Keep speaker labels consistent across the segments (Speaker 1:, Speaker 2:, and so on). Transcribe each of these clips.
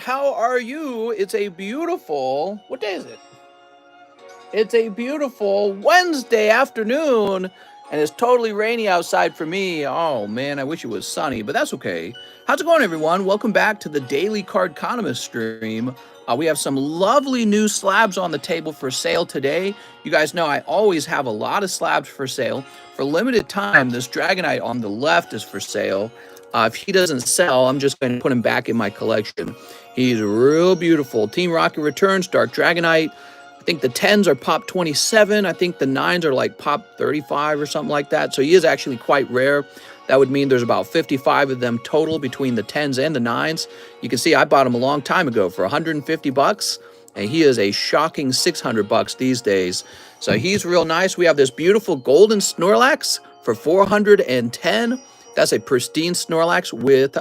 Speaker 1: How are you? It's a beautiful, what day is it? It's a beautiful Wednesday afternoon, and it's totally rainy outside for me. Oh man, I wish it was sunny, but that's okay. How's it going, everyone? Welcome back to the Daily Cardconomist stream. We have some lovely new slabs on the table for sale today. You guys know I always have a lot of slabs for sale. For limited time, this Dragonite on the left is for sale. If he doesn't sell, I'm just going to put him back in my collection. He's real beautiful. Team Rocket Returns, Dark Dragonite. I think the 10s are pop 27. I think the 9s are like pop 35 or something like that. So he is actually quite rare. That would mean there's about 55 of them total between the 10s and the 9s. You can see I bought him a long time ago for 150 bucks, and he is a shocking 600 bucks these days. So he's real nice. We have this beautiful golden Snorlax for 410. That's a pristine Snorlax with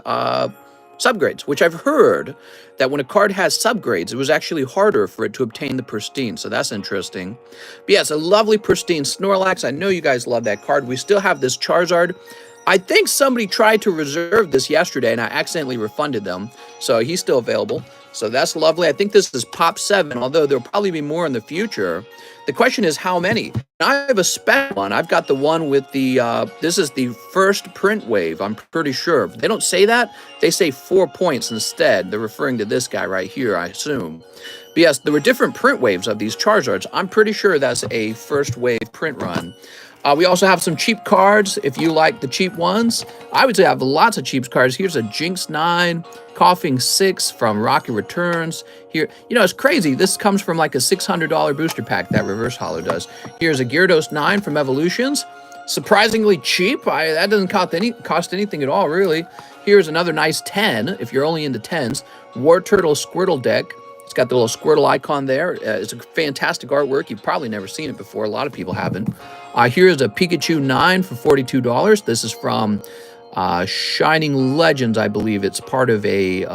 Speaker 1: subgrades, which I've heard that when a card has subgrades, it was actually harder for it to obtain the pristine, so that's interesting. But yeah, it's a lovely pristine Snorlax. I know you guys love that card. We still have this Charizard. I think somebody tried to reserve this yesterday, and I accidentally refunded them, so he's still available. So that's lovely. I think this is pop 7, although there'll probably be more in the future. The question is how many? I have a special one. I've got the one with the, this is the first print wave, I'm pretty sure. They don't say that. They say 4 points instead. They're referring to this guy right here, I assume. But yes, there were different print waves of these Charizards. I'm pretty sure that's a first wave print run. We also have some cheap cards if you like the cheap ones. I would say I have lots of cheap cards. Here's a Jinx 9, Coughing 6 from Rocket Returns. Here, you know, it's crazy. This comes from like a $600 booster pack that Reverse Holo does. Here's a Gyarados 9 from Evolutions. Surprisingly cheap. That doesn't cost anything at all, really. Here's another nice 10, if you're only into 10s. War Turtle Squirtle deck. It's got the little Squirtle icon there. It's a fantastic artwork. You've probably never seen it before. A lot of people haven't. Here's a Pikachu 9 for $42. This is from Shining Legends, I believe. It's part of a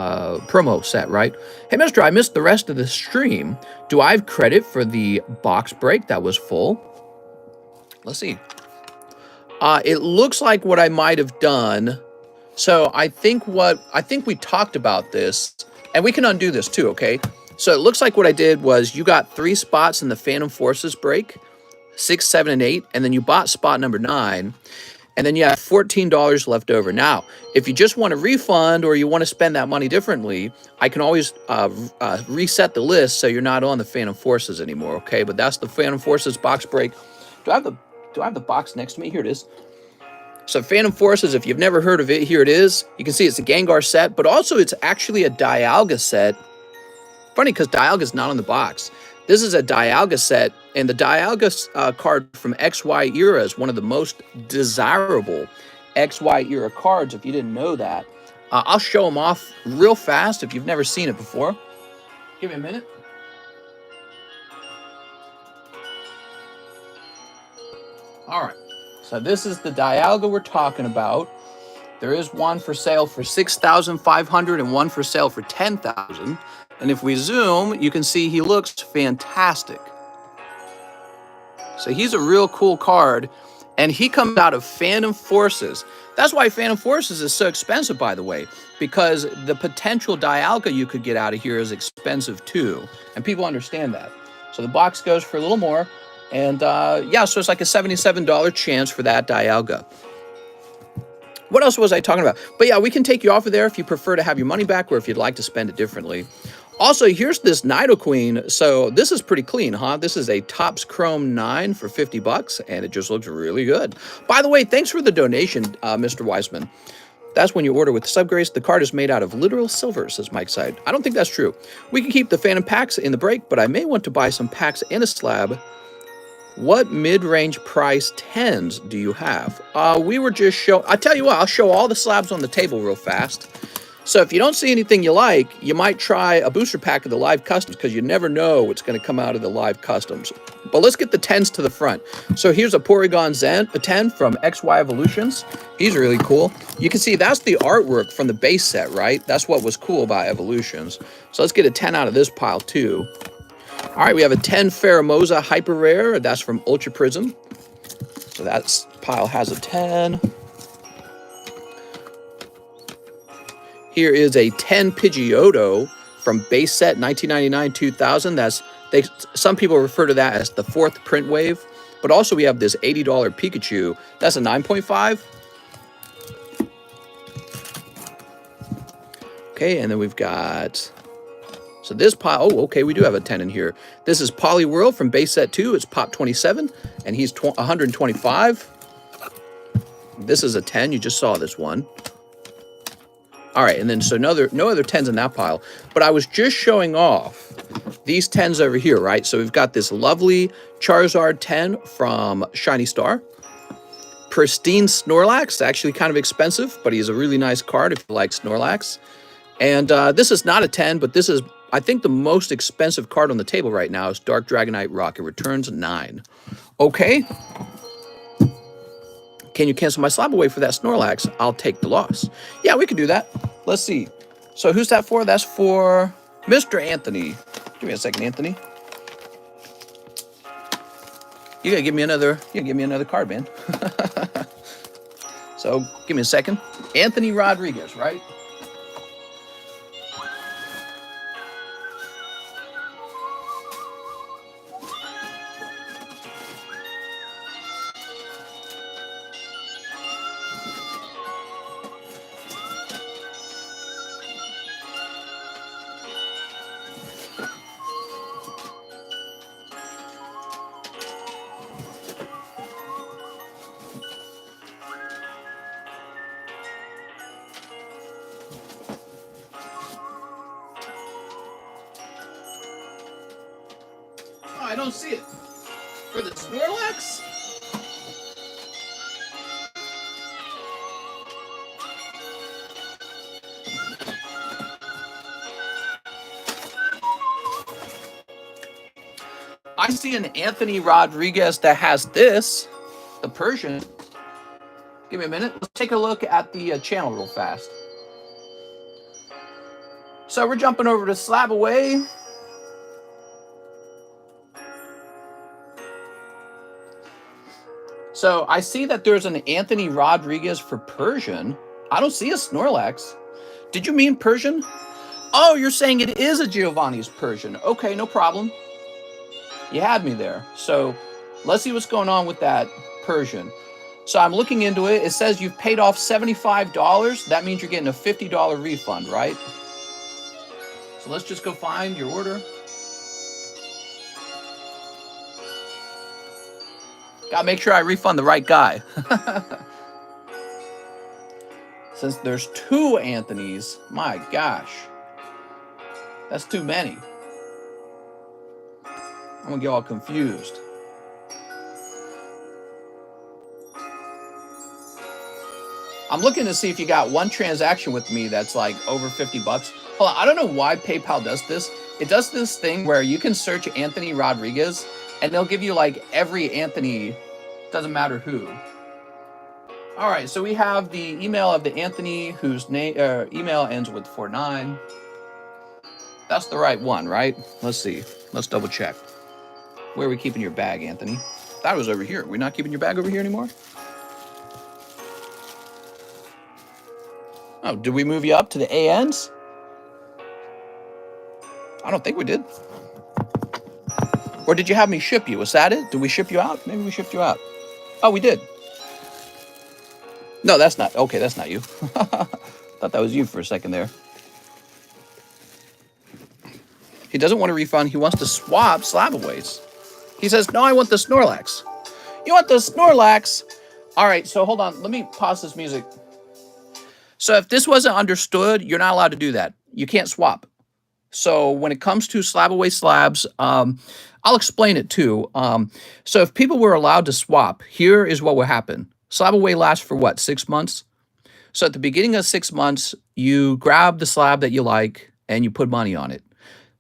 Speaker 1: promo set, right? Hey, Mister, I missed the rest of the stream. Do I have credit for the box break that was full? Let's see. It looks like what I might have done. So I think we talked about this, and we can undo this too, okay? So it looks like what I did was you got 3 spots in the Phantom Forces break, 6, 7, and 8, and then you bought spot number 9, and then you have $14 left over. Now, if you just want a refund or you want to spend that money differently, I can always reset the list so you're not on the Phantom Forces anymore, okay? But that's the Phantom Forces box break. Do I have the box next to me? Here it is. So Phantom Forces, if you've never heard of it, here it is. You can see it's a Gengar set, but also it's actually a Dialga set. Funny, because Dialga's not on the box. This is a Dialga set, and the Dialga card from XY era is one of the most desirable XY era cards, if you didn't know that. I'll show them off real fast if you've never seen it before. Give me a minute. All right. So this is the Dialga we're talking about. There is one for sale for $6,500 and one for sale for $10,000. And if we zoom, you can see he looks fantastic. So he's a real cool card, and he comes out of Phantom Forces. That's why Phantom Forces is so expensive, by the way, because the potential Dialga you could get out of here is expensive too, and people understand that. So the box goes for a little more, and yeah, so it's like a $77 chance for that Dialga. What else was I talking about? But yeah, we can take you off of there if you prefer to have your money back or if you'd like to spend it differently. Also, here's this Nidoqueen. So this is pretty clean, huh? This is a Topps Chrome 9 for 50 bucks, and it just looks really good. By the way, thanks for the donation, Mr. Weisman. That's when you order with subgrades. The card is made out of literal silver, says Mike Side. I don't think that's true. We can keep the Phantom packs in the break, but I may want to buy some packs and a slab. What mid-range price 10s do you have? We were just showing... I'll tell you what, I'll show all the slabs on the table real fast. So if you don't see anything you like, you might try a booster pack of the live customs because you never know what's going to come out of the live customs. But let's get the 10s to the front. So here's a Porygon Zen, a 10 from XY Evolutions. He's really cool. You can see that's the artwork from the base set, right? That's what was cool about Evolutions. So let's get a 10 out of this pile too. All right, we have a 10 Pheromosa Hyper Rare. That's from Ultra Prism. So that pile has a 10. Here is a 10 Pidgeotto from base set 1999-2000. Some people refer to that as the fourth print wave. But also we have this $80 Pikachu. That's a 9.5. Okay, and then we've got, so this pile, oh, okay, we do have a 10 in here. This is Poliwhirl from base set 2. It's pop 27, and he's 125. This is a 10. You just saw this one. All right, and then so no other 10s in that pile. But I was just showing off these 10s over here, right? So we've got this lovely Charizard 10 from Shiny Star. Pristine Snorlax, actually kind of expensive, but he's a really nice card if you like Snorlax. And this is not a 10, but this is, I think, the most expensive card on the table right now is Dark Dragonite Rock. It returns 9. Okay. Can you cancel my slab away for that Snorlax? I'll take the loss. Yeah, we can do that. Let's see. So who's that for? That's for Mr. Anthony. Give me a second, Anthony. You gotta give me another card, man. So give me a second. Anthony Rodriguez, right? I don't see it. For the Snorlax? I see an Anthony Rodriguez that has this, the Persian. Give me a minute. Let's take a look at the channel real fast. So we're jumping over to Slab Away. So I see that there's an Anthony Rodriguez for Persian. I don't see a Snorlax. Did you mean Persian? Oh, you're saying it is a Giovanni's Persian. Okay, no problem. You had me there. So let's see what's going on with that Persian. So I'm looking into it. It says you've paid off $75. That means you're getting a $50 refund, right? So let's just go find your order. Gotta make sure I refund the right guy. Since there's 2 Anthonys, my gosh. That's too many. I'm gonna get all confused. I'm looking to see if you got one transaction with me that's like over 50 bucks. Hold on, I don't know why PayPal does this. It does this thing where you can search Anthony Rodriguez and they'll give you like every Anthony, doesn't matter who. All right, so we have the email of the Anthony whose name email ends with 49. That's the right one, right? Let's see. Let's double check. Where are we keeping your bag, Anthony? That was over here. We're not keeping your bag over here anymore? Oh, did we move you up to the ANs? I don't think we did. Or did you have me ship you? Was that it? Did we ship you out? Maybe we shipped you out. Oh, we did. No, that's not. Okay, that's not you. Thought that was you for a second there. He doesn't want a refund. He wants to swap Slabaways. He says, no, I want the Snorlax. You want the Snorlax? All right, so hold on. Let me pause this music. So if this wasn't understood, you're not allowed to do that. You can't swap. So when it comes to Slabaway slabs, I'll explain it too. So if people were allowed to swap, here is what would happen. Slabaway lasts for what, 6 months? So at the beginning of 6 months, you grab the slab that you like and you put money on it.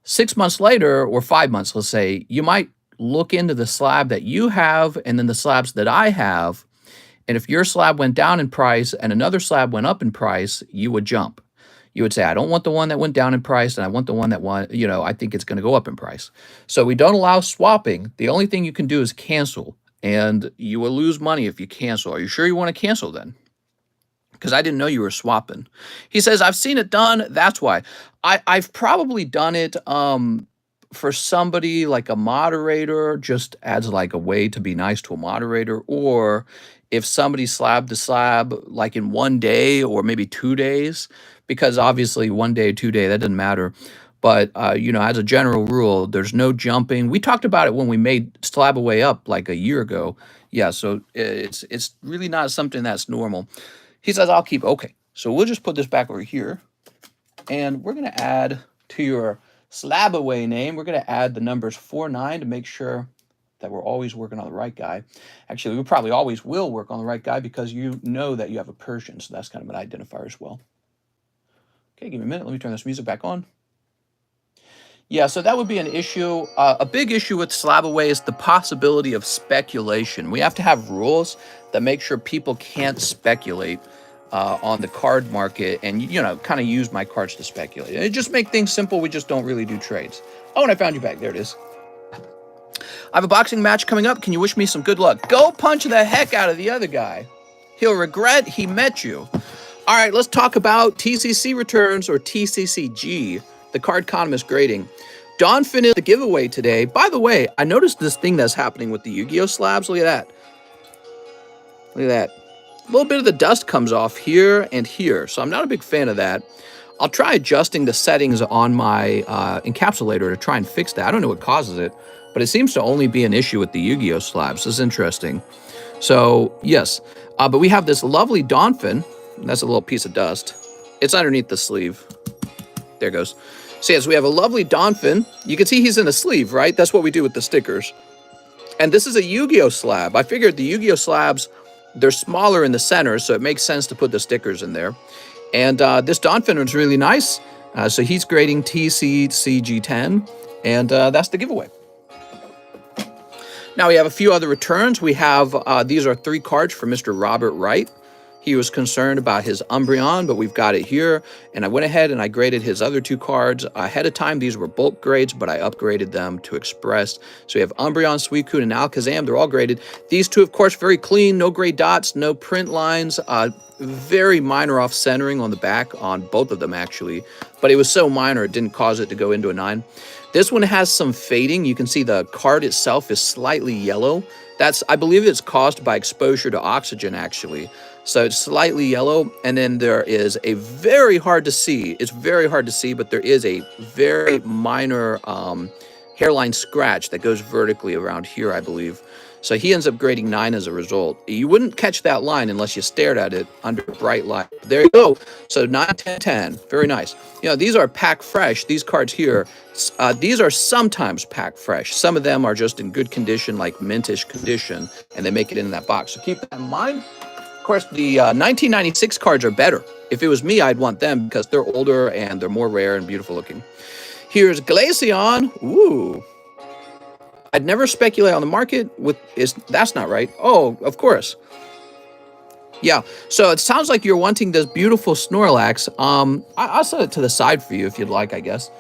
Speaker 1: 6 months later, or 5 months, let's say, you might look into the slab that you have and then the slabs that I have. And if your slab went down in price and another slab went up in price, you would jump. You would say, I don't want the one that went down in price, and I want the one that went, I think it's going to go up in price. So we don't allow swapping. The only thing you can do is cancel, and you will lose money if you cancel. Are you sure you want to cancel then? because I didn't know you were swapping. He says, I've seen it done. That's why. I've probably done it for somebody like a moderator, just as like a way to be nice to a moderator, or if somebody slab to slab like in 1 day or maybe 2 days, because obviously 1 day, 2 day, that doesn't matter. But you know, as a general rule, there's no jumping. We talked about it when we made slab away up like a year ago. Yeah, so it's really not something that's normal. He says, I'll keep, okay. So we'll just put this back over here. And we're going to add to your slab away name, we're going to add the numbers 49 to make sure that we're always working on the right guy. Actually, we probably always will work on the right guy because you know that you have a Persian. So that's kind of an identifier as well. Okay, give me a minute. Let me turn this music back on. Yeah, so that would be an issue. A big issue with slab away is the possibility of speculation. We have to have rules that make sure people can't speculate on the card market and, you know, kind of use my cards to speculate. And just make things simple. We just don't really do trades. Oh, and I found you back. There it is. I have a boxing match coming up. Can you wish me some good luck? Go punch the heck out of the other guy. He'll regret he met you. All right, let's talk about TCC returns, or TCCG, the Cardconomist grading. Don finished the giveaway today. By the way, I noticed this thing that's happening with the Yu-Gi-Oh slabs. Look at that. Look at that. A little bit of the dust comes off here and here, so I'm not a big fan of that. I'll try adjusting the settings on my encapsulator to try and fix that. I don't know what causes it, but it seems to only be an issue with the Yu-Gi-Oh slabs. This is interesting. So, yes. But we have this lovely Donphin. That's a little piece of dust. It's underneath the sleeve. There it goes. So yes, we have a lovely Donphin. You can see he's in a sleeve, right? That's what we do with the stickers. And this is a Yu-Gi-Oh slab. I figured the Yu-Gi-Oh slabs, they're smaller in the center, so it makes sense to put the stickers in there. And this Donphin was really nice. So he's grading TCCG10, and that's the giveaway. Now we have a few other returns. We have, these are 3 cards for Mr. Robert Wright. He was concerned about his Umbreon, but we've got it here. And I went ahead and I graded his other 2 cards ahead of time. These were bulk grades, but I upgraded them to Express. So we have Umbreon, Suicune, and Alakazam. They're all graded. These 2, of course, very clean. No gray dots, no print lines. Very minor off-centering on the back on both of them, actually. But it was so minor, it didn't cause it to go into a 9. This one has some fading. You can see the card itself is slightly yellow. I believe it's caused by exposure to oxygen, actually. So it's slightly yellow, and then there is a very hard to see. It's very hard to see, but there is a very minor hairline scratch that goes vertically around here, I believe. So he ends up grading 9 as a result. You wouldn't catch that line unless you stared at it under bright light. There you go. So 9, 10, 10. Very nice. You know, these are pack fresh. These cards here, these are sometimes pack fresh. Some of them are just in good condition, like mintish condition, and they make it in that box. So keep that in mind. Of course, the 1996 cards are better. If it was me, I'd want them because they're older and they're more rare and beautiful looking. Here's Glaceon. Ooh. I'd never speculate on the market with that's not right. Oh, of course. Yeah. So it sounds like you're wanting this beautiful Snorlax. I'll set it to the side for you if you'd like, I guess.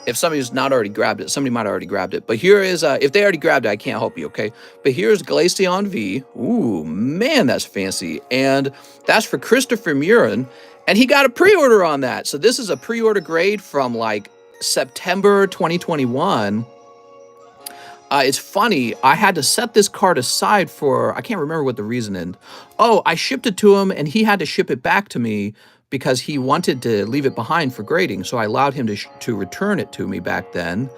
Speaker 1: If somebody's not already grabbed it, somebody might have already grabbed it. But here is, if they already grabbed it, I can't help you, okay? But here's Glaceon V. Ooh, man, that's fancy. And that's for Christopher Murin. And he got a pre-order on that. So this is a pre-order grade from like September 2021. It's funny, I had to set this card aside for, I can't remember what the reason is. Oh, I shipped it to him and he had to ship it back to me because he wanted to leave it behind for grading. So I allowed him to return it to me back then.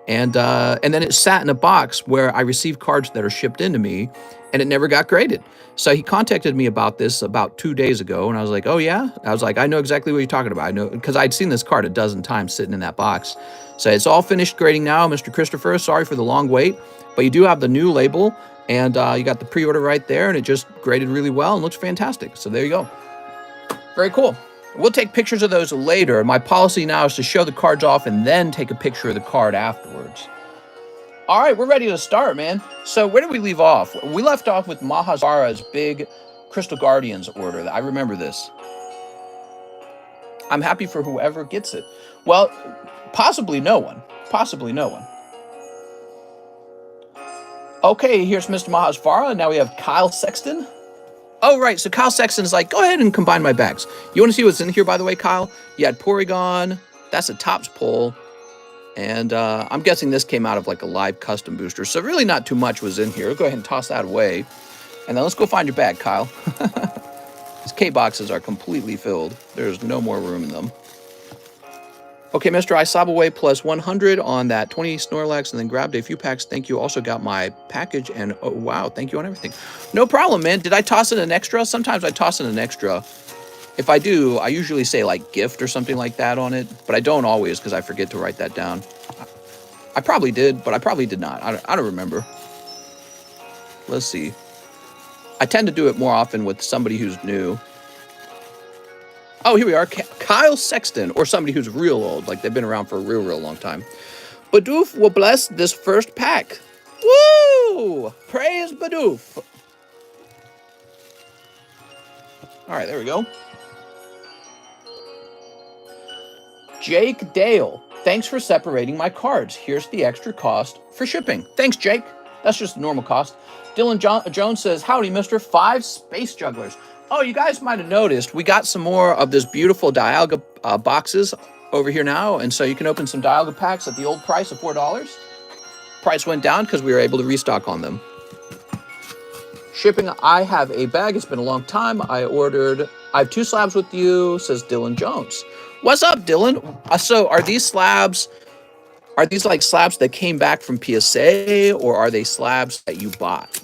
Speaker 1: And then it sat in a box where I received cards that are shipped into me and it never got graded. So he contacted me about this about 2 days ago. And I was like, oh yeah? I was like, I know exactly what you're talking about. I know, because I'd seen this card a dozen times sitting in that box. So it's all finished grading now, Mr. Christopher. Sorry for the long wait, but you do have the new label and you got the pre-order right there and it just graded really well and looks fantastic. So there you go. Very cool. We'll take pictures of those later. My policy now is to show the cards off and then take a picture of the card afterwards. All right, we're ready to start, man. So where did we leave off? We left off with Mahazara's big Crystal Guardians order. I remember this. I'm happy for whoever gets it. Well, possibly no one. Possibly no one. Okay, here's Mr. Mahasvara. Now we have Kyle Sexton. Oh, right. So Kyle Sexton is like, go ahead and combine my bags. You want to see what's in here, by the way, Kyle? You had Porygon. That's a tops pull. And I'm guessing this came out of like a live custom booster. So really not too much was in here. Go ahead and toss that away. And then let's go find your bag, Kyle. These K boxes are completely filled. There's no more room in them. Okay, Mr. I sob away plus 100 on that 20 Snorlax and then grabbed a few packs. Thank you. Also got my package and oh, wow. Thank you on everything. No problem, man. Did I toss in an extra? Sometimes I toss in an extra. If I do, I usually say like gift or something like that on it, but I don't always because I forget to write that down. I probably did, but I probably did not. I don't remember. Let's see. I tend to do it more often with somebody who's new. Oh, here we are. Kyle Sexton, or somebody who's real old, like they've been around for a real long time. Bidoof will bless this first pack. Woo! Praise Bidoof. All right, there we go. Jake Dale, thanks for separating my cards. Here's the extra cost for shipping. Thanks, Jake. That's just the normal cost. Dylan Jones says, howdy, Mr. 5 Space Jugglers. Oh, you guys might have noticed we got some more of this beautiful Dialga boxes over here now, and so you can open some Dialga packs at the old price of $4. Price went down because we were able to restock on them. Shipping, I have a bag. It's been a long time. I have 2 slabs with you, says Dylan Jones. What's up, Dylan? So are these slabs, like slabs that came back from PSA, or are they slabs that you bought?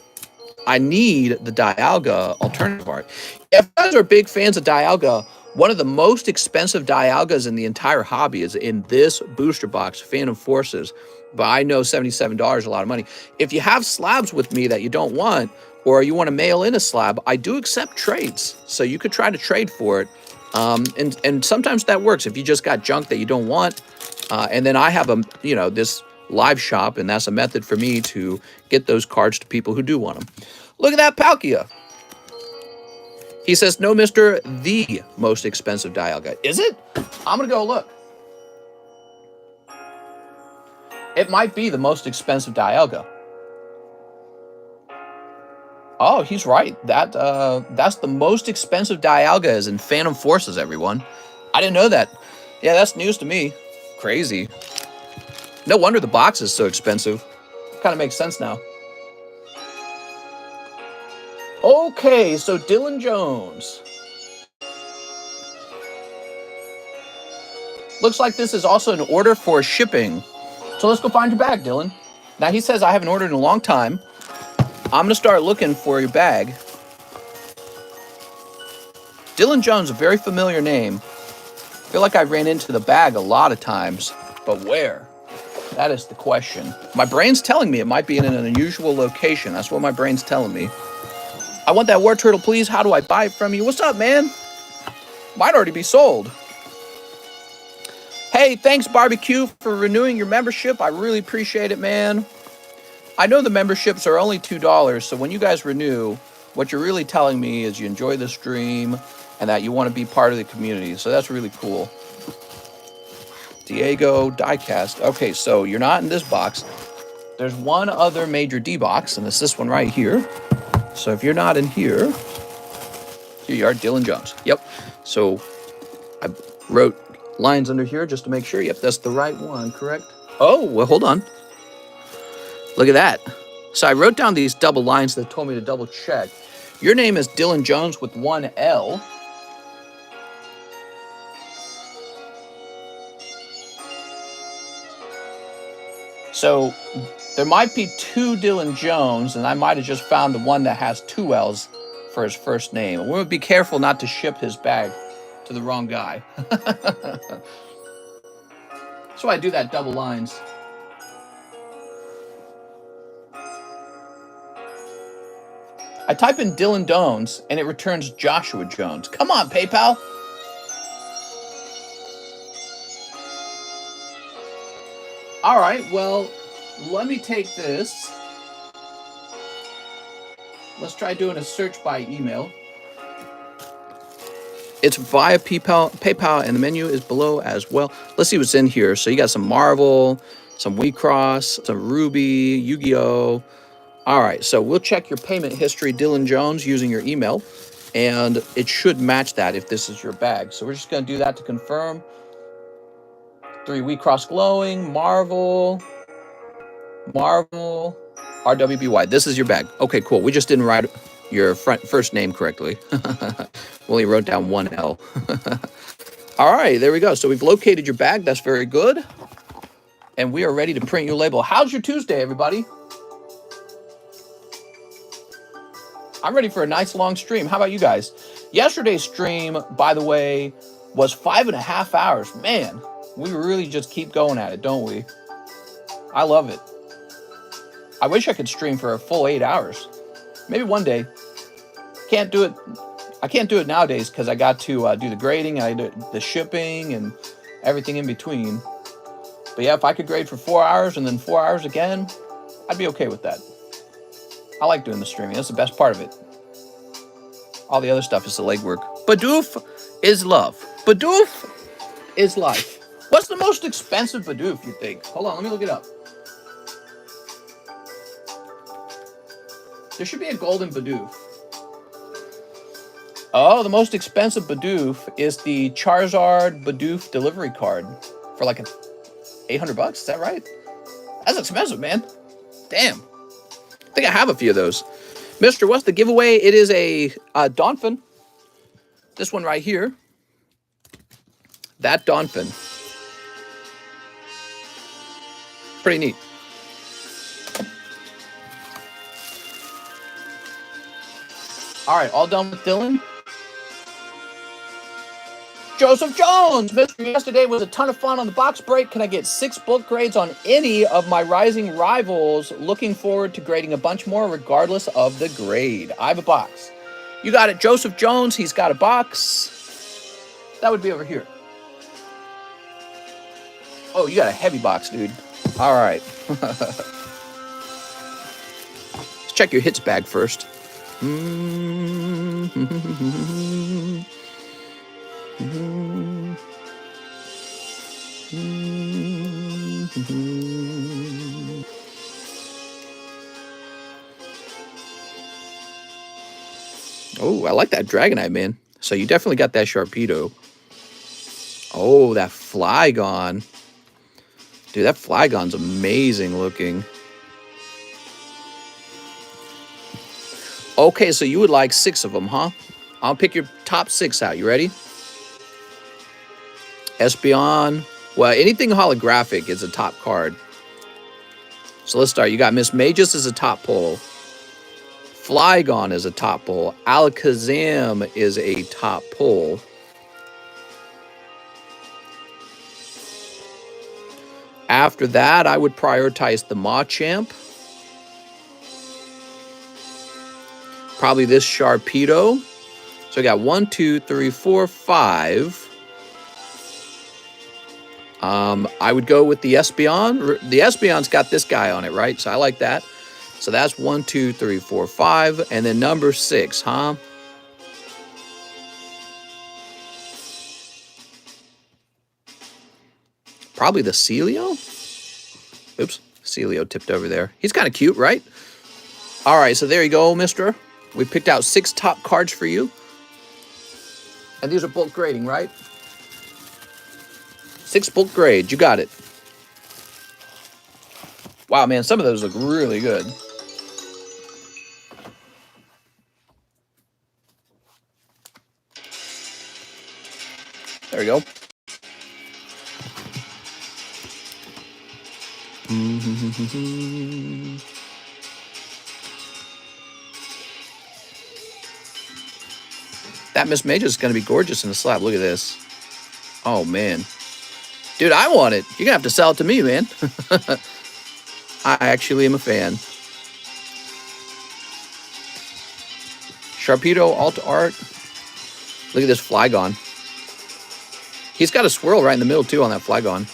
Speaker 1: I need the Dialga alternative art. If you guys are big fans of Dialga, one of the most expensive Dialgas in the entire hobby is in this booster box, Phantom Forces. But I know $77 is a lot of money. If you have slabs with me that you don't want, or you want to mail in a slab, I do accept trades. So you could try to trade for it. And sometimes that works if you just got junk that you don't want. And then I have this live shop, and that's a method for me to get those cards to people who do want them. Look at that Palkia. He says, no, Mr. The most expensive Dialga. Is it? I'm going to go look. It might be the most expensive Dialga. Oh, he's right. That's the most expensive Dialga is in Phantom Forces, everyone. I didn't know that. Yeah, that's news to me. Crazy. No wonder the box is so expensive. Kind of makes sense now. Okay, so Dylan Jones. Looks like this is also an order for shipping. So let's go find your bag, Dylan. Now he says I haven't ordered in a long time. I'm going to start looking for your bag. Dylan Jones, a very familiar name. I feel like I ran into the bag a lot of times, but where? That is the question. My brain's telling me it might be in an unusual location. That's what my brain's telling me. I want that War Turtle, please. How do I buy it from you? What's up, man? Might already be sold. Hey, thanks, Barbecue, for renewing your membership. I really appreciate it, man. I know the memberships are only $2, so when you guys renew, what you're really telling me is you enjoy the stream and that you want to be part of the community. So that's really cool. Diego Diecast. Okay, so you're not in this box. There's one other major D box, and it's this one right here. So if you're not in here you are, Dylan Jones. Yep. So I wrote lines under here just to make sure. Yep, that's the right one, correct? Oh, well, hold on. Look at that. So I wrote down these double lines that told me to double check. Your name is Dylan Jones with one L. So there might be 2 Dylan Jones, and I might have just found the one that has 2 L's for his first name. And we'll be careful not to ship his bag to the wrong guy. That's why I do that double lines. I type in Dylan Jones, and it returns Joshua Jones. Come on, PayPal. All right, well, let me take this. Let's try doing a search by email. It's via PayPal, and the menu is below as well. Let's see what's in here. So you got some Marvel, some WeCross, some Ruby, Yu-Gi-Oh! All right, so we'll check your payment history, Dylan Jones, using your email. And it should match that if this is your bag. So we're just going to do that to confirm. 3 Wheat Cross Glowing, Marvel, RWBY. This is your bag. Okay, cool. We just didn't write your first name correctly. We only wrote down one L. All right, there we go. So we've located your bag. That's very good. And we are ready to print your label. How's your Tuesday, everybody? I'm ready for a nice long stream. How about you guys? Yesterday's stream, by the way, was 5.5 hours. Man, we really just keep going at it, don't we? I love it. I wish I could stream for a full 8 hours. Maybe one day. Can't do it. I can't do it nowadays because I got to do the grading, I do the shipping, and everything in between. But yeah, if I could grade for 4 hours and then 4 hours again, I'd be okay with that. I like doing the streaming. That's the best part of it. All the other stuff is the legwork. Bidoof is love. Bidoof is life. What's the most expensive Bidoof, you think? Hold on, let me look it up. There should be a golden Bidoof. Oh, the most expensive Bidoof is the Charizard Bidoof delivery card for like $800. Is that right? That's expensive, man. Damn. I think I have a few of those. Mister, what's the giveaway? It is a Donphin. This one right here. That Donphin. Pretty neat. All right, all done with Dylan? Joseph Jones! Mr. Yesterday was a ton of fun on the box break. Can I get 6 bulk grades on any of my rising rivals? Looking forward to grading a bunch more regardless of the grade. I have a box. You got it, Joseph Jones. He's got a box. That would be over here. Oh, you got a heavy box, dude. All right. Let's check your hits bag first. Oh, I like that Dragonite, man. So you definitely got that Sharpedo. Oh, that Flygon. Dude, that Flygon's amazing looking. Okay, so you would like 6 of them, huh? I'll pick your top 6 out. You ready? Espeon. Well, anything holographic is a top card. So let's start. You got Miss Magus as a top pull. Flygon is a top pull. Alakazam is a top pull. After that, I would prioritize the Machamp. Probably this Sharpedo. So I got 1, 2, 3, 4, 5. I would go with the Espeon. The Espeon's got this guy on it, right? So I like that. So that's 1, 2, 3, 4, 5. And then number 6, huh? Probably the Celio? Oops, Celio tipped over there. He's kind of cute, right? All right, so there you go, mister. We picked out 6 top cards for you. And these are bulk grading, right? 6 bulk grades. You got it. Wow, man, some of those look really good. There we go. That Miss Major is going to be gorgeous in the slab. Look at this. Oh, man. Dude, I want it. You're going to have to sell it to me, man. I actually am a fan. Sharpedo, Alt Art. Look at this Flygon. He's got a swirl right in the middle, too, on that Flygon.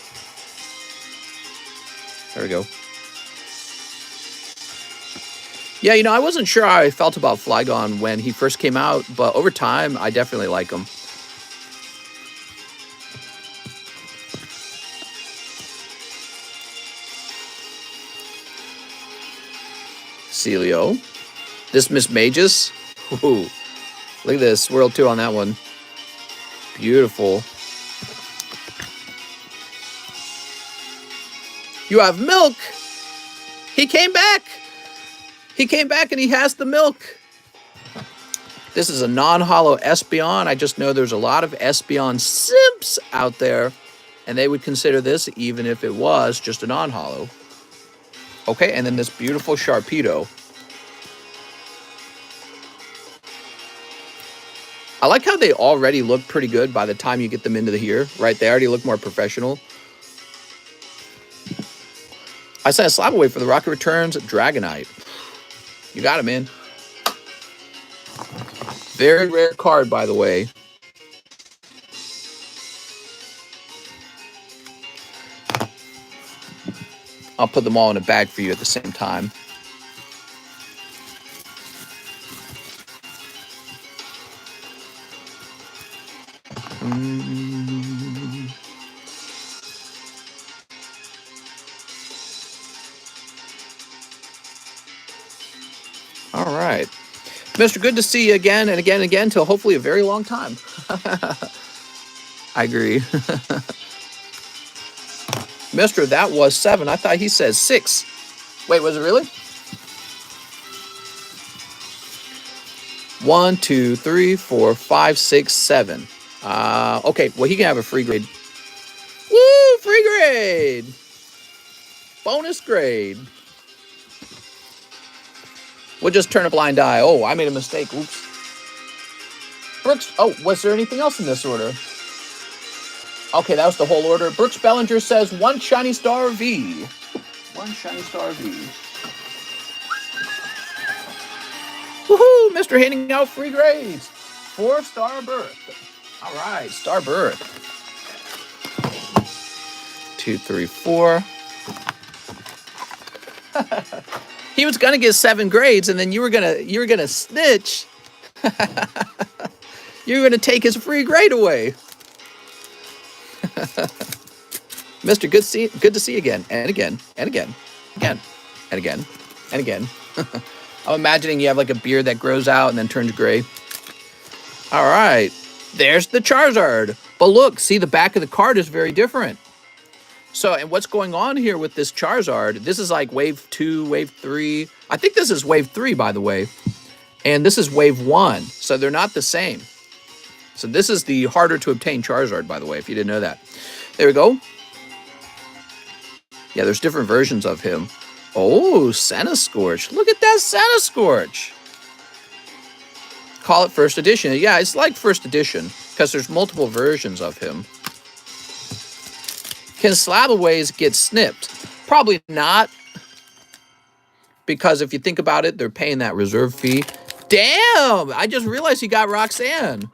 Speaker 1: There we go. Yeah, you know, I wasn't sure how I felt about Flygon when he first came out, but over time, I definitely like him. Celio. This Miss Magus. Ooh, look Look at this. Swirl 2 on that one. Beautiful. You have milk. He came back. He came back and he has the milk. This is a non-hollow Espeon. I just know there's a lot of Espeon simps out there, and they would consider this even if it was just a non-hollow. Okay, and then this beautiful Sharpedo. I like how they already look pretty good by the time you get them into here, right? They already look more professional. I sent a slab away for the Rocket Returns Dragonite. You got it, man. Very rare card, by the way. I'll put them all in a bag for you at the same time. All right. Mr. Good to see you again and again and again till hopefully a very long time. I agree. Mister, that was 7. I thought he said 6. Wait, was it really? 1, 2, 3, 4, 5, 6, 7. Okay, well, he can have a free grade. Woo, free grade. Bonus grade. We'll just turn a blind eye. Oh, I made a mistake. Oops. Brooks, oh, was there anything else in this order? Okay, that was the whole order. Brooks Bellinger says 1 shiny star V. 1 shiny star V. Woohoo! Mr. handing out free grades. 4-star berth. All right, star berth. 2, 3, 4. He was gonna get 7 grades, and then you were gonna snitch. You were gonna take his free grade away. Mr. Good to see you again, and again, and again, again, and again, and again. I'm imagining you have like a beard that grows out and then turns gray. All right, there's the Charizard. But look, see, the back of the card is very different. So, and what's going on here with this Charizard? This is like wave 2, wave 3. I think this is wave 3, by the way. And this is wave 1. So they're not the same. So this is the harder to obtain Charizard, by the way, if you didn't know that. There we go. Yeah, there's different versions of him. Oh, Scorch. Look at that Scorch. Call it first edition. Yeah, it's like first edition because there's multiple versions of him. Can Slabaways get snipped? Probably not. Because if you think about it, they're paying that reserve fee. Damn! I just realized you got Roxanne.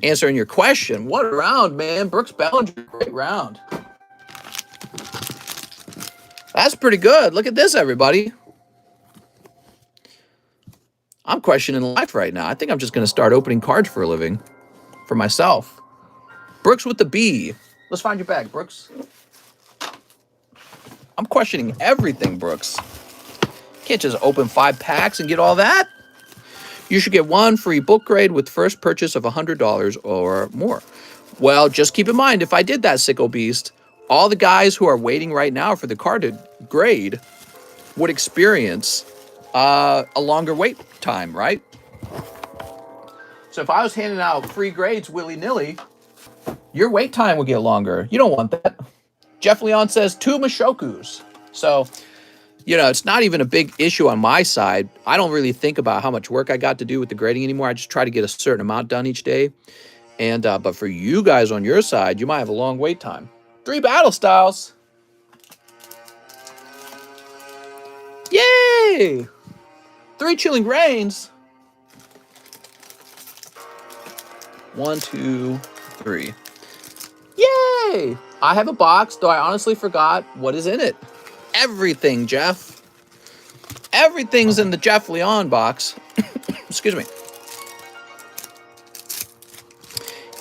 Speaker 1: Answering your question. What a round, man. Brooks Bellinger, great round. That's pretty good. Look at this, everybody. I'm questioning life right now. I think I'm just going to start opening cards for a living. For myself. Brooks with the B. Let's find your bag, Brooks. I'm questioning everything, Brooks. Can't just open 5 packs and get all that. You should get 1 free book grade with first purchase of $100 or more. Well, just keep in mind, if I did that, Sicko Beast, all the guys who are waiting right now for the card to grade would experience a longer wait time, right? So if I was handing out free grades willy-nilly, your wait time would get longer. You don't want that. Jeff Leon says 2 Mashokus. So, you know, it's not even a big issue on my side. I don't really think about how much work I got to do with the grading anymore. I just try to get a certain amount done each day. And but for you guys on your side, you might have a long wait time. 3 battle styles. Yay! 3 chilling rains. 1, 2, 3. Yay! I have a box, though I honestly forgot what is in it. Everything, Jeff. Everything's in the Jeff Leon box. Excuse me.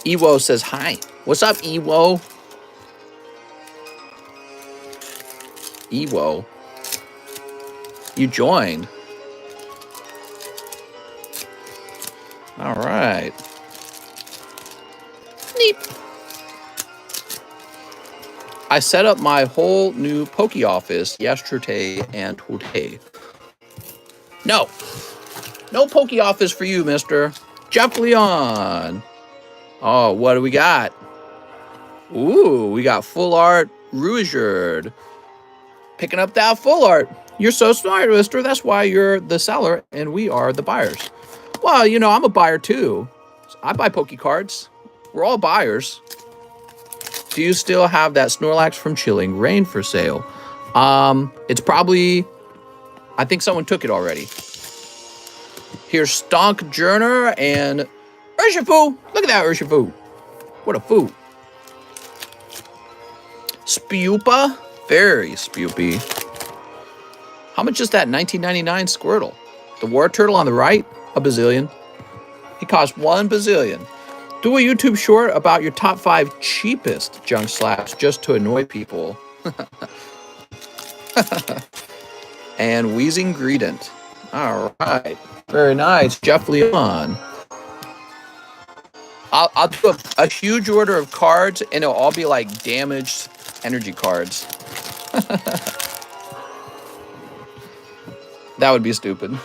Speaker 1: Ewo says hi. What's up, Ewo? Ewo. You joined. All right. Neat. I set up my whole new pokey office yesterday and today. No pokey office for you, mister. Jeff Leon. Oh, what do we got? Ooh, we got full art Rougeard. Picking up that full art. You're so smart, mister. That's why you're the seller and we are the buyers. Well, you know, I'm a buyer too. I buy pokey cards. We're all buyers. Do you still have that Snorlax from Chilling Reign for sale? It's probably, I think someone took it already. Here's Stonk Journer and Urshifu. Look at that Urshifu. What a foo. Spupa. Very Spupy. How much is that 1999 Squirtle? The War Turtle on the right? A bazillion. He cost 1 bazillion. Do a YouTube short about your top 5 cheapest junk slabs just to annoy people. And Wheezing Greedent. All right. Very nice. Jeff Leon. I'll do a huge order of cards, and it'll all be like damaged energy cards. That would be stupid.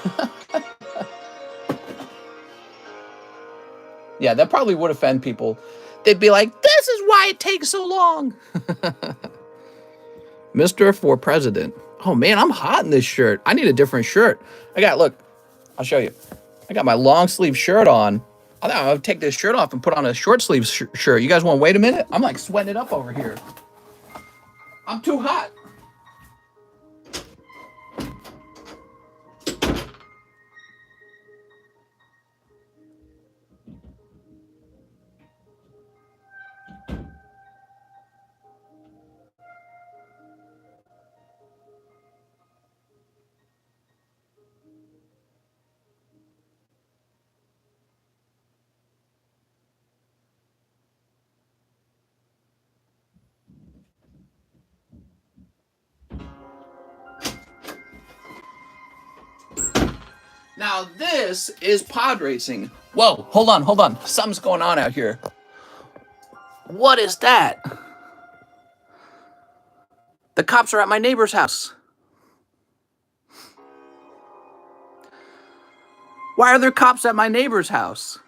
Speaker 1: Yeah, that probably would offend people. They'd be like, this is why it takes so long. Mr. for President. Oh, man, I'm hot in this shirt. I need a different shirt. Look, I'll show you. I got my long sleeve shirt on. I thought I would take this shirt off and put on a short sleeve shirt. You guys want to wait a minute? I'm like sweating it up over here. I'm too hot. Now this is pod racing. Whoa, hold on. Something's going on out here. What is that? The cops are at my neighbor's house. Why are there cops at my neighbor's house?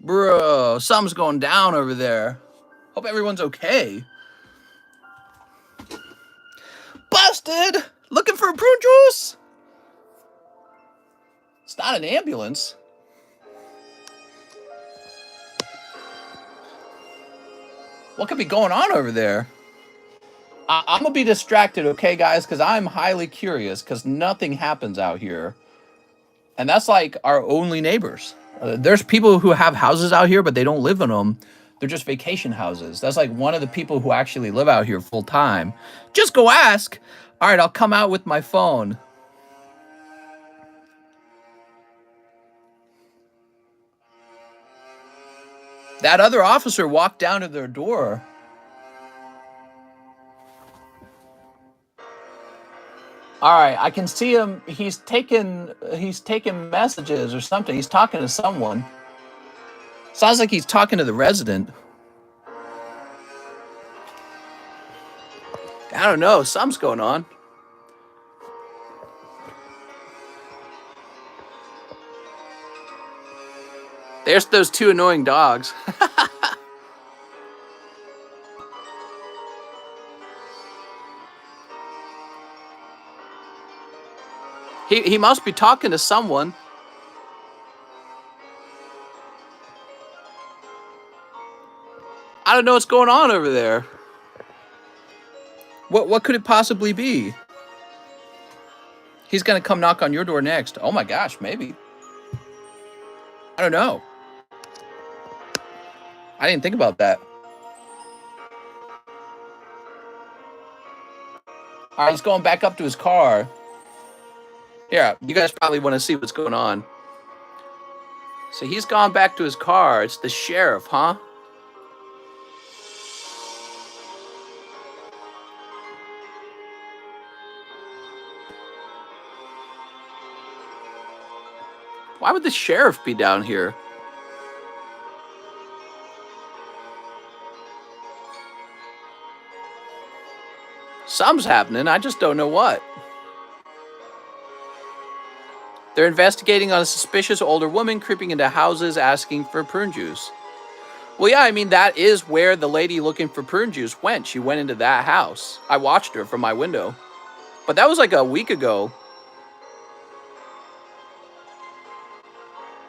Speaker 1: Bro, something's going down over there. Hope everyone's okay. Busted! Looking for a prune juice? It's not an ambulance. What could be going on over there? I'm going to be distracted, okay, guys? Because I'm highly curious because nothing happens out here. And that's like our only neighbors. There's people who have houses out here, but they don't live in them. They're just vacation houses. That's like one of the people who actually live out here full time. Just go ask. All right, I'll come out with my phone. That other officer walked down to their door. All right, I can see him. He's taking messages or something. He's talking to someone. Sounds like he's talking to the resident. I don't know. Something's going on. There's those 2 annoying dogs. He must be talking to someone. I don't know what's going on over there. What could it possibly be? He's gonna come knock on your door next. Oh my gosh, maybe. I don't know. I didn't think about that. All right, he's going back up to his car. Yeah, you guys probably want to see what's going on. So he's gone back to his car. It's the sheriff, huh? Why would the sheriff be down here? Something's happening. I just don't know what. They're investigating on a suspicious older woman creeping into houses asking for prune juice. Well, yeah, I mean, that is where the lady looking for prune juice went. She went into that house. I watched her from my window. But that was like a week ago.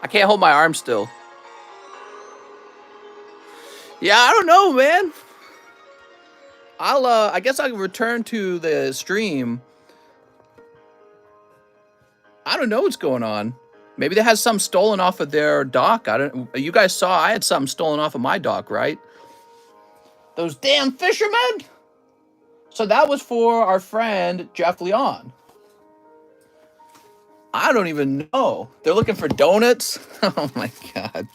Speaker 1: I can't hold my arm still. Yeah, I don't know, man. I guess I'll return to the stream. I don't know what's going on. Maybe they had something stolen off of their dock. You guys saw I had something stolen off of my dock, right? Those damn fishermen. So that was for our friend Jeff Leon. I don't even know. They're looking for donuts. Oh my God.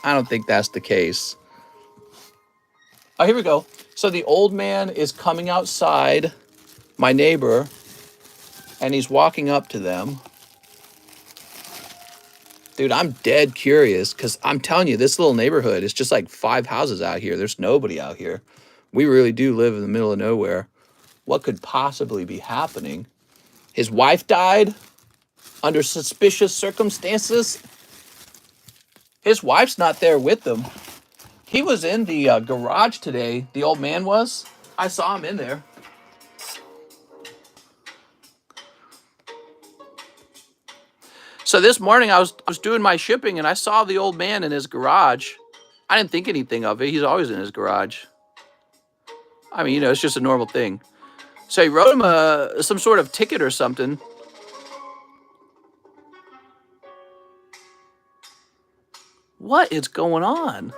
Speaker 1: I don't think that's the case. Oh, here we go. So the old man is coming outside, my neighbor, and he's walking up to them. Dude, I'm dead curious because I'm telling you, this little neighborhood is just like 5 houses out here. There's nobody out here. We really do live in the middle of nowhere. What could possibly be happening? His wife died under suspicious circumstances. His wife's not there with them. He was in the garage today. The old man was. I saw him in there. So this morning I was doing my shipping and I saw the old man in his garage. I didn't think anything of it. He's always in his garage. I mean, you know, it's just a normal thing. So he wrote him some sort of ticket or something. What is going on?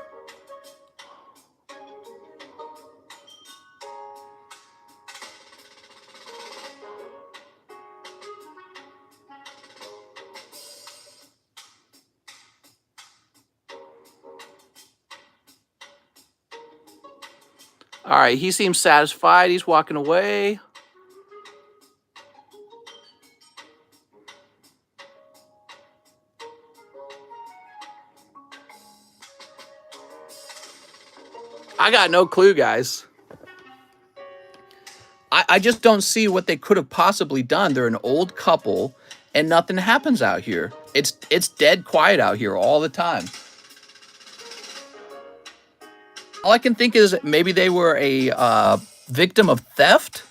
Speaker 1: All right, he seems satisfied. He's walking away. I got no clue, guys. I just don't see what they could have possibly done. They're an old couple, and nothing happens out here. It's dead quiet out here all the time. All I can think is maybe they were a victim of theft.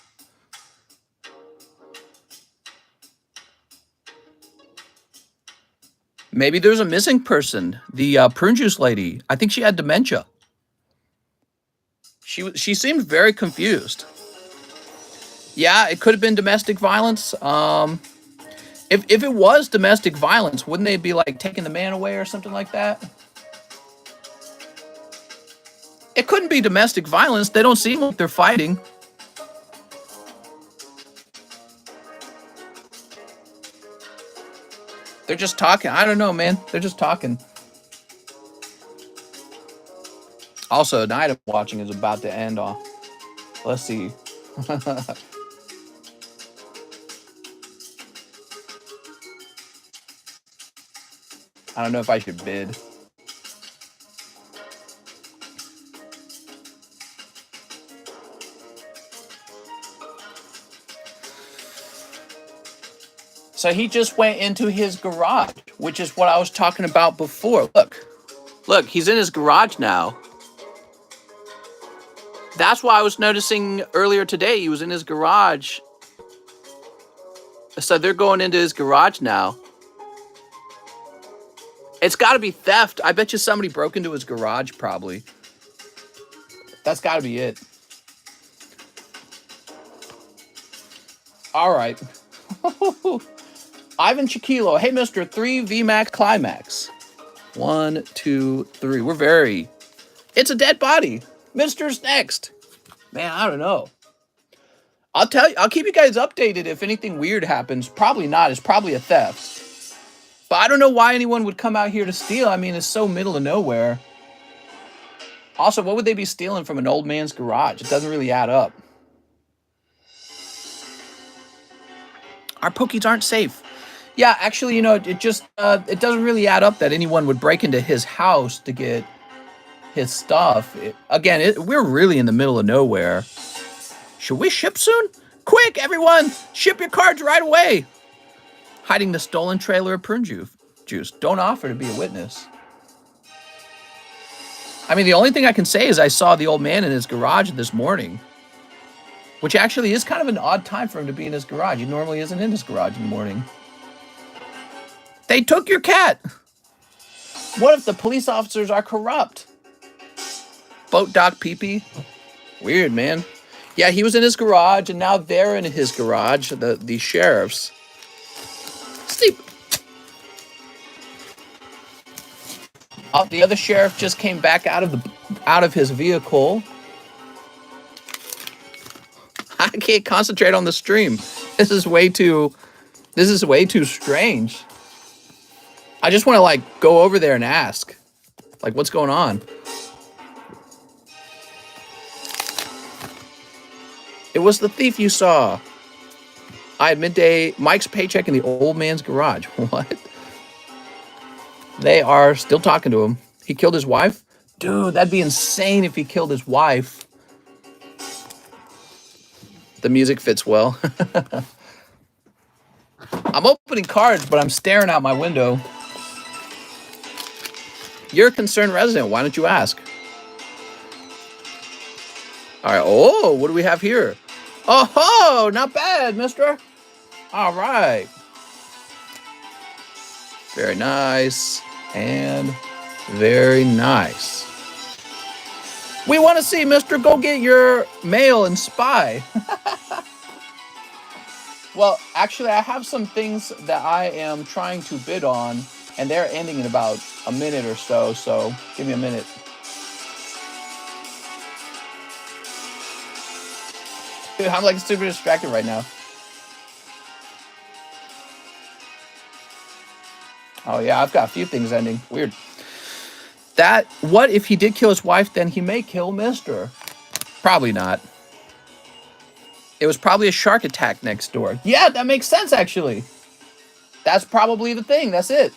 Speaker 1: Maybe there's a missing person. The prune juice lady. I think she had dementia. She seemed very confused. Yeah, it could have been domestic violence. If it was domestic violence, wouldn't they be like taking the man away or something like that? It couldn't be domestic violence. They don't seem like they're fighting. They're just talking. I don't know, man. They're just talking. Also, night I'm watching is about to end off. Let's see. I don't know if I should bid. So he just went into his garage, which is what I was talking about before. Look, he's in his garage now. That's why I was noticing earlier today he was in his garage. So they're going into his garage now. It's got to be theft. I bet you somebody broke into his garage probably. That's got to be it. All right. Ivan Chiquilo. Hey, Mr. 3 VMAX Climax. 1, 2, 3. We're very... It's a dead body. Mister's next. Man, I don't know. I'll tell you. I'll keep you guys updated if anything weird happens. Probably not. It's probably a theft. But I don't know why anyone would come out here to steal. I mean, it's so middle of nowhere. Also, what would they be stealing from an old man's garage? It doesn't really add up. Our Pokies aren't safe. Yeah, actually, you know, it just it doesn't really add up that anyone would break into his house to get his stuff. We're really in the middle of nowhere. Should we ship soon? Quick, everyone! Ship your cards right away! Hiding the stolen trailer of prune juice. Don't offer to be a witness. I mean, the only thing I can say is I saw the old man in his garage this morning, which actually is kind of an odd time for him to be in his garage. He normally isn't in his garage in the morning. They took your cat! What if the police officers are corrupt? Boat dock pee-pee? Weird, man. Yeah, he was in his garage, and now they're in his garage, the sheriffs. Sleep. Oh, the other sheriff just came back out of his vehicle. I can't concentrate on the stream. This is way too strange. I just want to like go over there and ask, like, what's going on? It was the thief you saw. I had midday Mike's paycheck in the old man's garage. What? They are still talking to him. He killed his wife? Dude, that'd be insane if he killed his wife. The music fits well. I'm opening cards, but I'm staring out my window. You're a concerned resident. Why don't you ask? All right. Oh, what do we have here? Oh, not bad, mister. All right. Very nice. And very nice. We want to see, mister. Go get your mail and spy. Well, actually, I have some things that I am trying to bid on, and they're ending in about a minute or so, so give me a minute. Dude, I'm like super distracted right now. Oh yeah, I've got a few things ending. Weird. What if he did kill his wife, then he may kill Mister. Probably not. It was probably a shark attack next door. Yeah, that makes sense, actually. That's probably the thing. That's it.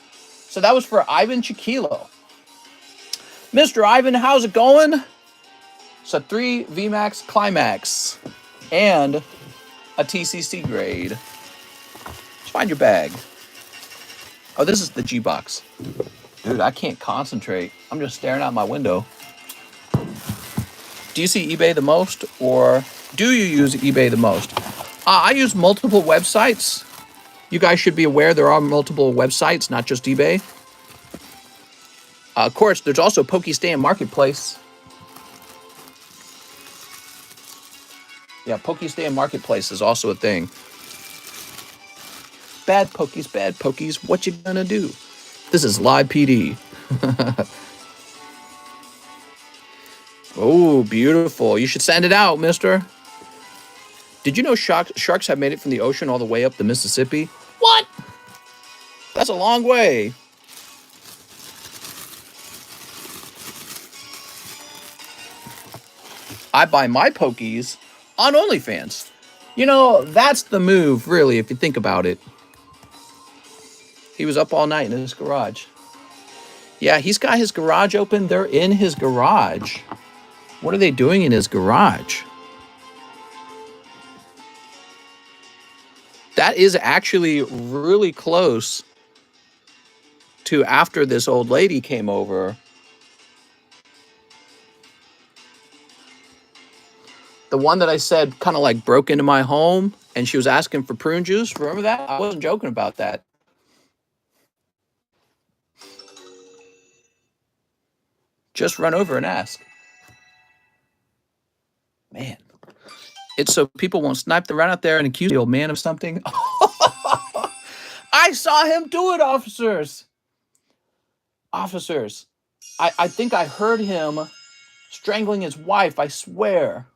Speaker 1: So that was for Ivan Chiquilo. Mr. Ivan, how's it going? So 3 VMAX Climax and a TCC grade. Let's find your bag. Oh, this is the G-Box. Dude, I can't concentrate. I'm just staring out my window. Do you see eBay the most, or do you use eBay the most? I use multiple websites. You guys should be aware there are multiple websites, not just eBay. Of course, there's also Pokistan Marketplace. Yeah, Pokistan Marketplace is also a thing. Bad Pokies, what you gonna do? This is live PD. Oh, beautiful. You should send it out, mister. Did you know sharks have made it from the ocean all the way up the Mississippi? What? That's a long way. I buy my Pokies on OnlyFans. You know, that's the move, really, if you think about it. He was up all night in his garage. Yeah, he's got his garage open. They're in his garage. What are they doing in his garage? That is actually really close to after this old lady came over. The one that I said kind of like broke into my home and she was asking for prune juice. Remember that? I wasn't joking about that. Just run over and ask. Man. It's so people won't snipe the run out there and accuse the old man of something. I saw him do it, officers. Officers. I think I heard him strangling his wife, I swear.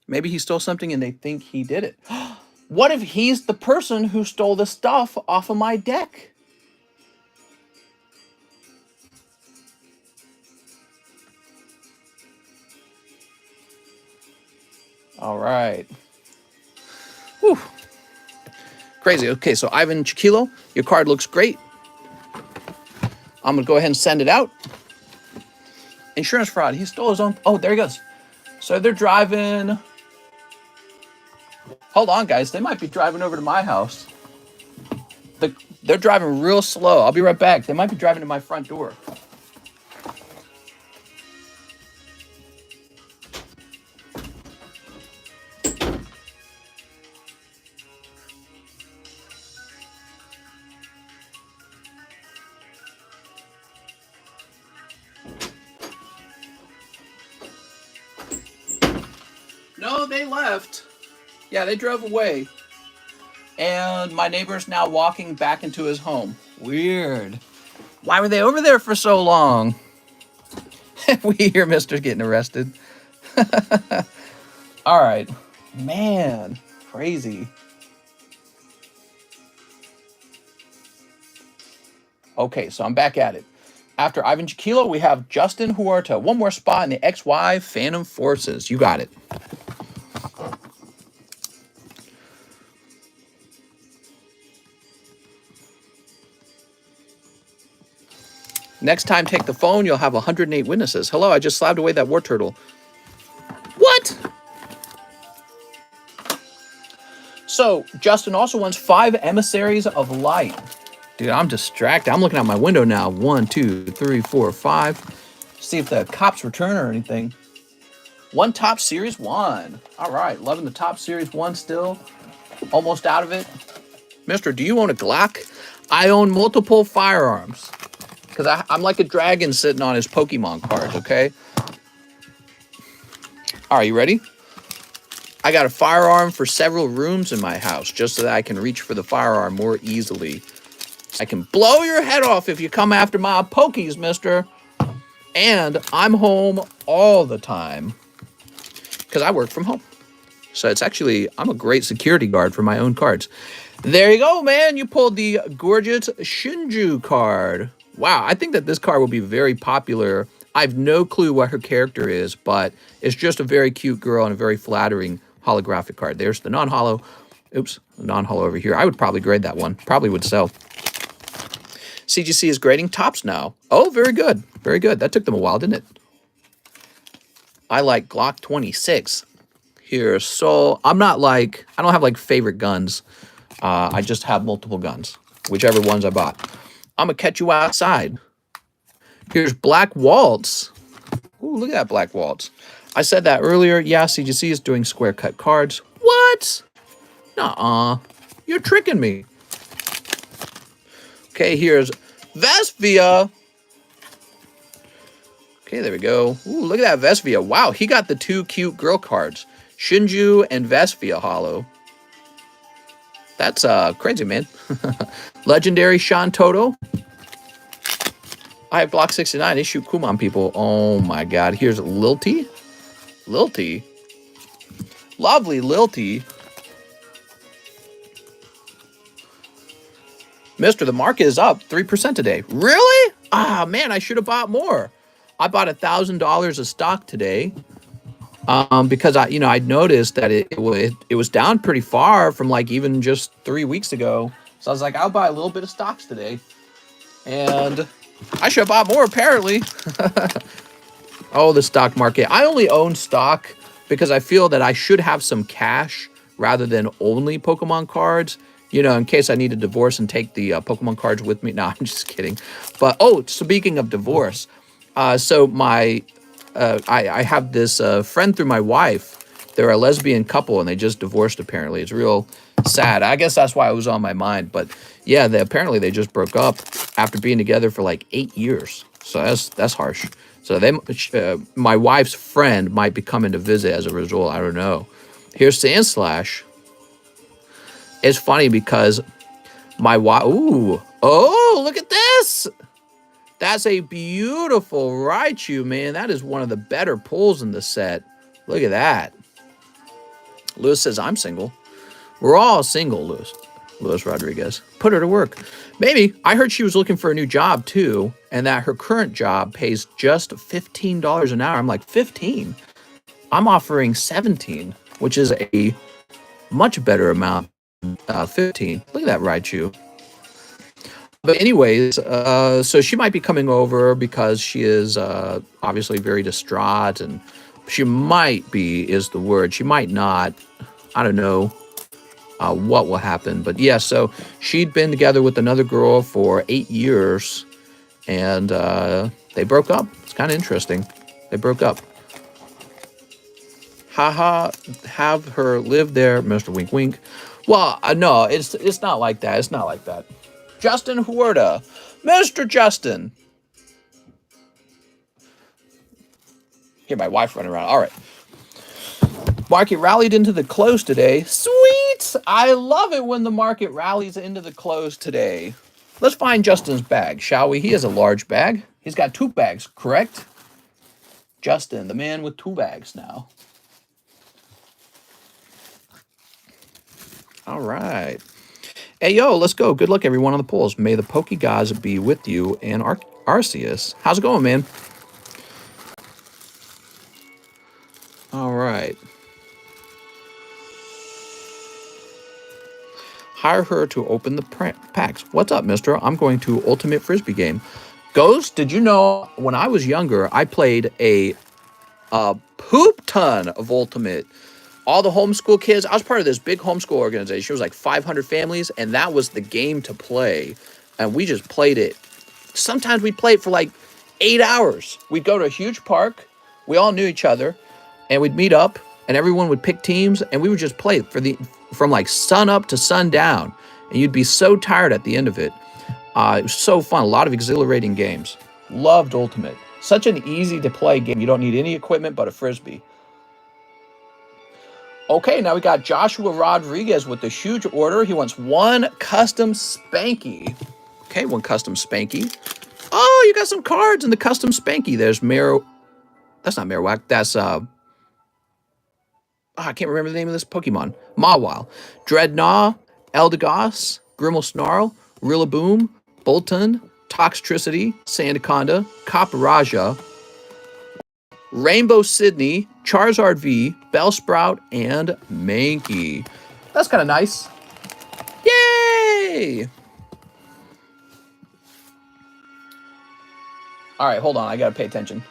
Speaker 1: Maybe he stole something and they think he did it. What if he's the person who stole the stuff off of my deck? All right. Whew. Crazy. Okay, so Ivan Chiquilo, your card looks great. I'm going to go ahead and send it out. Insurance fraud. He stole his own. Oh, there he goes. So they're driving. Hold on, guys. They might be driving over to my house. They're driving real slow. I'll be right back. They might be driving to my front door. No, they left. Yeah, they drove away. And my neighbor's now walking back into his home. Weird. Why were they over there for so long? We hear Mister's getting arrested. All right. Man, crazy. Okay, so I'm back at it. After Ivan Chiquilo, we have Justin Huerta. One more spot in the XY Phantom Forces. You got it. Next time, take the phone. You'll have 108 witnesses. Hello, I just slapped away that war turtle. What? So, Justin also wants 5 emissaries of light. Dude, I'm distracted. I'm looking out my window now. 1, 2, 3, 4, 5. See if the cops return or anything. 1 top series 1. All right, loving the top series 1 still. Almost out of it. Mister, do you own a Glock? I own multiple firearms. Because I'm like a dragon sitting on his Pokemon cards, okay? All right, you ready? I got a firearm for several rooms in my house just so that I can reach for the firearm more easily. I can blow your head off if you come after my Pokies, mister. And I'm home all the time because I work from home. So it's actually, I'm a great security guard for my own cards. There you go, man. You pulled the gorgeous Shinju card. Wow, I think that this card will be very popular. I have no clue what her character is, but it's just a very cute girl and a very flattering holographic card. There's the non-holo. Oops, the non-holo over here. I would probably grade that one. Probably would sell. CGC is grading tops now. Oh, very good. Very good. That took them a while, didn't it? I like Glock 26 here. So I don't have like favorite guns. I just have multiple guns, whichever ones I bought. I'm going to catch you outside. Here's Black Waltz. Ooh, look at that Black Waltz. I said that earlier. Yeah, CGC is doing square cut cards. What? Nuh-uh. You're tricking me. Okay, here's Vesvia. Okay, there we go. Ooh, look at that Vesvia. Wow, he got the 2 cute girl cards. Shinju and Vesvia holo. That's crazy, man. Legendary Shan Toto. I have Block 69. They shoot Kumon people. Oh my god. Here's Lilty. Lilty. Lovely Lilty. Mister, the market is up 3% today. Really? Ah, man, I should have bought more. I bought $1,000 of stock today. Because I'd noticed that it was down pretty far from like even just 3 weeks ago. So I was like, I'll buy a little bit of stocks today. And I should have bought more apparently. Oh, the stock market. I only own stock because I feel that I should have some cash rather than only Pokemon cards. You know, in case I need a divorce and take the Pokemon cards with me. No, I'm just kidding. But, oh, speaking of divorce. So I have this friend through my wife. They're a lesbian couple, and they just divorced, apparently. It's real sad. I guess that's why it was on my mind. But, yeah, apparently they just broke up after being together for like 8 years. So that's harsh. So my wife's friend might be coming to visit as a result. I don't know. Here's Sandslash. It's funny because my wife... Ooh. Oh, look at this! That's a beautiful Raichu, man. That is one of the better pulls in the set. Look at that. Lewis says, I'm single. We're all single, Lewis Rodriguez. Put her to work. Maybe. I heard she was looking for a new job, too, and that her current job pays just $15 an hour. I'm like, 15? I'm offering 17, which is a much better amount 15. Look at that Raichu. But anyways, so she might be coming over because she is obviously very distraught, and she might be is the word. She might not. I don't know what will happen. But yeah, so she'd been together with another girl for 8 years, and they broke up. It's kind of interesting. They broke up. Haha, have her live there, Mr. Wink Wink. Well, no, it's not like that. It's not like that. Justin Huerta. Mr. Justin. Hear my wife running around. All right. Market rallied into the close today. Sweet! I love it when the market rallies into the close today. Let's find Justin's bag, shall we? He has a large bag. He's got 2 bags, correct? Justin, the man with 2 bags now. All right. Hey, yo, let's go. Good luck, everyone, on the polls. May the Pokey Gods be with you and Arceus. How's it going, man? All right. Hire her to open the packs. What's up, mister? I'm going to Ultimate Frisbee game. Ghost, did you know when I was younger, I played a poop ton of Ultimate. All the homeschool kids, I was part of this big homeschool organization. It was like 500 families, and that was the game to play. And we just played it. Sometimes we'd play it for like 8 hours. We'd go to a huge park. We all knew each other, and we'd meet up, and everyone would pick teams, and we would just play from like sun up to sundown. And you'd be so tired at the end of it. It was so fun. A lot of exhilarating games. Loved Ultimate. Such an easy to play game. You don't need any equipment but a Frisbee. Okay, now we got Joshua Rodriguez with the huge order. He wants 1 custom Spanky. Okay, 1 custom Spanky. Oh, you got some cards in the custom Spanky. There's That's not Marowak. That's I can't remember the name of this Pokemon. Mawile, Dreadnought, Eldegoss, Grimmel Rillaboom, Bolton, Toxtricity, Sandaconda, Copperajah, Rainbow Sydney, Charizard V, Bellsprout, and Mankey. That's kind of nice. Yay! All right, hold on. I got to pay attention.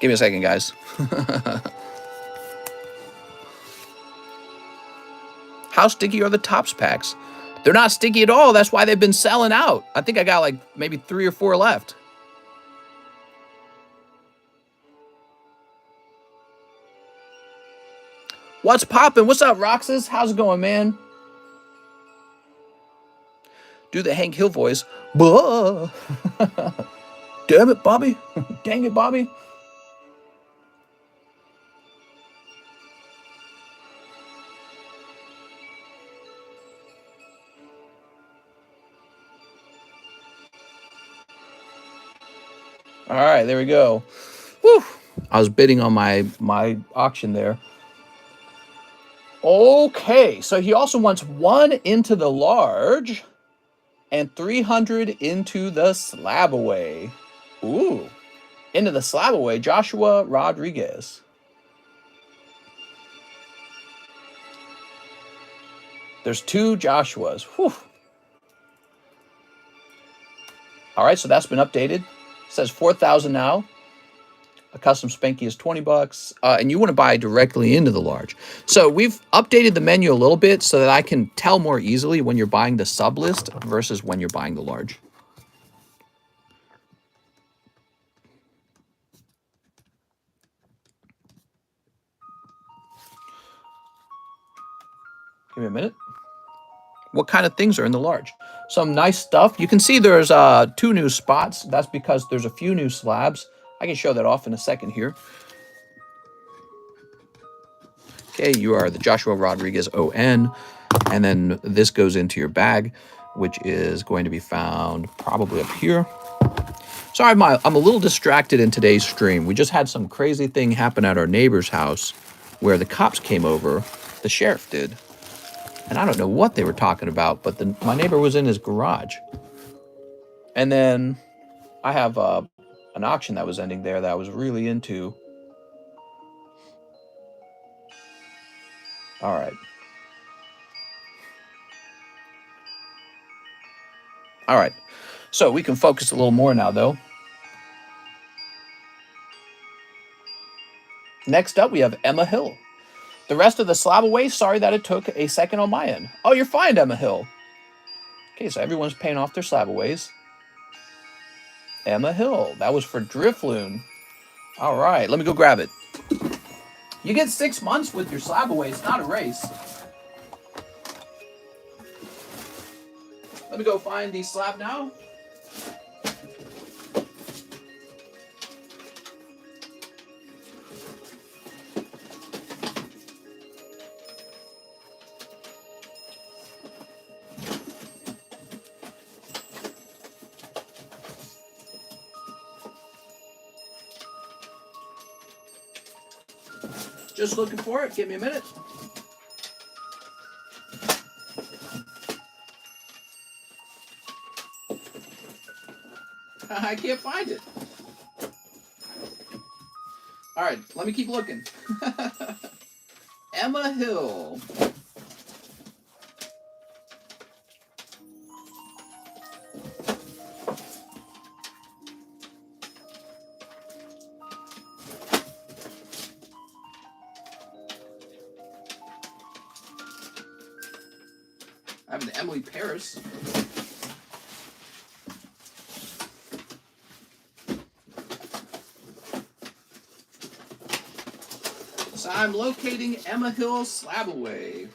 Speaker 1: Give me a second, guys. How sticky are the Topps packs? They're not sticky at all. That's why they've been selling out. I think I got like maybe 3 or 4 left. What's poppin'? What's up, Roxas? How's it going, man? Do the Hank Hill voice. Buh. Damn it, Bobby. Dang it, Bobby. All right, there we go. Whew. I was bidding on my auction there. Okay, so he also wants 1 into the large and 300 into the slab away. Ooh, into the slab away, Joshua Rodriguez. There's 2 Joshuas. Whew. All right, so that's been updated. It says 4,000 now. A custom Spanky is $20, and you want to buy directly into the large. So we've updated the menu a little bit so that I can tell more easily when you're buying the sub list versus when you're buying the large. Give me a minute. What kind of things are in the large? Some nice stuff. You can see there's 2 new spots. That's because there's a few new slabs. I can show that off in a second here. Okay, you are the Joshua Rodriguez ON. And then this goes into your bag, which is going to be found probably up here. Sorry, I'm a little distracted in today's stream. We just had some crazy thing happen at our neighbor's house where the cops came over. The sheriff did. And I don't know what they were talking about, but my neighbor was in his garage. And then I have an auction that was ending there that I was really into. All right. All right. So we can focus a little more now, though. Next up, we have Emma Hill. The rest of the slab away, sorry that it took a second on my end. Oh, you're fine, Emma Hill. Okay, so everyone's paying off their slab aways. Emma Hill. That was for Drifloon. All right, let me go grab it. You get 6 months with your slab away. It's not a race. Let me go find the slab now. Just looking for it. Give me a minute. I can't find it. All right, let me keep looking. Emma Hill. I have an Emily Paris. So I'm locating Emma Hill slab away.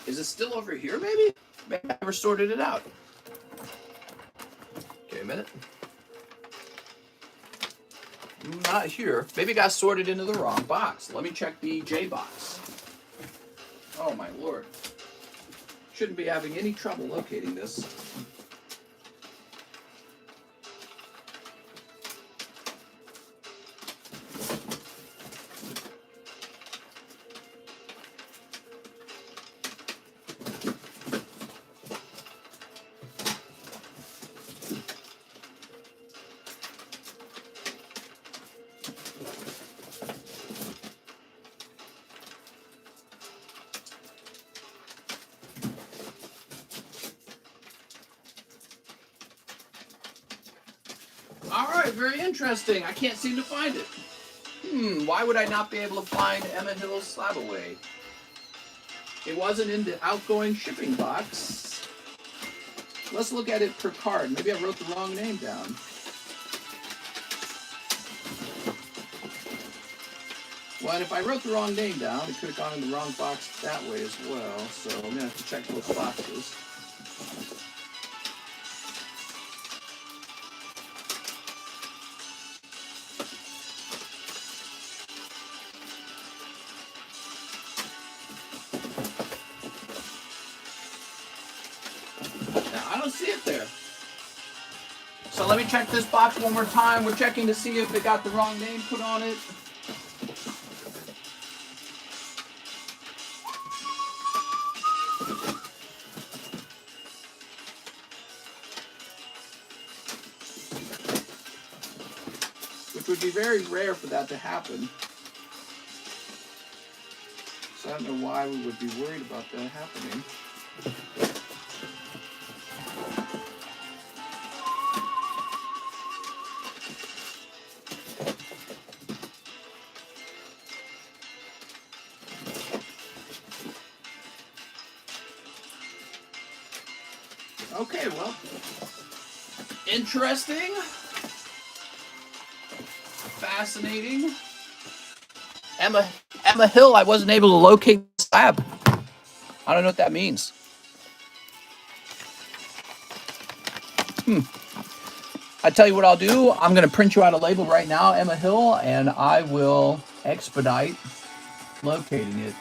Speaker 1: Is it still over here, maybe? Maybe I never sorted it out. Okay, a minute. Not here. Maybe it got sorted into the wrong box. Let me check the J box. Oh my lord. Shouldn't be having any trouble locating this. Alright, very interesting. I can't seem to find it. Why would I not be able to find Emma Hill's slab away? It wasn't in the outgoing shipping box. Let's look at it per card. Maybe I wrote the wrong name down. Well, and if I wrote the wrong name down, it could have gone in the wrong box that way as well. So I'm going to have to check both boxes. I don't see it there. So let me check this box one more time. We're checking to see if it got the wrong name put on it. Which would be very rare for that to happen. So I don't know why we would be worried about that happening. Okay, well, interesting, fascinating. Emma Hill, I wasn't able to locate the slab. I don't know what that means. I tell you what I'll do. I'm going to print you out a label right now, Emma Hill, and I will expedite locating it.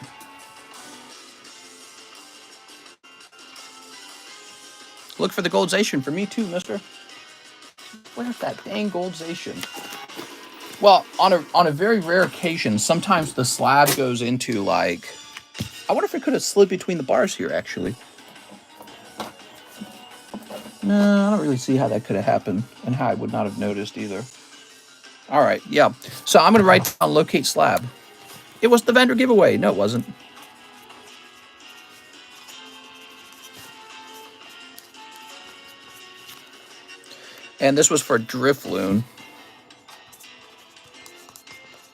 Speaker 1: Look for the goldization for me too, mister. Where's that dang goldization? Well, on a very rare occasion, sometimes the slab goes into like. I wonder if it could have slid between the bars here, actually. No, I don't really see how that could have happened, and how I would not have noticed either. All right, yeah. So I'm going to write down locate slab. It was the vendor giveaway. No, it wasn't. And this was for Drifloon.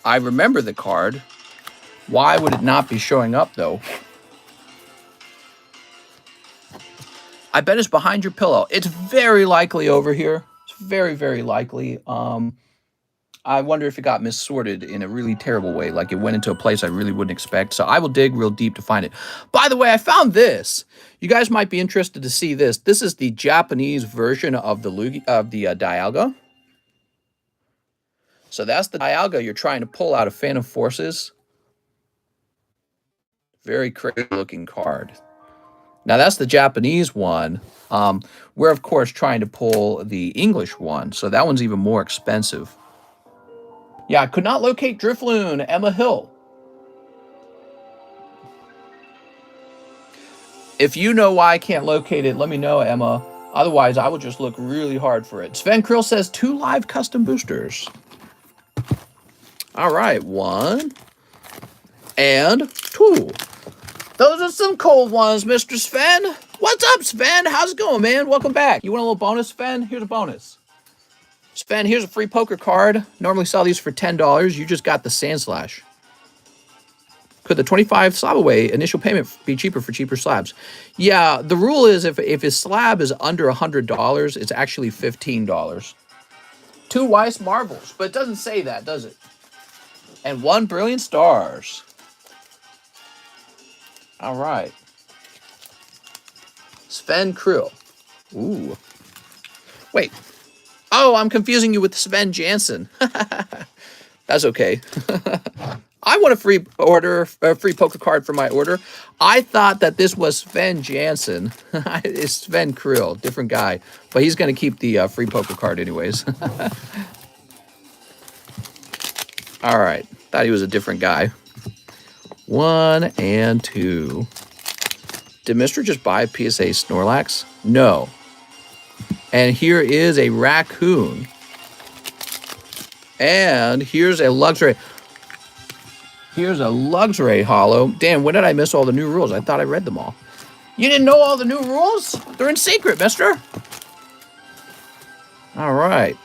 Speaker 1: I remember the card. Why would it not be showing up, though? I bet it's behind your pillow. It's very likely over here. It's very, very likely. I wonder if it got missorted in a really terrible way. Like it went into a place I really wouldn't expect. So I will dig real deep to find it. By the way, I found this. You guys might be interested to see this. This is the Japanese version of the Dialga. So that's the Dialga you're trying to pull out of Phantom Forces. Very crazy looking card. Now that's the Japanese one. We're of course trying to pull the English one. So that one's even more expensive. Yeah, I could not locate Drifloon, Emma Hill. If you know why I can't locate it, let me know, Emma. Otherwise, I will just look really hard for it. Sven Krill says 2 live custom boosters. All right, 1 and 2. Those are some cold ones, Mr. Sven. What's up, Sven? How's it going, man? Welcome back. You want a little bonus, Sven? Here's a bonus. Sven, here's a free poker card. Normally sell these for $10. You just got the Sand Slash. Could the 25 slab away initial payment be cheaper for cheaper slabs? Yeah, the rule is if his slab is under $100, it's actually $15. 2 Weiss Marbles, but it doesn't say that, does it? And 1 Brilliant Stars. All right. Sven Krill. Ooh. Wait. Oh, I'm confusing you with Sven Jansen. That's okay. I want a free poker card for my order. I thought that this was Sven Jansen. It's Sven Krill, different guy. But he's going to keep the free poker card anyways. All right. Thought he was a different guy. 1 and 2. Did Mr. just buy a PSA Snorlax? No. And here is a raccoon. And here's a Luxray. Here's a Luxray holo. Damn, when did I miss all the new rules? I thought I read them all. You didn't know all the new rules? They're in secret, mister. All right.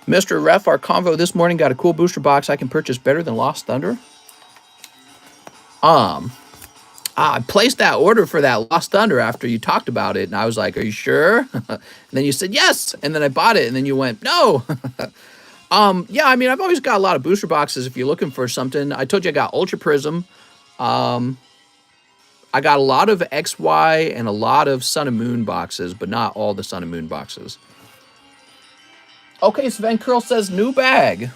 Speaker 1: Mr. Ref, our convo this morning got a cool booster box I can purchase better than Lost Thunder. I placed that order for that Lost Thunder after you talked about it, and I was like, are you sure? And then you said yes, and then I bought it, and then you went, no. Yeah, I mean, I've always got a lot of booster boxes if you're looking for something. I told you I got Ultra Prism. I got a lot of XY and a lot of Sun and Moon boxes, but not all the Sun and Moon boxes. Okay, Sven Krill says new bag.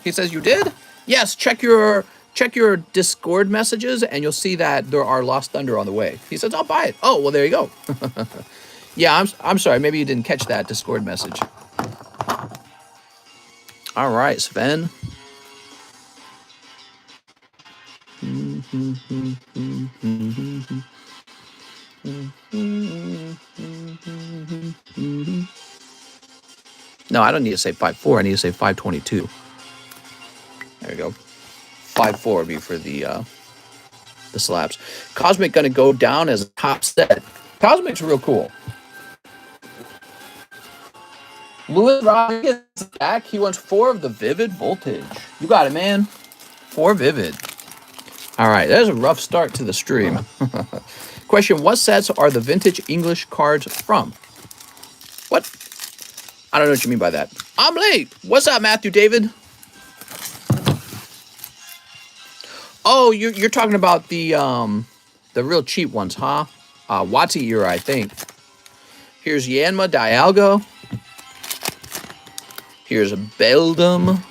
Speaker 1: He says you did? Yes, check your Discord messages, and you'll see that there are Lost Thunder on the way. He says, I'll buy it. Oh, well, there you go. Yeah, I'm sorry. Maybe you didn't catch that Discord message. All right, Sven. No, I don't need to say 5.4. I need to say 5.22. There you go. 5.4 would be for the slabs. Cosmic going to go down as a top set. Cosmic's real cool. Louis Rodriguez is back. He wants 4 of the Vivid Voltage. You got it, man. 4 Vivid. All right, there's a rough start to the stream. Question, what sets are the vintage English cards from? What? I don't know what you mean by that. I'm late. What's up, Matthew David? Oh, you're talking about the real cheap ones, huh? Watsy era, I think. Here's Yanma Dialga. Here's Beldum.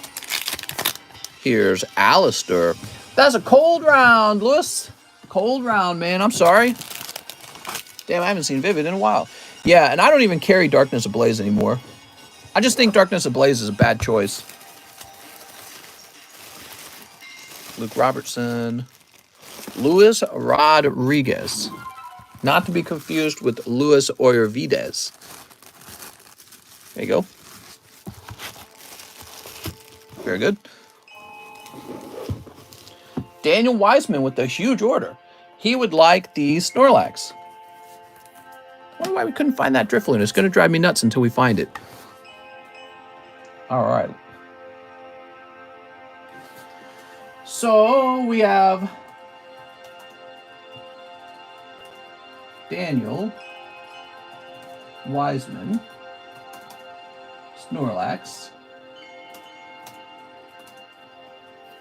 Speaker 1: Here's Alistair. That's a cold round, Lewis. Cold round, man. I'm sorry. Damn, I haven't seen Vivid in a while. Yeah, and I don't even carry Darkness Ablaze anymore. I just think Darkness Ablaze is a bad choice. Luke Robertson. Luis Rodriguez. Not to be confused with Luis Oyervides. There you go. Very good. Daniel Wiseman with a huge order. He would like the Snorlax. I wonder why we couldn't find that Drifloon. It's going to drive me nuts until we find it. All right. So we have Daniel Wiseman, Snorlax.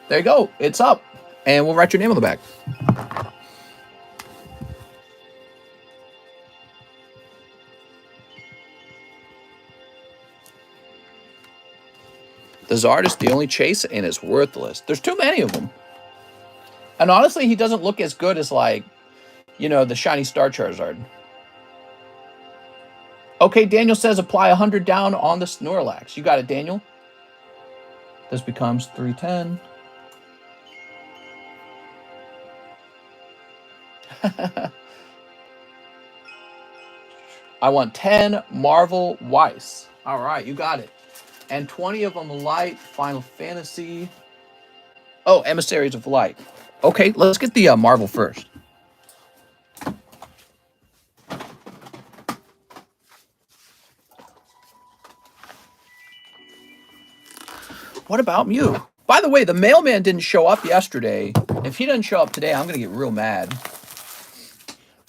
Speaker 1: There you go. It's up. And we'll write your name on the back. The Zard is the only chase and it's worthless. There's too many of them. And honestly, he doesn't look as good as, like, you know, the shiny Star Charizard. Okay, Daniel says apply 100 down on the Snorlax. You got it, Daniel. This becomes 310. I want 10 Marvel Weiss. All right, you got it. And 20 of them light. Final Fantasy. Oh, Emissaries of Light. Okay, let's get the Marvel first. What about Mew? By the way, the mailman didn't show up yesterday. If he doesn't show up today, I'm going to get real mad.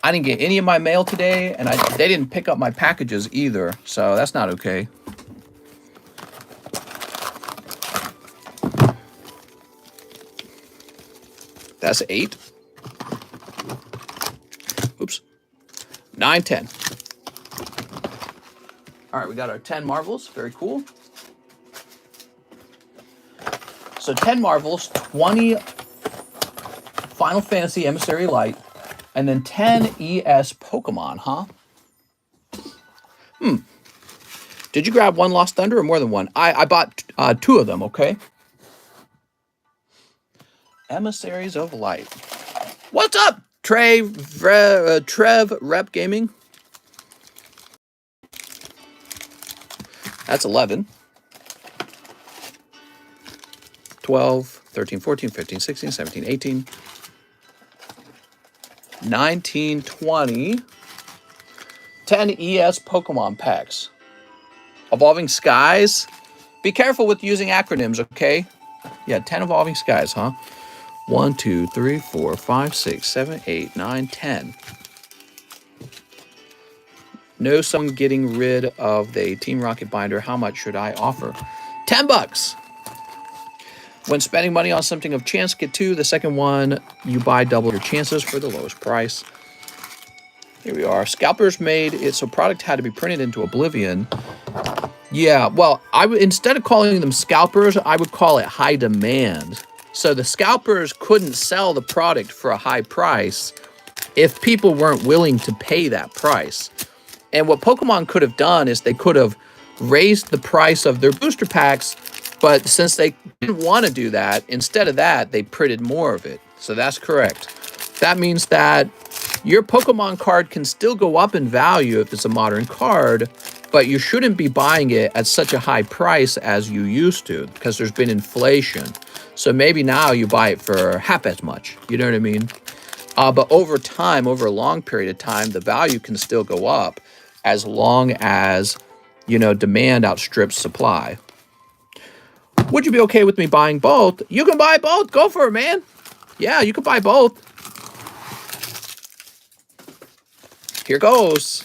Speaker 1: I didn't get any of my mail today, and they didn't pick up my packages either, so that's not okay. That's 8. Oops. 9, 10. All right, we got our 10 Marvels. Very cool. So 10 Marvels, 20 Final Fantasy Emissary Light, and then 10 ES Pokemon, huh? Did you grab one Lost Thunder or more than one? I bought 2 of them, okay? Emissaries of Light. What's up, Trev Rep Gaming? That's 11. 12, 13, 14, 15, 16, 17, 18, 19, 20, 10 ES Pokemon packs. Evolving Skies. Be careful with using acronyms, okay? Yeah, 10 Evolving Skies, huh? 1, 2, 3, 4, 5, 6, 7, 8, 9, 10. Know someone getting rid of the Team Rocket binder. How much should I offer? $10. When spending money on something of chance, get 2. The second one, you buy double your chances for the lowest price. Here we are. Scalpers made it so product had to be printed into oblivion. Yeah, well, instead of calling them scalpers, I would call it high demand. So the scalpers couldn't sell the product for a high price if people weren't willing to pay that price. And what Pokemon could have done is they could have raised the price of their booster packs, but since they didn't want to do that, instead of that, they printed more of it. So that's correct. That means that your Pokemon card can still go up in value if it's a modern card, but you shouldn't be buying it at such a high price as you used to because there's been inflation. So maybe now you buy it for half as much. You know what I mean? But over time, over a long period of time, the value can still go up as long as, you know, demand outstrips supply. Would you be okay with me buying both? You can buy both. Go for it, man. Yeah, you can buy both. Here goes.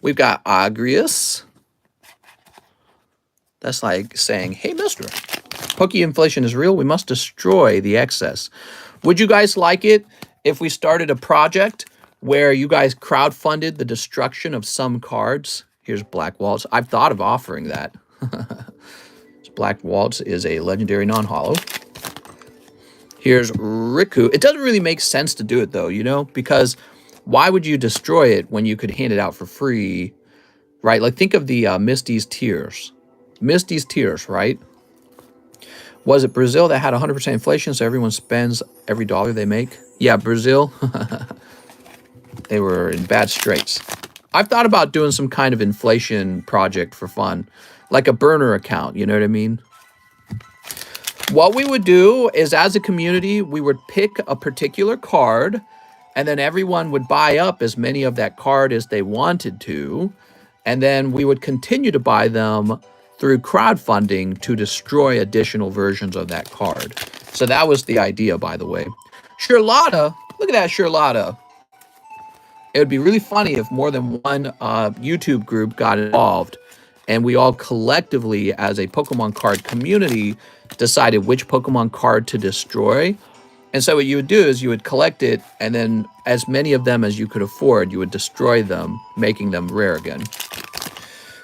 Speaker 1: We've got Agrius. That's like saying, hey, mister, Poke inflation is real. We must destroy the excess. Would you guys like it if we started a project where you guys crowdfunded the destruction of some cards? Here's Black Waltz. I've thought of offering that. Black Waltz is a legendary non-hollow. Here's Riku. It doesn't really make sense to do it, though, you know, because why would you destroy it when you could hand it out for free, right? Like, think of the Misty's Tears. Misty's Tears, right? Was it Brazil that had 100% inflation, so everyone spends every dollar they make? Yeah, Brazil. They were in bad straits. I've thought about doing some kind of inflation project for fun, like a burner account, you know what I mean? What we would do is, as a community, we would pick a particular card, and then everyone would buy up as many of that card as they wanted to, and then we would continue to buy them through crowdfunding to destroy additional versions of that card. So that was the idea, by the way. Charlotta, look at that, Charlotta. It would be really funny if more than one YouTube group got involved and we all collectively, as a Pokemon card community, decided which Pokemon card to destroy. And so what you would do is you would collect it, and then as many of them as you could afford, you would destroy them, making them rare again.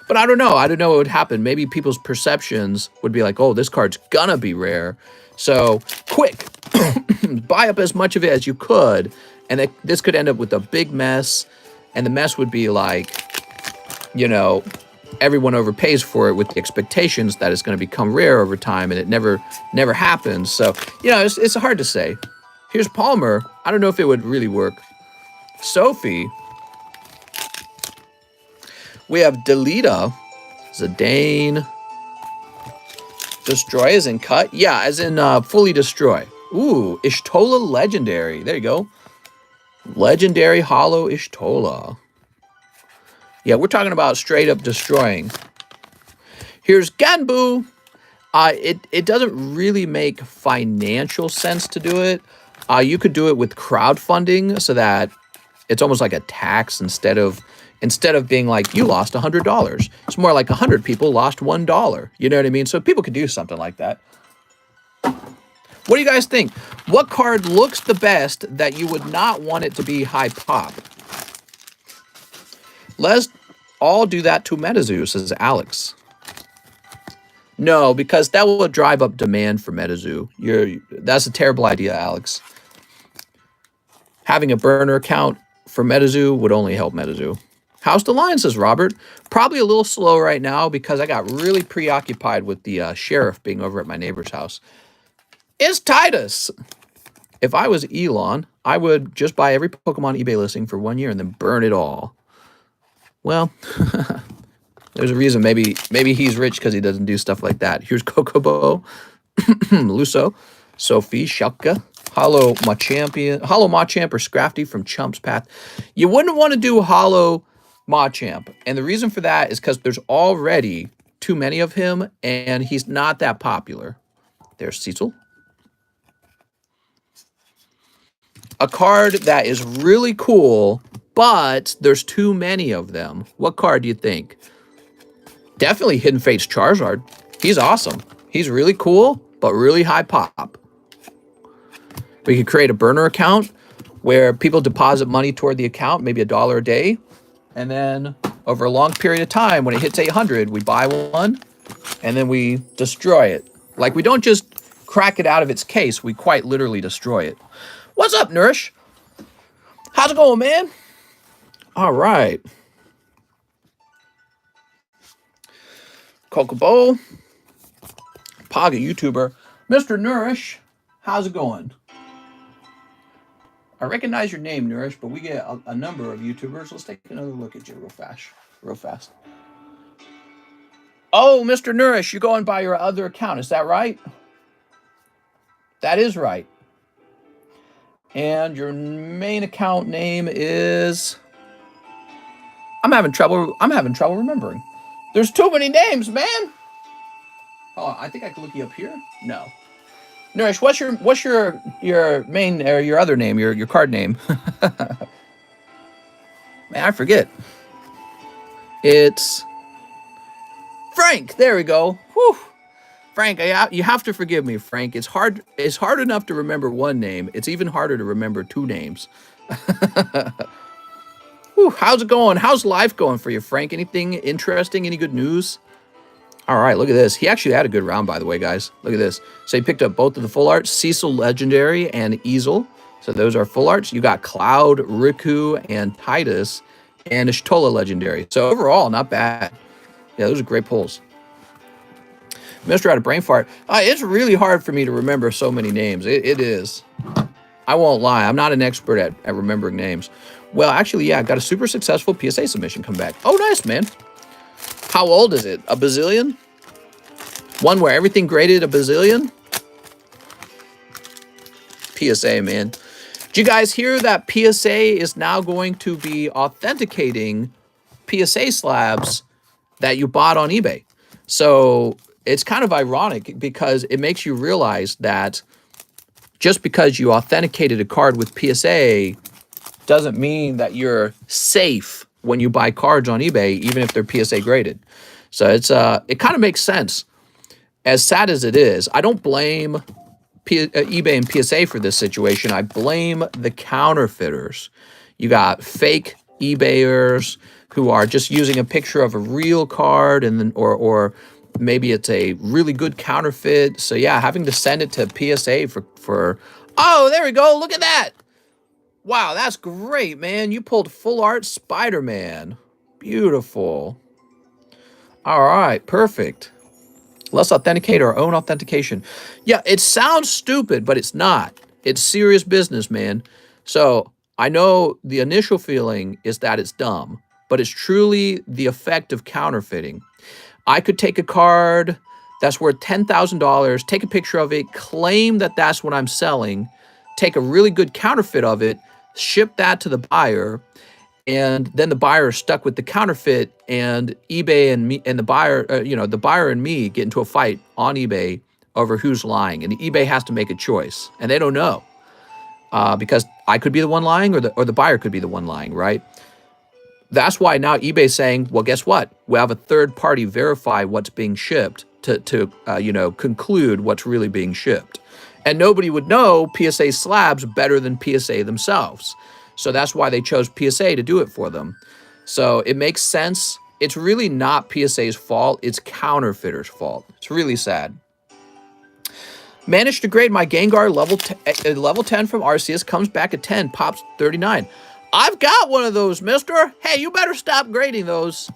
Speaker 1: But I don't know. I don't know what would happen. Maybe people's perceptions would be like, oh, this card's gonna be rare. So quick, buy up as much of it as you could. And this could end up with a big mess. And the mess would be like, you know, everyone overpays for it with the expectations that it's going to become rare over time. And it never happens. So, you know, it's hard to say. Here's Palmer. I don't know if it would really work. Sophie. We have Delita. Zidane. Destroy as in cut? Yeah, as in fully destroy. Ooh, Ishtola Legendary. There you go. Legendary Hollow Ishtola. Yeah, we're talking about straight up destroying. Here's Ganbu. It doesn't really make financial sense to do it. You could do it with crowdfunding so that it's almost like a tax instead of being like, you lost $100. It's more like 100 people lost $1. You know what I mean? So people could do something like that. What do you guys think? What card looks the best that you would not want it to be high pop? Let's all do that to Metazoo, says Alex. No, because that will drive up demand for Metazoo. That's a terrible idea, Alex. Having a burner account for Metazoo would only help Metazoo. How's the line, says Robert. Probably a little slow right now because I got really preoccupied with the sheriff being over at my neighbor's house. It's Titus. If I was Elon, I would just buy every Pokemon eBay listing for 1 year and then burn it all. Well, there's a reason. Maybe he's rich because he doesn't do stuff like that. Here's Kokobo, Luso, Sophie, Shelka, Hollow Machamp, or Scrafty from Chump's Path. You wouldn't want to do Hollow Machamp, and the reason for that is because there's already too many of him, and he's not that popular. There's Cecil. A card that is really cool, but there's too many of them. What card do you think? Definitely Hidden Fate's Charizard. He's awesome. He's really cool, but really high pop. We could create a burner account where people deposit money toward the account, maybe $1 a day. And then over a long period of time, when it hits 800, we buy one and then we destroy it. Like, we don't just crack it out of its case. We quite literally destroy it. What's up, Nourish? How's it going, man? All right. Kokobo. Paga YouTuber. Mr. Nourish, how's it going? I recognize your name, Nourish, but we get a number of YouTubers. Let's take another look at you real fast. Oh, Mr. Nourish, you're going by your other account. Is that right? That is right. And your main account name is... I'm having trouble remembering. There's too many names, man. Oh, I think I can look you up here. No. Nourish, what's your main or your other name, your card name? Man, I forget. It's Frank. There we go. Whew. Frank, you have to forgive me, Frank. It's hard enough to remember one name. It's even harder to remember two names. Whew, how's it going? How's life going for you, Frank? Anything interesting? Any good news? All right, look at this. He actually had a good round, by the way, guys. Look at this. So he picked up both of the full arts, Cecil Legendary and Easel. So those are full arts. You got Cloud, Riku, and Titus, and Ishtola Legendary. So overall, not bad. Yeah, those are great pulls. Mr. Had a brain fart. It's really hard for me to remember so many names. It is. I won't lie. I'm not an expert at remembering names. Well, actually, yeah, I got a super successful PSA submission come back. Oh, nice, man. How old is it? A bazillion? One where everything graded a bazillion? PSA, man. Did you guys hear that PSA is now going to be authenticating PSA slabs that you bought on eBay? So it's kind of ironic because it makes you realize that just because you authenticated a card with PSA doesn't mean that you're safe when you buy cards on eBay, even if they're PSA graded. So it kind of makes sense. As sad as it is, I don't blame eBay and PSA for this situation. I blame the counterfeiters. You got fake eBayers who are just using a picture of a real card, and then or maybe it's a really good counterfeit. So yeah, having to send it to PSA for oh, there we go. Look at that. Wow, that's great, man. You pulled full art Spider-Man. Beautiful. All right, perfect. Let's authenticate our own authentication. Yeah, it sounds stupid, but it's not. It's serious business, man. So I know the initial feeling is that it's dumb, but it's truly the effect of counterfeiting. I could take a card that's worth $10,000, take a picture of it, claim that that's what I'm selling, take a really good counterfeit of it, ship that to the buyer, and then the buyer is stuck with the counterfeit, and eBay and me and the buyer, the buyer and me get into a fight on eBay over who's lying, and eBay has to make a choice, and they don't know because I could be the one lying, or the buyer could be the one lying, right? That's why now eBay's saying, well, guess what? We have a third party verify what's being shipped to conclude what's really being shipped, and nobody would know PSA slabs better than PSA themselves. So that's why they chose PSA to do it for them. So it makes sense. It's really not PSA's fault. It's counterfeiters' fault. It's really sad. Managed to grade my Gengar level 10 from Arceus. Comes back at 10. Pops 39. I've got one of those, mister. Hey, you better stop grading those.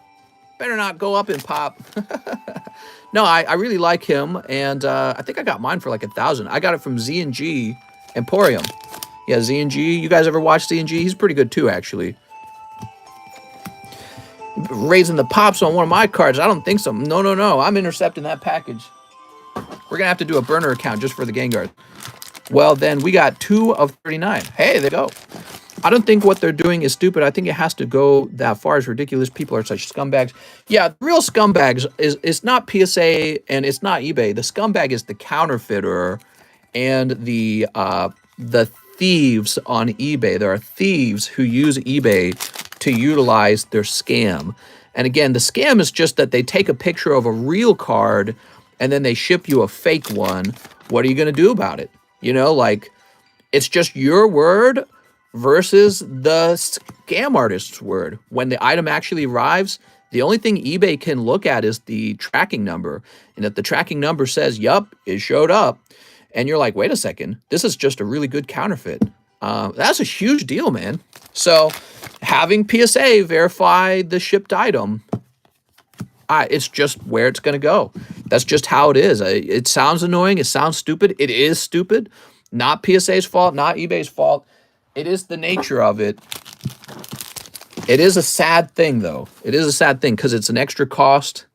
Speaker 1: Better not go up in pop. No, I really like him. And I think I got mine for like 1,000. I got it from Z&G Emporium. Yeah, Z&G. You guys ever watch Z&G? He's pretty good too, actually. Raising the pops on one of my cards. I don't think so. No. I'm intercepting that package. We're going to have to do a burner account just for the Gengar. Well, then we got 2 of 39. Hey, there you go. I don't think what they're doing is stupid. I think it has to go that far. It's ridiculous. People are such scumbags. Yeah, the real scumbags is not PSA and it's not eBay. The scumbag is the counterfeiter and the thieves on eBay. There are thieves who use eBay to utilize their scam. And again, the scam is just that they take a picture of a real card and then they ship you a fake one. What are you going to do about it? Like, it's just your word versus the scam artist's word. When the item actually arrives, the only thing eBay can look at is the tracking number. And if the tracking number says, yup, it showed up, and you're like, wait a second, this is just a really good counterfeit. That's a huge deal, man. So having PSA verify the shipped item, it's just where it's going to go. That's just how it is. It sounds annoying. It sounds stupid. It is stupid. Not PSA's fault, not eBay's fault. It is the nature of it. It is a sad thing, though. It is a sad thing because it's an extra cost.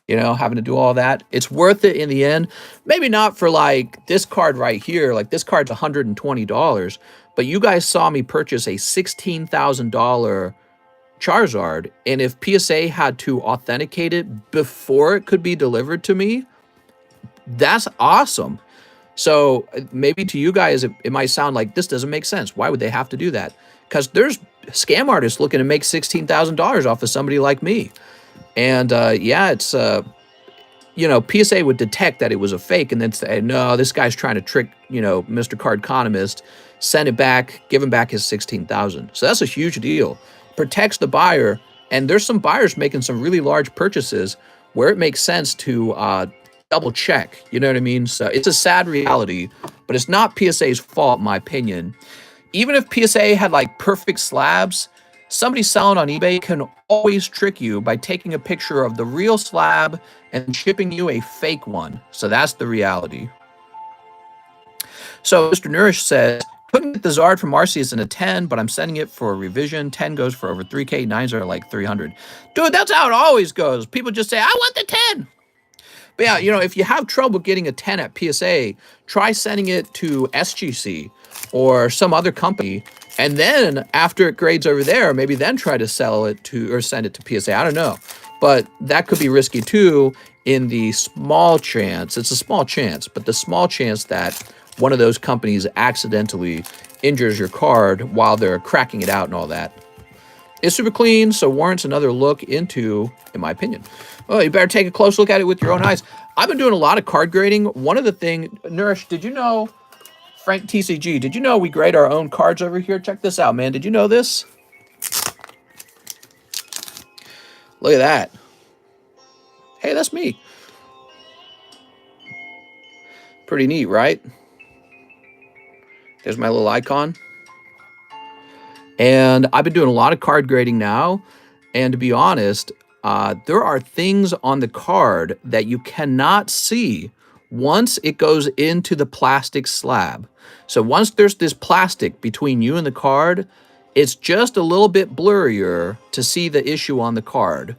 Speaker 1: Having to do all that. It's worth it in the end. Maybe not for like this card right here. Like this card's $120. But you guys saw me purchase a $16,000 Charizard. And if PSA had to authenticate it before it could be delivered to me, that's awesome. So maybe to you guys, it might sound like this doesn't make sense. Why would they have to do that? Because there's scam artists looking to make $16,000 off of somebody like me. And yeah, it's, PSA would detect that it was a fake and then say, no, this guy's trying to trick, Mr. Cardconomist, send it back, give him back his $16,000. So that's a huge deal. Protects the buyer. And there's some buyers making some really large purchases where it makes sense to double check. You know what I mean? So it's a sad reality, but it's not PSA's fault, in my opinion. Even if PSA had like perfect slabs, Somebody selling on eBay can always trick you by taking a picture of the real slab and shipping you a fake one. So that's the reality. So Mr. Nourish says, couldn't get the Zard from Marcy's in a 10, but I'm sending it for a revision. 10 goes for over 3K, 9s are like 300. Dude, that's how it always goes. People just say, I want the 10. But yeah, you know, if you have trouble getting a 10 at PSA, try sending it to SGC or some other company. And then after it grades over there, maybe then try to sell it to or send it to PSA. I don't know. But that could be risky too in the small chance. It's a small chance, but the small chance that one of those companies accidentally injures your card while they're cracking it out and all that. It's super clean, so warrants another look into, in my opinion. Well, you better take a close look at it with your own eyes. I've been doing a lot of card grading. One of the things, Nourish, did you know, Frank TCG, did you know we grade our own cards over here? Check this out, man. Did you know this? Look at that. Hey, that's me. Pretty neat, right? There's my little icon. And I've been doing a lot of card grading now. And to be honest, there are things on the card that you cannot see once it goes into the plastic slab. So once there's this plastic between you and the card, it's just a little bit blurrier to see the issue on the card.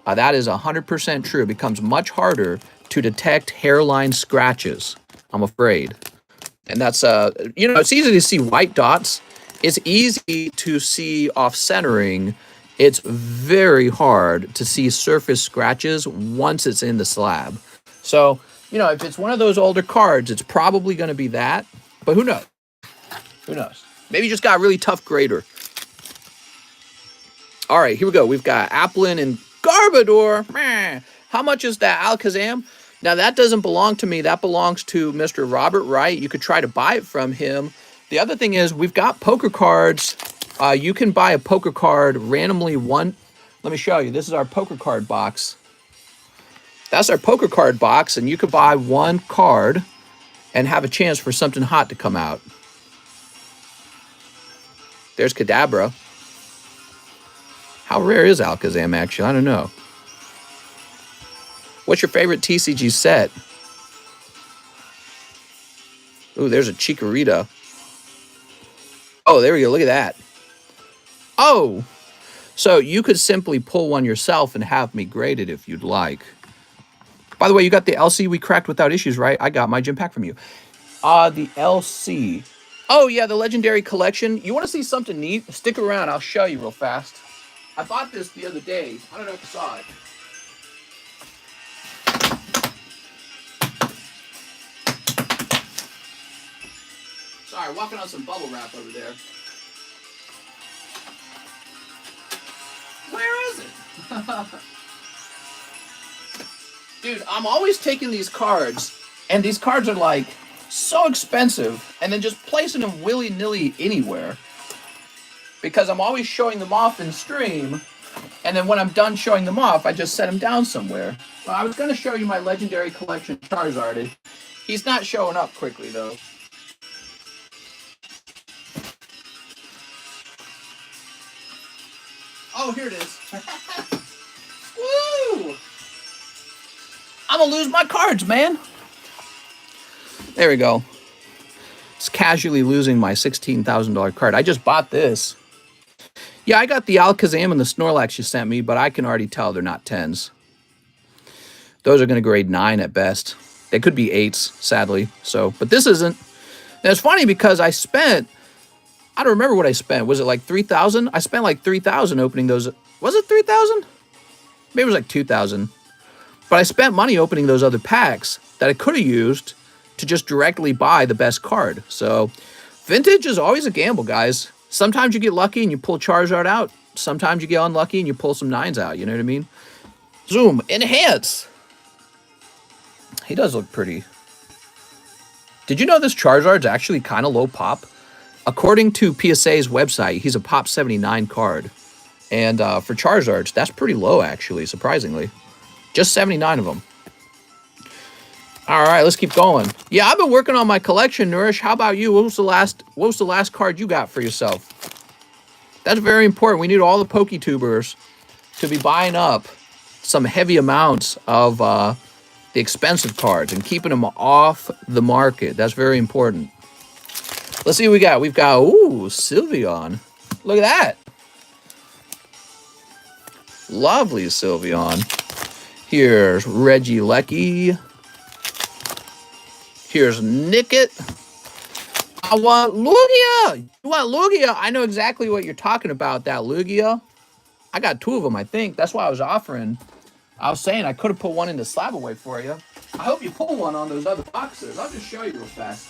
Speaker 1: That is 100% true. It becomes much harder to detect hairline scratches, I'm afraid. And that's, you know, it's easy to see white dots. It's easy to see off-centering. It's very hard to see surface scratches once it's in the slab. So, you know, if it's one of those older cards, it's probably going to be that. But who knows? Who knows? Maybe you just got a really tough grader. All right, here we go. We've got Applin and Garbador. How much is that Alakazam? Now, that doesn't belong to me. That belongs to Mr. Robert Wright. You could try to buy it from him. The other thing is we've got poker cards. You can buy a poker card randomly one. Let me show you. This is our poker card box. That's our poker card box, and you could buy one card and have a chance for something hot to come out. There's Kadabra. How rare is Alakazam, actually? I don't know. What's your favorite TCG set? Ooh, there's a Chikorita. Oh, there we go. Look at that. Oh, so you could simply pull one yourself and have me grade it if you'd like. By the way, you got the LC we cracked without issues, right? I got my gym pack from you. The LC. Oh, yeah, the Legendary Collection. You want to see something neat? Stick around. I'll show you real fast. I bought this the other day. I don't know if you saw it. Sorry, walking on some bubble wrap over there. Where is it? Dude, I'm always taking these cards, and these cards are like so expensive, and then just placing them willy-nilly anywhere. Because I'm always showing them off in stream, and then when I'm done showing them off, I just set them down somewhere. Well, I was going to show you my Legendary Collection Charizard. He's not showing up quickly, though. Oh, here it is. Woo! I'm going to lose my cards, man. There we go. Just casually losing my $16,000 card. I just bought this. Yeah, I got the Alakazam and the Snorlax you sent me, but I can already tell they're not 10s. Those are going to grade 9 at best. They could be 8s, sadly. So, but this isn't. And it's funny because I spent, I don't remember what I spent. Was it like 3,000? I spent like 3,000 opening those. Was it 3,000? Maybe it was like 2,000. But I spent money opening those other packs that I could have used to just directly buy the best card. So, vintage is always a gamble, guys. Sometimes you get lucky and you pull Charizard out. Sometimes you get unlucky and you pull some 9s out. You know what I mean? Zoom. Enhance. He does look pretty. Did you know this Charizard's actually kind of low pop? According to PSA's website, he's a pop 79 card. And for Charizards, that's pretty low, actually, surprisingly. Just 79 of them. All right, let's keep going. Yeah, I've been working on my collection, Nourish. How about you? What was the last card you got for yourself? That's very important. We need all the PokeTubers to be buying up some heavy amounts of the expensive cards and keeping them off the market. That's very important. Let's see what we got. We've got, ooh, Sylveon. Look at that. Lovely Sylveon. Here's Regieleki. Here's Nickit. I want Lugia. You want Lugia? I know exactly what you're talking about, that Lugia. I got 2 of them, I think. That's why I was offering. I was saying I could have put one in the slab away for you. I hope you pull one on those other boxes. I'll just show you real fast.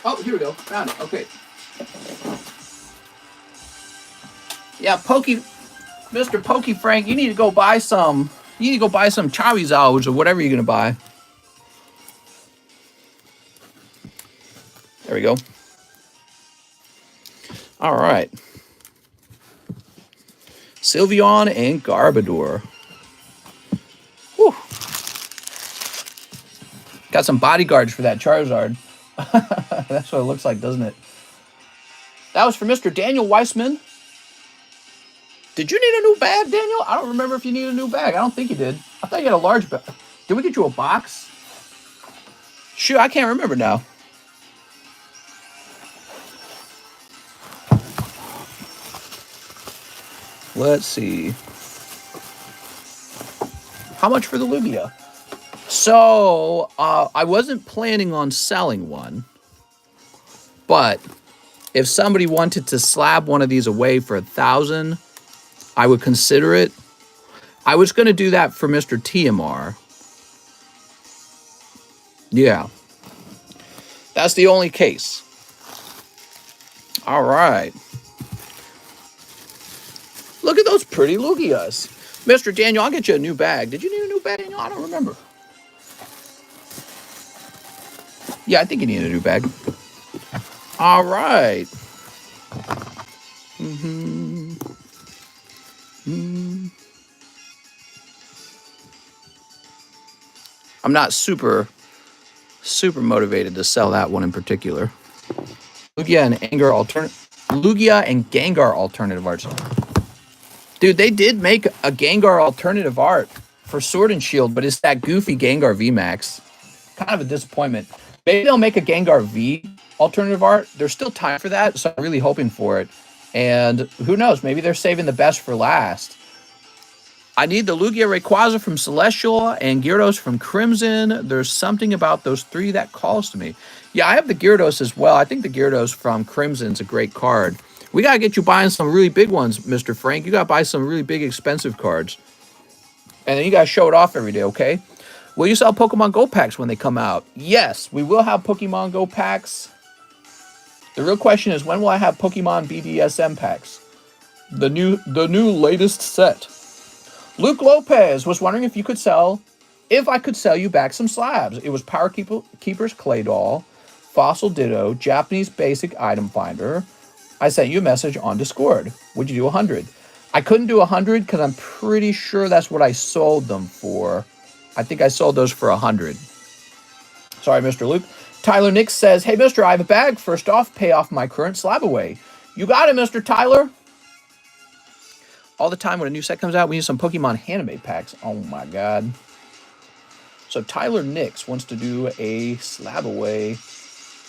Speaker 1: Oh, here we go. Found it. Okay. Yeah, Mr. Pokey Frank, you need to go buy some. You need to go buy some Charizards or whatever you're gonna buy. There we go. All right. Sylveon and Garbodor. Whew. Got some bodyguards for that Charizard. That's what it looks like, doesn't it? That was for Mr. Daniel Weissman. Did you need a new bag, Daniel? I don't remember if you needed a new bag. I don't think you did. I thought you had a large bag. Did we get you a box? Shoot, I can't remember now. Let's see. How much for the Lugia? So, I wasn't planning on selling one. But if somebody wanted to slab one of these away for $1,000, I would consider it. I was going to do that for Mr. TMR. Yeah. That's the only case. All right. Look at those pretty Lugias. Mr. Daniel, I'll get you a new bag. Did you need a new bag, Daniel? I don't remember. Yeah, I think you need a new bag. All right. I'm not super motivated to sell that one in particular. Lugia and Gengar alternative arts. Dude, they did make a Gengar alternative art for Sword and Shield, but it's that goofy Gengar VMAX. Kind of a disappointment. Maybe they'll make a Gengar V alternative art. There's still time for that, so I'm really hoping for it. And who knows? Maybe they're saving the best for last. I need the Lugia Rayquaza from Celestial and Gyarados from Crimson. There's something about those 3 that calls to me. Yeah, I have the Gyarados as well. I think the Gyarados from Crimson's a great card. We got to get you buying some really big ones, Mr. Frank. You got to buy some really big, expensive cards. And then you got to show it off every day, okay? Will you sell Pokemon Go packs when they come out? Yes, we will have Pokemon Go packs. The real question is, when will I have Pokemon BDSM packs? The new latest set. Luke Lopez was wondering if I could sell you back some slabs. It was Power Keeper's Clay Doll, Fossil Ditto, Japanese Basic Item Finder. I sent you a message on Discord. Would you do 100? I couldn't do 100 because I'm pretty sure that's what I sold them for. I think I sold those for 100. Sorry, Mr. Luke. Tyler Nix says, hey, mister, I have a bag. First off, pay off my current slab away. You got it, Mr. Tyler. All the time when a new set comes out, we need some Pokemon Haname packs. Oh, my God. So Tyler Nix wants to do a slab away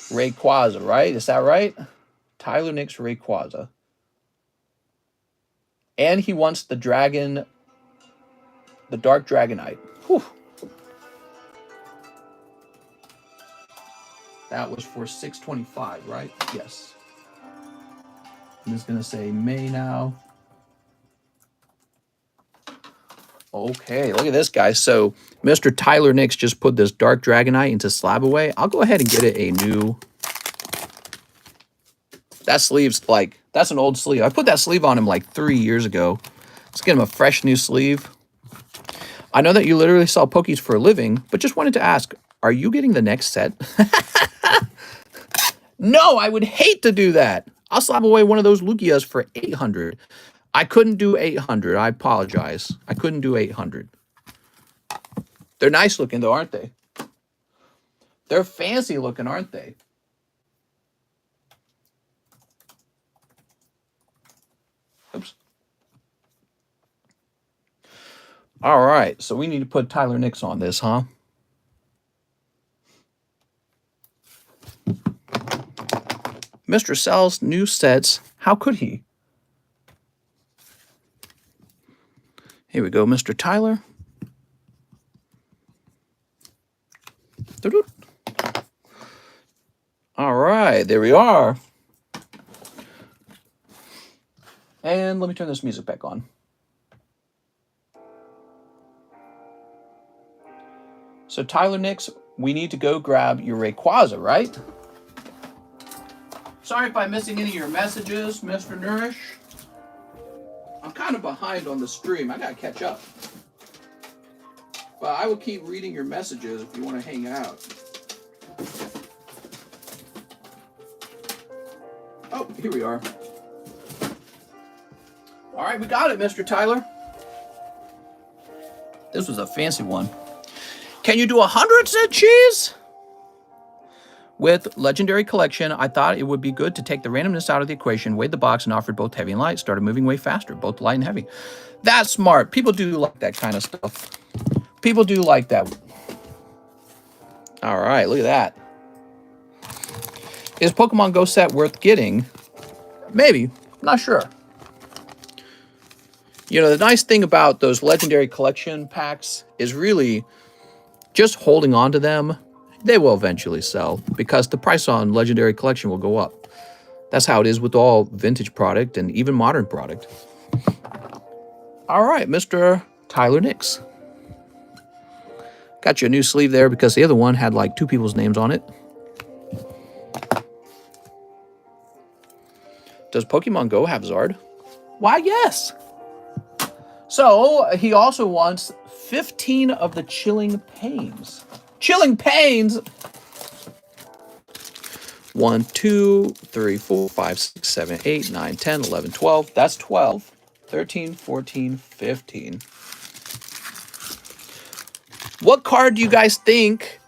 Speaker 1: Rayquaza, right? Is that right? Tyler Nix Rayquaza. And he wants the dragon, the Dark Dragonite. Whew. That was for $625, right? Yes. I'm just going to say May now. Okay, look at this, guy. So Mr. Tyler Nix just put this Dark Dragonite into slab away. I'll go ahead and get it a new... That sleeve's like... That's an old sleeve. I put that sleeve on him like 3 years ago. Let's get him a fresh new sleeve. I know that you literally sell Pokies for a living, but just wanted to ask, are you getting the next set? No, I would hate to do that. I'll slap away one of those Lugias for 800. I couldn't do 800. I apologize. I couldn't do 800. They're nice looking though, aren't they? They're fancy looking, aren't they? Oops. All right, so we need to put Tyler Nix on this, huh? Mr. sells new sets. How could he? Here we go, Mr. Tyler. All right, there we are. And let me turn this music back on. So Tyler Nix, we need to go grab your Rayquaza, right? Sorry if I'm missing any of your messages, Mr. Nourish. I'm kind of behind on the stream. I gotta catch up. But I will keep reading your messages if you want to hang out. Oh, here we are. All right, we got it, Mr. Tyler. This was a fancy one. Can you do 100 cent cheese? With Legendary Collection, I thought it would be good to take the randomness out of the equation, weighed the box, and offered both heavy and light. Started moving way faster, both light and heavy. That's smart. People do like that kind of stuff. People do like that. All right, look at that. Is Pokemon Go set worth getting? Maybe. Not sure. You know, the nice thing about those Legendary Collection packs is really just holding on to them. They will eventually sell because the price on Legendary Collection will go up. That's how it is with all vintage product and even modern product. All right, Mr. Tyler Nix. Got you a new sleeve there because the other one had like 2 people's names on it. Does Pokemon Go have Zard? Why, yes. So he also wants 15 of the Chilling Pains. Chilling Pains. 1, 2, 3, 4, 5, 6, 7, 8, 9, 10, 11, 12. That's 12. 13, 14, 15. What card do you guys think?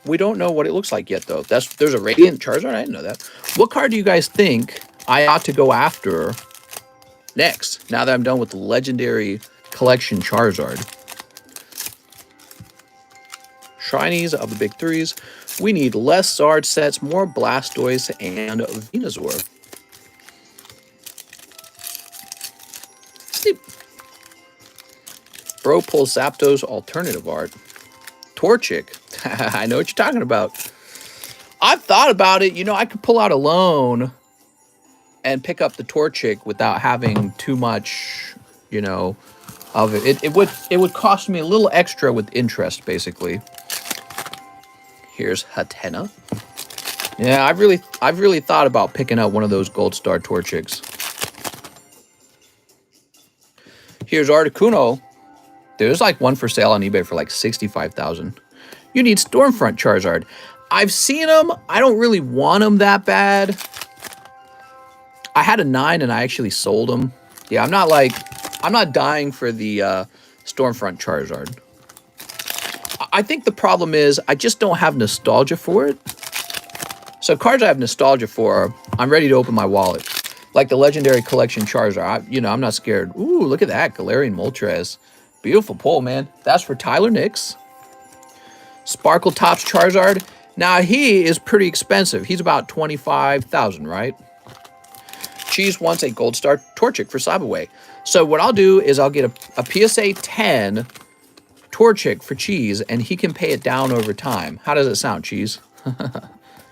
Speaker 1: We don't know what it looks like yet, though. There's a Radiant Charizard. I didn't know that. What card do you guys think I ought to go after next, now that I'm done with the Legendary Collection Charizard? Shinies of the big 3s. We need less Zard sets, more Blastoise and Venusaur. Sleep. Bro pulls Zapdos alternative art. Torchic. I know what you're talking about. I've thought about it. You know, I could pull out a loan and pick up the Torchic without having too much, you know, of it. It would cost me a little extra with interest, basically. Here's Hatena. Yeah, I've really thought about picking up one of those Gold Star Torchics. Here's Articuno. There's like one for sale on eBay for like 65,000. You need Stormfront Charizard. I've seen them. I don't really want them that bad. I had a 9 and I actually sold them. Yeah, I'm not dying for the Stormfront Charizard. I think the problem is I just don't have nostalgia for it. So cards I have nostalgia for, I'm ready to open my wallet. Like the Legendary Collection Charizard. I'm not scared. Ooh, look at that. Galarian Moltres. Beautiful pull, man. That's for Tyler Nix. Sparkle Tops Charizard. Now, he is pretty expensive. He's about 25,000, right? Cheese wants a Gold Star Torchic for Cyberway. So what I'll do is I'll get a PSA 10 Torchic for Cheese, and he can pay it down over time. How does it sound, Cheese?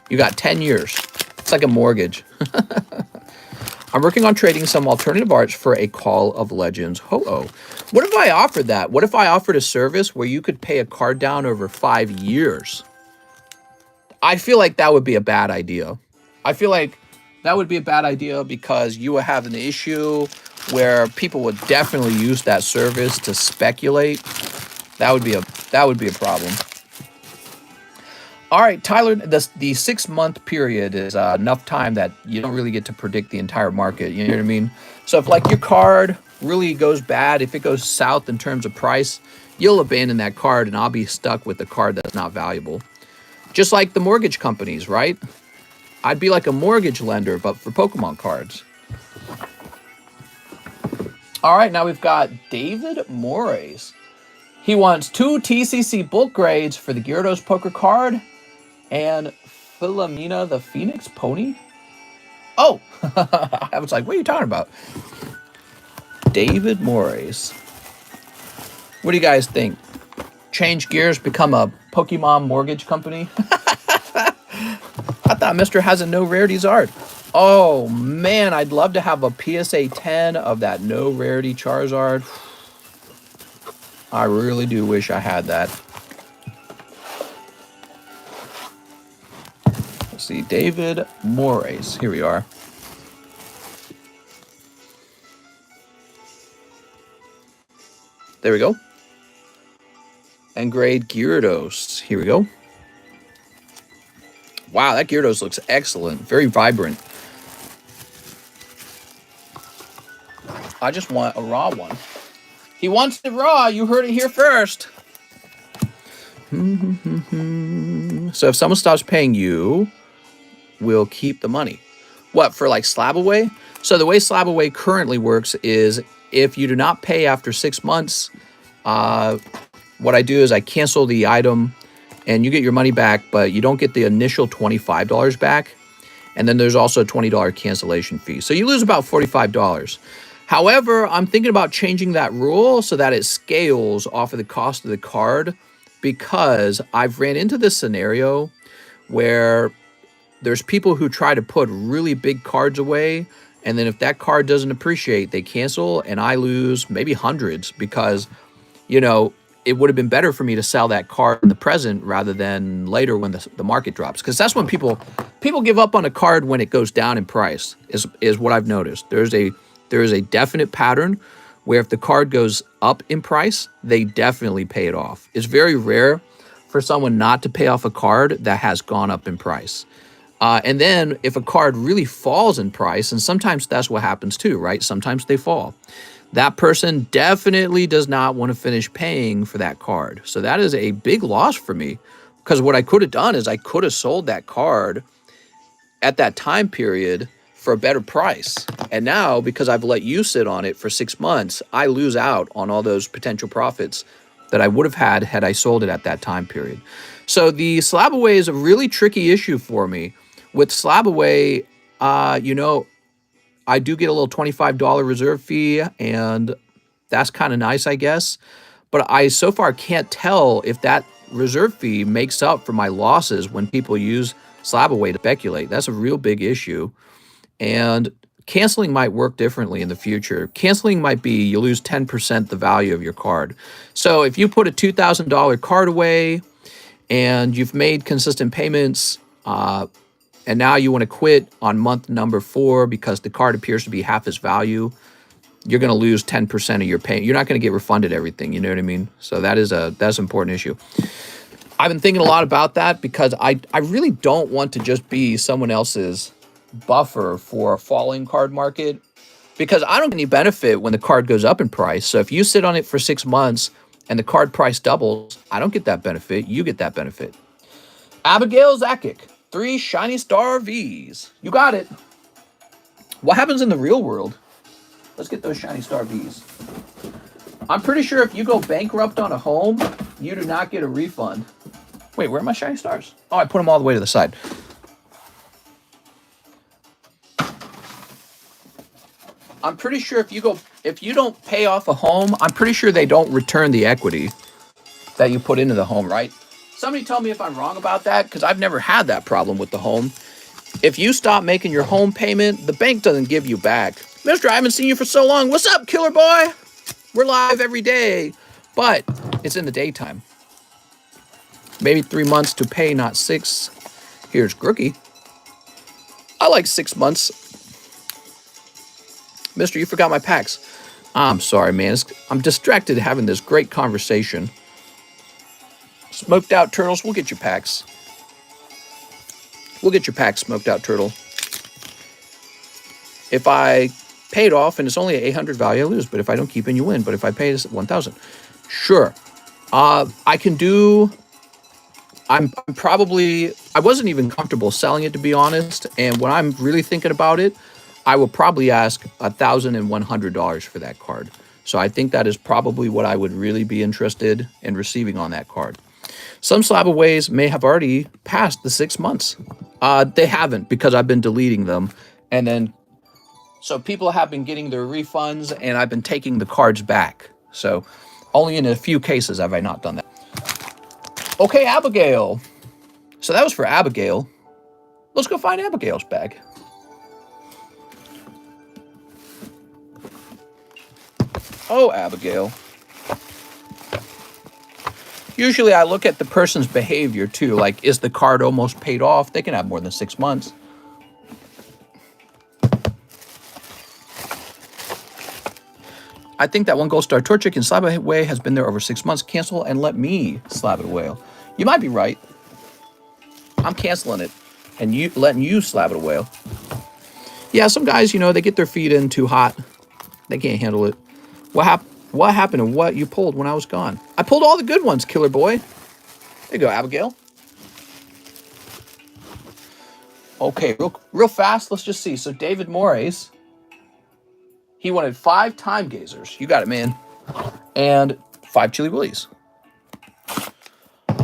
Speaker 1: You got 10 years. It's like a mortgage. I'm working on trading some alternative arts for a Call of Legends Ho-Oh. What if I offered that? What if I offered a service where you could pay a card down over 5 years? I feel like that would be a bad idea. I feel like that would be a bad idea because you would have an issue where people would definitely use that service to speculate. That would be a problem. All right, Tyler, the 6 month period is enough time that you don't really get to predict the entire market. You know what I mean? So if like your card really goes bad, if it goes south in terms of price, you'll abandon that card and I'll be stuck with the card that's not valuable. Just like the mortgage companies, right? I'd be like a mortgage lender, but for Pokemon cards. All right, now we've got David Mores. He wants 2 TCC bulk grades for the Gyarados poker card and Philomena the Phoenix pony. Oh, I was like, what are you talking about? David Mores. What do you guys think? Change gears, become a Pokemon mortgage company? I thought Mr. has a no rarities art. Oh man, I'd love to have a PSA 10 of that no rarity Charizard. I really do wish I had that. Let's see, David Mores. Here we are. There we go. And grade Gyarados. Here we go. Wow, that Gyarados looks excellent. Very vibrant. I just want a raw one. He wants it raw. You heard it here first. So if someone stops paying you, we'll keep the money. What, for like slab away? So the way slab away currently works is if you do not pay after 6 months, what I do is I cancel the item and you get your money back, but you don't get the initial $25 back. And then there's also a $20 cancellation fee. So you lose about $45. However, I'm thinking about changing that rule so that it scales off of the cost of the card, because I've ran into this scenario where there's people who try to put really big cards away, and then if that card doesn't appreciate, they cancel, and I lose maybe hundreds because, you know, it would have been better for me to sell that card in the present rather than later when the market drops. Because that's when people give up on a card when it goes down in price, is what I've noticed. There is a definite pattern where if the card goes up in price, they definitely pay it off. It's very rare for someone not to pay off a card that has gone up in price. And then if a card really falls in price, and sometimes that's what happens too, right? Sometimes they fall. That person definitely does not want to finish paying for that card. So that is a big loss for me, because what I could have done is I could have sold that card at that time period for a better price. And now, because I've let you sit on it for 6 months, I lose out on all those potential profits that I would have had I sold it at that time period. So the slab away is a really tricky issue for me. With slab away, you know, I do get a little $25 reserve fee, and that's kind of nice, I guess. But I so far can't tell if that reserve fee makes up for my losses when people use slab away to speculate. That's a real big issue. And canceling might work differently in the future. Canceling might be you lose 10% the value of your card. So if you put a $2,000 card away and you've made consistent payments, and now you want to quit on month number 4 because the card appears to be half its value, you're going to lose 10% of your pay. You're not going to get refunded everything. You know what I mean? So that's an important issue. I've been thinking a lot about that because I really don't want to just be someone else's buffer for a falling card market, because I don't get any benefit when the card goes up in price. So if you sit on it for 6 months and the card price doubles, I don't get that benefit. You get that benefit. Abigail Zakic, 3 Shiny Star Vs. You got it. What happens in the real world? Let's get those Shiny Star Vs. I'm pretty sure if you go bankrupt on a home, you do not get a refund. Wait, where are my Shiny Stars? Oh, I put them all the way to the side. I'm pretty sure if you don't pay off a home, I'm pretty sure they don't return the equity that you put into the home, right? Somebody tell me if I'm wrong about that, because I've never had that problem with the home. If you stop making your home payment, the bank doesn't give you back. Mister, I haven't seen you for so long. What's up, killer boy? We're live every day, but it's in the daytime. Maybe 3 months to pay, not 6. Here's Grooky. I like 6 months. Mister, you forgot my packs. I'm sorry, man. I'm distracted having this great conversation. Smoked out turtles, we'll get you packs. We'll get your pack, Smoked Out Turtle. If I pay it off and it's only 800 value, I lose. But if I don't keep it, you win. But if I pay this at 1,000, sure. I can do... I wasn't even comfortable selling it, to be honest. And when I'm really thinking about it, I will probably ask $1,100 for that card. So I think that is probably what I would really be interested in receiving on that card. Some slab aways may have already passed the 6 months. They haven't, because I've been deleting them. And then, so people have been getting their refunds and I've been taking the cards back. So only in a few cases have I not done that. Okay, Abigail. So that was for Abigail. Let's go find Abigail's bag. Oh, Abigail. Usually I look at the person's behavior too. Like, is the card almost paid off? They can have more than 6 months. I think that one Gold Star Torchic in Slab Away has been there over 6 months. Cancel and let me slab it away. You might be right. I'm canceling it and letting you slab it away. Yeah, some guys, you know, they get their feet in too hot. They can't handle it. What happened and what you pulled when I was gone? I pulled all the good ones, Killer Boy. There you go, Abigail. Okay, real fast, let's just see. So David Morris, he wanted 5 Time Gazers. You got it, man. And 5 Chili Willies.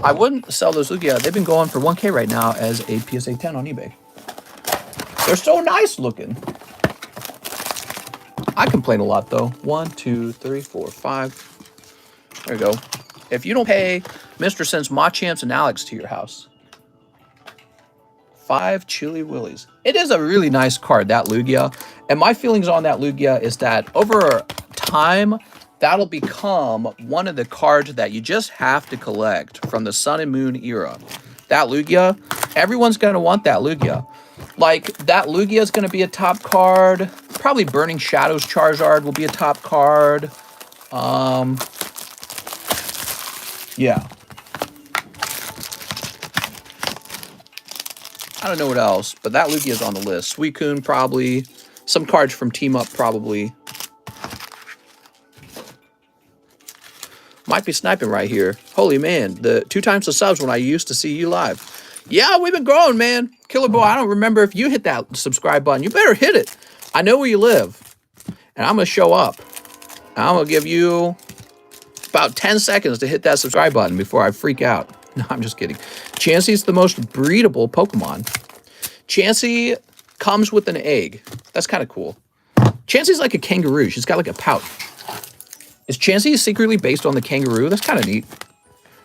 Speaker 1: I wouldn't sell those Lugia. They've been going for 1K right now as a PSA 10 on eBay. They're so nice looking. I complain a lot, though. 1, 2, 3, 4, 5. There you go. If you don't pay, Mr. sends Machamps and Alex to your house. 5 Chili Willies. It is a really nice card, that Lugia. And my feelings on that Lugia is that over time, that'll become one of the cards that you just have to collect from the Sun and Moon era. That Lugia, everyone's going to want that Lugia. Like, that Lugia is going to be a top card. Probably Burning Shadows Charizard will be a top card. Yeah. I don't know what else, but that Lugia is on the list. Suicune, probably. Some cards from Team Up, probably. Might be sniping right here. Holy man, the 2 times the subs when I used to see you live. Yeah, we've been growing, man. Killer Boy, I don't remember if you hit that subscribe button. You better hit it. I know where you live. And I'm going to show up. I'm going to give you about 10 seconds to hit that subscribe button before I freak out. No, I'm just kidding. Chansey's the most breedable Pokemon. Chansey comes with an egg. That's kind of cool. Chansey's like a kangaroo. She's got like a pouch. Is Chansey secretly based on the kangaroo? That's kind of neat.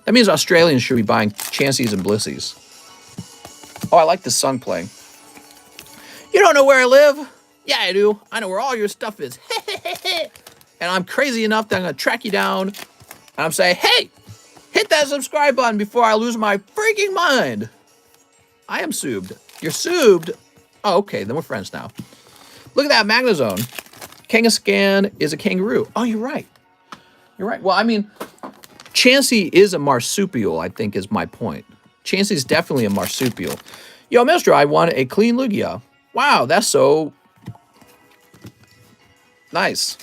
Speaker 1: That means Australians should be buying Chanseys and Blissies. Oh, I like this song playing. You don't know where I live? Yeah, I do. I know where all your stuff is. And I'm crazy enough that I'm going to track you down. And I'm saying, hey, hit that subscribe button before I lose my freaking mind. I am subbed. You're subbed? Oh, okay. Then we're friends now. Look at that Magnezone. Kangaskhan is a kangaroo. Oh, you're right. You're right. Well, I mean, Chansey is a marsupial, I think is my point. Chansey's definitely a marsupial. Yo, Mister, I want a clean Lugia. Wow, that's so nice.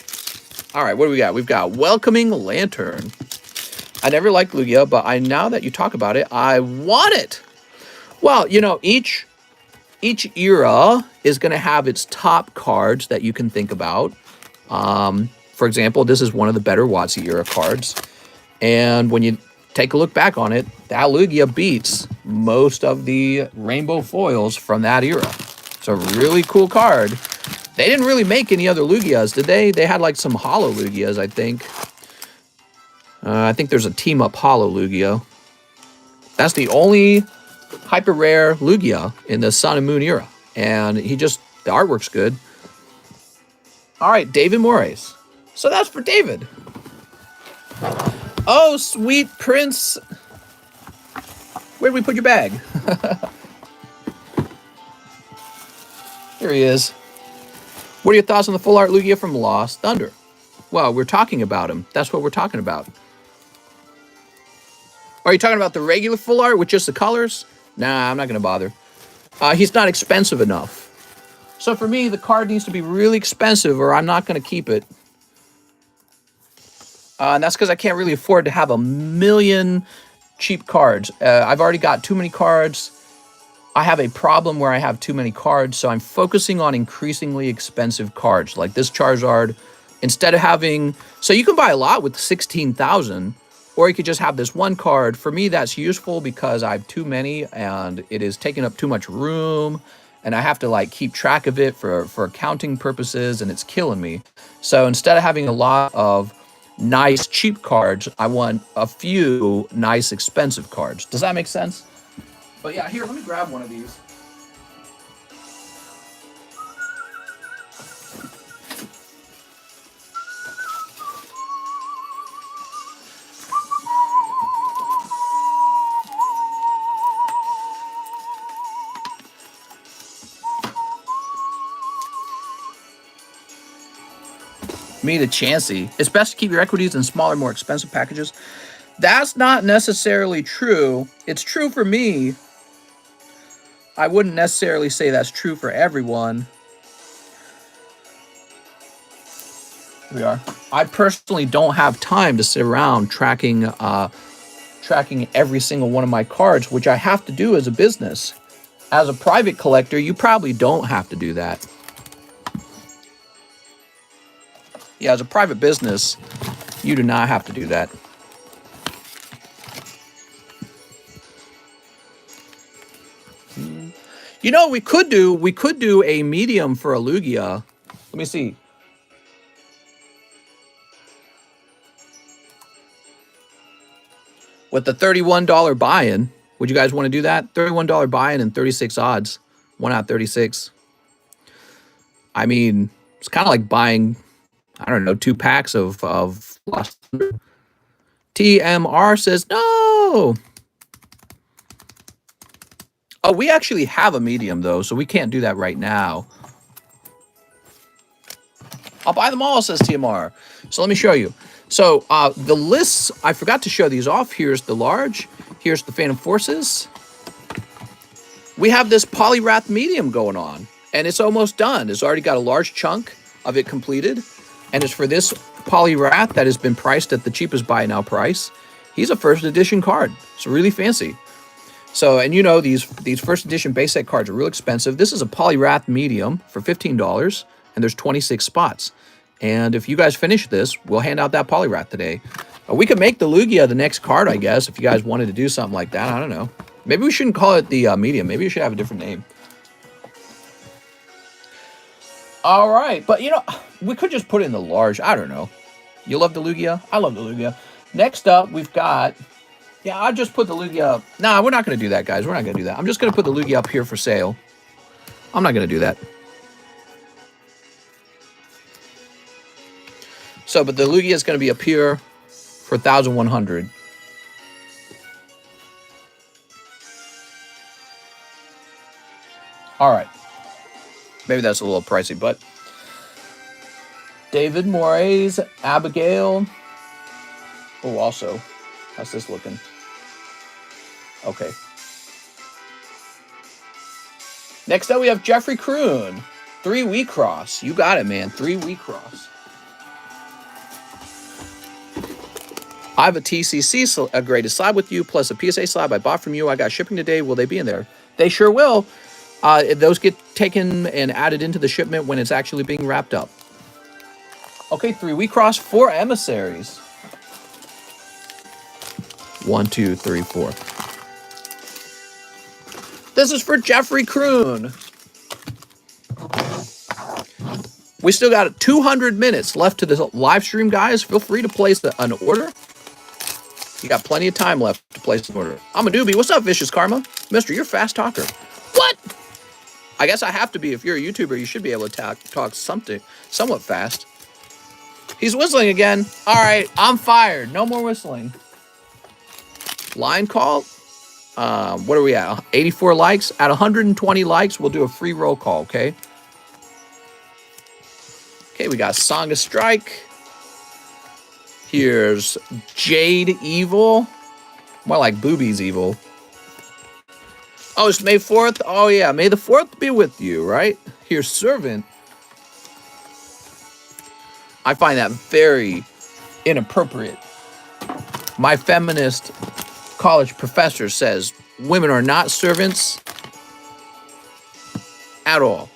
Speaker 1: All right, what do we got? We've got Welcoming Lantern. I never liked Lugia, but now that you talk about it, I want it. Well, you know, each era is going to have its top cards that you can think about. For example, this is one of the better WotC era cards. And when you take a look back on it, that Lugia beats most of the rainbow foils from that era. It's a really cool card. They didn't really make any other Lugias, did they? They had like some hollow Lugias, I think. I think there's a Team Up hollow Lugia. That's the only hyper rare Lugia in the Sun and Moon era. And the artwork's good. All right, David Morris. So that's for David. Oh, sweet Prince. Where'd we put your bag? Here he is. What are your thoughts on the full art Lugia from Lost Thunder? Well, we're talking about him. That's what we're talking about. Are you talking about the regular full art with just the colors? Nah, I'm not going to bother. He's not expensive enough. So for me, the card needs to be really expensive or I'm not going to keep it. And that's because I can't really afford to have a million cheap cards. I've already got too many cards. I have a problem where I have too many cards, so I'm focusing on increasingly expensive cards. Like this Charizard, instead of having... So you can buy a lot with 16,000, or you could just have this one card. For me, that's useful because I have too many, and it is taking up too much room, and I have to like keep track of it for accounting purposes, and it's killing me. So instead of having a lot of nice cheap cards, I want a few nice expensive cards. Does that make sense? But yeah, here, let me grab one of these. Me to Chansey. It's best to keep your equities in smaller, more expensive packages. That's not necessarily true. It's true for me. I wouldn't necessarily say that's true for everyone. Here we are. I personally don't have time to sit around tracking every single one of my cards, which I have to do as a business. As a private collector, you probably don't have to do that. Yeah, as a private business, you do not have to do that. You know, we could do a medium for a Lugia. Let me see. With the $31 buy-in, would you guys want to do that? $31 buy-in and 36 odds. 1 out of 36. I mean, it's kind of like buying, I don't know, 2 packs of Lost Thunder. TMR says no. Oh, we actually have a medium, though, so we can't do that right now. I'll buy them all, says TMR. So let me show you. So the lists, I forgot to show these off. Here's the large. Here's the Phantom Forces. We have this Polyrath medium going on, and it's almost done. It's already got a large chunk of it completed, and it's for this Polyrath that has been priced at the cheapest buy now price. He's a first edition card. It's really fancy. So, and you know, these first edition base set cards are real expensive. This is a Polyrath medium for $15, and there's 26 spots. And if you guys finish this, we'll hand out that Polyrath today. We could make the Lugia the next card, I guess, if you guys wanted to do something like that. I don't know. Maybe we shouldn't call it the medium. Maybe we should have a different name. All right. But, you know, we could just put it in the large. I don't know. You love the Lugia? I love the Lugia. Next up, we've got... Yeah, I'll just put the Lugia up. Nah, we're not going to do that, guys. We're not going to do that. I'm just going to put the Lugia up here for sale. I'm not going to do that. So, but the Lugia is going to be up here for 1,100. All right. Maybe that's a little pricey, but... David Moraes, Abigail. Oh, also, how's this looking? Okay. Next up, we have Jeffrey Kroon. 3 Wii Cross. You got it, man. 3 Wii Cross. I have a TCC, a graded slab with you, plus a PSA slab I bought from you. I got shipping today. Will they be in there? They sure will. Those get taken and added into the shipment when it's actually being wrapped up. Okay, 3 Wii Cross, 4 emissaries. 1, 2, 3, 4. This is for Jeffrey Kroon. We still got 200 minutes left to this live stream, guys. Feel free to place an order. You got plenty of time left to place an order. I'm a newbie. What's up, Vicious Karma? Mister, you're a fast talker. What? I guess I have to be. If you're a YouTuber, you should be able to talk somewhat fast. He's whistling again. All right, I'm fired. No more whistling. Line call. What are we at? 84 likes. At 120 likes, we'll do a free roll call, okay? Okay, we got Song of Strike. Here's Jade Evil. More like Boobies Evil. Oh, it's May 4th? Oh, yeah. May the 4th be with you, right? Here, servant. I find that very inappropriate. My feminist college professor says women are not servants at all.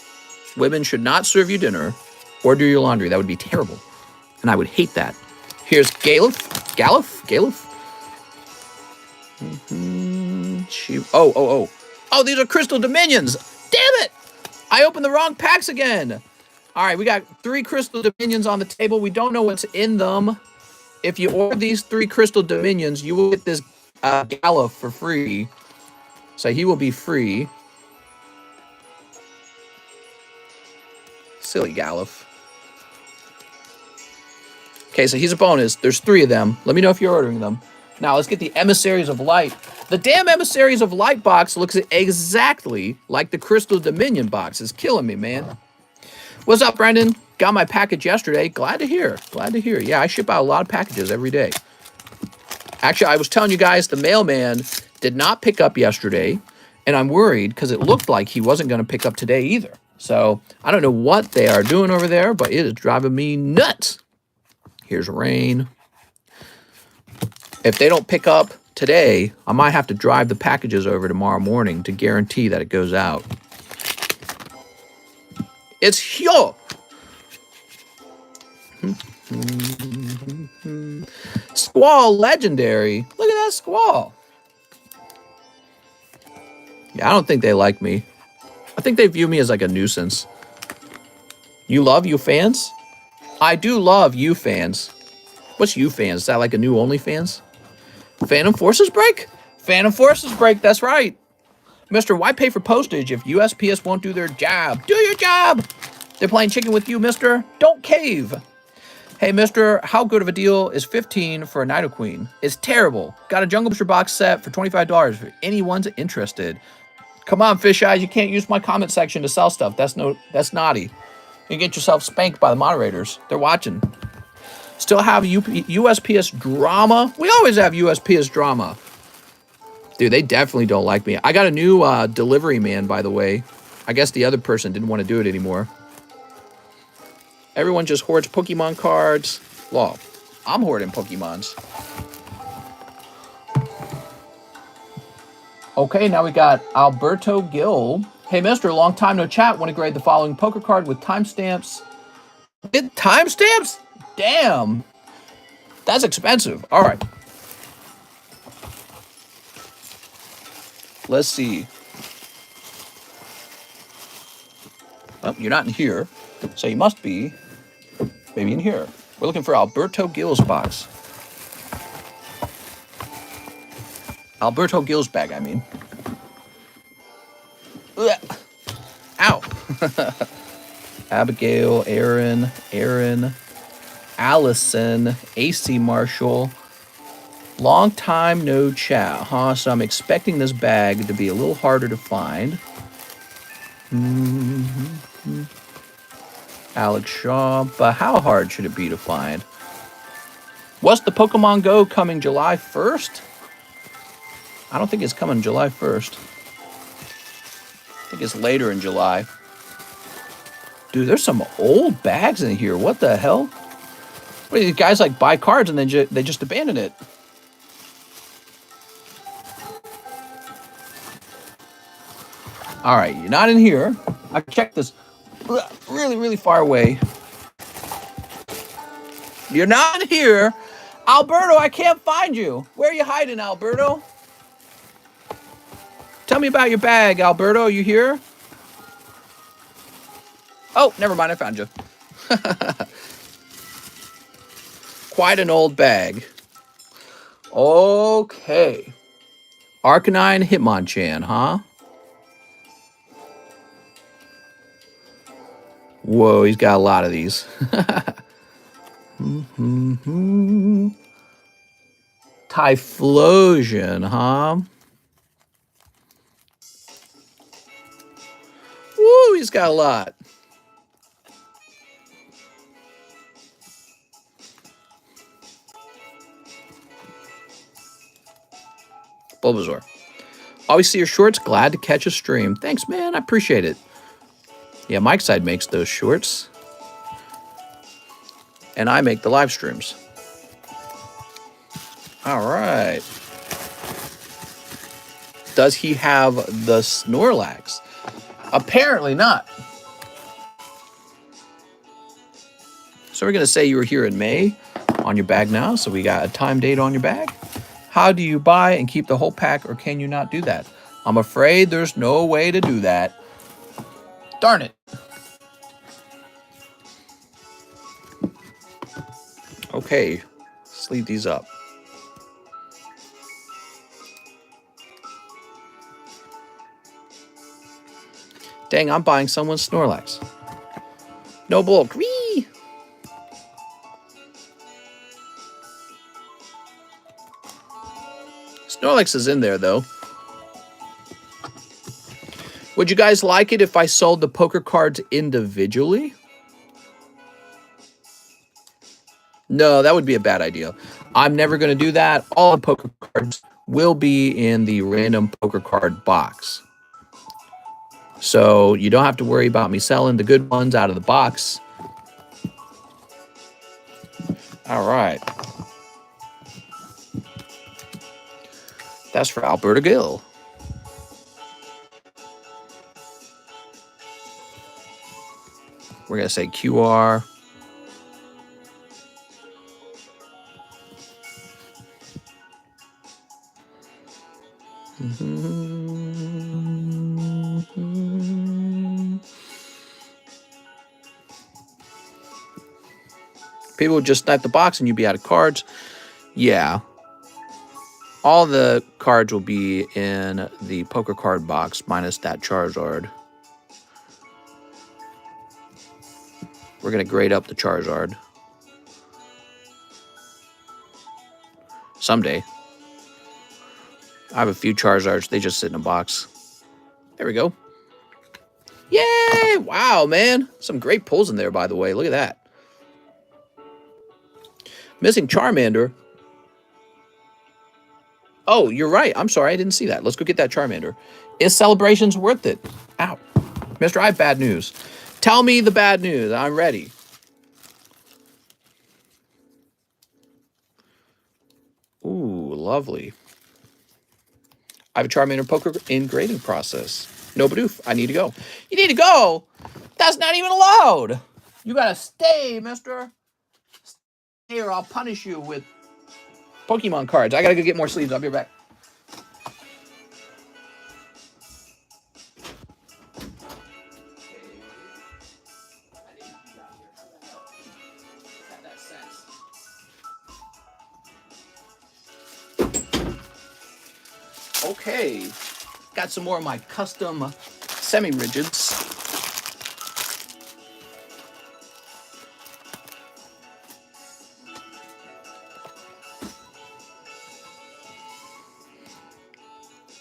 Speaker 1: Women should not serve you dinner or do your laundry. That would be terrible. And I would hate that. Here's Galuf. Oh, these are Crystal Dominions. Damn it. I opened the wrong packs again. All right, we got 3 Crystal Dominions on the table. We don't know what's in them. If you order these 3 Crystal Dominions, you will get this Galuf for free. So he will be free. Silly Galuf. Okay, so he's a bonus. There's 3 of them. Let me know if you're ordering them. Now, let's get the Emissaries of Light. The damn Emissaries of Light box looks exactly like the Crystal Dominion box. It's killing me, man. What's up, Brendan? Got my package yesterday. Glad to hear. Glad to hear. Yeah, I ship out a lot of packages every day. Actually, I was telling you guys the mailman did not pick up yesterday, and I'm worried because it looked like he wasn't going to pick up today either. So I don't know what they are doing over there, but it is driving me nuts. Here's rain. If they don't pick up today, I might have to drive the packages over tomorrow morning to guarantee that it goes out. It's here. Squall Legendary. Look at that Squall. Yeah, I don't think they like me. I think they view me as like a nuisance. You love you fans? I do love you fans. What's you fans? Is that like a new OnlyFans? Phantom Forces break? Phantom Forces break, that's right. Mister, why pay for postage if USPS won't do their job? Do your job! They're playing chicken with you, mister. Don't cave. Hey, mister, how good of a deal is 15 for a Nido Queen? It's terrible. Got a Jungle Booster box set for $25 for anyone's interested. Come on, fish eyes, you can't use my comment section to sell stuff. That's naughty. You get yourself spanked by the moderators. They're watching. Still have USPS drama? We always have USPS drama. Dude, they definitely don't like me. I got a new delivery man, by the way. I guess the other person didn't want to do it anymore. Everyone just hoards Pokemon cards. Well, I'm hoarding Pokemons. Okay, now we got Alberto Gill. Hey, mister, long time no chat. Want to grade the following poker card with timestamps. Timestamps? Damn. That's expensive. All right. Let's see. Oh, you're not in here. So you must be maybe in here. We're looking for Alberto Gill's box. Alberto Gill's bag, I mean. Ugh. Ow. Abigail, Aaron, Allison, AC Marshall. Long time no chat, huh? So I'm expecting this bag to be a little harder to find. Alex Shaw, but how hard should it be to find? What's the Pokemon Go coming July 1st? I don't think it's coming July 1st. I think it's later in July. Dude, there's some old bags in here. What the hell? What, these guys like buy cards and then they just abandon it. All right, you're not in here. I checked this really, really far away. You're not here. Alberto, I can't find you. Where are you hiding, Alberto? Tell me about your bag, Alberto. Are you here? Oh, never mind. I found you. Quite an old bag. Okay. Arcanine Hitmonchan, huh? Whoa, he's got a lot of these. Typhlosion, huh? Woo, he's got a lot. Bulbasaur. Always see your shorts. Glad to catch a stream. Thanks, man. I appreciate it. Yeah, Mike's side makes those shorts. And I make the live streams. All right. Does he have the Snorlax? Apparently not. So we're going to say you were here in May on your bag now. So we got a time date on your bag. How do you buy and keep the whole pack, or can you not do that? I'm afraid there's no way to do that. Darn it. Okay, sleeve these up. Dang, I'm buying someone's Snorlax. No bulk. Whee! Snorlax is in there, though. Would you guys like it if I sold the poker cards individually? No, that would be a bad idea. I'm never going to do that. All the poker cards will be in the random poker card box. So you don't have to worry about me selling the good ones out of the box. All right. That's for Alberta Gill. We're going to say QR. People would just snipe the box and you'd be out of cards. Yeah. All the cards will be in the poker card box minus that Charizard. We're going to grade up the Charizard. Someday. I have a few Charizards. They just sit in a box. There we go. Yay! Wow, man. Some great pulls in there, by the way. Look at that. Missing Charmander. Oh, you're right. I'm sorry. I didn't see that. Let's go get that Charmander. Is Celebrations worth it? Ow. Mister, I have bad news. Tell me the bad news. I'm ready. Ooh, lovely. I have a Charmander poker in grading process. No badoof. I need to go. You need to go? That's not even allowed. You gotta stay, mister. Here, I'll punish you with Pokemon cards. I gotta go get more sleeves. I'll be right back. Okay, got some more of my custom semi-rigids.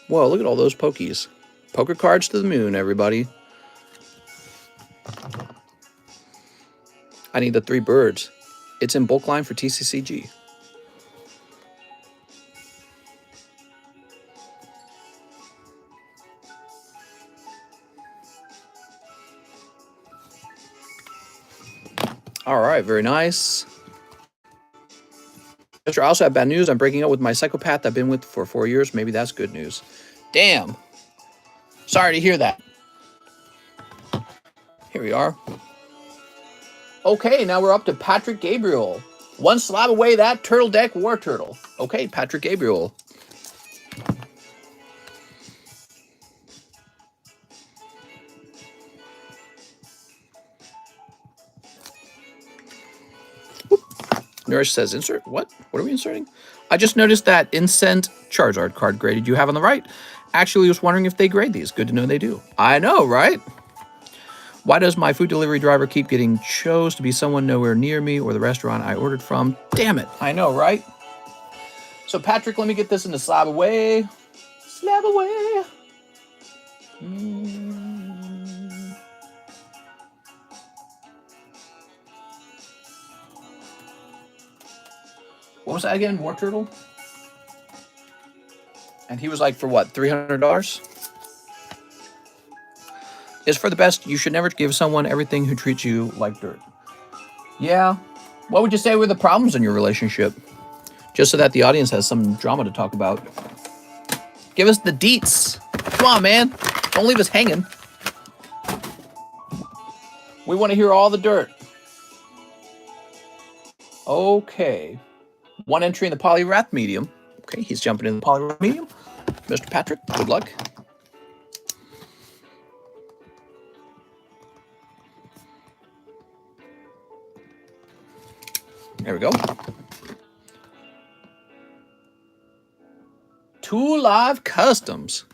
Speaker 1: Whoa, look at all those pokies. Poker cards to the moon, everybody. I need the 3 birds. It's in bulk line for TCCG. All right, very nice. Mister, I also have bad news. I'm breaking up with my psychopath I've been with for 4 years. Maybe that's good news. Damn. Sorry to hear that. Here we are. Okay, now we're up to Patrick Gabriel. 1 slab away, that Turtle Deck War Turtle. Okay, Patrick Gabriel. Nourish says, insert? What? What are we inserting? I just noticed that Incent Charizard card graded you have on the right. Actually, was wondering if they grade these. Good to know they do. I know, right? Why does my food delivery driver keep getting chose to be someone nowhere near me or the restaurant I ordered from? Damn it. I know, right? So, Patrick, let me get this in the slab away. Slab away. What was that again? War Turtle? And he was like, for what, $300? It's for the best. You should never give someone everything who treats you like dirt. Yeah. What would you say were the problems in your relationship? Just so that the audience has some drama to talk about. Give us the deets. Come on, man. Don't leave us hanging. We want to hear all the dirt. Okay. One entry in the polyrath medium. Okay, he's jumping in the polyrath medium. Mr. Patrick, good luck. There we go. 2 live customs.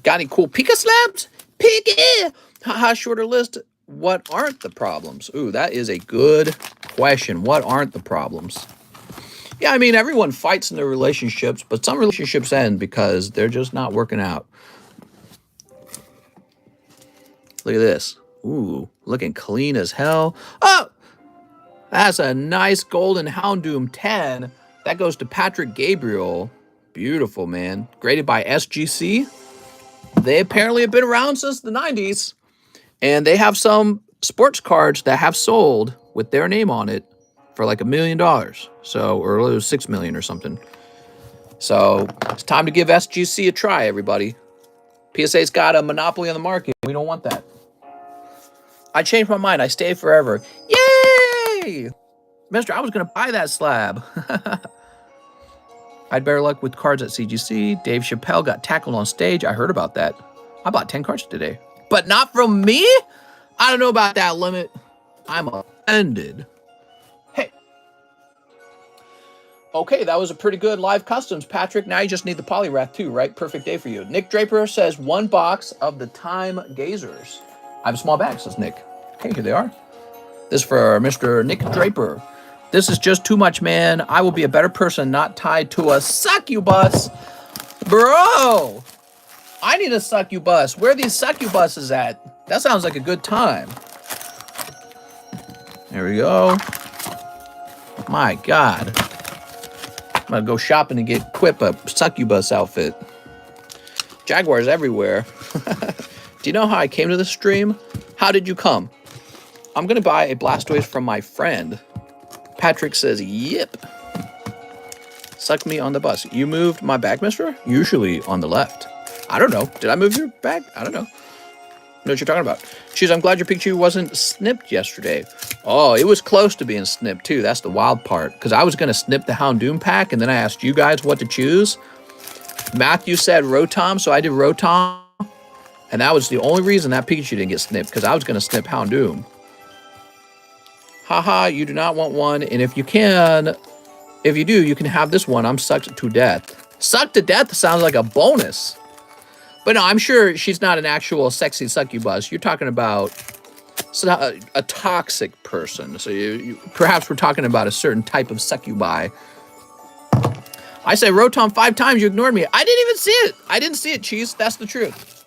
Speaker 1: Got any cool Pika slabs? Pika! Haha, shorter list. What aren't the problems? Ooh, that is a good question. What aren't the problems? Yeah, I mean, everyone fights in their relationships, but some relationships end because they're just not working out. Look at this. Ooh, looking clean as hell. Oh! That's a nice golden Houndoom 10. That goes to Patrick Gabriel. Beautiful, man. Graded by SGC. They apparently have been around since the 90s. And they have some sports cards that have sold with their name on it for like $1 million. So, or it was $6 million or something. So, it's time to give SGC a try, everybody. PSA's got a monopoly on the market. We don't want that. I changed my mind. I stay forever. Yay! Mister, I was going to buy that slab. I had better luck with cards at CGC. Dave Chappelle got tackled on stage. I heard about that. I bought 10 cards today. But not from me? I don't know about that limit. I'm offended. Hey. Okay, that was a pretty good live customs, Patrick. Now you just need the polyrath too, right? Perfect day for you. Nick Draper says 1 box of the Time Gazers. I have a small bag, says Nick. Okay, here they are. This is for Mr. Nick Draper. This is just too much, man. I will be a better person not tied to a succubus. Bro, I need a succubus. Where are these succubuses at? That sounds like a good time. There we go. My God. I'm going to go shopping and get Quip a succubus outfit. Jaguars everywhere. Do you know how I came to this stream? How did you come? I'm going to buy a Blastoise from my friend. Patrick says, yep. Suck me on the bus. You moved my bag, mister? Usually on the left. I don't know. Did I move your bag? I don't know. Know what you're talking about. Jeez, I'm glad your Pikachu wasn't snipped yesterday. Oh, it was close to being snipped, too. That's the wild part. Because I was going to snip the Houndoom pack, and then I asked you guys what to choose. Matthew said Rotom, so I did Rotom. And that was the only reason that Pikachu didn't get snipped, because I was going to snip Houndoom. Haha, you do not want one, and if you do, you can have this one. I'm sucked to death. Sucked to death sounds like a bonus. But no, I'm sure she's not an actual sexy succubus. You're talking about a toxic person. So perhaps we're talking about a certain type of succubi. I said Rotom 5 times, you ignored me. I didn't even see it. I didn't see it, Cheese. That's the truth.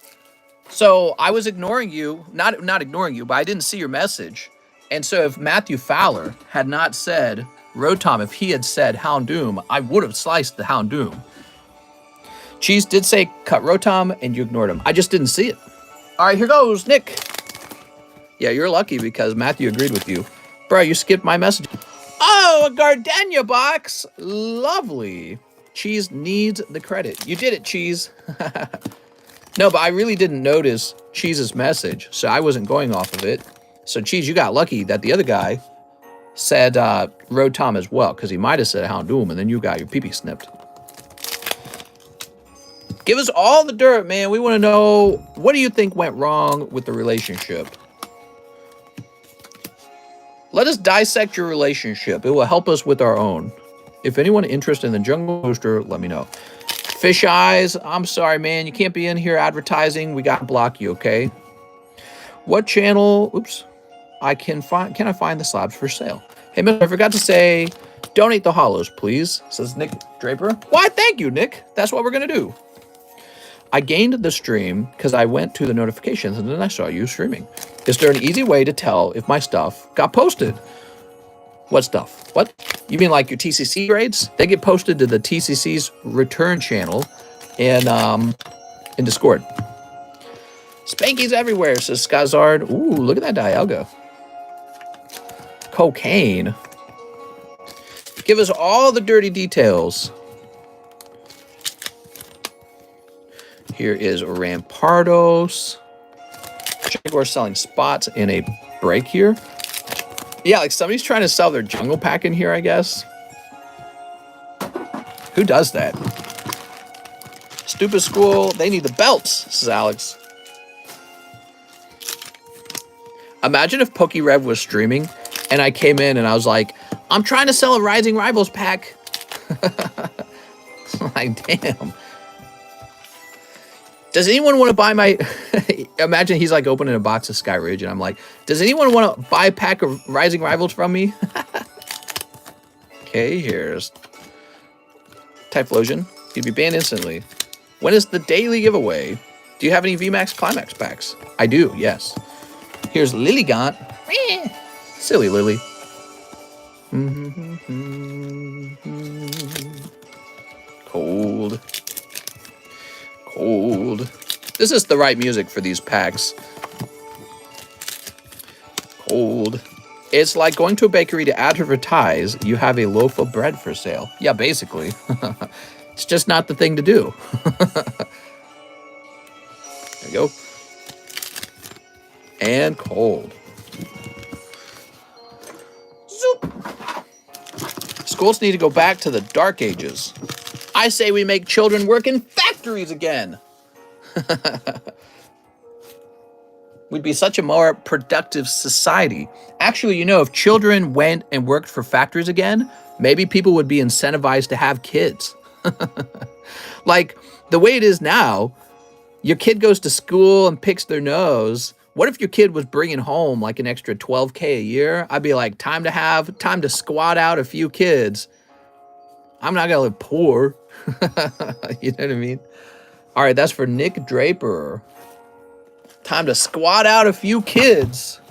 Speaker 1: So I was ignoring you, not ignoring you, but I didn't see your message. And so if Matthew Fowler had not said Rotom, if he had said Houndoom, I would have sliced the Houndoom. Cheese did say cut Rotom, and you ignored him. I just didn't see it. All right, here goes, Nick. Yeah, you're lucky because Matthew agreed with you. Bro, you skipped my message. Oh, a Gardenia box. Lovely. Cheese needs the credit. You did it, Cheese. No, but I really didn't notice Cheese's message, so I wasn't going off of it. So, Cheese, you got lucky that the other guy said Rotom as well, because he might have said Houndoom, and then you got your pee-pee snipped. Give us all the dirt, man. We want to know, what do you think went wrong with the relationship? Let us dissect your relationship. It will help us with our own. If anyone interested in the Jungle Booster, let me know. Fish Eyes, I'm sorry, man. You can't be in here advertising. We got to block you, okay? What channel? Oops. Can I find the slabs for sale? Hey, mister, I forgot to say, donate the hollows, please, says Nick Draper. Why, thank you, Nick. That's what we're going to do. I gained the stream because I went to the notifications and then I saw you streaming. Is there an easy way to tell if my stuff got posted? What stuff? What? You mean like your TCC grades? They get posted to the TCC's return channel in Discord. Spankies everywhere, says Skazard. Ooh, look at that Dialga. Cocaine. Give us all the dirty details. Here is Rampardos. Jaguar selling spots in a break here. Yeah, like somebody's trying to sell their jungle pack in here, I guess. Who does that? Stupid school, they need the belts, says Alex. Imagine if PokeRev was streaming and I came in and I was like, I'm trying to sell a Rising Rivals pack. Like, damn. Does anyone want to buy my... Imagine he's like opening a box of Sky Ridge and I'm like, does anyone want to buy a pack of Rising Rivals from me? Okay, here's Typhlosion. You'd be banned instantly. When is the daily giveaway? Do you have any VMAX Climax packs? I do, yes. Here's Lilligant. Silly Lily. Cold. Cold. This is the right music for these packs. Cold. It's like going to a bakery to advertise you have a loaf of bread for sale. Yeah, basically. It's just not the thing to do. There you go. And cold. Zoop. Schools need to go back to the dark ages. I say we make children work in factories again. We'd be such a more productive society. Actually, you know, if children went and worked for factories again, maybe people would be incentivized to have kids. Like, the way it is now, your kid goes to school and picks their nose. What if your kid was bringing home like an extra $12K a year? I'd be like, time to squat out a few kids. I'm not gonna live poor. You know what I mean? All right, that's for Nick Draper. Time to squat out a few kids.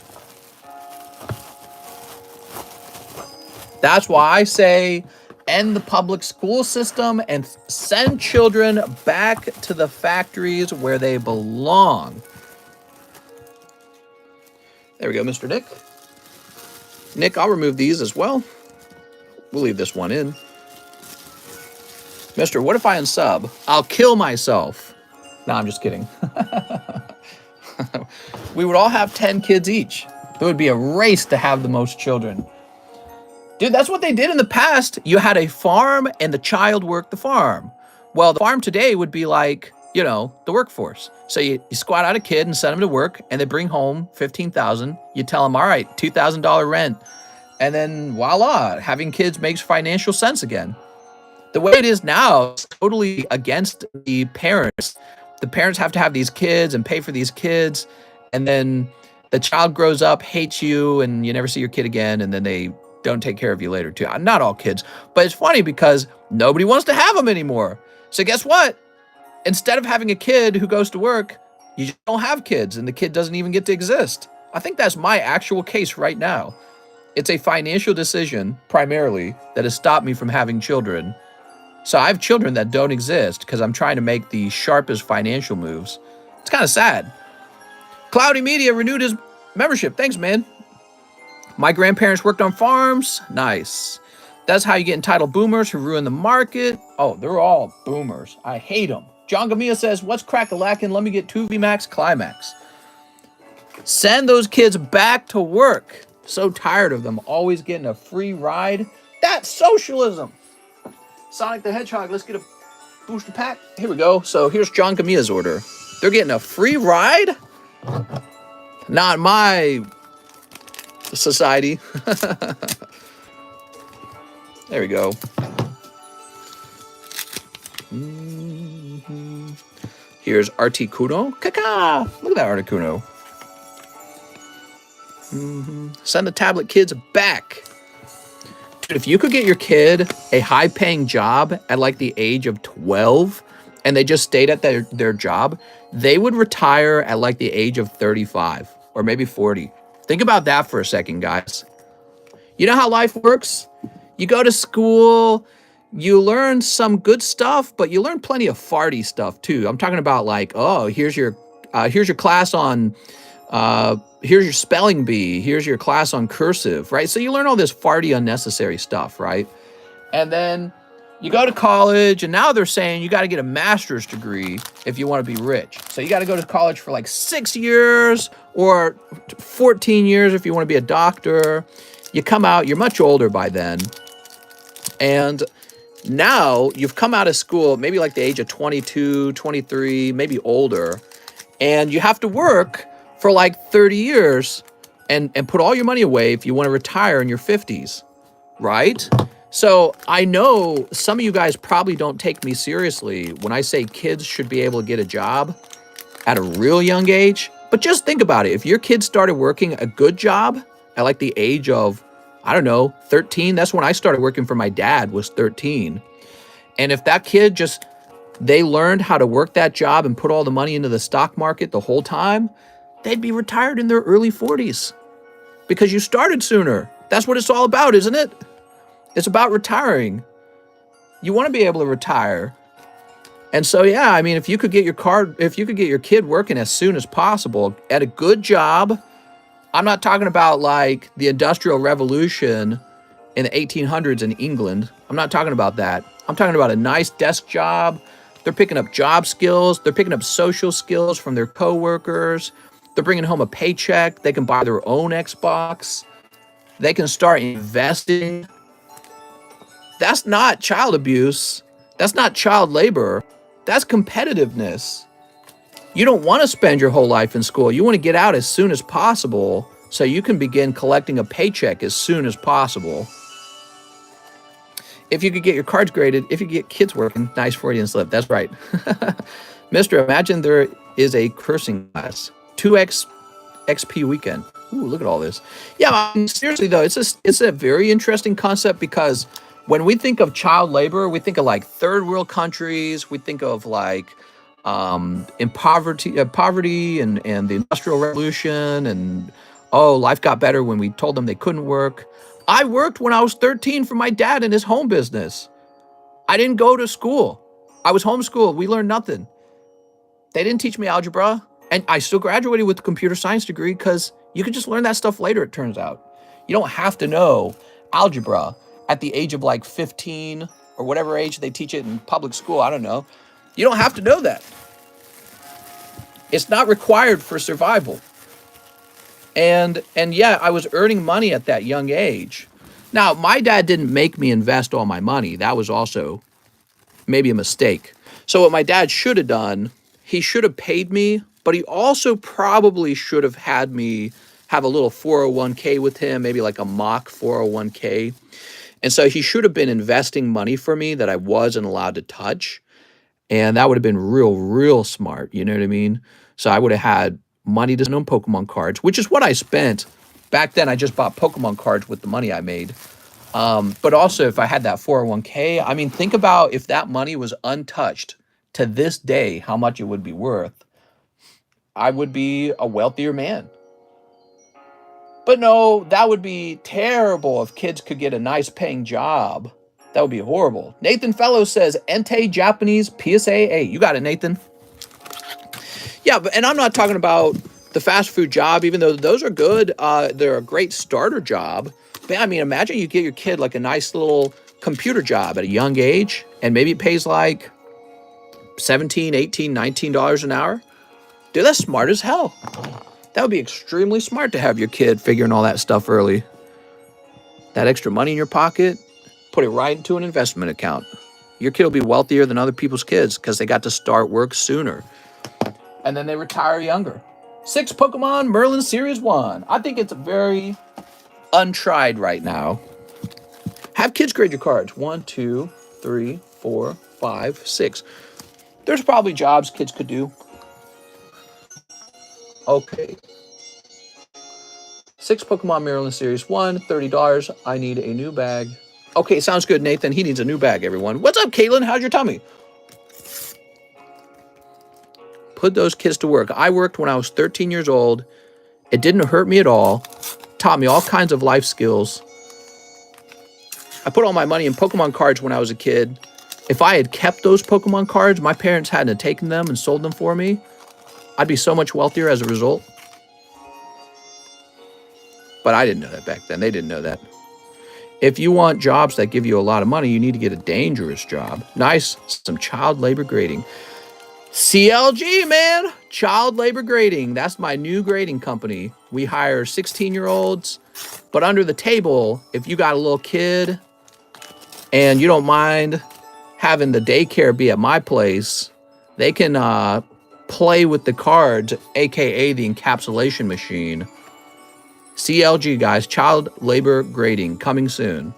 Speaker 1: That's why I say end the public school system and send children back to the factories where they belong. There we go, Mr. Nick. Nick, I'll remove these as well. We'll leave this one in. Mister, what if I unsub? I'll kill myself. No, I'm just kidding. We would all have 10 kids each. It would be a race to have the most children. Dude, that's what they did in the past. You had a farm and the child worked the farm. Well, the farm today would be like, you know, the workforce. So you squat out a kid and send them to work and they bring home $15,000. You tell them, all right, $2,000 rent. And then voila, having kids makes financial sense again. The way it is now is totally against the parents. The parents have to have these kids and pay for these kids. And then the child grows up, hates you, and you never see your kid again. And then they don't take care of you later too. Not all kids, but it's funny because nobody wants to have them anymore. So guess what? Instead of having a kid who goes to work, you just don't have kids and the kid doesn't even get to exist. I think that's my actual case right now. It's a financial decision primarily that has stopped me from having children. So I have children that don't exist because I'm trying to make the sharpest financial moves. It's kind of sad. Cloudy Media renewed his membership. Thanks, man. My grandparents worked on farms. Nice. That's how you get entitled boomers who ruin the market. Oh, they're all boomers. I hate them. John Gamia says, what's crack-a-lackin'? Let me get 2 VMAX Climax. Send those kids back to work. So tired of them always getting a free ride. That's socialism. Sonic the Hedgehog, let's get a booster pack. Here we go. So here's John Gamia's order. They're getting a free ride? Not my society. There we go. Here's Articuno. Kaka! Look at that Articuno. Send the tablet kids back. Dude, if you could get your kid a high-paying job at like the age of 12 and they just stayed at their job, they would retire at like the age of 35 or maybe 40. Think about that for a second, guys. You know how life works? You go to school, you learn some good stuff, but you learn plenty of farty stuff too. I'm talking about like, oh, here's your class on here's your spelling bee, here's your class on cursive, right? So you learn all this farty unnecessary stuff, right? And then you go to college, and now they're saying you got to get a master's degree if you want to be rich. So you got to go to college for like 6 years or 14 years if you want to be a doctor. You come out, you're much older by then. And now you've come out of school, maybe like the age of 22, 23, maybe older, and you have to work for like 30 years and put all your money away if you want to retire in your 50s, right? So I know some of you guys probably don't take me seriously when I say kids should be able to get a job at a real young age. But just think about it. If your kid started working a good job at like the age of, I don't know, 13, that's when I started working for my dad, was 13. And if that kid they learned how to work that job and put all the money into the stock market the whole time, they'd be retired in their early 40s because you started sooner. That's what it's all about, isn't it? It's about retiring. You want to be able to retire. And so, yeah, I mean, if you could get your kid working as soon as possible at a good job, I'm not talking about like the Industrial Revolution in the 1800s in England. I'm not talking about that. I'm talking about a nice desk job. They're picking up job skills. They're picking up social skills from their coworkers. They're bringing home a paycheck. They can buy their own Xbox. They can start investing. That's not child abuse. That's not child labor. That's competitiveness. You don't want to spend your whole life in school. You want to get out as soon as possible so you can begin collecting a paycheck as soon as possible. If you could get your cards graded, if you get kids working, nice Freudian slip. That's right. Mister, imagine there is a cursing class. 2x XP weekend. Ooh, look at all this. Yeah, I mean, seriously though, it's a very interesting concept because when we think of child labor, we think of like third world countries. We think of like in poverty and the Industrial Revolution, and oh, life got better when we told them they couldn't work. I worked when I was 13 for my dad in his home business. I didn't go to school. I was homeschooled. We learned nothing. They didn't teach me algebra, and I still graduated with a computer science degree because you could just learn that stuff later, it turns out. You don't have to know algebra at the age of like 15 or whatever age they teach it in public school. I don't know. You don't have to know that. It's not required for survival. And yeah, I was earning money at that young age. Now, my dad didn't make me invest all my money. That was also maybe a mistake. So what my dad should have done, he should have paid me, but he also probably should have had me have a little 401k with him, maybe like a mock 401k. And so he should have been investing money for me that I wasn't allowed to touch. And that would have been real smart. You know what I mean? So I would have had money to own Pokemon cards, which is what I spent. Back then, I just bought Pokemon cards with the money I made. But also, if I had that 401k, I mean, think about if that money was untouched to this day, how much it would be worth. I would be a wealthier man. But no, that would be terrible if kids could get a nice paying job. That would be horrible. Nathan Fellows says, Entei Japanese PSA 8. You got it, Nathan. Yeah, and I'm not talking about the fast food job, even though those are good. They're a great starter job. But I mean, imagine you get your kid like a nice little computer job at a young age, and maybe it pays like $17, $18, $19 an hour. Dude, that's smart as hell. That would be extremely smart to have your kid figuring all that stuff early. That extra money in your pocket, put it right into an investment account. Your kid will be wealthier than other people's kids because they got to start work sooner. And then they retire younger. 6 Pokemon Merlin Series 1. I think it's very untried right now. Have kids grade your cards. 1, 2, 3, 4, 5, 6. There's probably jobs kids could do. Okay. 6 Pokemon Merlin Series 1, $30. I need a new bag. Okay, sounds good, Nathan. He needs a new bag, everyone. What's up, Caitlin? How's your tummy? Put those kids to work. I worked when I was 13 years old. It didn't hurt me at all. Taught me all kinds of life skills. I put all my money in Pokemon cards when I was a kid. If I had kept those Pokemon cards, my parents hadn't taken them and sold them for me, I'd be so much wealthier as a result. But I didn't know that back then. They didn't know that. If you want jobs that give you a lot of money, you need to get a dangerous job. Nice, some child labor grading. CLG, man, child labor grading. That's my new grading company. We hire 16-year-olds, but under the table, if you got a little kid and you don't mind having the daycare be at my place, they can play with the cards, aka the encapsulation machine. CLG, guys, child labor grading, coming soon.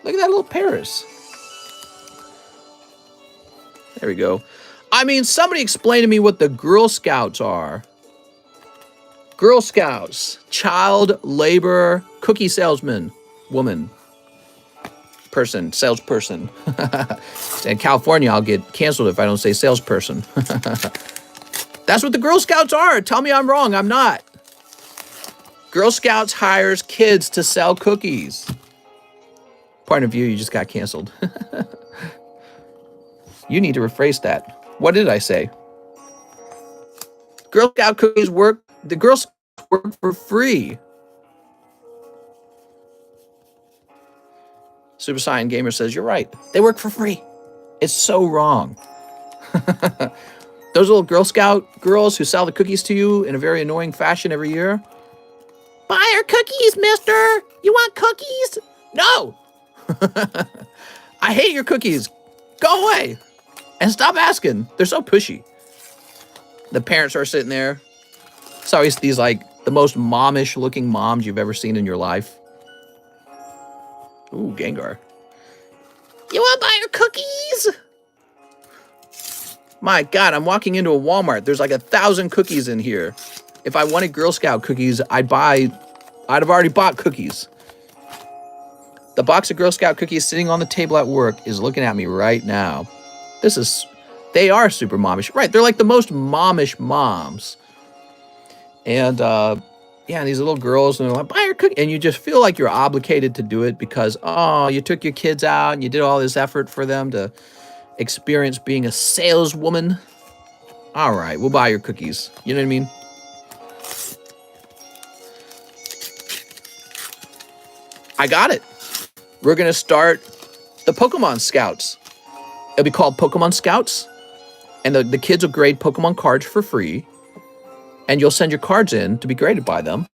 Speaker 1: Look at that little Paris. There we go. I mean, somebody explain to me what the Girl Scouts are. Girl Scouts, child labor, cookie salesman, woman, person, salesperson. In California, I'll get canceled if I don't say salesperson. That's what the Girl Scouts are. Tell me I'm wrong. I'm not. Girl Scouts hires kids to sell cookies. Point of view, you just got canceled. You need to rephrase that. What did I say? Girl Scout cookies work. The Girl Scouts work for free. Super Saiyan Gamer says, you're right. They work for free. It's so wrong. Those little Girl Scout girls who sell the cookies to you in a very annoying fashion every year. Buy our cookies, mister. You want cookies? No. I hate your cookies. Go away. And stop asking. They're so pushy. The parents are sitting there. It's always these, like, the most momish looking moms you've ever seen in your life. Ooh, Gengar. You want to buy your cookies? My God, I'm walking into a Walmart. There's like 1,000 cookies in here. If I wanted Girl Scout cookies, I'd have already bought cookies. The box of Girl Scout cookies sitting on the table at work is looking at me right now. They are super momish. Right, they're like the most momish moms. And, yeah, these little girls, and they're like, buy your cookie. And you just feel like you're obligated to do it because, oh, you took your kids out and you did all this effort for them to experience being a saleswoman. All right, we'll buy your cookies. You know what I mean? I got it. We're going to start the Pokemon Scouts. It'll be called Pokemon Scouts. And the kids will grade Pokemon cards for free. And you'll send your cards in to be graded by them.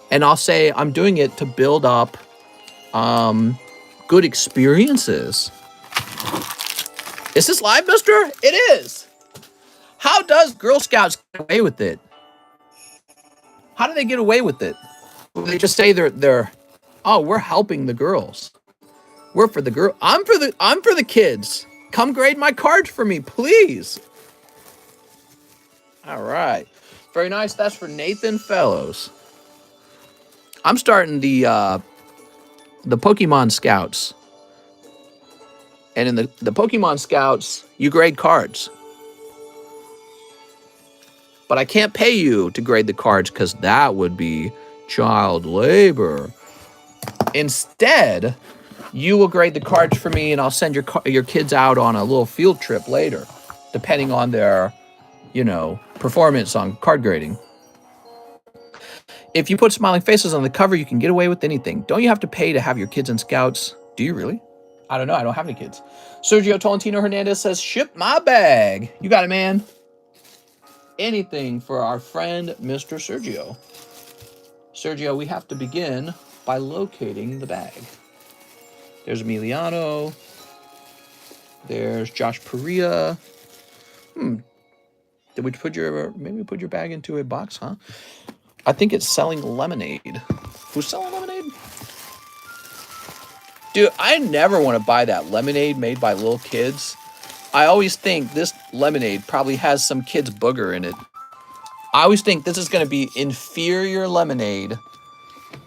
Speaker 1: And I'll say I'm doing it to build up good experiences. Is this live, mister? It is. How does Girl Scouts get away with it? How do they get away with it? They just say they're oh, we're helping the girls. We're for the girl. I'm for the kids. Come grade my cards for me, please. All right. Very nice. That's for Nathan Fellows. I'm starting the Pokemon Scouts. And in the Pokemon Scouts, you grade cards. But I can't pay you to grade the cards because that would be child labor. Instead, you will grade the cards for me and I'll send your kids out on a little field trip later, depending on their, performance on card grading. If you put smiling faces on the cover, you can get away with anything. Don't you have to pay to have your kids in Scouts? Do you really? I don't know. I don't have any kids. Sergio Tolentino Hernandez says, ship my bag. You got it, man. Anything for our friend, Mr. Sergio. Sergio, we have to begin by locating the bag. There's Emiliano. There's Josh Perea. Did we maybe put your bag into a box, huh? I think it's selling lemonade. Who's selling lemonade? Dude, I never want to buy that lemonade made by little kids. I always think this lemonade probably has some kid's booger in it. I always think this is going to be inferior lemonade.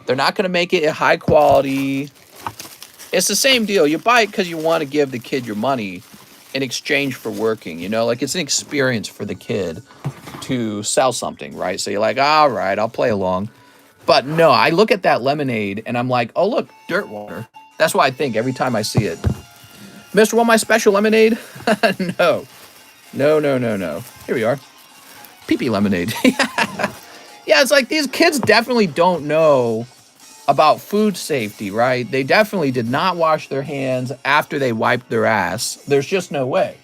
Speaker 1: They're not going to make it high quality. It's the same deal. You buy it because you want to give the kid your money in exchange for working, like it's an experience for the kid to sell something, right? So you're like, all right, I'll play along. But no, I look at that lemonade and I'm like, oh, look, dirt water. That's what I think every time I see it. Mr. Want my special lemonade? No. No, no, no, no. Here we are. Pee-pee lemonade. Yeah, it's like these kids definitely don't know about food safety, right? They definitely did not wash their hands after they wiped their ass. There's just no way.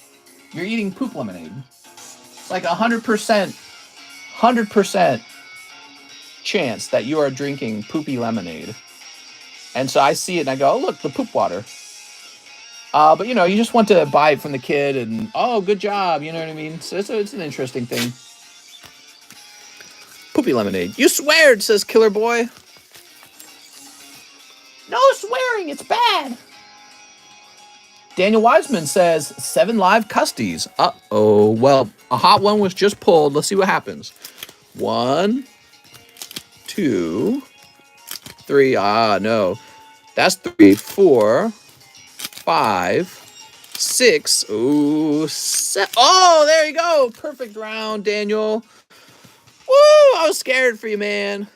Speaker 1: You're eating poop lemonade. It's like 100% chance that you are drinking poopy lemonade. And so I see it and I go, oh, look, the poop water. But, you know, you just want to buy it from the kid and, oh, good job. You know what I mean? So it's an interesting thing. Poopy lemonade. You sweared, says Killer Boy. No swearing. It's bad. Daniel Wiseman says 7 live custies. Uh-oh. Well, a hot one was just pulled. Let's see what happens. 1, 2, 3. No. That's 3, 4, 5, 6. Ooh, 7. Oh, there you go. Perfect round, Daniel. Woo! I was scared for you, man.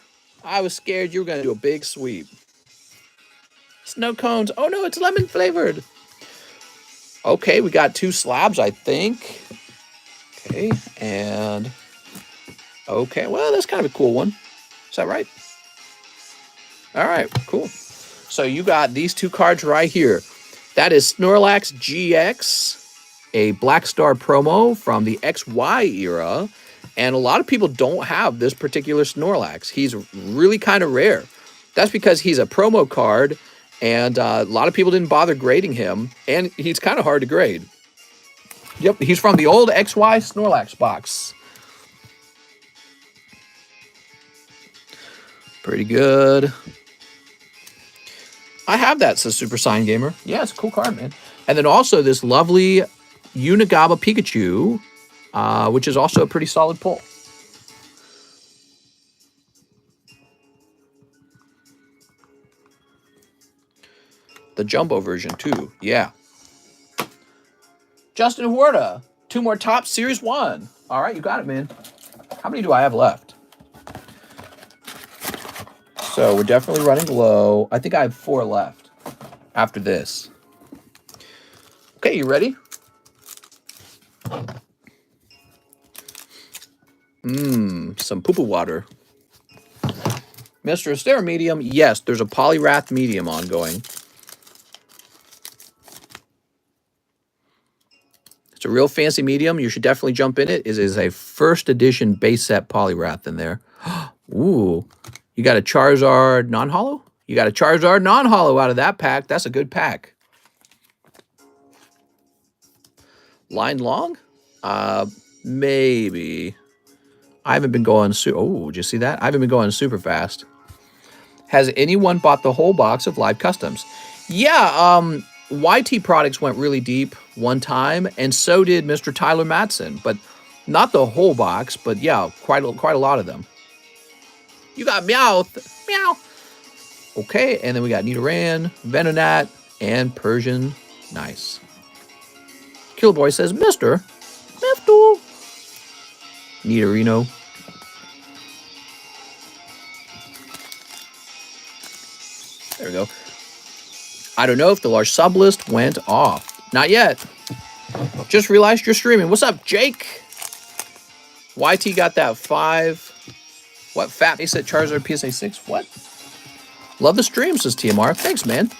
Speaker 1: I was scared you were going to do a big sweep. Snow cones. Oh, no, it's lemon flavored. Okay, we got 2 slabs, I think. Okay, and... Okay, well, that's kind of a cool one. Is that right? All right, cool. So you got these 2 cards right here. That is Snorlax GX, a Black Star promo from the XY era. And a lot of people don't have this particular Snorlax. He's really kind of rare. That's because he's a promo card, and a lot of people didn't bother grading him, and he's kind of hard to grade. Yep, he's from the old XY Snorlax box. Pretty good. I have that, says Super Sign Gamer. Yeah, it's a cool card, man. And then also this lovely Unigaba Pikachu, which is also a pretty solid pull. The Jumbo version, too. Yeah. Justin Huerta. 2 more tops, Series 1. All right, you got it, man. How many do I have left? So we're definitely running low. I think I have 4 left after this. Okay, you ready? Some poo-poo water. Mr. Is there a medium? Yes, there's a Poliwrath medium ongoing. It's a real fancy medium. You should definitely jump in it. It is a first edition base set Poliwrath in there. Ooh. You got a Charizard non-holo? You got a Charizard non-holo out of that pack. That's a good pack. Line long? Maybe. I haven't been going oh, did you see that? I haven't been going super fast. Has anyone bought the whole box of live customs? Yeah, YT Products went really deep one time, and so did Mr. Tyler Matson, but not the whole box, but yeah, quite a lot of them. You got Meowth. Meow. Okay, and then we got Nidoran, Venonat, and Persian. Nice. Killboy says, Mr. Nidorino. There we go. I don't know if the large sub list went off. Not yet. Just realized you're streaming. What's up, Jake? YT got that 5. What? Fat Face at Charizard PSA 6? What? Love the stream, says TMR. Thanks, man.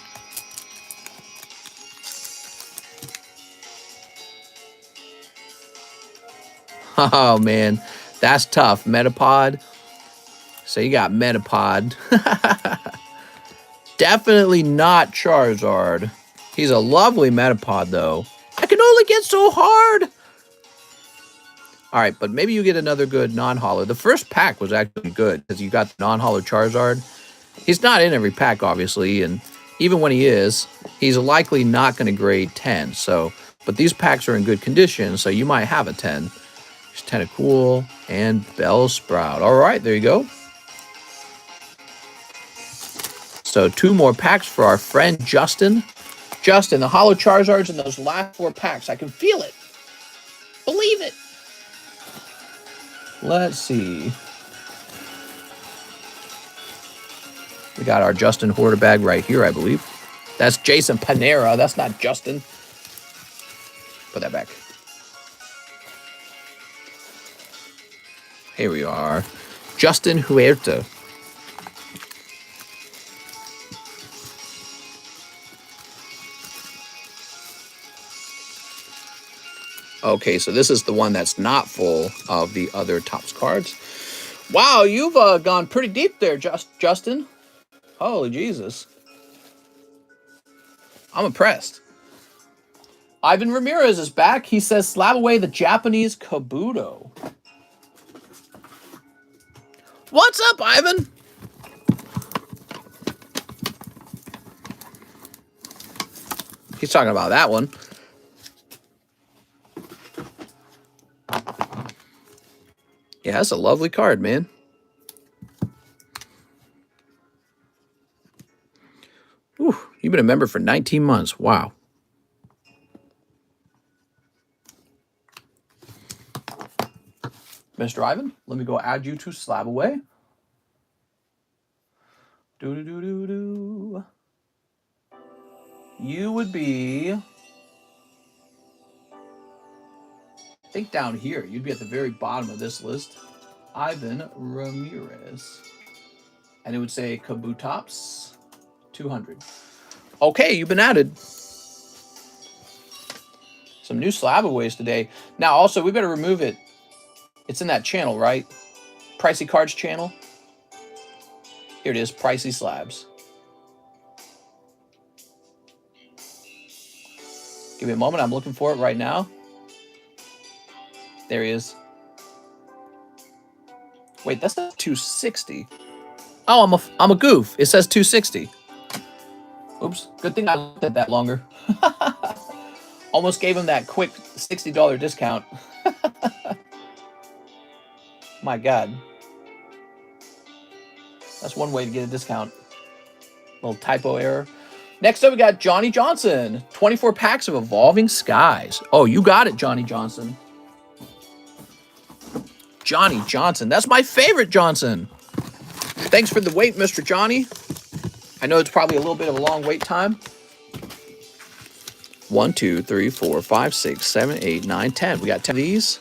Speaker 1: Oh, man. That's tough. Metapod. So you got Metapod. Definitely not Charizard. He's a lovely Metapod, though. I can only get so hard. All right, but maybe you get another good non-holo. The first pack was actually good because you got the non-holo Charizard. He's not in every pack, obviously, and even when he is, he's likely not going to grade 10. So, but these packs are in good condition, so you might have a 10. He's Tentacool and Bellsprout. All right, there you go. So 2 more packs for our friend Justin. Justin, the holo Charizards in those last 4 packs. I can feel it. Believe it. Let's see. We got our Justin Hoarder bag right here, I believe. That's Jason Panera. That's not Justin. Put that back. Here we are. Justin Huerta. Okay, so this is the one that's not full of the other Topps cards. Wow, you've gone pretty deep there, Justin. Holy Jesus. I'm impressed. Ivan Ramirez is back. He says, slab away the Japanese Kabuto. What's up, Ivan? He's talking about that one. Yeah, that's a lovely card, man. Ooh, you've been a member for 19 months. Wow. Mr. Ivan, let me go add you to slab away. Do. You would be, I think down here. You'd be at the very bottom of this list. Ivan Ramirez. And it would say Kabutops 200. Okay, you've been added. Some new slab-aways today. Now, also, we better remove it. It's in that channel, right? Pricey Cards channel. Here it is, Pricey Slabs. Give me a moment. I'm looking for it right now. There he is. Wait, that's not 260. Oh, I'm a goof. It says 260. Oops. Good thing I looked at that longer. Almost gave him that quick $60 discount. My God. That's one way to get a discount. Little typo error. Next up, we got Johnny Johnson. 24 packs of Evolving Skies. Oh, you got it, Johnny Johnson. Johnny Johnson. That's my favorite Johnson. Thanks for the wait, Mr. Johnny. I know it's probably a little bit of a long wait time. 1, 2, 3, 4, 5, 6, 7, 8, 9, 10. We got 10 of these.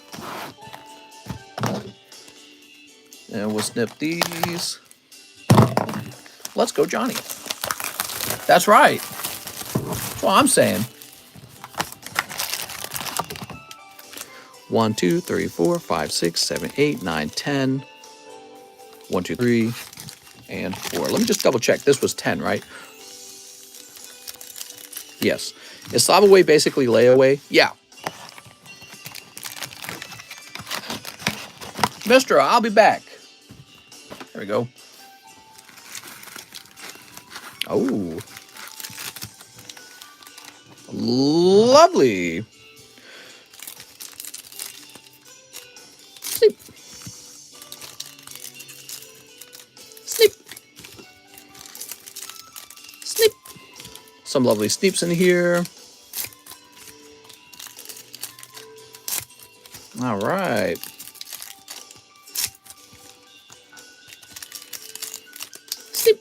Speaker 1: And we'll snip these. Let's go, Johnny. That's right. That's what I'm saying. 1, 2, 3, 4, 5, 6, 7, 8, 9, 10. 1, 2, 3, and 4. Let me just double check. This was 10, right? Yes. Is slab away basically layaway? Yeah. Mister, I'll be back. There we go. Oh. Lovely. Sleep. Sleep. Sleep. Some lovely sleeps in here. All right. Sleep.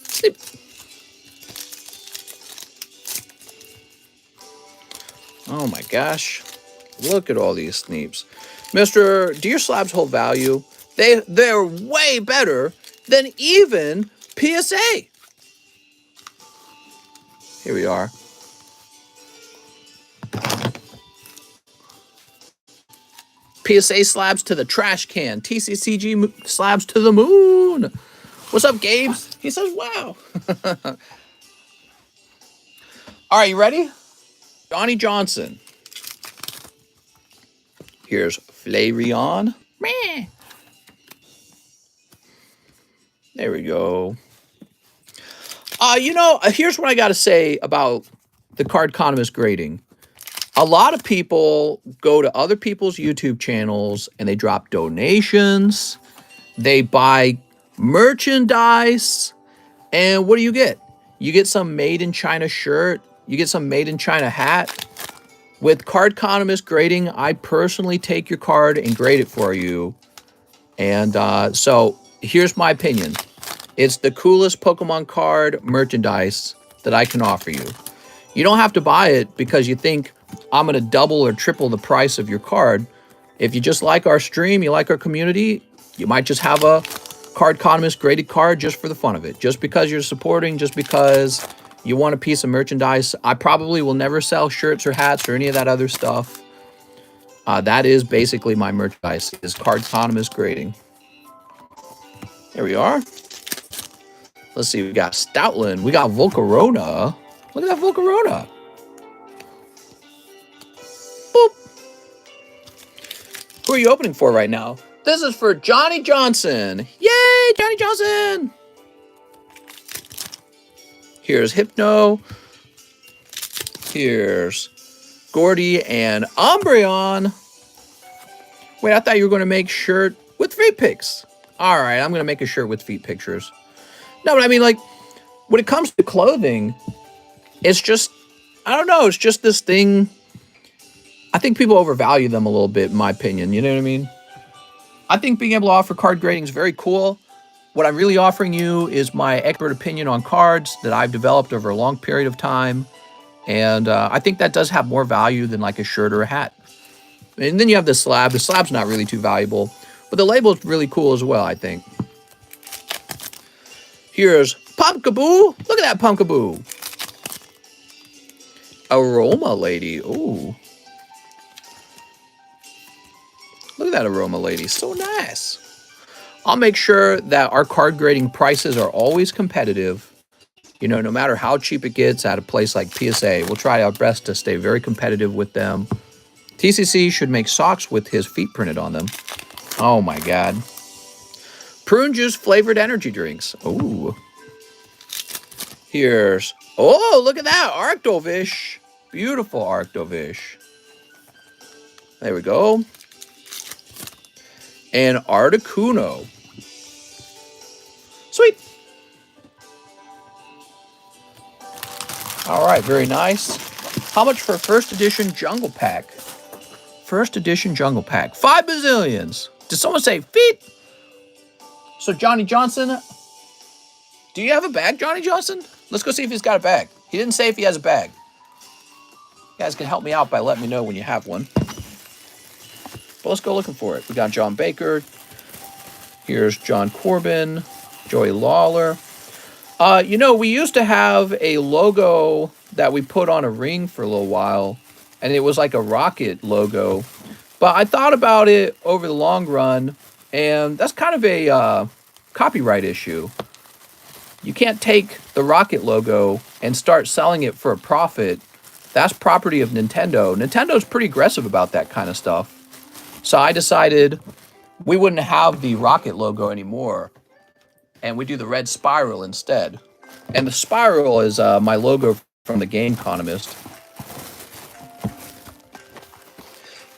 Speaker 1: Sleep. Oh my gosh. Look at all these sneeps. Mister, do your slabs hold value? They're way better than even PSA. Here we are. PSA slabs to the trash can. TCCG slabs to the moon. What's up, Gabes? He says, wow. All right, you ready? Johnny Johnson. Here's Flareon. Meh. There we go. Here's what I got to say about the Cardconomist grading. A lot of people go to other people's YouTube channels and they drop donations. They buy merchandise. And what do you get? You get some made in China shirt. You get some made in China hat. With Cardconomist grading, I personally take your card and grade it for you. And so here's my opinion. It's the coolest Pokemon card merchandise that I can offer you. You don't have to buy it because you think I'm going to double or triple the price of your card. If you just like our stream, you like our community, you might just have a Cardconomist graded card just for the fun of it. Just because you're supporting, just because you want a piece of merchandise. I probably will never sell shirts or hats or any of that other stuff. That is basically my merchandise, is Cardconomist grading. There we are. Let's see, we got Stoutland. We got Volcarona. Look at that Volcarona. Boop. Who are you opening for right now? This is for Johnny Johnson. Yay, Johnny Johnson. Here's Hypno. Here's Gordy and Umbreon. Wait, I thought you were going to make shirt with feet pics. All right, I'm going to make a shirt with feet pictures. No, but I mean, like, when it comes to clothing, it's just, I don't know, it's just this thing. I think people overvalue them a little bit, in my opinion. You know what I mean? I think being able to offer card grading is very cool. What I'm really offering you is my expert opinion on cards that I've developed over a long period of time. And I think that does have more value than like a shirt or a hat. And then you have the slab. The slab's not really too valuable, but the label is really cool as well, I think. Here's Pumpkaboo. Look at that Pumpkaboo. Aroma Lady. Ooh. Look at that Aroma Lady. So nice. I'll make sure that our card grading prices are always competitive. You know, no matter how cheap it gets at a place like PSA, we'll try our best to stay very competitive with them. TCC should make socks with his feet printed on them. Oh my God. Prune juice flavored energy drinks. Ooh. Here's, oh, look at that. Arctovish. Beautiful Arctovish. There we go. And Articuno. Sweet. All right, very nice. How much for first edition Jungle Pack? First edition Jungle Pack. 5 bazillions. Did someone say feet? So Johnny Johnson, do you have a bag, Johnny Johnson? Let's go see if he's got a bag. He didn't say if he has a bag. You guys can help me out by letting me know when you have one. But let's go looking for it. We got John Baker. Here's John Corbin, Joey Lawler. You know, we used to have a logo that we put on a ring for a little while, and it was like a rocket logo. But I thought about it over the long run, and that's kind of a copyright issue. You can't take the rocket logo and start selling it for a profit. That's property of Nintendo. Nintendo's pretty aggressive about that kind of stuff. So I decided we wouldn't have the rocket logo anymore, and we do the red spiral instead. And the spiral is my logo from the TheCardconomist.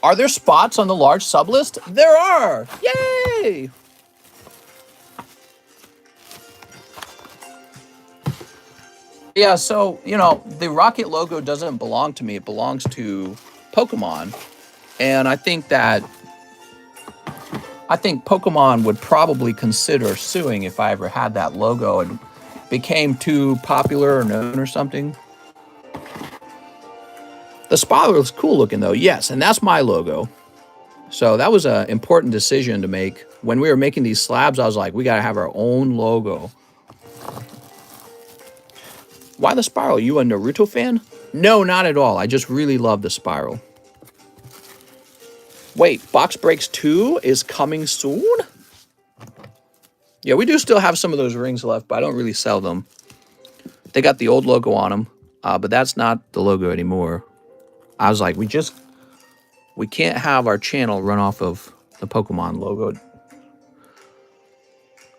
Speaker 1: Are there spots on the large sublist? There are! Yay! Yeah, so, you know, the rocket logo doesn't belong to me. It belongs to Pokemon. And I think Pokemon would probably consider suing if I ever had that logo and became too popular or known or something. The spiral is cool looking though, yes, and that's my logo. So that was an important decision to make. When we were making these slabs, I was like, we gotta have our own logo. Why the spiral? You a Naruto fan? No, not at all. I just really love the spiral. Wait, Box Breaks 2 is coming soon? Yeah, we do still have some of those rings left, but I don't really sell them. They got the old logo on them, but that's not the logo anymore. I was like, we can't have our channel run off of the Pokemon logo.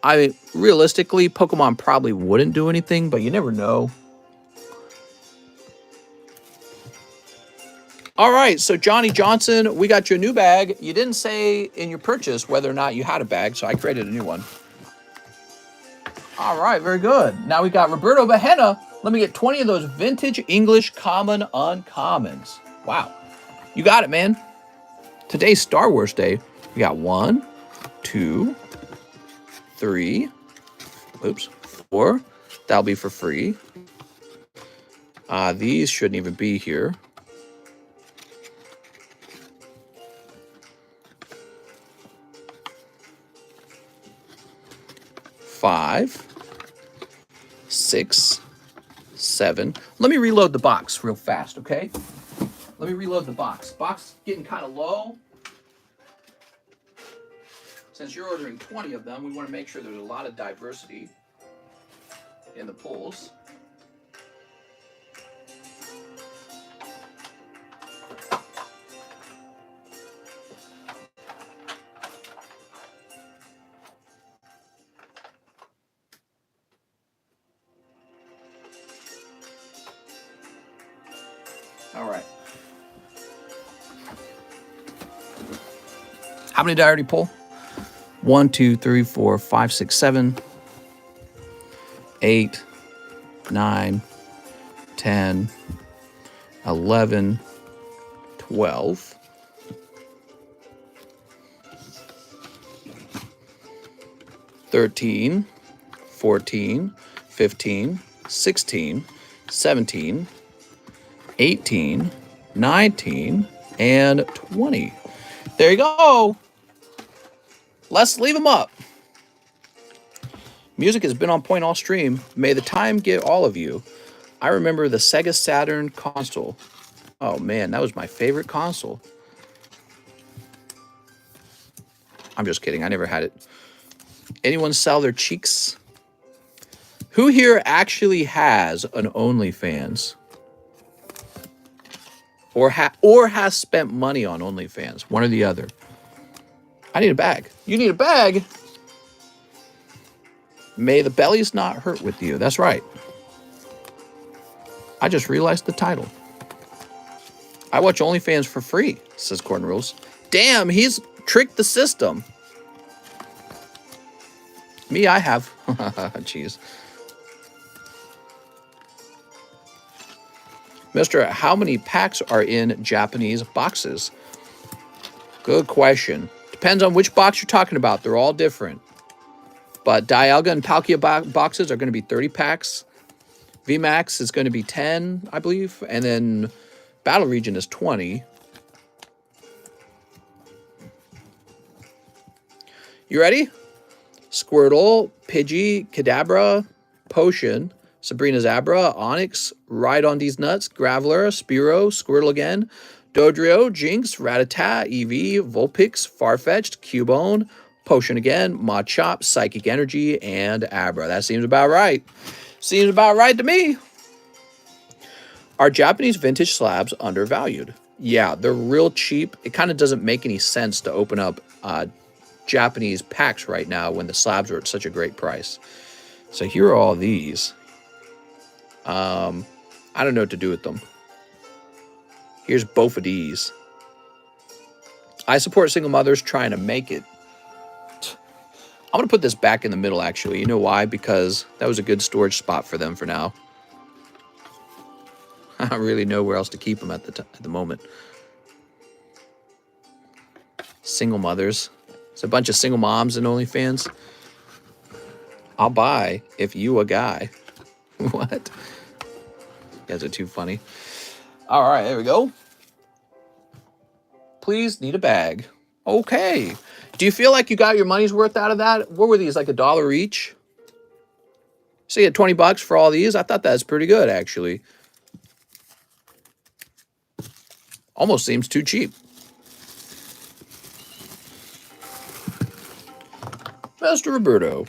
Speaker 1: I mean, realistically, Pokemon probably wouldn't do anything, but you never know. All right, so Johnny Johnson, we got you a new bag. You didn't say in your purchase whether or not you had a bag, so I created a new one. All right, very good. Now we got Roberto Bahena. Let me get 20 of those vintage English common uncommons. Wow, you got it, man. Today's Star Wars Day. We got 1, 2, 3, Oops. 4. That'll be for free. These shouldn't even be here. Five, 6, 7. Let me reload the box real fast, okay? Let me reload the box. Box is getting kind of low. Since you're ordering 20 of them, we want to make sure there's a lot of diversity in the pulls. All right. How many did I already pull? 1, 2, 3, 4, 5, 6, 7, 8, 9, 10, 11, 12. 13, 14, 15, 16, 17, 18, 19, and 20. There you go. Let's leave them up. Music has been on point all stream. May the time get all of you. I remember the Sega Saturn console. Oh man, that was my favorite console. I'm just kidding. I never had it. Anyone sell their cheeks? Who here actually has an OnlyFans? Or has spent money on OnlyFans? One or the other. I need a bag. You need a bag? May the bellies not hurt with you. That's right. I just realized the title. I watch OnlyFans for free, says Corn Rules. Damn, he's tricked the system. Me, I have. Jeez. Mister, how many packs are in Japanese boxes? Good question. Depends on which box you're talking about. They're all different. But Dialga and Palkia boxes are going to be 30 packs. VMAX is going to be 10, I believe. And then Battle Region is 20. You ready? Squirtle, Pidgey, Kadabra, Potion, Sabrina Zabra, Onyx, Ride on These Nuts, Graveler, Spearow, Squirtle again, Dodrio, Jinx, Rattata, Eevee, Vulpix, Farfetch'd, Cubone, Potion again, Machop, Psychic Energy, and Abra. That seems about right. Seems about right to me. Are Japanese vintage slabs undervalued? Yeah, they're real cheap. It kind of doesn't make any sense to open up Japanese packs right now when the slabs are at such a great price. So here are all these. I don't know what to do with them. Here's both of these. I support single mothers trying to make it. I'm going to put this back in the middle, actually. You know why? Because that was a good storage spot for them for now. I don't really know where else to keep them at the moment. Single mothers. It's a bunch of single moms and OnlyFans. I'll buy if you a guy. What? You guys are too funny. All right, there we go. Please need a bag. Okay. Do you feel like you got your money's worth out of that? What were these, like $1 each? So you had 20 bucks for all these? I thought that was pretty good, actually. Almost seems too cheap. Mr. Roberto.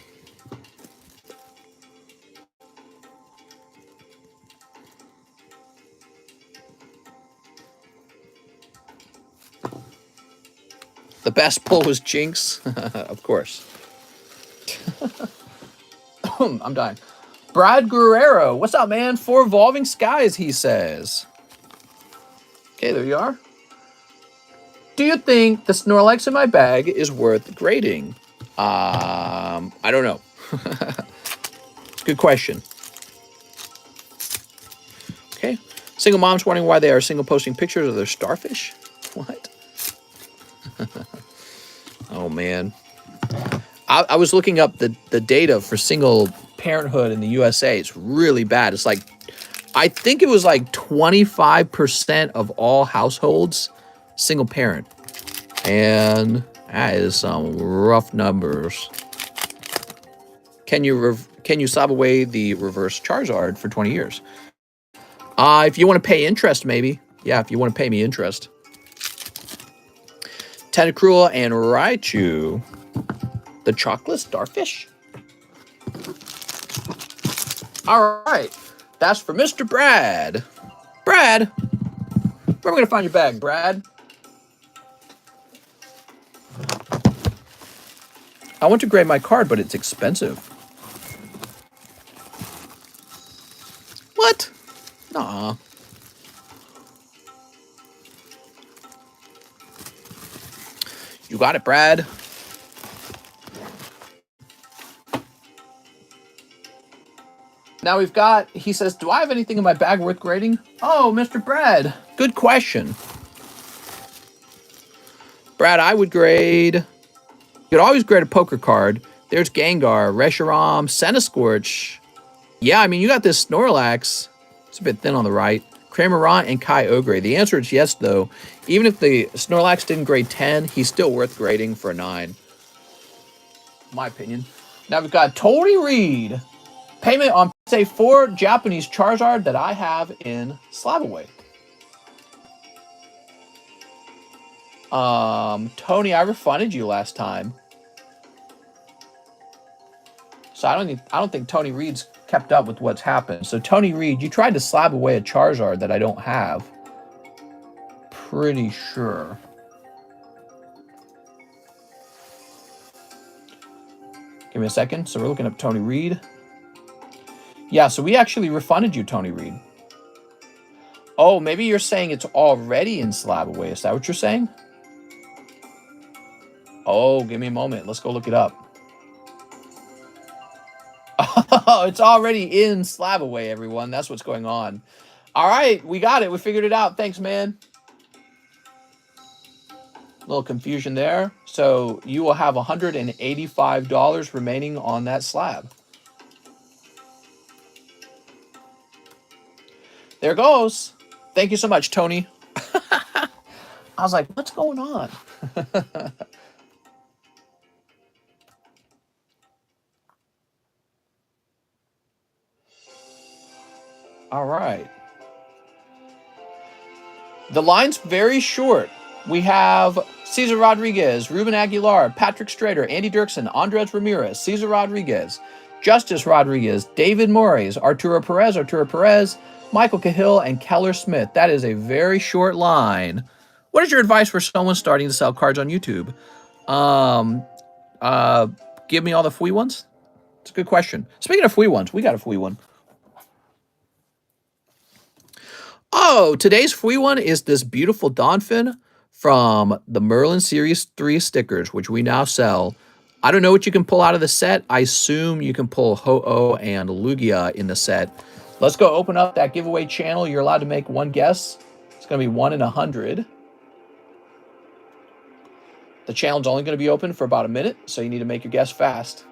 Speaker 1: The best pull was Jinx. Of course. I'm dying. Brad Guerrero. What's up, man? 4 Evolving Skies, he says. Okay, there you are. Do you think the Snorlax in my bag is worth grading? I don't know. Good question. Okay. Single moms wondering why they are single posting pictures of their starfish? What? Oh, man. I was looking up the data for single parenthood in the USA. It's really bad. It's like, I think it was like 25% of all households, single parent. And that is some rough numbers. Can you slab away the reverse Charizard for 20 years? If you want to pay interest, maybe. Yeah, if you want to pay me interest. Tentacruel and Raichu. The chocolate starfish. All right. That's for Mr. Brad. Brad, where are we going to find your bag, Brad? I want to grade my card, but it's expensive. What? Nah. You got it, Brad. Now we've got, he says, do I have anything in my bag worth grading? Oh, Mr. Brad, good question. Brad, I would grade, you could always grade a poker card. There's Gengar, Reshiram, Centiskorch. Yeah, I mean, you got this Snorlax. It's a bit thin on the right. Cramorant and Kyogre. The answer is yes, though. Even if the Snorlax didn't grade 10, he's still worth grading for a 9. My opinion. Now we've got Tony Reed. Payment on, say, 4 Japanese Charizard that I have in Slabaway. Tony, I refunded you last time. So I don't think Tony Reed's kept up with what's happened. So Tony Reed, you tried to slab away a Charizard that I don't have. Pretty sure. Give me a second. So we're looking up Tony Reed. Yeah, so we actually refunded you, Tony Reed. Oh, maybe you're saying it's already in Slabaway. Is that what you're saying? Oh, give me a moment. Let's go look it up. Oh, it's already in Slabaway, everyone. That's what's going on. All right, we got it. We figured it out. Thanks, man. A little confusion there. So you will have $185 remaining on that slab. There goes. Thank you so much, Tony. I was like, what's going on? All right. The line's very short. We have Cesar Rodriguez, Ruben Aguilar, Patrick Strader, Andy Dirksen, Andres Ramirez, Cesar Rodriguez, Justice Rodriguez, David Morris, Arturo Perez, Michael Cahill, and Keller Smith. That is a very short line. What is your advice for someone starting to sell cards on YouTube? Give me all the free ones? It's a good question. Speaking of free ones, we got a free one. Oh, today's free one is this beautiful Donphin from the Merlin Series 3 stickers, which we now sell. I don't know what you can pull out of the set. I assume you can pull Ho-Oh and Lugia in the set. Let's go open up that giveaway channel. You're allowed to make one guess. It's going to be 1 in 100. The channel's only going to be open for about a minute, so you need to make your guess fast.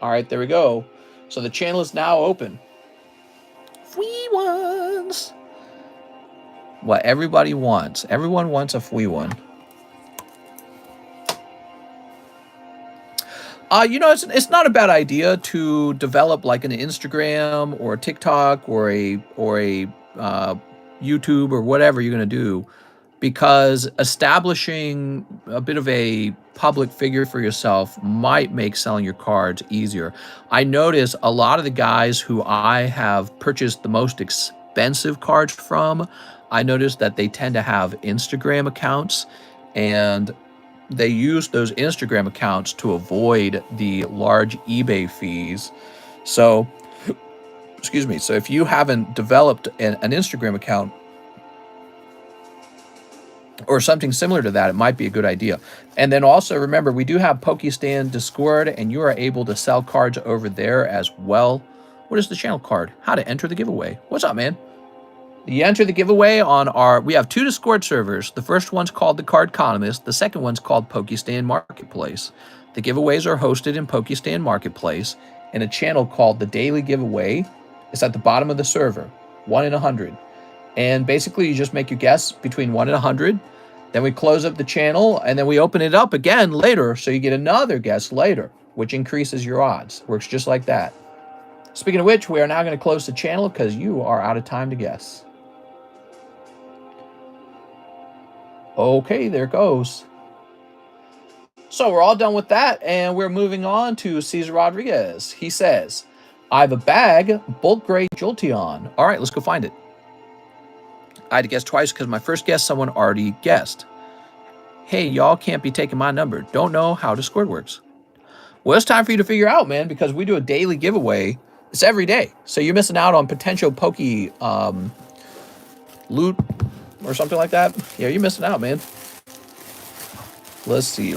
Speaker 1: All right, there we go. So the channel is now open. Free ones. What everybody wants. Everyone wants a free one. You know, it's not a bad idea to develop like an Instagram or a TikTok or a YouTube or whatever you're going to do, because establishing a bit of a public figure for yourself might make selling your cards easier. I notice a lot of the guys who I have purchased the most expensive cards from, I notice that they tend to have Instagram accounts, and they use those Instagram accounts to avoid the large eBay fees. So, excuse me. So if you haven't developed an Instagram account or something similar to that, it might be a good idea. And then also remember, we do have Pokestand Discord, and you are able to sell cards over there as well. What is the channel card? How to enter the giveaway. What's up, man? You enter the giveaway on we have 2 Discord servers. The first one's called TheCardconomist. The second one's called Pokestand Marketplace. The giveaways are hosted in Pokestan Marketplace in a channel called the Daily Giveaway. It's at the bottom of the server, 1 in 100. And basically, you just make your guess between 1 and 100. Then we close up the channel, and then we open it up again later, so you get another guess later, which increases your odds. Works just like that. Speaking of which, we are now going to close the channel because you are out of time to guess. Okay, there it goes. So we're all done with that, and we're moving on to Cesar Rodriguez. He says, I have a bag, bulk gray Jolteon. All right, let's go find it. I had to guess twice because my first guess someone already guessed. Hey, y'all can't be taking my number. Don't know how Discord works. Well, it's time for you to figure out, man, because we do a daily giveaway. It's every day. So you're missing out on potential Poke loot or something like that. Yeah, you're missing out, man. Let's see.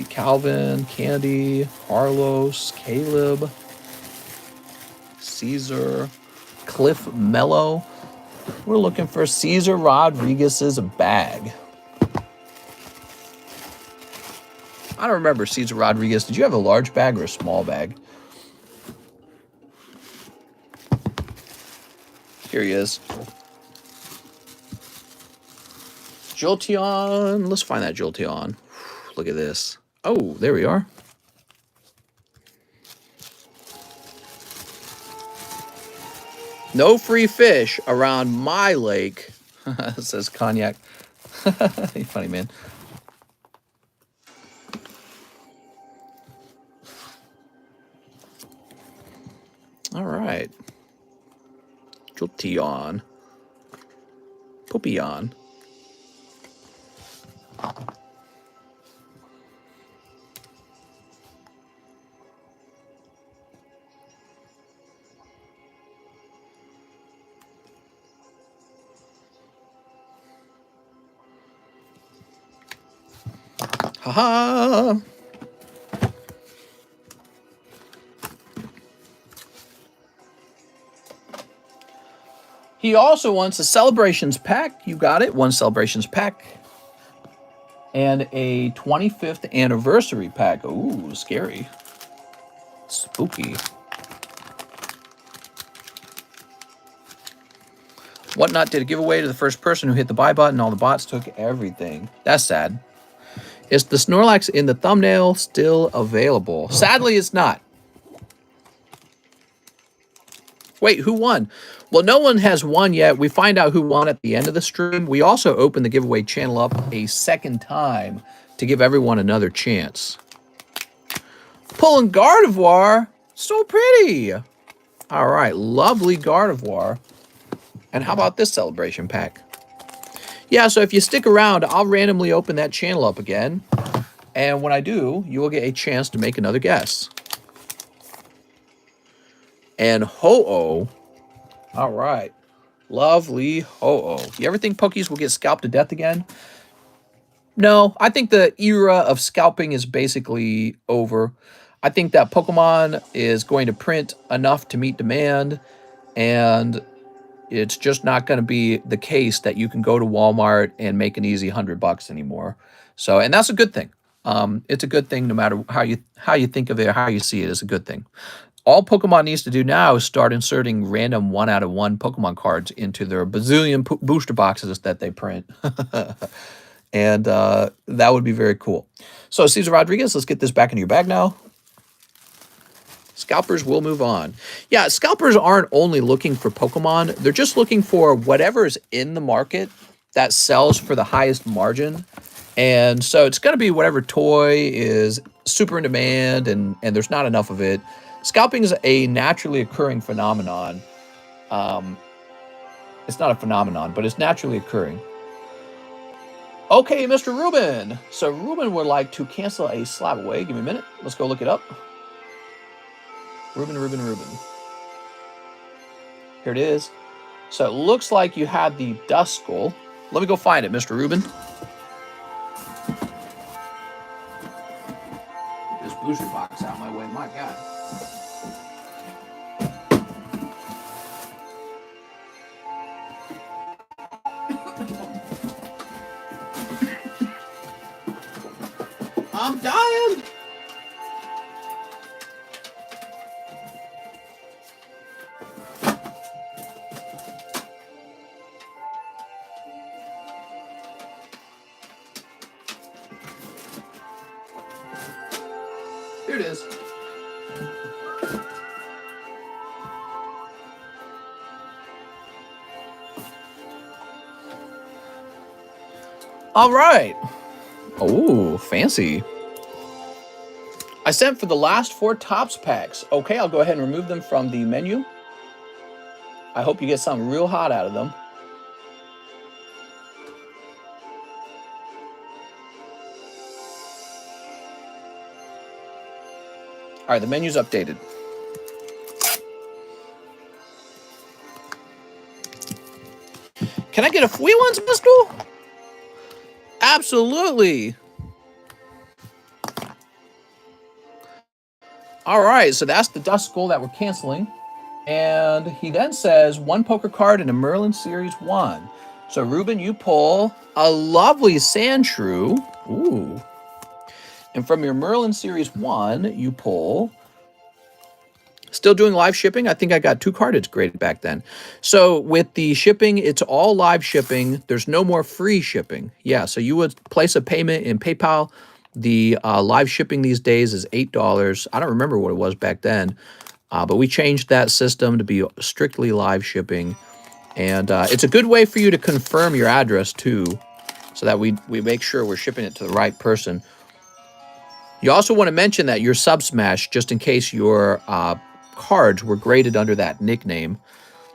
Speaker 1: Calvin, Candy, Carlos, Caleb, Caesar, Cliff Mello. We're looking for Cesar Rodriguez's bag. I don't remember, Cesar Rodriguez. Did you have a large bag or a small bag? Here he is. Jolteon. Let's find that Jolteon. Look at this. Oh, there we are. No free fish around my lake, says Cognac. You're funny, man. All right. Jolteon. Poopyon. Haha. He also wants a Celebrations pack. You got it. One Celebrations pack. And a 25th anniversary pack. Ooh, scary. Spooky. Whatnot did a giveaway to the first person who hit the buy button. All the bots took everything. That's sad. Is the Snorlax in the thumbnail still available? Sadly, it's not. Wait, who won? Well, no one has won yet. We find out who won at the end of the stream. We also open the giveaway channel up a second time to give everyone another chance. Pulling Gardevoir. So pretty. All right, lovely Gardevoir. And how about this celebration pack? Yeah, so if you stick around, I'll randomly open that channel up again. And when I do, you will get a chance to make another guess. And Ho-Oh. All right. Lovely Ho-Oh. You ever think Pokies will get scalped to death again? No, I think the era of scalping is basically over. I think that Pokemon is going to print enough to meet demand, and it's just not going to be the case that you can go to Walmart and make an easy $100 anymore. So, and that's a good thing. It's a good thing no matter how you think of it or how you see it. It's a good thing. All Pokemon needs to do now is start inserting random 1 out of 1 Pokemon cards into their bazillion booster boxes that they print. And that would be very cool. So, Cesar Rodriguez, let's get this back into your bag now. Scalpers will move on. Yeah, scalpers aren't only looking for Pokemon. They're just looking for whatever is in the market that sells for the highest margin. And so it's going to be whatever toy is super in demand and there's not enough of it. Scalping is a naturally occurring phenomenon. It's not a phenomenon, but it's naturally occurring. Okay, Mr. Ruben. So Ruben would like to cancel a slab away. Give me a minute. Let's go look it up. Ruben. Here it is. So it looks like you had the Duskull. Let me go find it, Mr. Ruben. Get this booster box out of my way. My God. I'm dying. it is. All right. Oh, fancy. I sent for the last 4 Topps packs. Okay, I'll go ahead and remove them from the menu. I hope you get something real hot out of them. All right, the menu's updated. Can I get a free ones pistol? Absolutely. All right, so that's the Dust Skull that we're canceling. And he then says 1 poker card in a Merlin Series 1. So, Ruben, you pull a lovely Sand Shrew. Ooh. And from your Merlin Series 1, you pull... Still doing live shipping. I think I got 2 cards graded back then. So with the shipping, it's all live shipping. There's no more free shipping. Yeah, so you would place a payment in PayPal. The live shipping these days is $8. I don't remember what it was back then, but we changed that system to be strictly live shipping. And it's a good way for you to confirm your address too, so that we make sure we're shipping it to the right person. You also want to mention that you're sub-smash just in case your cards were graded under that nickname.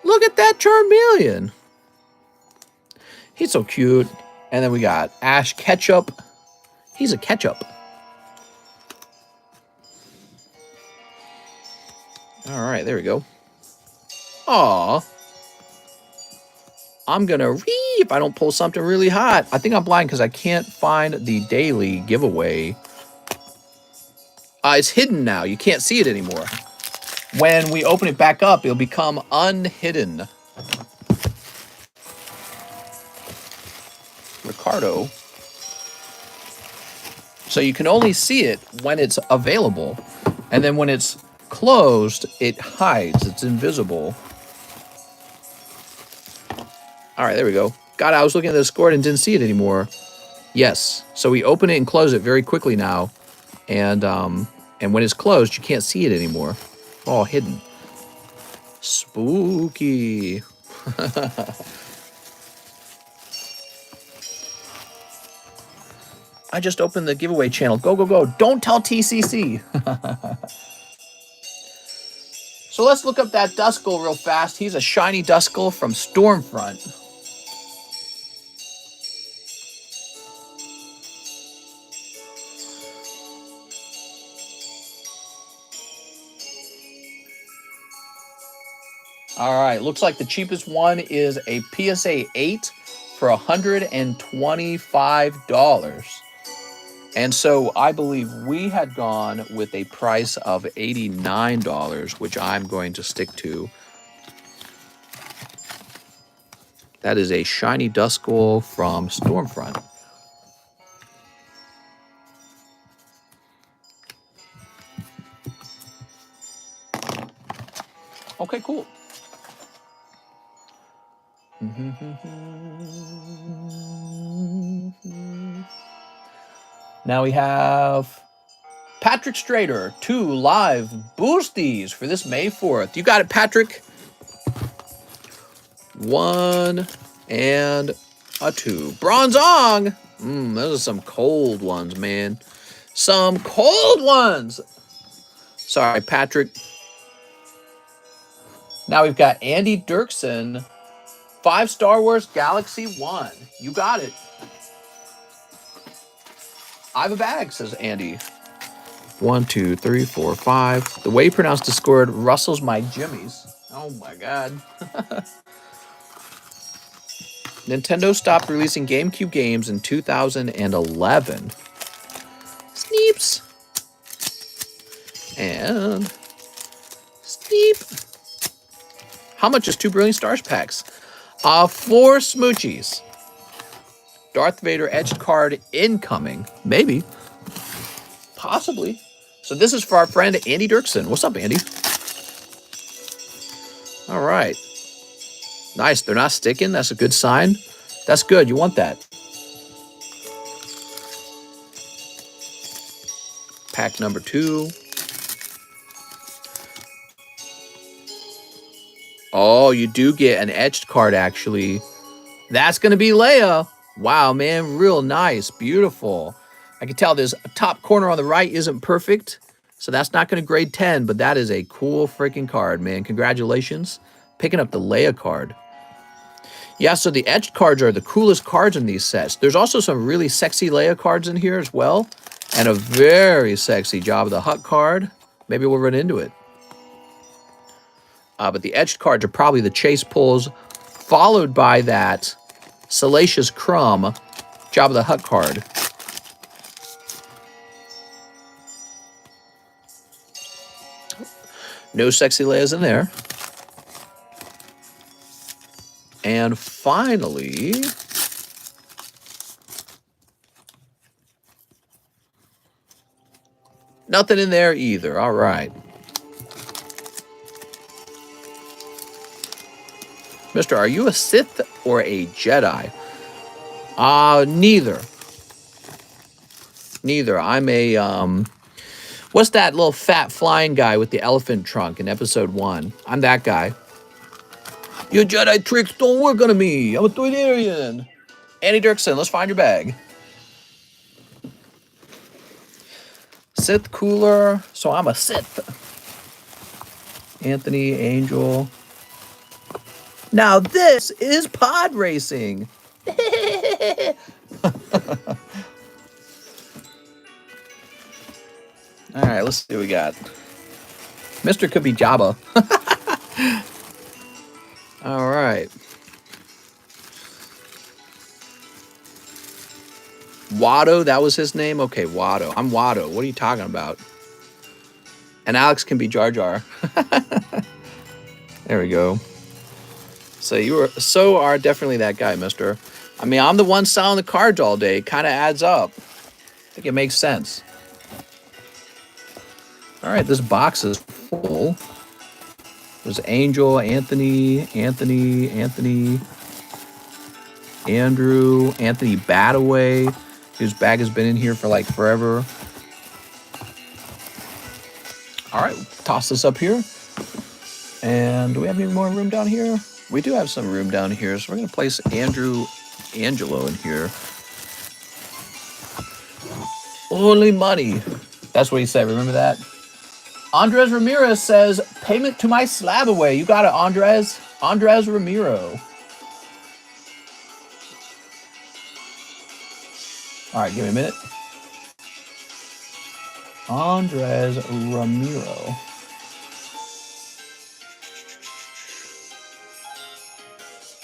Speaker 1: Look at that Charmeleon. He's so cute. And then we got Ash Ketchup. He's a ketchup. All right, there we go. Aw. I'm going to read if I don't pull something really hot. I think I'm blind because I can't find the daily giveaway. It's hidden now. You can't see it anymore. When we open it back up, it'll become unhidden. Ricardo. So you can only see it when it's available. And then when it's closed, it hides. It's invisible. All right, there we go. God, I was looking at the score and didn't see it anymore. Yes. So we open it and close it very quickly now. And when it's closed, you can't see it anymore. All hidden. Spooky. I just opened the giveaway channel. Go, go, go. Don't tell TCC. So let's look up that Duskull real fast. He's a shiny Duskull from Stormfront. All right, looks like the cheapest one is a PSA 8 for $125. And so I believe we had gone with a price of $89, which I'm going to stick to. That is a shiny Duskull from Stormfront. Okay, cool. Now we have Patrick Strader, 2 live boosties for this May 4th. You got it, Patrick. 1 and a 2. Bronzong. Those are some cold ones, man. Some cold ones. Sorry, Patrick. Now we've got Andy Dirksen, 5 Star Wars Galaxy 1. You got it. I have a bag, says Andy. 1, 2, 3, 4, 5. The way you pronounce Discord rustles my jimmies. Oh my god. Nintendo stopped releasing GameCube games in 2011. Sneeps. And Sneep. How much is 2 Brilliant Stars packs? 4 Smoochies. Darth Vader etched card incoming. Maybe. Possibly. So this is for our friend Andy Dirksen. What's up, Andy? All right. Nice. They're not sticking. That's a good sign. That's good. You want that. Pack number 2. Oh, you do get an etched card, actually. That's going to be Leia. Wow, man. Real nice. Beautiful. I can tell this top corner on the right isn't perfect, so that's not going to grade 10, but that is a cool freaking card, man. Congratulations. Picking up the Leia card. Yeah, so the etched cards are the coolest cards in these sets. There's also some really sexy Leia cards in here as well, and a very sexy Jabba the Hutt card. Maybe we'll run into it. But the etched cards are probably the chase pulls, followed by that Salacious Crumb Jabba the Hutt card. No sexy Leias in there. And finally, nothing in there either. All right. Mister, are you a Sith or a Jedi? Neither. Neither. I'm a, what's that little fat flying guy with the elephant trunk in episode 1? I'm that guy. Your Jedi tricks don't work on me. I'm a Toydarian. Annie Dirksen, let's find your bag. Sith cooler. So I'm a Sith. Anthony, Angel. Now this is pod racing. All right, let's see what we got. Mr. could be Jabba. All right. Watto, that was his name? Okay, Watto. I'm Watto. What are you talking about? And Alex can be Jar Jar. There we go. So you are definitely that guy, mister. I mean, I'm the one selling the cards all day. It kind of adds up. I think it makes sense. All right, this box is full. There's Angel, Anthony, Andrew, Anthony Badaway, whose bag has been in here for like forever. All right, toss this up here. And do we have any more room down here? We do have some room down here, so we're going to place Angelo in here. Only money. That's what he said. Remember that? Andres Ramirez says, payment to my slab away. You got it, Andres. Andres Ramiro. All right, give me a minute. Andres Ramiro.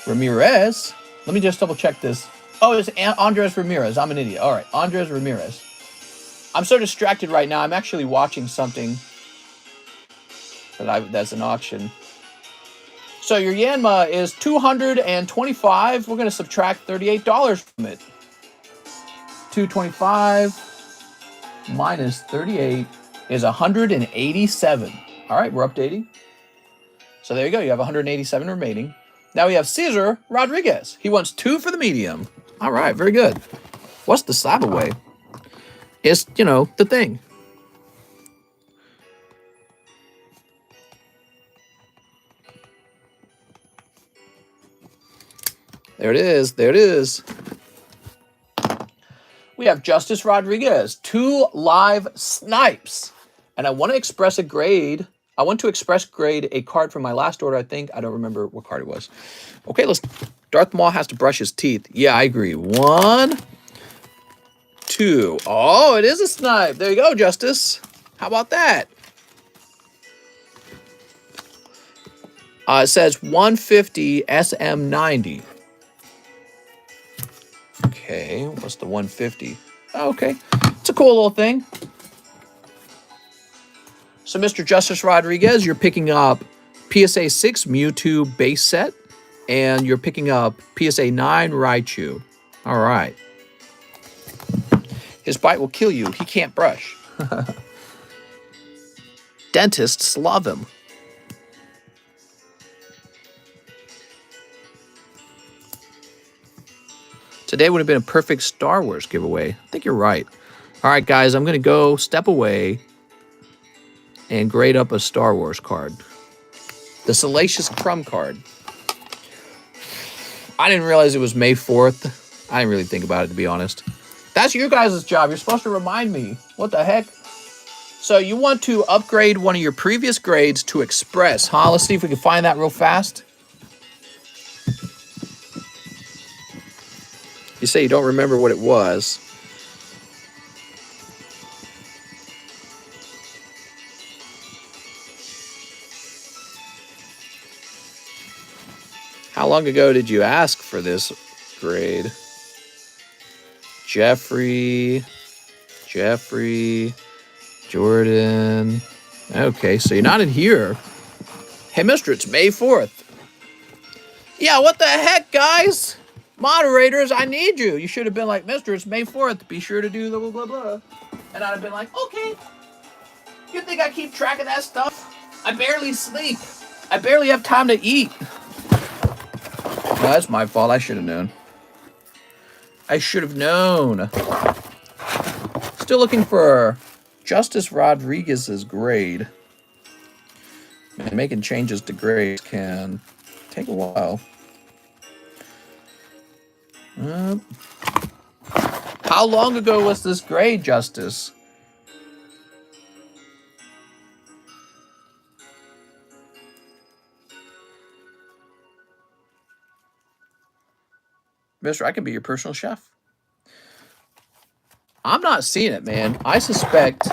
Speaker 1: Ramirez? Let me just double check this. Oh, it's Andres Ramirez. I'm an idiot. All right, Andres Ramirez. I'm so distracted right now. I'm actually watching something that's an auction. So your Yanma is $225. We're going to subtract $38 from it. 225 minus 38 is 187. All right, we're updating. So there you go. You have 187 remaining. Now we have Cesar Rodriguez. He wants 2 for the medium. All right, very good. What's the slab away? It's, you know, the thing. There it is. There it is. We have Justice Rodriguez. 2 live snipes. And I want to express a grade. I want to express grade a card from my last order, I think. I don't remember what card it was. Okay, let's... Darth Maul has to brush his teeth. Yeah, I agree. 1, 2. Oh, it is a snipe. There you go, Justice. How about that? It says 150 SM90. Okay, what's the 150? Oh, okay, it's a cool little thing. So, Mr. Justice Rodriguez, you're picking up PSA 6 Mewtwo base set, and you're picking up PSA 9 Raichu. All right. His bite will kill you. He can't brush. Dentists love him. Today would have been a perfect Star Wars giveaway. I think you're right. All right, guys, I'm going to go step away and grade up a Star Wars card. The Salacious Crumb card. I didn't realize it was May 4th. I didn't really think about it, to be honest. That's your guys' job. You're supposed to remind me. What the heck? So you want to upgrade one of your previous grades to Express, huh? Let's see if we can find that real fast. You say you don't remember what it was. How long ago did you ask for this grade? Jeffrey, Jordan. Okay, so you're not in here. Hey, mister, it's May 4th. Yeah, what the heck, guys? Moderators, I need you. You should have been like, mister, it's May 4th. Be sure to do the blah, blah, blah. And I'd have been like, okay. You think I keep track of that stuff? I barely sleep. I barely have time to eat. No, that's my fault. I should have known. I should have known. Still looking for Justice Rodriguez's grade. Man, making changes to grades can take a while. How long ago was this grade, Justice? Mister, I can be your personal chef. I'm not seeing it, man. I suspect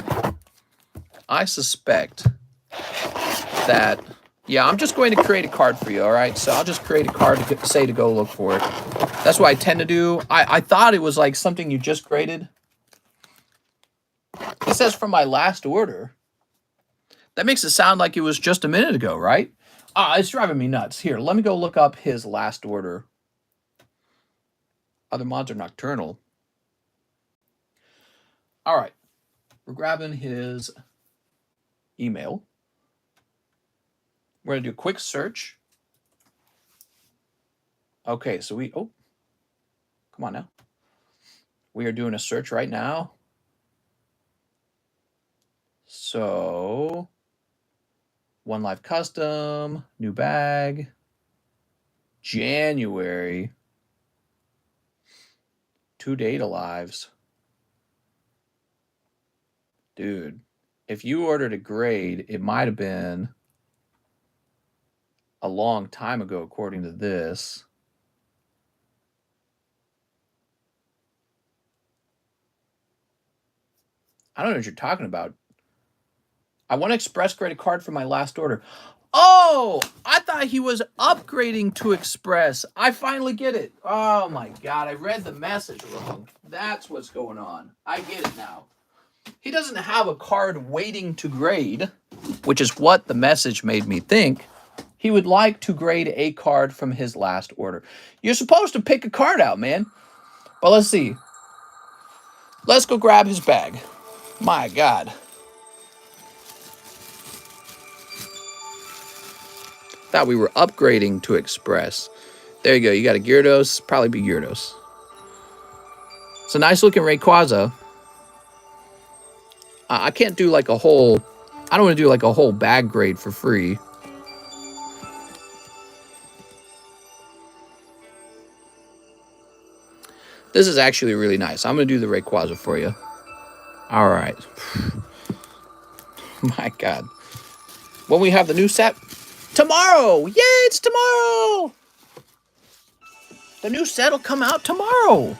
Speaker 1: that, yeah, I'm just going to create a card for you, all right? So I'll just create a card to say to go look for it. That's what I tend to do. I thought it was like something you just graded. It says from my last order. That makes it sound like it was just a minute ago, right? It's driving me nuts. Here, let me go look up his last order. Other mods are nocturnal. All right. We're grabbing his email. We're going to do a quick search. Okay, so come on now. We are doing a search right now. So, One Life Custom, new bag, January, 2 data lives. Dude, if you ordered a grade, it might have been a long time ago, according to this. I don't know what you're talking about. I want to express grade a card for my last order. Oh, I thought he was upgrading to Express. I finally get it. Oh my God, I read the message wrong. That's what's going on. I get it now. He doesn't have a card waiting to grade, which is what the message made me think. He would like to grade a card from his last order. You're supposed to pick a card out, man. But let's see. Let's go grab his bag. My God. Thought we were upgrading to Express. There you go. You got a Gyarados. Probably be Gyarados. It's a nice looking Rayquaza. I can't do like a whole... I don't want to do like a whole bag grade for free. This is actually really nice. I'm going to do the Rayquaza for you. All right. My God. When we have the new set... Tomorrow! Yay, it's tomorrow! The new set will come out tomorrow.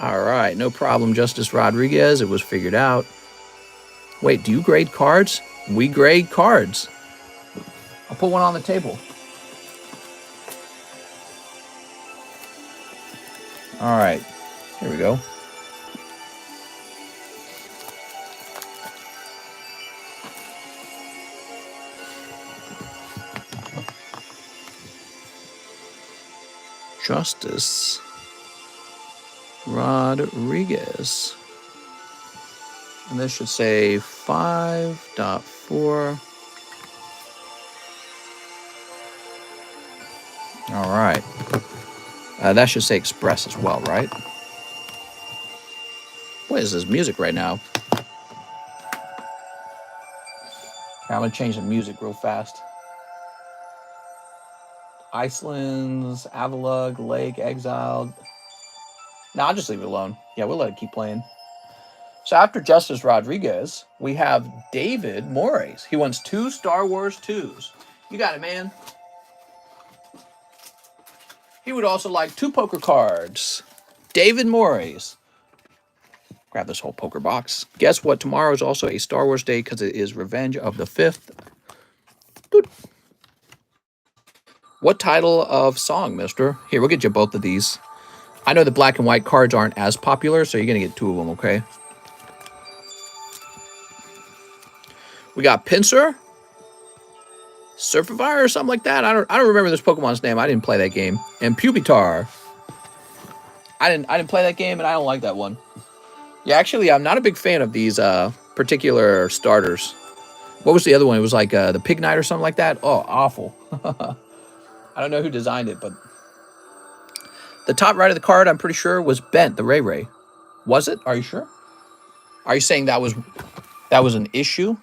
Speaker 1: All right, no problem, Justice Rodriguez. It was figured out. Wait, do you grade cards? We grade cards. I'll put one on the table. All right, here we go. Justice Rodriguez. And this should say 5.4. All right. That should say Express as well, right? What is this music right now? I'm going to change the music real fast. Iceland's, Avalug, Lake, Exiled. No, I'll just leave it alone. Yeah, we'll let it keep playing. So after Justice Rodriguez, we have David Morris. He wants 2 Star Wars 2s. You got it, man. He would also like 2 poker cards. David Morris. Grab this whole poker box. Guess what? Tomorrow is also a Star Wars day because it is Revenge of the Fifth. Doot. What title of song, mister? Here, we'll get you both of these. I know the black and white cards aren't as popular, so you're going to get 2 of them, okay? We got Pinsir, Surfivire or something like that. I don't remember this Pokemon's name. I didn't play that game. And Pupitar. I didn't play that game, and I don't like that one. Yeah, actually, I'm not a big fan of these particular starters. What was the other one? It was like the Pig Knight or something like that. Oh, awful. I don't know who designed it, but the top right of the card, I'm pretty sure, was bent. The Ray Ray. Was it? Are you sure? Are you saying that was an issue?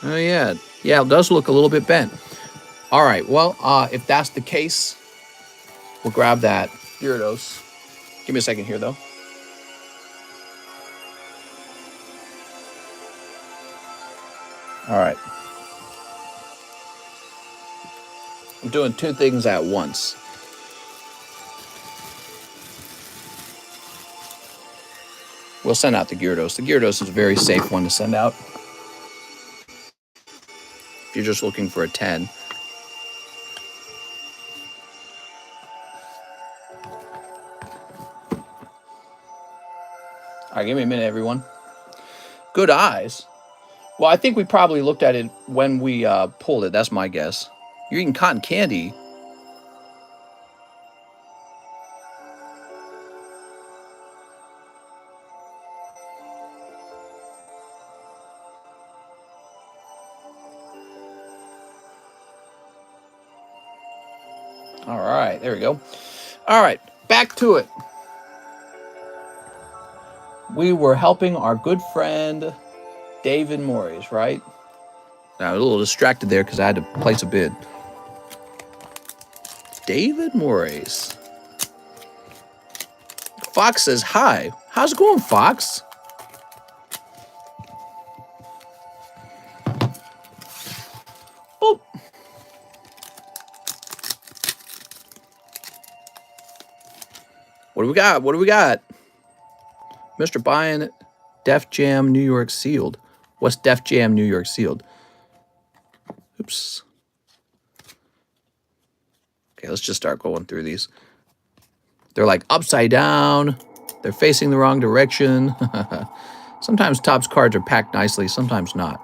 Speaker 1: Oh, yeah. Yeah, it does look a little bit bent. All right. Well, if that's the case, we'll grab that Gyarados. Give me a second here, though. All right. I'm doing 2 things at once. We'll send out the Gyarados. The Gyarados is a very safe one to send out. If you're just looking for a 10. All right, give me a minute, everyone. Good eyes. Well, I think we probably looked at it when we pulled it. That's my guess. You're eating cotton candy. All right, there we go. All right, back to it. We were helping our good friend David Morris, right? I was a little distracted there because I had to place a bid. David Morris. Fox says hi. How's it going, Fox? Oh. What do we got? What do we got? Mr. Buying Def Jam New York Sealed. What's Def Jam New York Sealed? Oops. Okay, let's just start going through these. They're like upside down. They're facing the wrong direction. Sometimes Topps cards are packed nicely, sometimes not.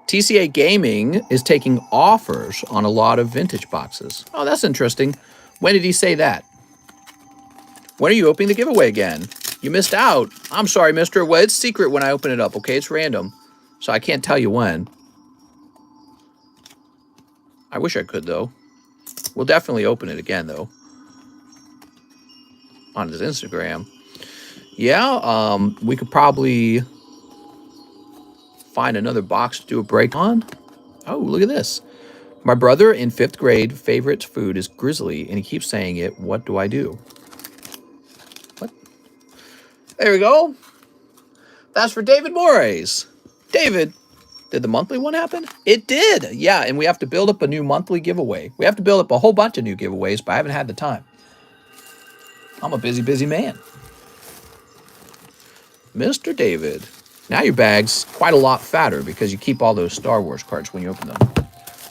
Speaker 1: TCA Gaming is taking offers on a lot of vintage boxes. Oh, that's interesting. When did he say that? When are you opening the giveaway again? You missed out. I'm sorry, mister. Well, it's secret when I open it up, okay? It's random. So I can't tell you when. I wish I could, though. We'll definitely open it again, though. On his Instagram. Yeah, we could probably find another box to do a break on. Oh, look at this. My brother in 5th grade favorite food is grizzly, and he keeps saying it. What do I do? What? There we go. That's for David Morris. David, did the monthly one happen? It did. Yeah, and we have to build up a new monthly giveaway. We have to build up a whole bunch of new giveaways, but I haven't had the time. I'm a busy, busy man. Mr. David. Now your bag's quite a lot fatter because you keep all those Star Wars cards when you open them.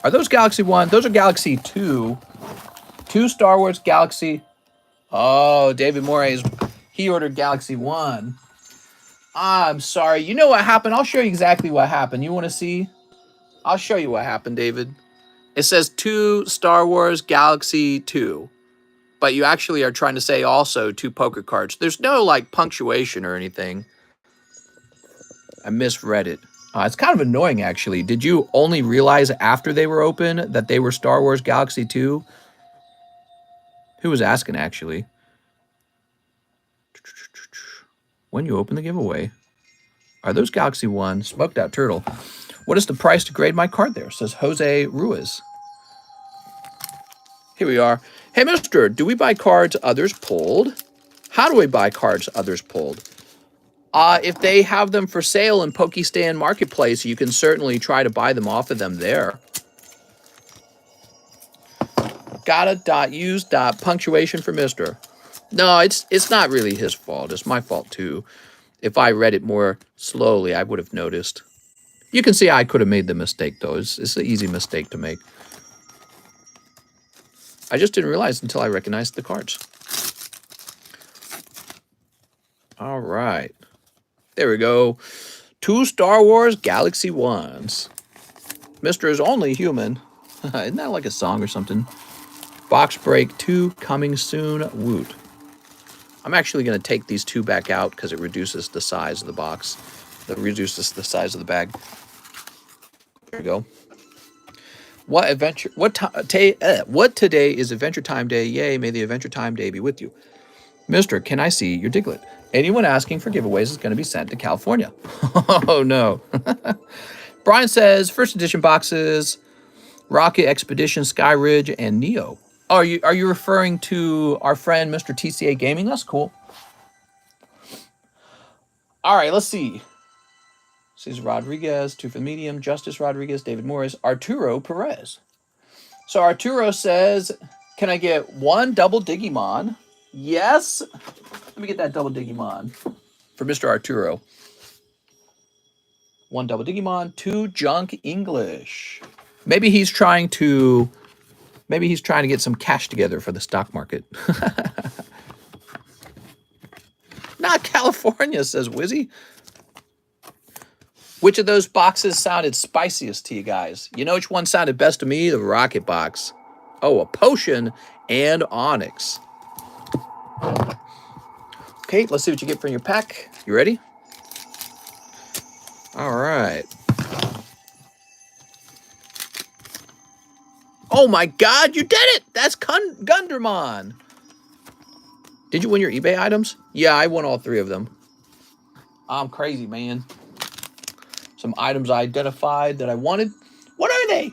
Speaker 1: Are those Galaxy 1? Those are Galaxy 2. 2 Star Wars Galaxy. Oh, David Morris, he ordered Galaxy 1. I'm sorry. You know what happened? I'll show you exactly what happened. You want to see? I'll show you what happened, David. It says 2 Star Wars Galaxy 2. But you actually are trying to say also 2 poker cards. There's no, like, punctuation or anything. I misread it. It's kind of annoying, actually. Did you only realize after they were open that they were Star Wars Galaxy 2? Who was asking, actually? When you open the giveaway. Are those Galaxy 1? Smoked out turtle. What is the price to grade my card there? Says Jose Ruiz. Here we are. Hey, mister, do we buy cards others pulled? How do we buy cards others pulled? If they have them for sale in Pokestan Marketplace, you can certainly try to buy them off of them there. Use punctuation for mister. No, it's not really his fault. It's my fault, too. If I read it more slowly, I would have noticed. You can see I could have made the mistake, though. It's an easy mistake to make. I just didn't realize until I recognized the cards. All right. There we go. 2 Star Wars Galaxy 1s. Mr. is only human. Isn't that like a song or something? Box break 2 coming soon. Woot. I'm actually going to take these 2 back out because it reduces the size of the box. That reduces the size of the bag. There we go. What today is Adventure Time Day? Yay, may the Adventure Time Day be with you. Mister, can I see your Diglett? Anyone asking for giveaways is going to be sent to California. Oh, no. Brian says, first edition boxes, Rocket Expedition, Sky Ridge, and Neo. Oh, are you referring to our friend Mr. TCA Gaming? That's cool. All right, let's see. This is Rodriguez, 2 for the medium, Justice Rodriguez, David Morris, Arturo Perez. So Arturo says, can I get 1 double Digimon? Yes. Let me get that double Digimon for Mr. Arturo. 1 double Digimon, 2 junk English. Maybe he's trying to get some cash together for the stock market. Not California, says Wizzy. Which of those boxes sounded spiciest to you guys? You know which one sounded best to me? The Rocket box. Oh, a potion and Onyx. Okay, let's see what you get from your pack. You ready? All right. Oh my God, you did it! That's Gundermon. Did you win your eBay items? Yeah, I won all 3 of them. I'm crazy, man. Some items I identified that I wanted. What are they?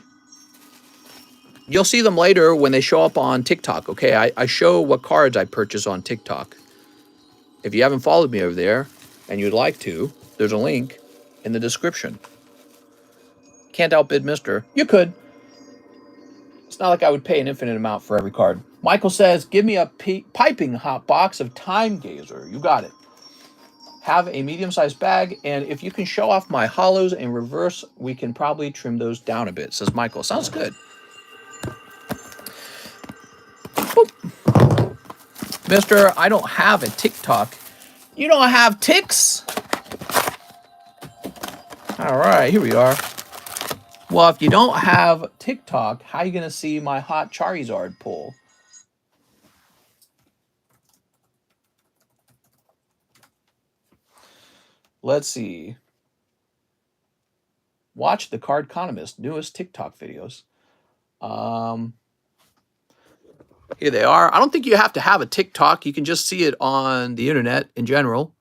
Speaker 1: You'll see them later when they show up on TikTok, okay? I show what cards I purchase on TikTok. If you haven't followed me over there and you'd like to, there's a link in the description. Can't outbid Mister. You could. It's not like I would pay an infinite amount for every card. Michael says, give me a piping hot box of Time Gazer. You got it. Have a medium-sized bag, and if you can show off my hollows in reverse, we can probably trim those down a bit, says Michael. Sounds good. Boop. Mister, I don't have a TikTok. You don't have ticks? All right, here we are. Well, if you don't have TikTok, how are you going to see my hot Charizard pull? Let's see. Watch TheCardconomist, newest TikTok videos. Here they are. I don't think you have to have a TikTok. You can just see it on the internet in general.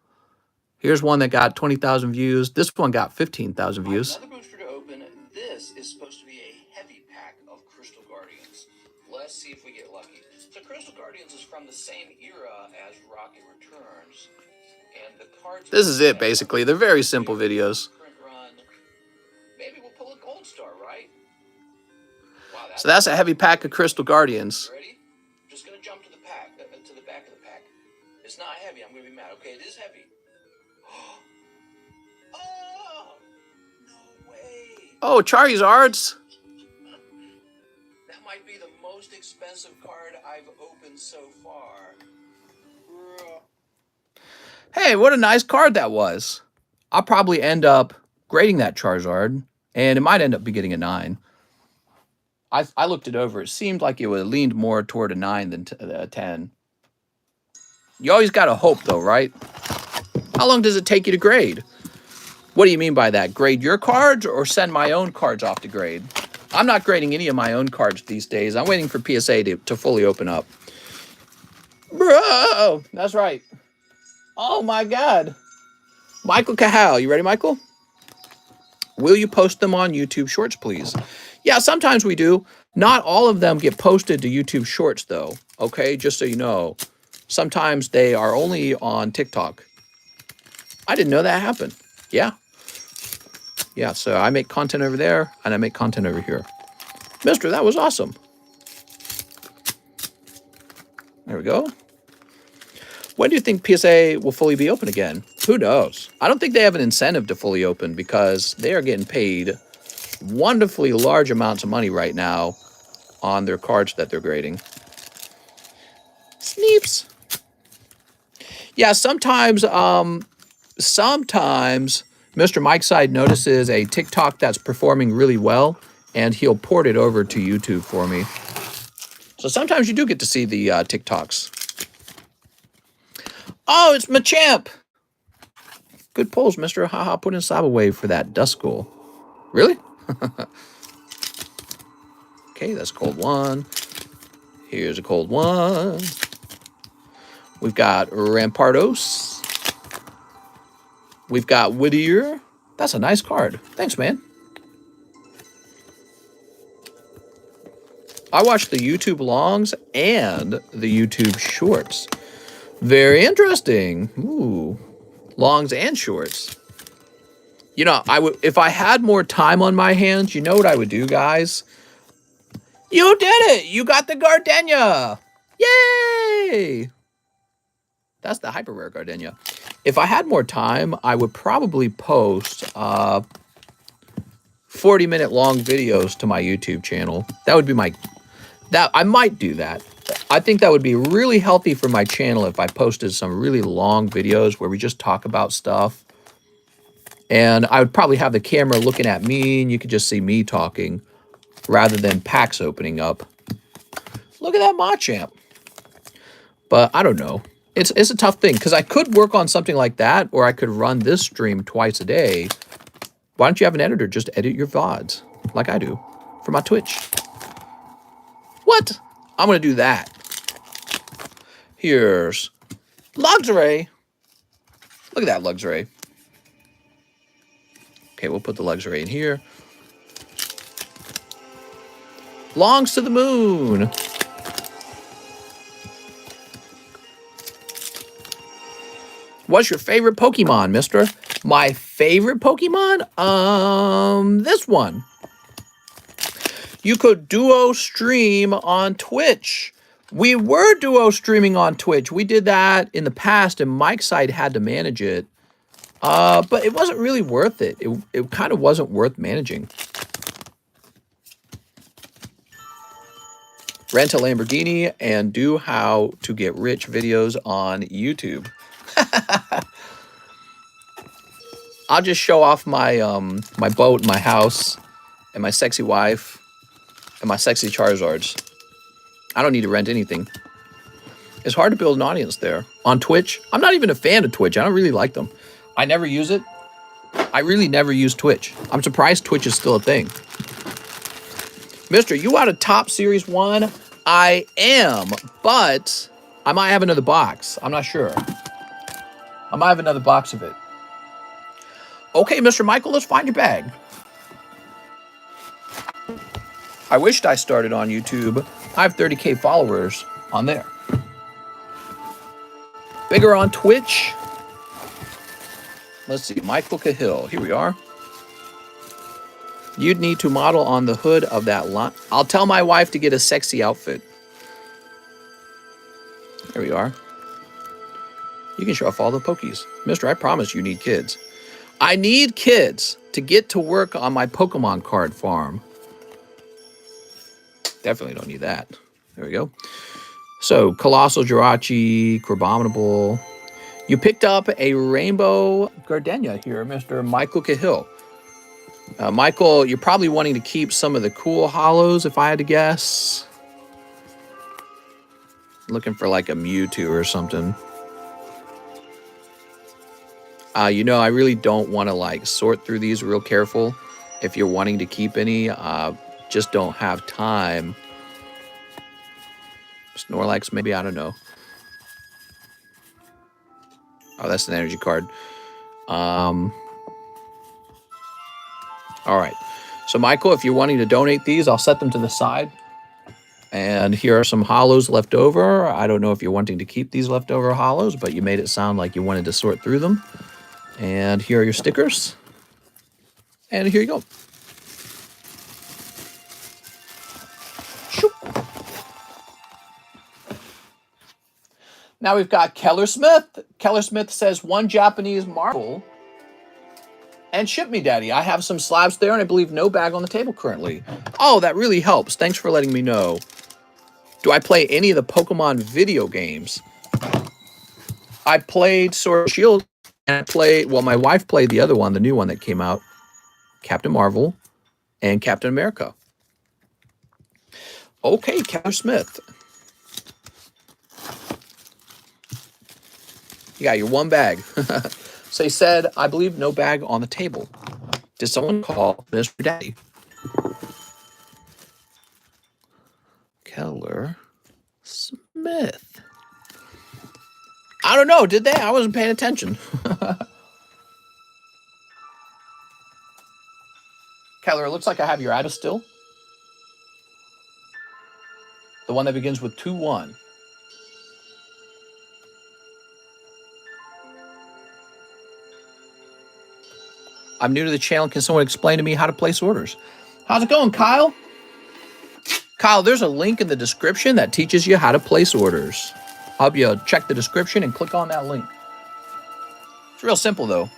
Speaker 1: Here's one that got 20,000 views. This one got 15,000 views.
Speaker 2: Another booster to open. This is supposed to be a heavy pack of Crystal Guardians. Let's see if we get lucky. So Crystal Guardians is from the same era as Rocket Returns. And the cards...
Speaker 1: This is it, basically. They're very simple videos.
Speaker 2: Maybe we'll pull a gold star, right? Wow,
Speaker 1: so that's a heavy pack of Crystal Guardians.
Speaker 2: Ready? I'm just going to jump to the pack, to the back of the pack. It's not heavy. I'm going to be mad. Okay, it is heavy. Oh! No way!
Speaker 1: Oh, Charizards!
Speaker 2: That might be the most expensive card I've opened so far.
Speaker 1: Hey, what a nice card that was. I'll probably end up grading that Charizard, and it might end up be getting a 9. I looked it over. It seemed like it would have leaned more toward a 9 than a 10. You always got to hope, though, right? How long does it take you to grade? What do you mean by that? Grade your cards or send my own cards off to grade? I'm not grading any of my own cards these days. I'm waiting for PSA to fully open up. Bro, that's right. Oh my God. Michael Cahal, you ready, Michael? Will you post them on YouTube Shorts, please? Yeah, sometimes we do. Not all of them get posted to YouTube Shorts, though. Okay, just so you know. Sometimes they are only on TikTok. I didn't know that happened. Yeah. Yeah, so I make content over there, and I make content over here. Mister, that was awesome. There we go. When do you think PSA will fully be open again? Who knows? I don't think they have an incentive to fully open because they are getting paid wonderfully large amounts of money right now on their cards that they're grading. Sneeps. Yeah, sometimes Mr. Mike's side notices a TikTok that's performing really well, and he'll port it over to YouTube for me. So sometimes you do get to see the TikToks. Oh, it's Machamp. Good pulls, mister. Haha, put in Slab away for that dust goal. Really? Okay, that's cold one. Here's a cold one. We've got Rampardos. We've got Whittier. That's a nice card. Thanks, man. I watched the YouTube longs and the YouTube shorts. Very interesting. Ooh, longs and shorts. You know, if I had more time on my hands, you know what I would do, guys? You did it! You got the Gardenia! Yay! That's the hyper rare Gardenia. If I had more time, I would probably post 40-minute long videos to my YouTube channel. That would be I might do that. I think that would be really healthy for my channel if I posted some really long videos where we just talk about stuff. And I would probably have the camera looking at me and you could just see me talking rather than packs opening up. Look at that Machamp. But I don't know. It's a tough thing because I could work on something like that or I could run this stream twice a day. Why don't you have an editor just edit your VODs like I do for my Twitch? What? I'm going to do that. Here's Luxray. Look at that Luxray. Okay, we'll put the Luxray in here. Longs to the moon. What's your favorite Pokemon, mister? My favorite Pokemon? This one. You could duo stream on Twitch. We were duo streaming on Twitch. We did that in the past, and Mike's side had to manage it. But it wasn't really worth it. It kind of wasn't worth managing. Rent a Lamborghini and do how to get rich videos on YouTube. I'll just show off my my boat, my house, and my sexy wife, and my sexy Charizards. I don't need to rent anything. It's hard to build an audience there. On Twitch, I'm not even a fan of Twitch. I don't really like them. I never use it. I really never use Twitch. I'm surprised Twitch is still a thing. Mister, you out of Top Series 1? I am, but I might have another box. I'm not sure. I might have another box of it. Okay, Mr. Michael, let's find your bag. I wished I started on YouTube. I have 30K followers on there. Bigger on Twitch. Let's see, Michael Cahill. Here we are. You'd need to model on the hood of that line. I'll tell my wife to get a sexy outfit. There we are. You can show off all the Pokies. Mister, I promise you need kids. I need kids to get to work on my Pokemon card farm. Definitely don't need that. There we go. So, Colossal Jirachi, Crabominable. You picked up a Rainbow Gardenia here, Mr. Michael Cahill. Michael, you're probably wanting to keep some of the cool hollows, if I had to guess. Looking for like a Mewtwo or something. You know, I really don't want to like sort through these real careful. If you're wanting to keep any, just don't have time. Snorlax, maybe, I don't know. Oh, that's an energy card. All right. So, Michael, if you're wanting to donate these, I'll set them to the side. And here are some hollows left over. I don't know if you're wanting to keep these leftover hollows, but you made it sound like you wanted to sort through them. And here are your stickers. And here you go. Shoop. Now we've got Keller Smith. Keller Smith says, 1 Japanese marble and ship me, Daddy. I have some slabs there, and I believe no bag on the table currently. Oh, that really helps. Thanks for letting me know. Do I play any of the Pokemon video games? I played Sword and Shield, and I played, well, my wife played the other one, the new one that came out, Captain Marvel and Captain America. Okay, Keller Smith. You got your 1 bag. So he said, I believe no bag on the table. Did someone call Mr. Daddy? Keller Smith. I don't know, did they? I wasn't paying attention. Keller, it looks like I have your address still. The one that begins with 21. I'm new to the channel. Can someone explain to me how to place orders? How's it going, Kyle? Kyle, there's a link in the description that teaches you how to place orders. I'll help you check the description and click on that link. It's real simple, though.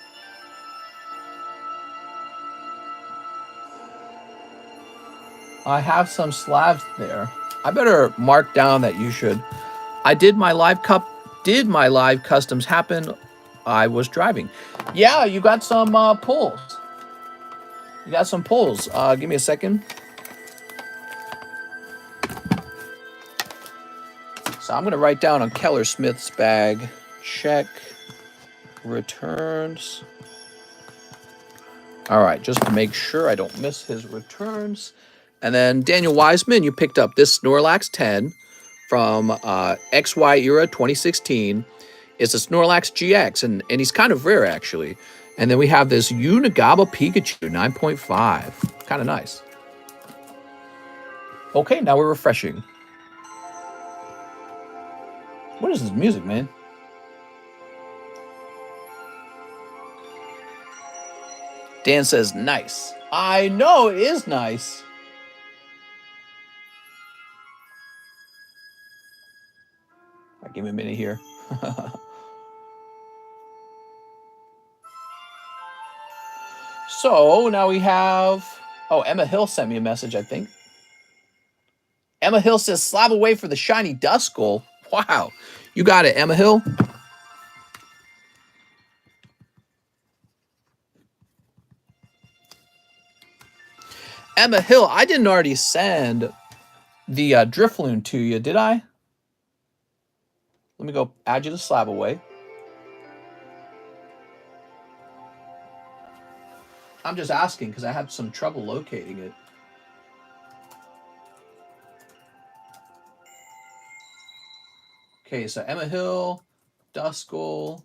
Speaker 1: I have some slabs there. I better mark down that you should. Did my live customs happen? I was driving. Yeah, you got some pulls. You got some pulls. Give me a second. So I'm going to write down on Keller Smith's bag, check returns. All right, just to make sure I don't miss his returns. And then Daniel Wiseman, you picked up this Snorlax 10 from XY Era 2016. It's a Snorlax GX, and he's kind of rare, actually. And then we have this Unigaba Pikachu 9.5. Kind of nice. Okay, now we're refreshing. What is this music, man? Dan says, nice. I know, it is nice. All right, give me a minute here. So now we have... Oh, Emma Hill sent me a message, I think. Emma Hill says, slab away for the shiny Duskull. Wow. You got it, Emma Hill. Emma Hill, I didn't already send the Drifloon to you, did I? Let me go add you to slab away. I'm just asking because I had some trouble locating it. Okay, so Emma Hill, Duskull,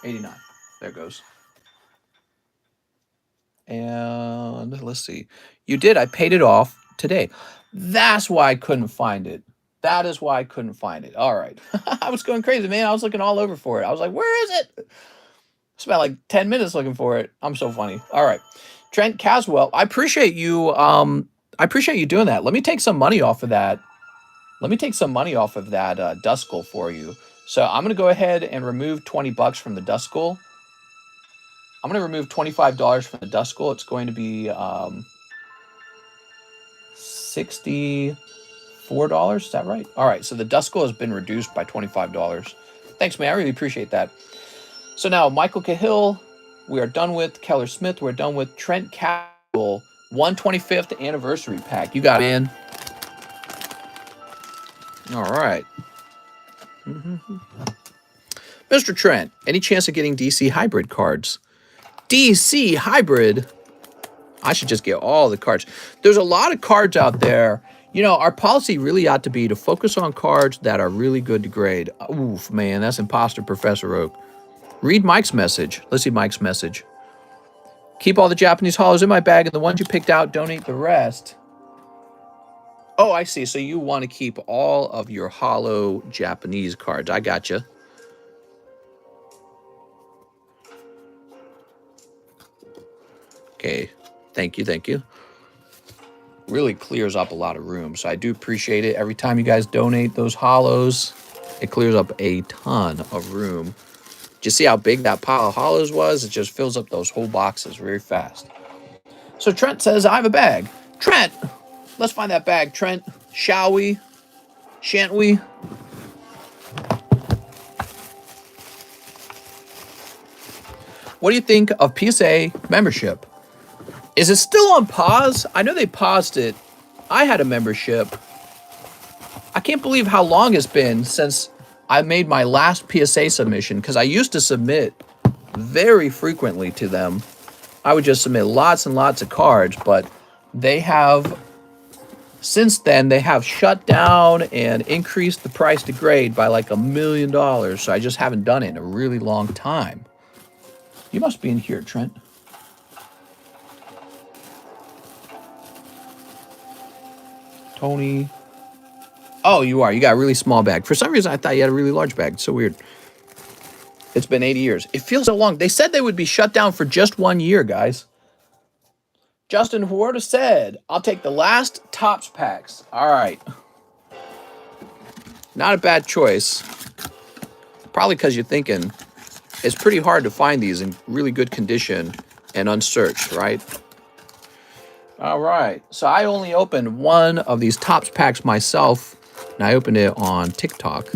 Speaker 1: 89. There it goes. And let's see. You did. I paid it off today. That's why I couldn't find it. That is why I couldn't find it. All right. I was going crazy, man. I was looking all over for it. I was like, where is it? Spent like 10 minutes looking for it. I'm so funny. All right. Trent Caswell, I appreciate you. I appreciate you doing that. Let me take some money off of that. Let me take some money off of that Duskull for you. So I'm going to go ahead and remove 20 bucks from the Duskull. I'm going to remove $25 from the Duskull. It's going to be $64. Is that right? All right. So the Duskull has been reduced by $25. Thanks, man. I really appreciate that. So now Michael Cahill, we are done with Keller Smith. We're done with Trent Caswell, 125th anniversary pack. You got it, in. All right. Mr. Mr. Trent, any chance of getting DC hybrid cards? DC hybrid? I should just get all the cards. There's a lot of cards out there. You know, our policy really ought to be to focus on cards that are really good to grade. Oof, man, that's imposter Professor Oak. Read Mike's message. Let's see Mike's message. Keep all the Japanese hollows in my bag, and the ones you picked out, donate the rest. Oh, I see. So you want to keep all of your hollow Japanese cards. I gotcha. Okay. Thank you. Thank you. Really clears up a lot of room. So I do appreciate it. Every time you guys donate those hollows, it clears up a ton of room. Did you see how big that pile of hollows was? It just fills up those whole boxes very fast. So Trent says, I have a bag. Trent, let's find that bag, Trent. Shall we? Shan't we? What do you think of PSA membership? Is it still on pause? I know they paused it. I had a membership. I can't believe how long it's been since I made my last PSA submission, because I used to submit very frequently to them. I would just submit lots and lots of cards, but they have, since then, they have shut down and increased the price to grade by like $1 million. So I just haven't done it in a really long time. You must be in here, Trent. Tony. Oh, you are. You got a really small bag. For some reason, I thought you had a really large bag. It's so weird. It's been 80 years. It feels so long. They said they would be shut down for just 1 year, guys. Justin Huerta said, I'll take the last Topps packs. All right. Not a bad choice. Probably because you're thinking it's pretty hard to find these in really good condition and unsearched, right? All right. So I only opened one of these Topps packs myself, and I opened it on TikTok.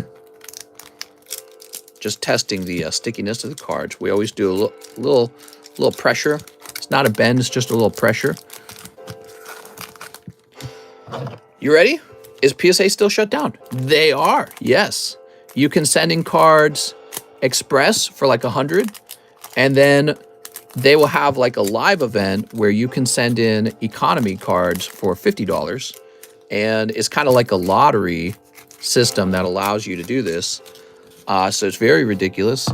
Speaker 1: Just testing the stickiness of the cards. We always do a little pressure. It's not a bend, it's just a little pressure. You ready? Is PSA still shut down? They are, yes. You can send in cards express for like 100, and then they will have like a live event where you can send in economy cards for $50. And it's kind of like a lottery system that allows you to do this. So it's very ridiculous.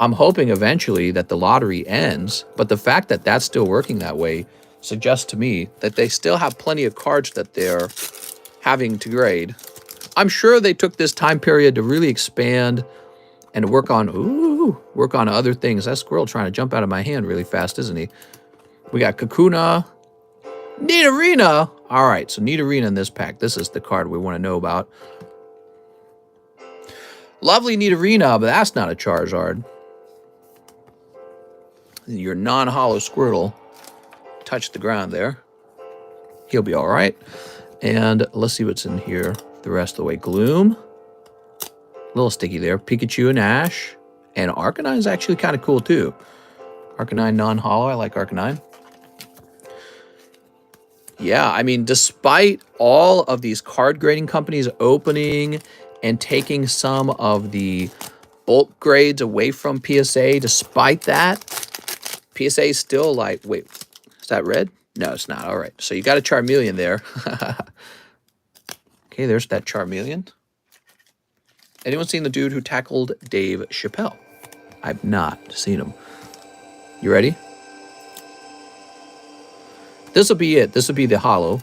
Speaker 1: I'm hoping eventually that the lottery ends, but the fact that that's still working that way suggests to me that they still have plenty of cards that they're having to grade. I'm sure they took this time period to really expand and work on other things. That squirrel trying to jump out of my hand really fast, isn't he? We got Kakuna, Nidorina. All right, so Nidorina in this pack. This is the card we want to know about. Lovely Nidorina, but that's not a Charizard. Your non-hollow Squirtle touched the ground there. He'll be all right. And let's see what's in here the rest of the way. Gloom. A little sticky there. Pikachu and Ash. And Arcanine is actually kind of cool too. Arcanine non-hollow. I like Arcanine. Yeah, I mean, despite all of these card grading companies opening and taking some of the bulk grades away from PSA, despite that, PSA is still like, wait, is that red? No, it's not. All right, so you got a Charmeleon there. Okay, there's that Charmeleon. Anyone seen the dude who tackled Dave Chappelle? I've not seen him. You ready? This will be it. This will be the hollow.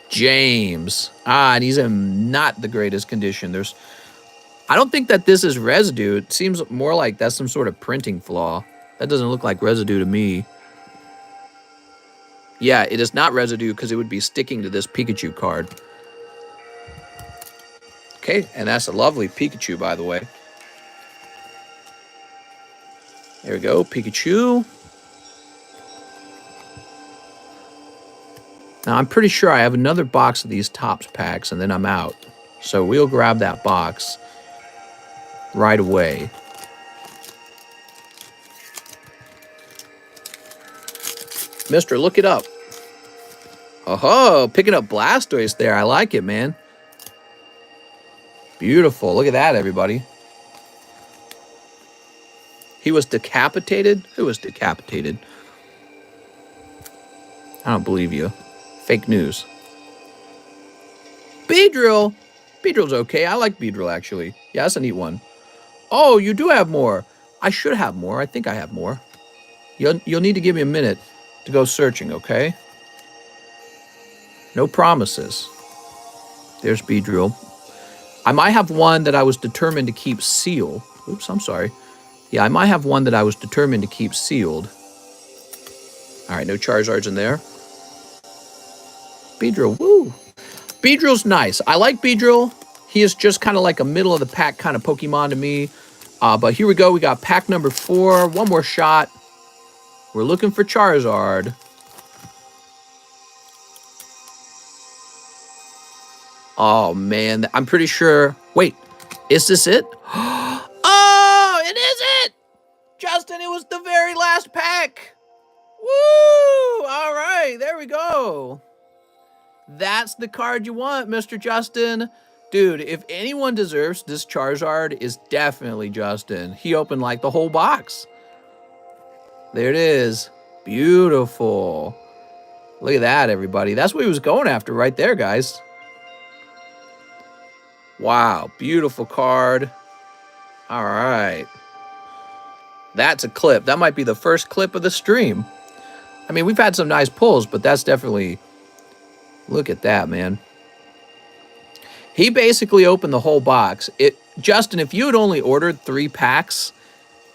Speaker 1: James. And he's in not the greatest condition. I don't think that this is residue. It seems more like that's some sort of printing flaw. That doesn't look like residue to me. Yeah, it is not residue because it would be sticking to this Pikachu card. Okay, and that's a lovely Pikachu, by the way. There we go, Pikachu. Now, I'm pretty sure I have another box of these Topps packs, and then I'm out. So we'll grab that box right away. Mister, look it up. Oh, picking up Blastoise there. I like it, man. Beautiful. Look at that, everybody. He was decapitated? Who was decapitated? I don't believe you. Fake news. Beedrill? Beedrill's okay. I like Beedrill, actually. Yeah, that's a neat one. Oh, you do have more. I should have more. I think I have more. You'll need to give me a minute to go searching, okay? No promises. There's Beedrill. I might have one that I was determined to keep sealed. Oops, I'm sorry. Yeah, I might have one that I was determined to keep sealed. All right, no Charizards in there. Beedrill, woo. Beedrill's nice. I like Beedrill. He is just kind of like a middle of the pack kind of Pokemon to me. But here we go. We got pack number 4. One more shot. We're looking for Charizard. Oh, man. I'm pretty sure. Wait, is this it? Oh, it is it! Justin, it was the very last pack. Woo! All right, there we go. That's the card you want, Mr. Justin. Dude, if anyone deserves this Charizard, is definitely Justin. He opened like the whole box. There it is. Beautiful. Look at that, everybody. That's what he was going after right there, guys. Wow, beautiful card. All right. That's a clip. That might be the first clip of the stream. I mean, we've had some nice pulls, but that's definitely... Look at that, man. He basically opened the whole box. Justin, if you had only ordered 3 packs,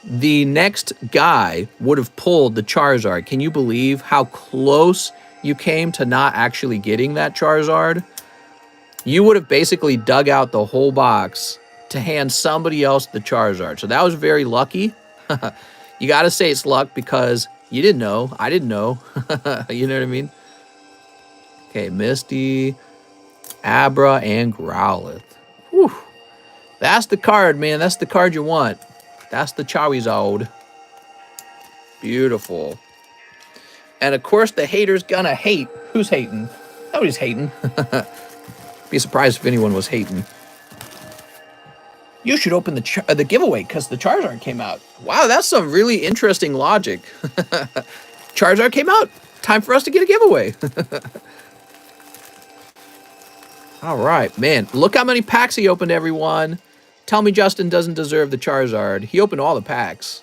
Speaker 1: the next guy would have pulled the Charizard. Can you believe how close you came to not actually getting that Charizard? You would have basically dug out the whole box to hand somebody else the Charizard. So that was very lucky. You got to say it's luck because you didn't know. I didn't know. You know what I mean? Okay, Misty, Abra, and Growlithe. Whew. That's the card, man. That's the card you want. That's the Charizard. Beautiful. And of course, the hater's gonna hate. Who's hating? Nobody's hating. Be surprised if anyone was hating. You should open the giveaway because the Charizard came out. Wow, that's some really interesting logic. Charizard came out. Time for us to get a giveaway. All right, man. Look how many packs he opened, everyone. Tell me Justin doesn't deserve the Charizard. He opened all the packs.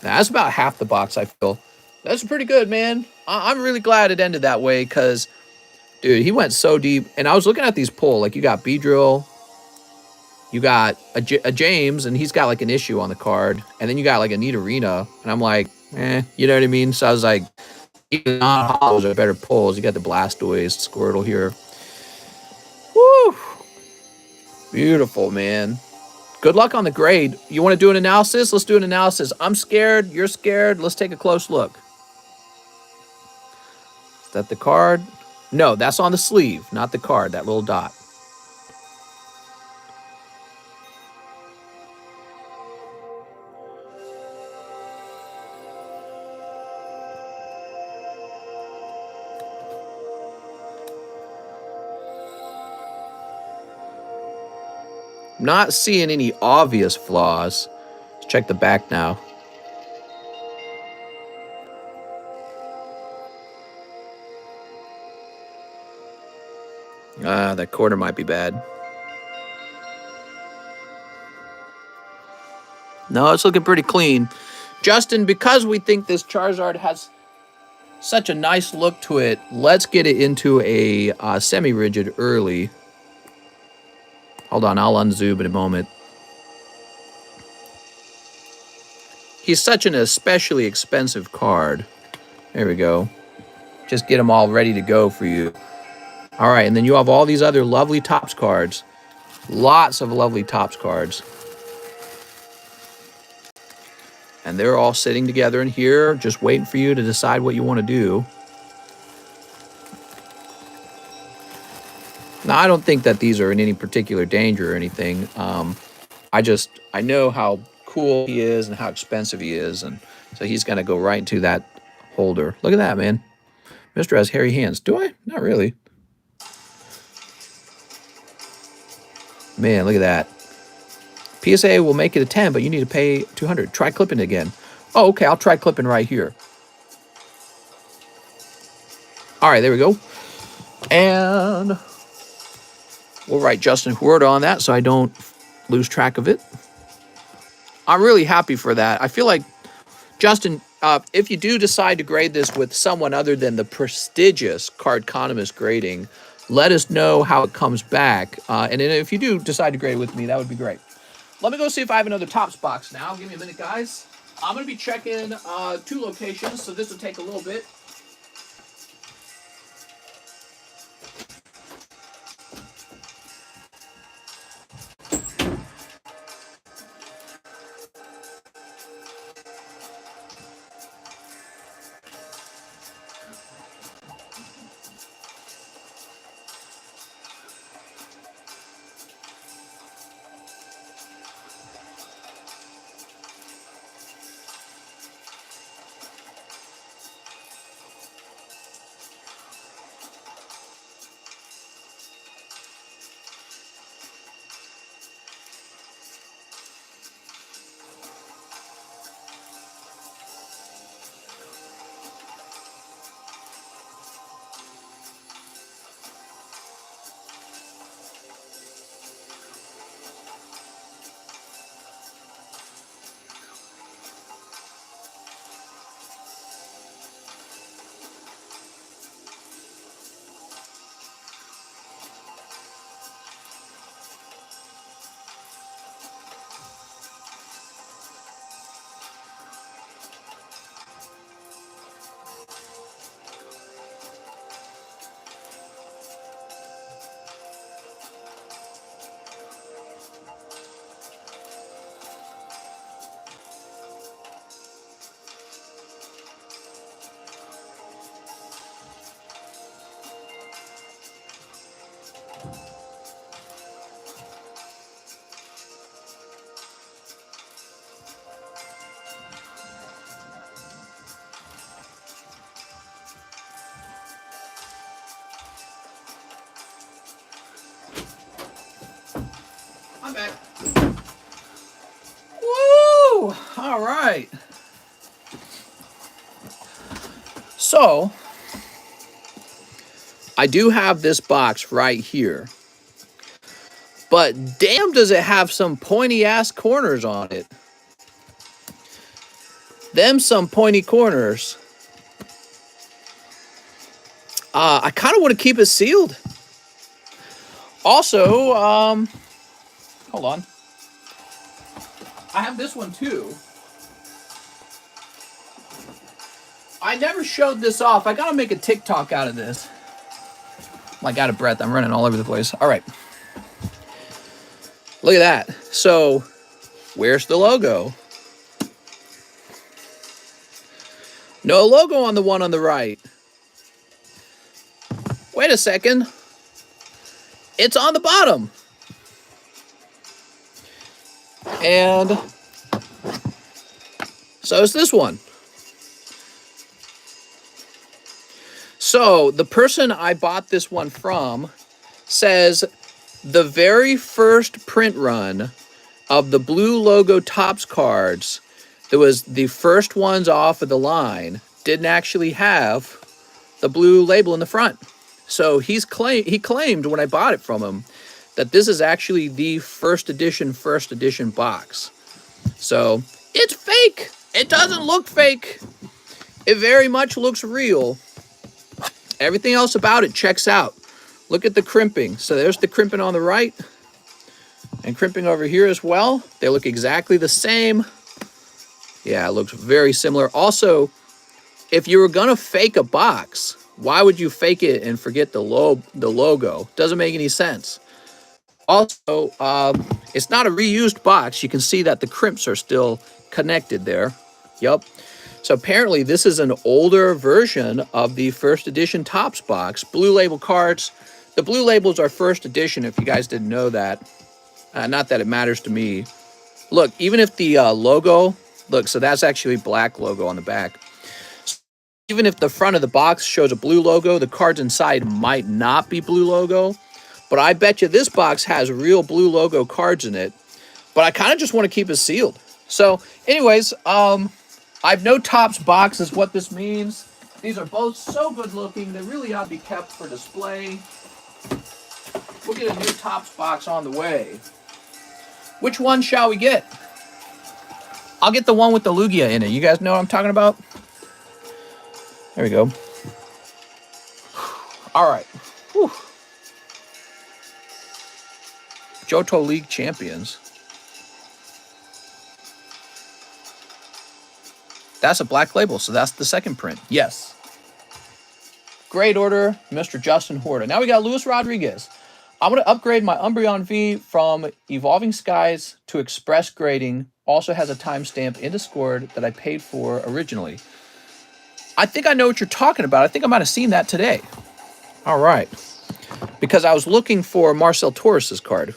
Speaker 1: Now, that's about half the box, I feel. That's pretty good, man. I'm really glad it ended that way because, dude, he went so deep. And I was looking at these pull. Like, you got Beedrill. You got a James, and he's got, like, an issue on the card. And then you got, like, a Nidorina. And I'm like, you know what I mean? So I was like, even non-hollows are better pulls. You got the Blastoise, Squirtle here. Woo! Beautiful, man. Good luck on the grade. You want to do an analysis? Let's do an analysis. I'm scared. You're scared. Let's take a close look. Is that the card? No, that's on the sleeve, not the card, that little dot. Not seeing any obvious flaws. Let's check the back now. That corner might be bad. No, it's looking pretty clean. Justin, because we think this Charizard has such a nice look to it, let's get it into a semi-rigid early. Hold on, I'll unzoom in a moment. He's such an especially expensive card. There we go. Just get them all ready to go for you. All right, and then you have all these other lovely Topps cards. Lots of lovely Topps cards. And they're all sitting together in here, just waiting for you to decide what you want to do. Now, I don't think that these are in any particular danger or anything. I know how cool he is and how expensive he is, and so he's going to go right into that holder. Look at that, man. Mr. has hairy hands. Do I? Not really. Man, look at that. PSA will make it a 10, but you need to pay 200. Try clipping again. Oh, okay, I'll try clipping right here. All right, there we go. And we'll write Justin's word on that so I don't lose track of it. I'm really happy for that. I feel like, Justin, if you do decide to grade this with someone other than the prestigious Cardconomist grading, let us know how it comes back. And then if you do decide to grade it with me, that would be great. Let me go see if I have another Tops box now. Give me a minute, guys. I'm going to be checking 2 locations, so this will take a little bit. I'm back. Woo! All right. So, I do have this box right here. But damn, does it have some pointy-ass corners on it. Them some pointy corners. I kind of want to keep it sealed. Also, hold on. I have this one too. I never showed this off. I gotta make a TikTok out of this. I'm like out of breath. I'm running all over the place. All right. Look at that. So, where's the logo? No logo on the one on the right. Wait a second. It's on the bottom. And so is this one. So the person I bought this one from says the very first print run of the blue logo Topps cards, that was the first ones off of the line, didn't actually have the blue label in the front. So he claimed when I bought it from him that this is actually the first edition box. So it's fake. It doesn't look fake. It very much looks real. Everything else about it checks out. Look at the crimping. So there's the crimping on the right and crimping over here as well. They look exactly the same. Yeah, it looks very similar. Also, if you were gonna fake a box, why would you fake it and forget the logo? Doesn't make any sense. Also, it's not a reused box. You can see that the crimps are still connected there. Yup. So apparently this is an older version of the first edition Topps box. Blue label cards. The blue labels are first edition, if you guys didn't know that. Not that it matters to me. Look, even if the logo, look, so that's actually black logo on the back. Even if the front of the box shows a blue logo, the cards inside might not be blue logo. But I bet you this box has real blue logo cards in it. but I kind of just want to keep it sealed. So anyways, I have no tops box is what this means. These are both so good looking. They really ought to be kept for display. We'll get a new tops box on the way. Which one shall we get? I'll get the one with the Lugia in it. You guys know what I'm talking about? There we go. All right. Whew. Johto League champions. That's a black label, so that's the second print. Yes. Great order, Mr. Justin Horta. Now we got Luis Rodriguez. I'm going to upgrade my Umbreon V from Evolving Skies to Express grading. Also has a timestamp in Discord that I paid for originally. I think I know what you're talking about. I think I might have seen that today. All right. Because I was looking for Marcel Torres's card.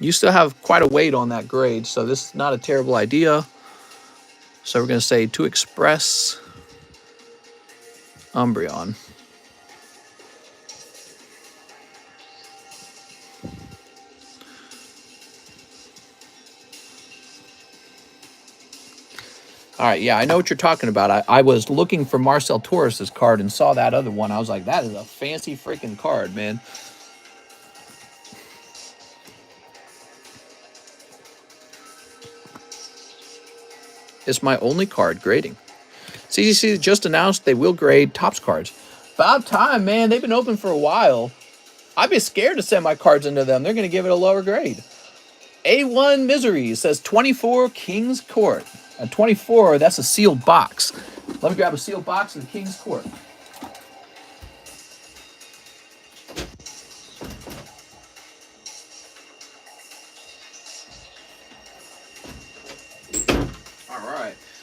Speaker 1: You still have quite a weight on that grade, so this is not a terrible idea. So we're going to say to Express Umbreon. All right, yeah, I know what you're talking about. I was looking for Marcel Torres's card and saw that other one. I was like, that is a fancy freaking card, man. It's my only card grading. CGC just announced they will grade Topps cards. About time, man. They've been open for a while. I'd be scared to send my cards into them. They're going to give it a lower grade. A1 Misery says 24 King's Court. At 24, that's a sealed box. Let me grab a sealed box of the King's Court.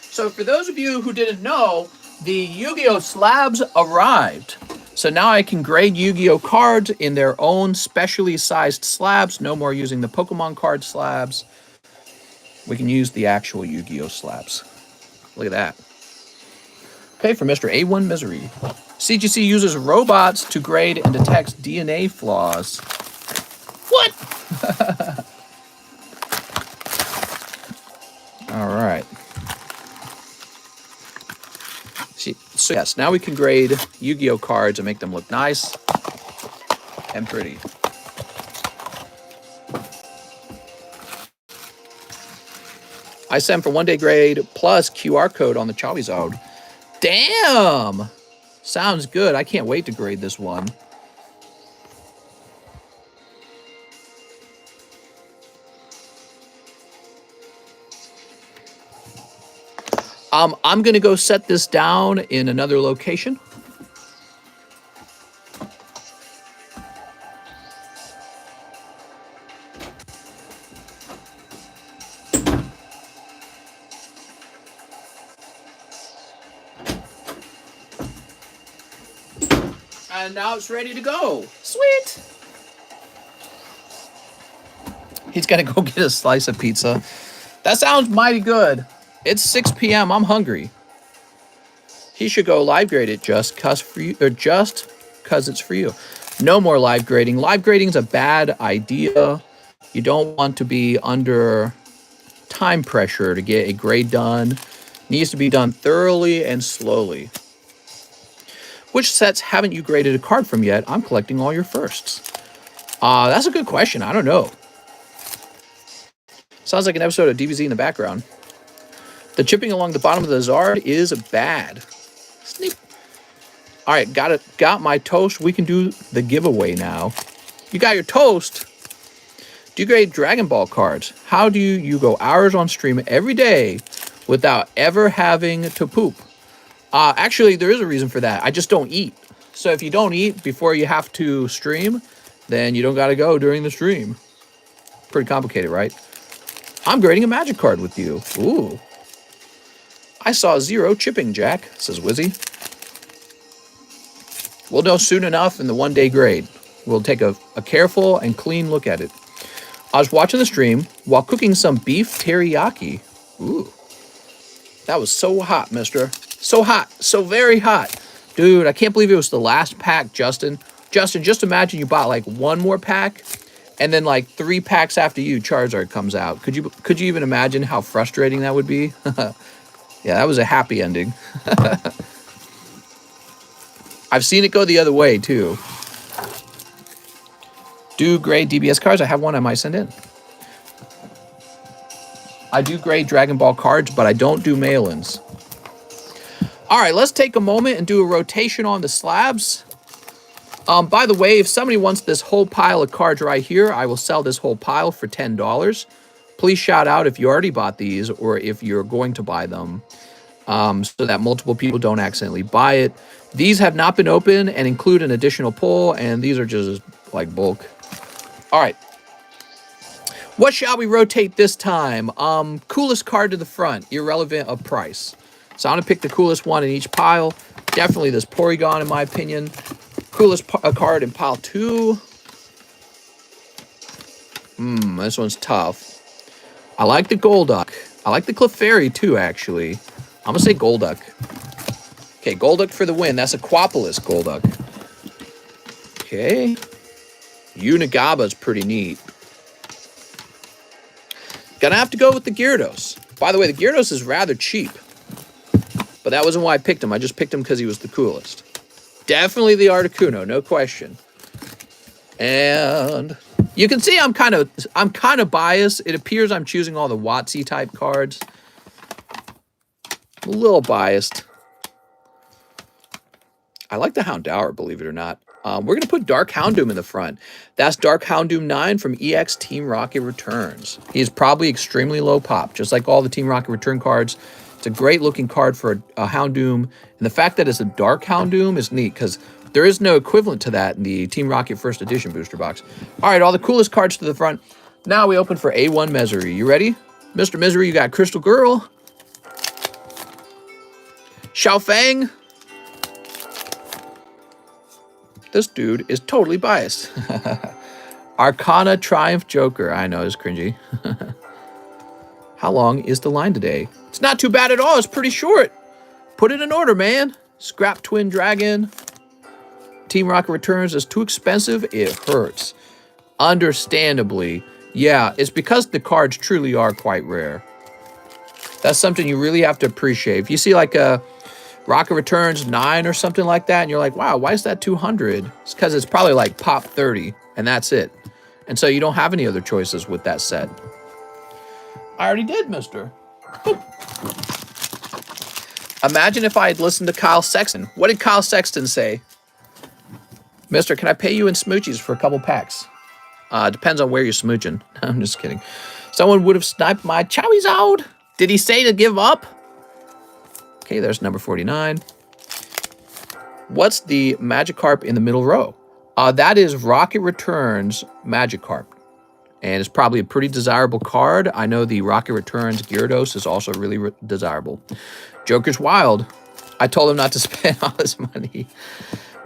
Speaker 1: So for those of you who didn't know, the Yu-Gi-Oh! Slabs arrived. So now I can grade Yu-Gi-Oh! Cards in their own specially sized slabs. No more using the Pokemon card slabs. We can use the actual Yu-Gi-Oh! Slabs. Look at that. Okay, for Mr. A1 Misery. CGC uses robots to grade and detects DNA flaws. What? All right. So yes, now we can grade Yu-Gi-Oh! Cards and make them look nice and pretty. I sent for 1-day grade plus QR code on the Charizard. Damn! Sounds good. I can't wait to grade this one. I'm going to go set this down in another location. And now it's ready to go. Sweet! He's going to go get a slice of pizza. That sounds mighty good. It's 6 p.m. I'm hungry. He should go live grade it just cause it's for you. No more live grading. Live grading is a bad idea. You don't want to be under time pressure to get a grade done. It needs to be done thoroughly and slowly. Which sets haven't you graded a card from yet? I'm collecting all your firsts. That's a good question. I don't know. Sounds like an episode of DBZ in the background. The chipping along the bottom of the Zard is bad. Sneak. All right, got my toast. We can do the giveaway now. You got your toast. Do you grade Dragon Ball cards? How do you go hours on stream every day without ever having to poop? Actually, there is a reason for that. I just don't eat. So if you don't eat before you have to stream, then you don't got to go during the stream. Pretty complicated, right? I'm grading a Magic card with you. Ooh. I saw 0 chipping, Jack, says Wizzy. We'll know soon enough in the 1-day grade. We'll take a careful and clean look at it. I was watching the stream while cooking some beef teriyaki. Ooh. That was so hot, mister. So hot. So very hot. Dude, I can't believe it was the last pack, Justin. Justin, just imagine you bought like one more pack, and then like 3 packs after you, Charizard comes out. Could you even imagine how frustrating that would be? Yeah, that was a happy ending. I've seen it go the other way, too. Do grade DBS cards. I have one I might send in. I do grade Dragon Ball cards, but I don't do mail-ins. All right, let's take a moment and do a rotation on the slabs. By the way, if somebody wants this whole pile of cards right here, I will sell this whole pile for $10. Please shout out if you already bought these or if you're going to buy them, so that multiple people don't accidentally buy it. These have not been opened and include an additional pull, and these are just like bulk. All right. What shall we rotate this time? Coolest card to the front, irrelevant of price. So I'm going to pick the coolest one in each pile. Definitely this Porygon, in my opinion. Coolest card in pile 2. This one's tough. I like the Golduck. I like the Clefairy, too, actually. I'm going to say Golduck. Okay, Golduck for the win. That's a Quapolis Golduck. Okay. Unigaba's pretty neat. Gonna have to go with the Gyarados. By the way, the Gyarados is rather cheap. But that wasn't why I picked him. I just picked him because he was the coolest. Definitely the Articuno, no question. And you can see I'm kind of biased. It appears I'm choosing all the WotC type cards. A little biased. I like the Houndour, believe it or not. We're going to put Dark Houndoom in the front. That's Dark Houndoom 9 from EX Team Rocket Returns. He's probably extremely low pop, just like all the Team Rocket Return cards. It's a great looking card for a Houndoom. And the fact that it's a Dark Houndoom is neat because there is no equivalent to that in the Team Rocket First Edition booster box. All right, all the coolest cards to the front. Now we open for A1 Misery. You ready? Mr. Misery, you got Crystal Girl. Xiaofang. This dude is totally biased. Arcana Triumph Joker. I know, it's cringy. How long is the line today? It's not too bad at all. It's pretty short. Put it in order, man. Scrap Twin Dragon. Team Rocket Returns is too expensive. It hurts. Understandably. Yeah, it's because the cards truly are quite rare. That's something you really have to appreciate. If you see like a Rocket Returns 9 or something like that, and you're like, wow, why is that 200? It's because it's probably like pop 30, and that's it. And so you don't have any other choices with that set. I already did, mister. Boop. Imagine if I had listened to Kyle Sexton. What did Kyle Sexton say? Mister, can I pay you in smoochies for a couple packs? Depends on where you're smooching. I'm just kidding. Someone would have sniped my Charizard. Did he say to give up? Okay, there's number 49. What's the Magikarp in the middle row? That is Rocket Returns Magikarp. And it's probably a pretty desirable card. I know the Rocket Returns Gyarados is also really desirable. Joker's Wild. I told him not to spend all his money.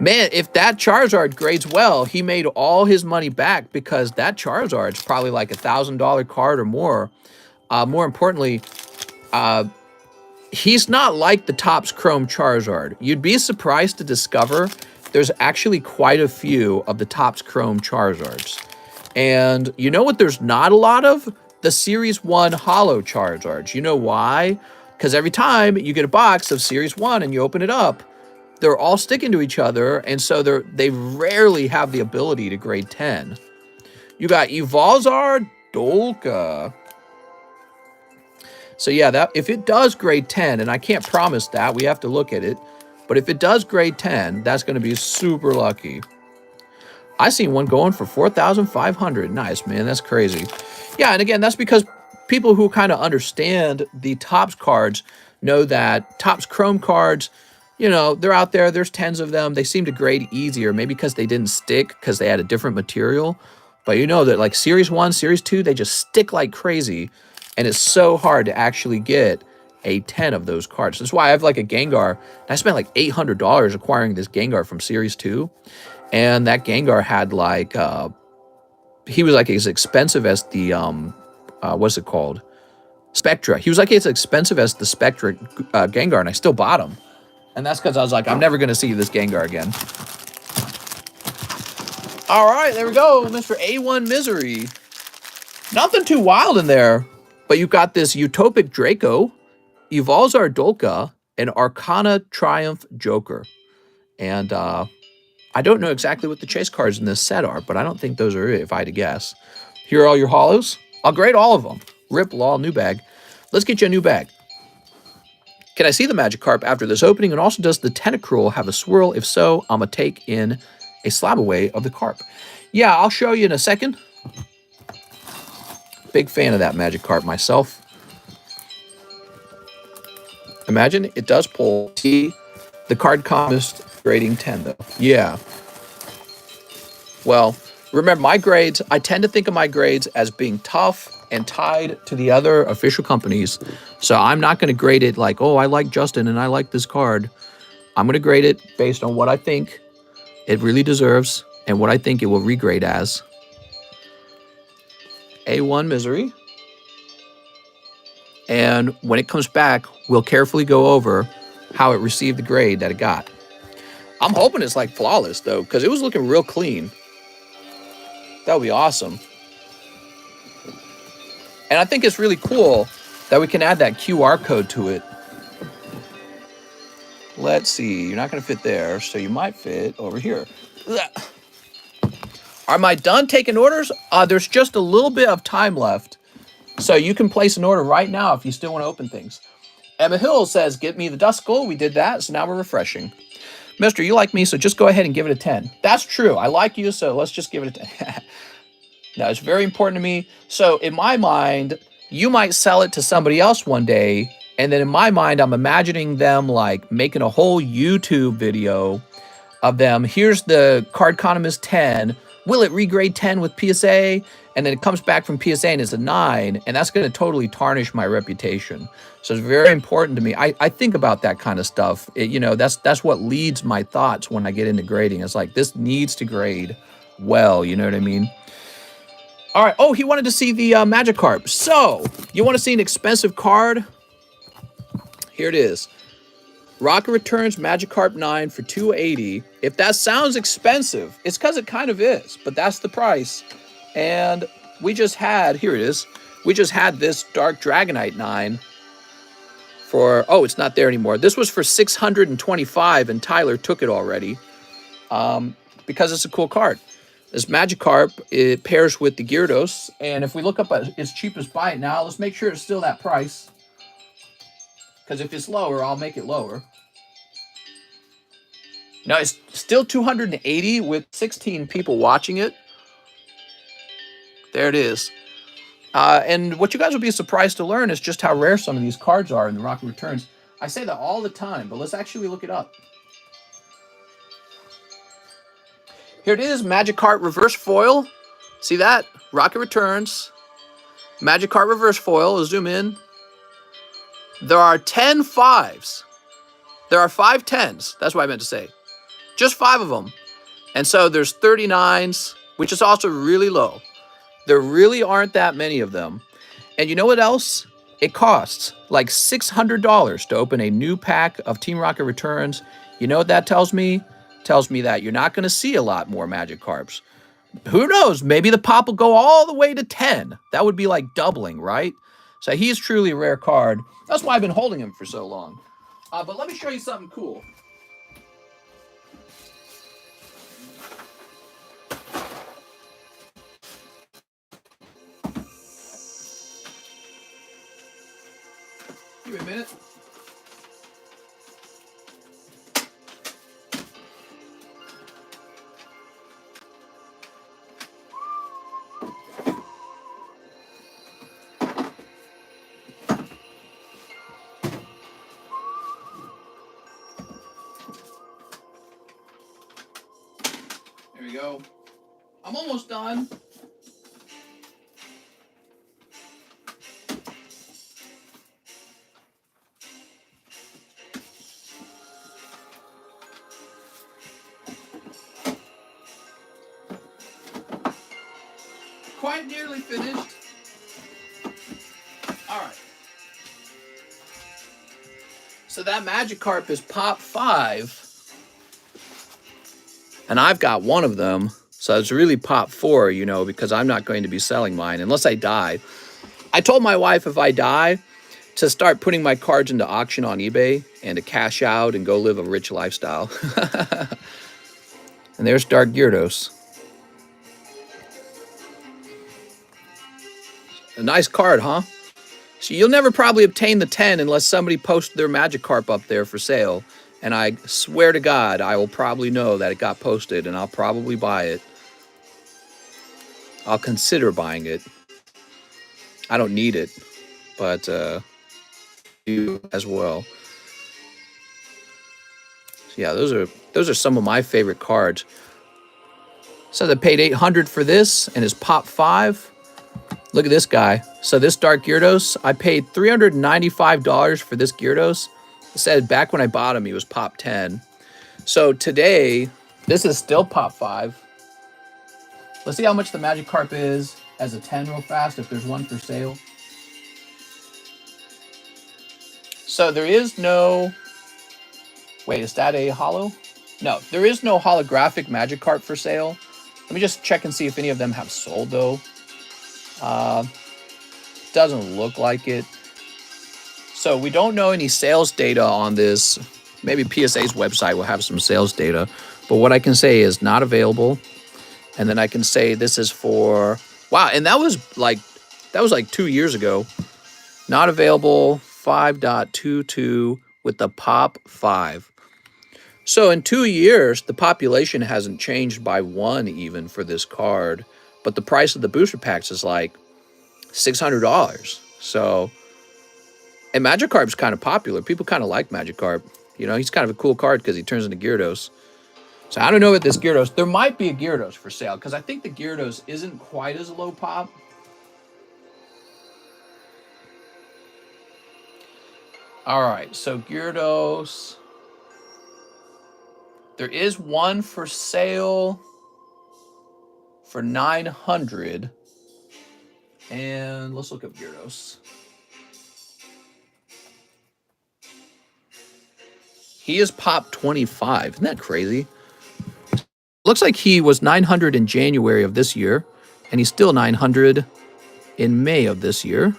Speaker 1: Man, if that Charizard grades well, he made all his money back because that Charizard's probably like $1,000 card or more. More importantly, he's not like the Topps Chrome Charizard. You'd be surprised to discover there's actually quite a few of the Topps Chrome Charizards. And you know what there's not a lot of? The Series 1 Holo Charizards. You know why? Because every time you get a box of Series 1 and you open it up, they're all sticking to each other, and so they rarely have the ability to grade 10. You got Evolzar Dolka. So yeah, that if it does grade 10, and I can't promise that, we have to look at it, but if it does grade 10, that's going to be super lucky. I seen one going for 4,500. Nice, man. That's crazy. Yeah, and again, that's because people who kind of understand the Topps cards know that Topps Chrome cards, you know, they're out there. There's tens of them. They seem to grade easier, maybe because they didn't stick because they had a different material. But you know that like Series 1, Series 2, they just stick like crazy. And it's so hard to actually get a 10 of those cards. That's why I have like a Gengar. And I spent like $800 acquiring this Gengar from Series 2. And that Gengar had like, he was like as expensive as the, what's it called? Spectra. He was like as expensive as the Spectra Gengar, and I still bought him. And that's because I was like, I'm never going to see this Gengar again. All right, there we go, Mr. A1 Misery. Nothing too wild in there, but you've got this Utopic Draco, Evolzar Dolka, and Arcana Triumph Joker. And I don't know exactly what the chase cards in this set are, but I don't think those are it, if I had to guess. Here are all your holos. I'll grade all of them. Rip, Law, new bag. Let's get you a new bag. Can I see the Magikarp after this opening? And also, does the Tentacruel have a swirl? If so, I'm going to take in a slab away of the Carp. Yeah, I'll show you in a second. Big fan of that Magikarp myself. Imagine it does pull T. TheCardconomist grading 10, though. Yeah. Well, remember my grades, I tend to think of my grades as being tough and tied to the other official companies. So I'm not going to grade it like, oh, I like Justin and I like this card. I'm going to grade it based on what I think it really deserves and what I think it will regrade as. A1 Misery. And when it comes back, we'll carefully go over how it received the grade that it got. I'm hoping it's like flawless, though, because it was looking real clean. That would be awesome. And I think it's really cool that we can add that QR code to it. Let's see. You're not going to fit there, so you might fit over here. Am I done taking orders? There's just a little bit of time left. So you can place an order right now if you still want to open things. Emma Hill says, get me the Duskull. We did that, so now we're refreshing. Mister, you like me, so just go ahead and give it a 10. That's true. I like you, so let's just give it a 10. Now, it's very important to me. So in my mind, you might sell it to somebody else one day. And then in my mind, I'm imagining them like making a whole YouTube video of them. Here's the Cardconomist 10. Will it regrade 10 with PSA? And then it comes back from PSA and it's a 9. And that's going to totally tarnish my reputation. So it's very important to me. I think about that kind of stuff. That's what leads my thoughts when I get into grading. It's like, this needs to grade well. You know what I mean? All right. Oh, he wanted to see the Magikarp. So, you want to see an expensive card? Here it is. Rocket Returns Magikarp 9 for $280. If that sounds expensive, it's because it kind of is, but that's the price. And we just had, here it is, we just had this Dark Dragonite 9 for, oh, it's not there anymore. This was for $625, and Tyler took it already because it's a cool card. This Magikarp, it pairs with the Gyarados, and if we look up at its cheapest buy it now, let's make sure it's still that price. Because if it's lower, I'll make it lower. Now, it's still $280 with 16 people watching it. There it is. And what you guys will be surprised to learn is just how rare some of these cards are in the Rocket Returns. I say that all the time, but let's actually look it up. Here it is, Magikarp Reverse Foil. See that? Rocket Returns. Magikarp Reverse Foil. We'll zoom in. There are 10 5s. There are 5 10s. That's what I meant to say. Just 5 of them. And so there's 39s, which is also really low. There really aren't that many of them. And you know what else? It costs like $600 to open a new pack of Team Rocket Returns. You know what that tells me? Tells me that you're not going to see a lot more Magikarps. Who knows? Maybe the pop will go all the way to 10. That would be like doubling, right? So he's truly a rare card. That's why I've been holding him for so long. But let me show you something cool. Give me a minute. There we go. I'm almost done. Quite nearly finished. All right. So that Magikarp is pop 5. And I've got one of them. So it's really pop 4, you know, because I'm not going to be selling mine unless I die. I told my wife if I die to start putting my cards into auction on eBay and to cash out and go live a rich lifestyle. And there's Dark Gyarados. A nice card, huh? So you'll never probably obtain the 10 unless somebody posts their Magikarp up there for sale. And I swear to God, I will probably know that it got posted and I'll probably buy it. I'll consider buying it. I don't need it, but you as well. So yeah, those are some of my favorite cards. So they paid $800 for this and it's pop 5. Look at this guy. So this Dark Gyarados, I paid $395 for this Gyarados. It said back when I bought him, he was pop 10. So today, this is still pop 5. Let's see how much the Magikarp is as a 10 real fast, if there's one for sale. So there is no... Wait, is that a holo? No, there is no holographic Magikarp for sale. Let me just check and see if any of them have sold, though. Doesn't look like it. So we don't know any sales data on this. Maybe PSA's website will have some sales data. But what I can say is not available. And then I can say this is for... Wow, and that was like 2 years ago. Not available 5.22 with the pop 5. So in 2 years, the population hasn't changed by 1 even for this card. But the price of the booster packs is like $600. So, and Magikarp's kind of popular. People kind of like Magikarp. You know, he's kind of a cool card because he turns into Gyarados. So I don't know what this Gyarados... There might be a Gyarados for sale because I think the Gyarados isn't quite as low pop. All right, so Gyarados... There is one for sale for $900. And let's look up Gyarados. He is pop 25. Isn't that crazy? Looks like he was 900 in January of this year, and he's still 900 in May of this year.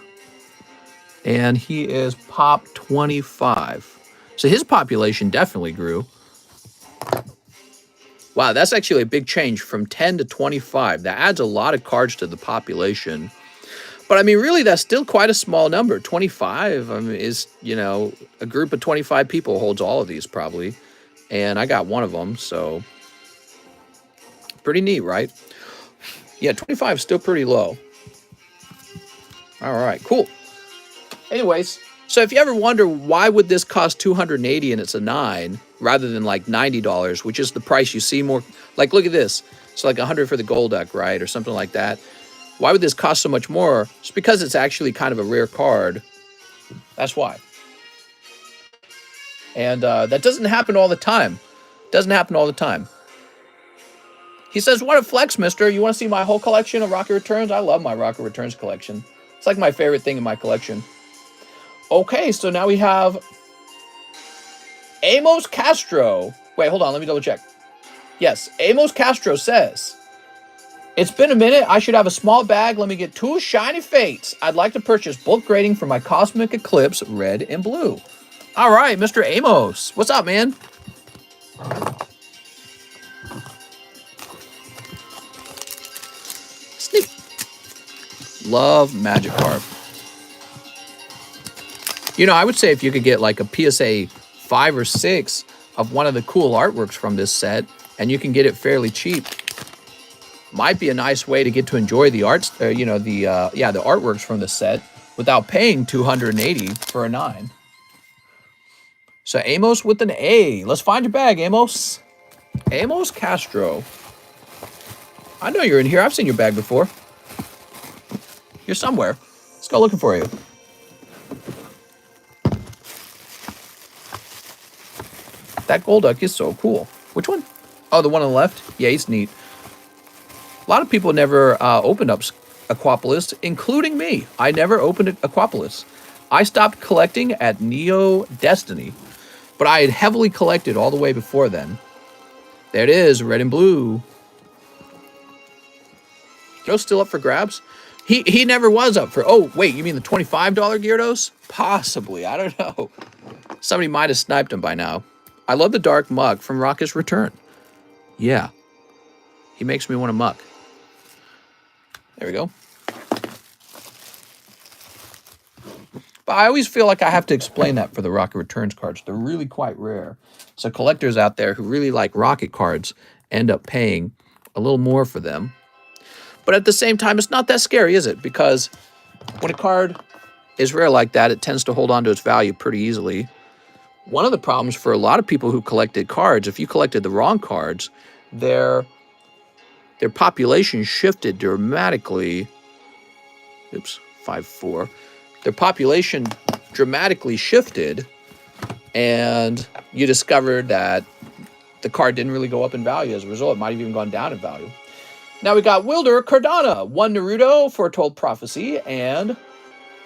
Speaker 1: And he is pop 25. So his population definitely grew. Wow, that's actually a big change from 10 to 25. That adds a lot of cards to the population. But I mean, really, that's still quite a small number. 25, I mean, is, you know, a group of 25 people holds all of these probably. And I got one of them, so pretty neat, right? Yeah, 25 is still pretty low. All right, cool. Anyways, so if you ever wonder why would this cost $280 and it's a 9 rather than like $90, which is the price you see more, like look at this. It's like 100 for the Golduck, right? Or something like that. Why would this cost so much more? It's because it's actually kind of a rare card. That's why. And that doesn't happen all the time. Doesn't happen all the time. He says, what a flex, mister. You want to see my whole collection of Rocket Returns? I love my Rocket Returns collection. It's like my favorite thing in my collection. Okay, so now we have Amos Castro. Wait, hold on. Let me double check. Yes, Amos Castro says, it's been a minute. I should have a small bag. Let me get 2 shiny fates. I'd like to purchase bulk grading for my Cosmic Eclipse red and blue. All right, Mr. Amos. What's up, man? Sneak. Love Magikarp. You know, I would say if you could get like a PSA 5 or 6 of one of the cool artworks from this set, and you can get it fairly cheap, might be a nice way to get to enjoy the arts, you know, the artworks from the set without paying $280 for a 9. So Amos with an A. Let's find your bag, Amos. Amos Castro. I know you're in here. I've seen your bag before. You're somewhere. Let's go looking for you. That Golduck is so cool. Which one? Oh, the one on the left? Yeah, he's neat. A lot of people never opened up Aquapolis, including me. I never opened Aquapolis. I stopped collecting at Neo Destiny. But I had heavily collected all the way before then. There it is, red and blue. Joe's still up for grabs? He never was up for... Oh, wait, you mean the $25 Gyarados? Possibly, I don't know. Somebody might have sniped him by now. I love the dark mug from Rocket's Return. Yeah. He makes me want to muck. There we go. But I always feel like I have to explain that for the Rocket Returns cards. They're really quite rare. So collectors out there who really like Rocket cards end up paying a little more for them. But at the same time, it's not that scary, is it? Because when a card is rare like that, it tends to hold on to its value pretty easily. One of the problems for a lot of people who collected cards, if you collected the wrong cards, their population shifted dramatically. Oops, 5-4. Their population dramatically shifted, and you discovered that the card didn't really go up in value as a result. It might have even gone down in value. Now we got Wilder Cardano, 1 Naruto, Foretold Prophecy, and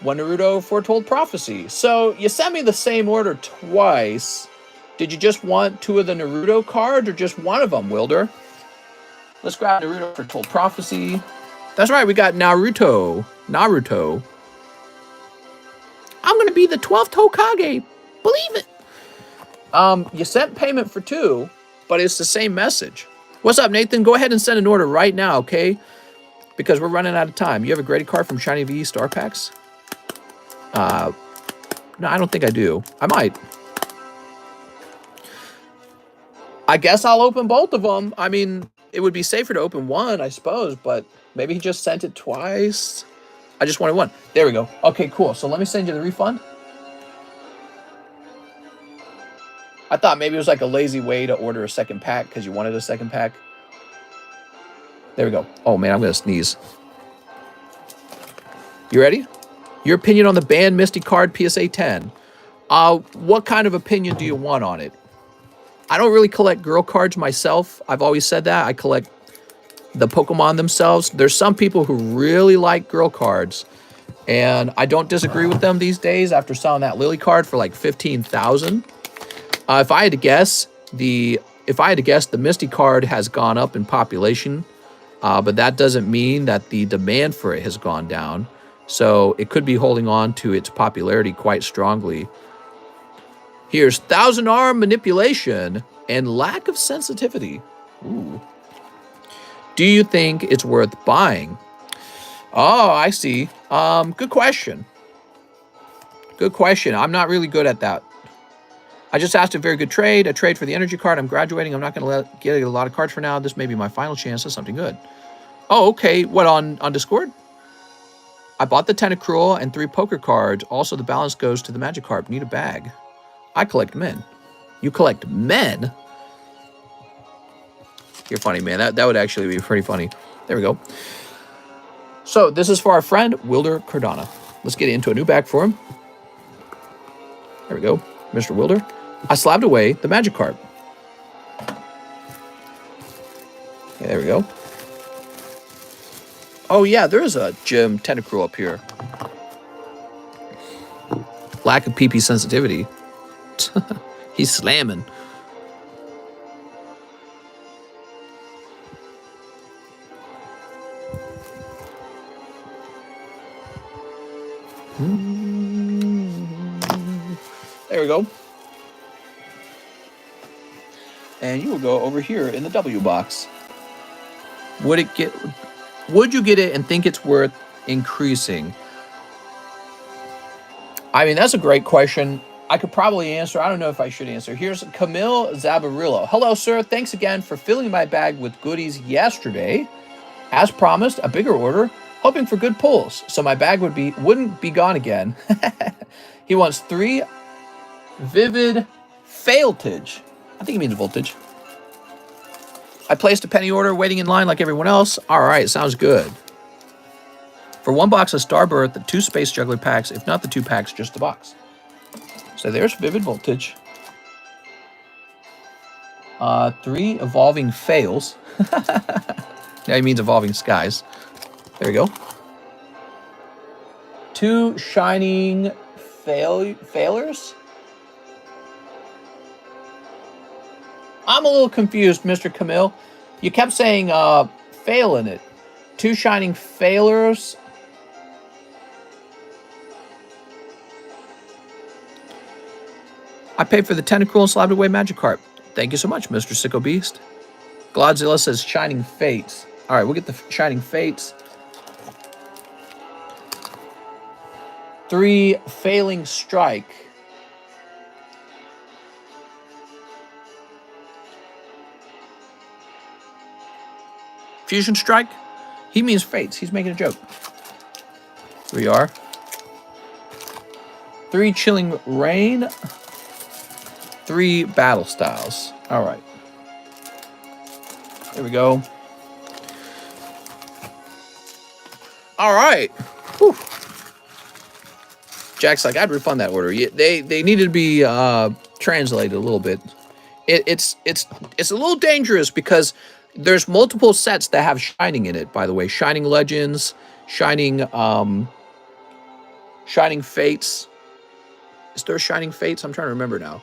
Speaker 1: 1 Naruto, Foretold Prophecy. So you sent me the same order twice. Did you just want 2 of the Naruto cards or just one of them, Wilder? Let's grab Naruto, Foretold Prophecy. That's right, we got Naruto. I'm going to be the 12th Hokage. Believe it. You sent payment for 2, but it's the same message. What's up, Nathan? Go ahead and send an order right now, okay? Because we're running out of time. You have a graded card from Shiny V Star Packs? No, I don't think I do. I might. I guess I'll open both of them. I mean, it would be safer to open one, I suppose, but maybe he just sent it twice. I just wanted one. There we go. Okay, cool. So let me send you the refund. I thought maybe it was like a lazy way to order a second pack because you wanted a second pack. There we go. Oh, man, I'm going to sneeze. You ready? Your opinion on the banned Misty card PSA 10. What kind of opinion do you want on it? I don't really collect girl cards myself. I've always said that. I collect the Pokemon themselves. There's some people who really like girl cards, and I don't disagree with them these days after selling that Lily card for like 15,000. If I had to guess, the Misty card has gone up in population, but that doesn't mean that the demand for it has gone down. So it could be holding on to its popularity quite strongly. Here's Thousand Arm Manipulation and Lack of Sensitivity. Ooh. Do you think it's worth buying? Oh, I see. Good question. Good question. I'm not really good at that. I just asked a very good trade. A trade for the energy card. I'm graduating. I'm not going to get a lot of cards for now. This may be my final chance of something good. Oh, okay. What, on Discord? I bought the Tentacruel and 3 poker cards. Also, the balance goes to the Magikarp. Need a bag. I collect men. You collect men? You're funny, man. That would actually be pretty funny. There we go. So, this is for our friend, Wilder Cardano. Let's get into a new bag for him. There we go. Mr. Wilder. I slabbed away the Magikarp. Okay, there we go. Oh, yeah, there is a Gym Tentacruel up here. Lack of PP sensitivity. He's slamming. There we go. And you will go over here in the W box. Would you get it and think it's worth increasing? I mean, that's a great question. I could probably answer. I don't know if I should answer. Here's Camille Zabarillo. Hello, sir. Thanks again for filling my bag with goodies yesterday. As promised, a bigger order, hoping for good pulls, so my bag wouldn't be gone again. He wants 3 vivid failtage. I think he means voltage. I placed a penny order, waiting in line like everyone else. All right, sounds good. For 1 box of Starbirth, the 2 Space Juggler packs. If not the 2 packs, just the box. So there's Vivid Voltage. 3 Evolving Fails. Yeah, he means Evolving Skies. There we go. 2 Shining Failures. I'm a little confused, Mr. Camille. You kept saying fail in it. 2 shining failures. I paid for the tentacle and slabbed away magic carp. Thank you so much, Mr. Sicko Beast. Godzilla says shining fates. All right, we'll get the shining fates. 3 failing strike. Fusion strike? He means fates. He's making a joke. Here we are. 3 chilling rain. 3 battle styles. All right. There we go. All right. Whew. Jack's like, I'd refund that order. They needed to be translated a little bit. It's a little dangerous because there's multiple sets that have Shining in it, by the way. Shining Legends, Shining Fates. Is there Shining Fates? I'm trying to remember now.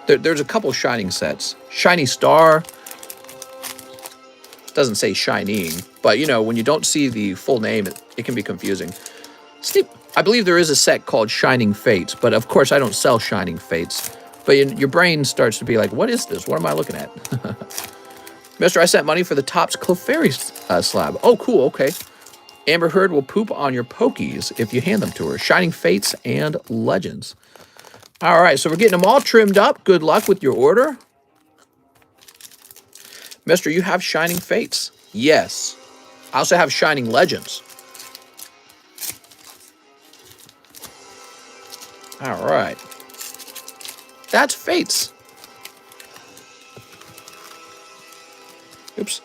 Speaker 1: There's a couple Shining sets. Shiny Star. Doesn't say Shining, but you know, when you don't see the full name, it can be confusing. Steve, I believe there is a set called Shining Fates, but of course I don't sell Shining Fates. But your brain starts to be like, what is this? What am I looking at? Mister, I sent money for the Topps Clefairy slab. Oh, cool, okay. Amber Heard will poop on your pokies if you hand them to her. Shining Fates and Legends. All right, so we're getting them all trimmed up. Good luck with your order. Mister, you have Shining Fates. Yes. I also have Shining Legends. All right. That's Fates. Oops.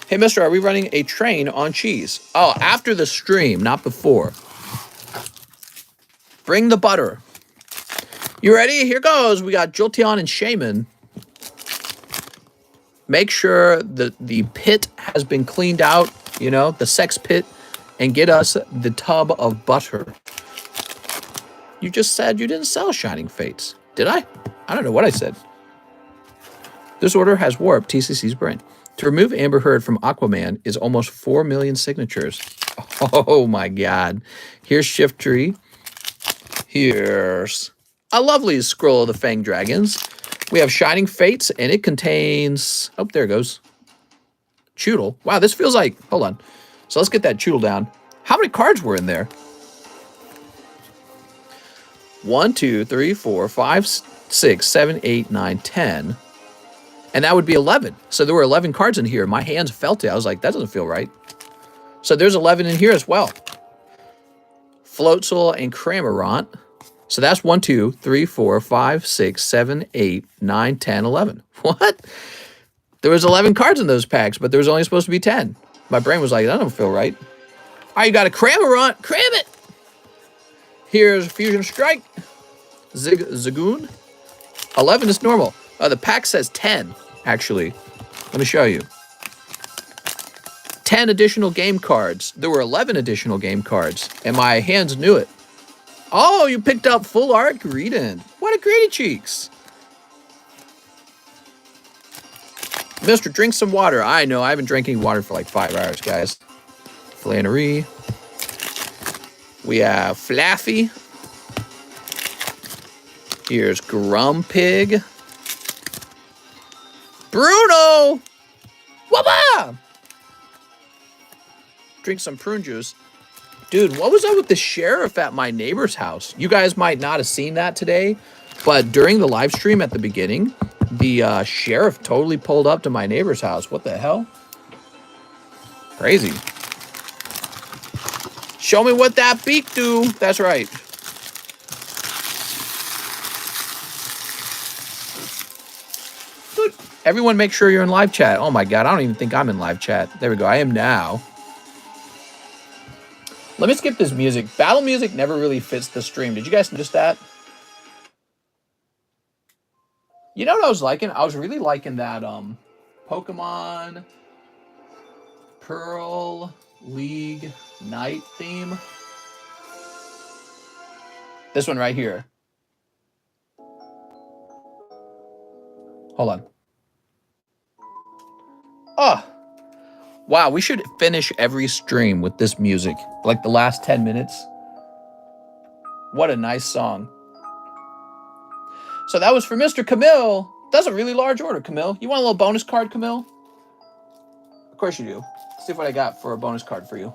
Speaker 1: Hey, mister, are we running a train on cheese? Oh, after the stream, not before. Bring the butter. You ready? Here goes. We got Jolteon and Shaman. Make sure that the pit has been cleaned out, you know, the sex pit, and get us the tub of butter. You just said you didn't sell Shining Fates. Did I? I don't know what I said. This order has warped TCC's brain. To remove Amber Heard from Aquaman is almost 4 million signatures. Oh my God. Here's Shift Tree. Here's a lovely Scroll of the Fang Dragons. We have Shining Fates, and it contains... Oh, there it goes. Choodle. Wow, this feels like... Hold on. So let's get that Choodle down. How many cards were in there? 1, 2, 3, 4, 5, 6, 7, 8, 9, 10. And that would be 11. So there were 11 cards in here. My hands felt it. I was like, that doesn't feel right. So there's 11 in here as well. Floatzel and Cramorant. So that's 1, 2, 3, 4, 5, 6, 7, 8, 9, 10, 11. What? There was 11 cards in those packs, but there was only supposed to be 10. My brain was like, that don't feel right. All right, you got a Cramorant. Cram it. Here's Fusion Strike. Zagoon. 11 is normal. The pack says 10, actually. Let me show you. 10 additional game cards. There were 11 additional game cards, and my hands knew it. Oh, you picked up full art Greedent. What a greedy cheeks. Mister, drink some water. I know, I haven't drank any water for like 5 hours, guys. Flannery. We have Flaffy. Here's Grumpig. Bruno! Wabba! Drink some prune juice. Dude, what was up with the sheriff at my neighbor's house? You guys might not have seen that today, but during the live stream at the beginning, the sheriff totally pulled up to my neighbor's house. What the hell? Crazy. Show me what that beak do. That's right. Dude, everyone make sure you're in live chat. Oh my God, I don't even think I'm in live chat. There we go. I am now. Let me skip this music. Battle music never really fits the stream. Did you guys notice that? You know what I was liking? I was really liking that Pokemon Pearl League Night theme. This one right here. Hold on. Oh, wow. We should finish every stream with this music. Like the last 10 minutes. What a nice song. So that was for Mr. Camille. That's a really large order, Camille. You want a little bonus card, Camille? Of course you do. Let's see what I got for a bonus card for you.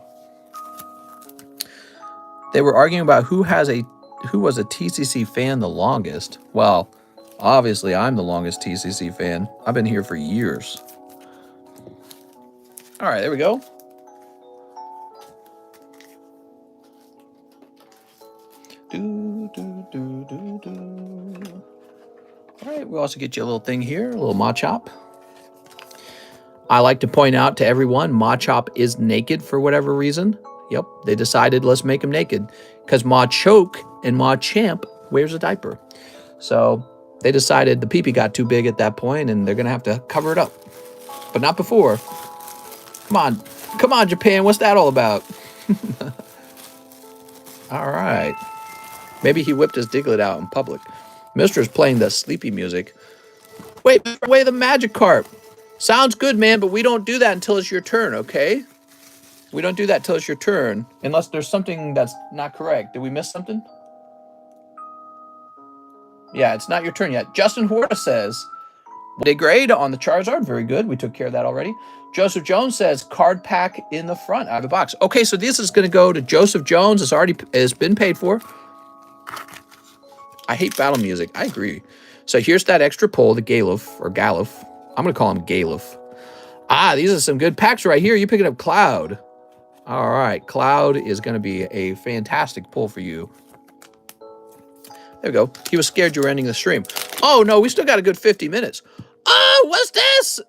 Speaker 1: They were arguing about who was a TCC fan the longest. Well, obviously I'm the longest TCC fan. I've been here for years. All right, there we go. All right, we'll also get you a little thing here, a little Machop. I like to point out to everyone, Machop is naked for whatever reason. Yep, they decided let's make him naked because Machoke and Machamp wears a diaper. So they decided the pee-pee got too big at that point and they're going to have to cover it up. But not before. Come on, Japan, what's that all about? All right. Maybe he whipped his Diglett out in public. Mister's playing the sleepy music. Wait, away the Magikarp. Sounds good, man, but we don't do that until it's your turn, okay? We don't do that till it's your turn, unless there's something that's not correct. Did we miss something? Yeah, it's not your turn yet. Justin Horta says, they grade on the Charizard. Very good. We took care of that already. Joseph Jones says, card pack in the front out of the box. Okay, so this is going to go to Joseph Jones. It's been paid for. I hate battle music. I agree. So here's that extra pull, the Galuf, or Galuf. I'm going to call him Galuf. Ah, these are some good packs right here. You're picking up Cloud. All right, Cloud is going to be a fantastic pull for you. There we go. He was scared you were ending the stream. Oh, no, we still got a good 50 minutes. Oh, what's this?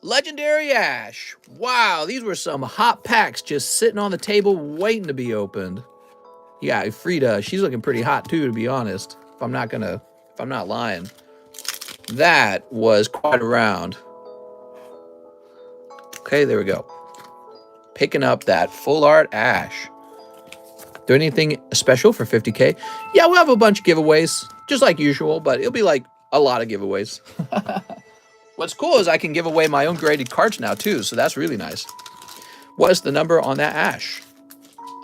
Speaker 1: Legendary Ash. Wow, these were some hot packs just sitting on the table waiting to be opened. Yeah, Frida, she's looking pretty hot too, to be honest. If I'm not lying. That was quite a round. Okay, there we go. Picking up that full art Ash. Do anything special for 50K? Yeah, we'll have a bunch of giveaways, just like usual, but it'll be like a lot of giveaways. What's cool is I can give away my own graded cards now too, so that's really nice. What is the number on that Ash?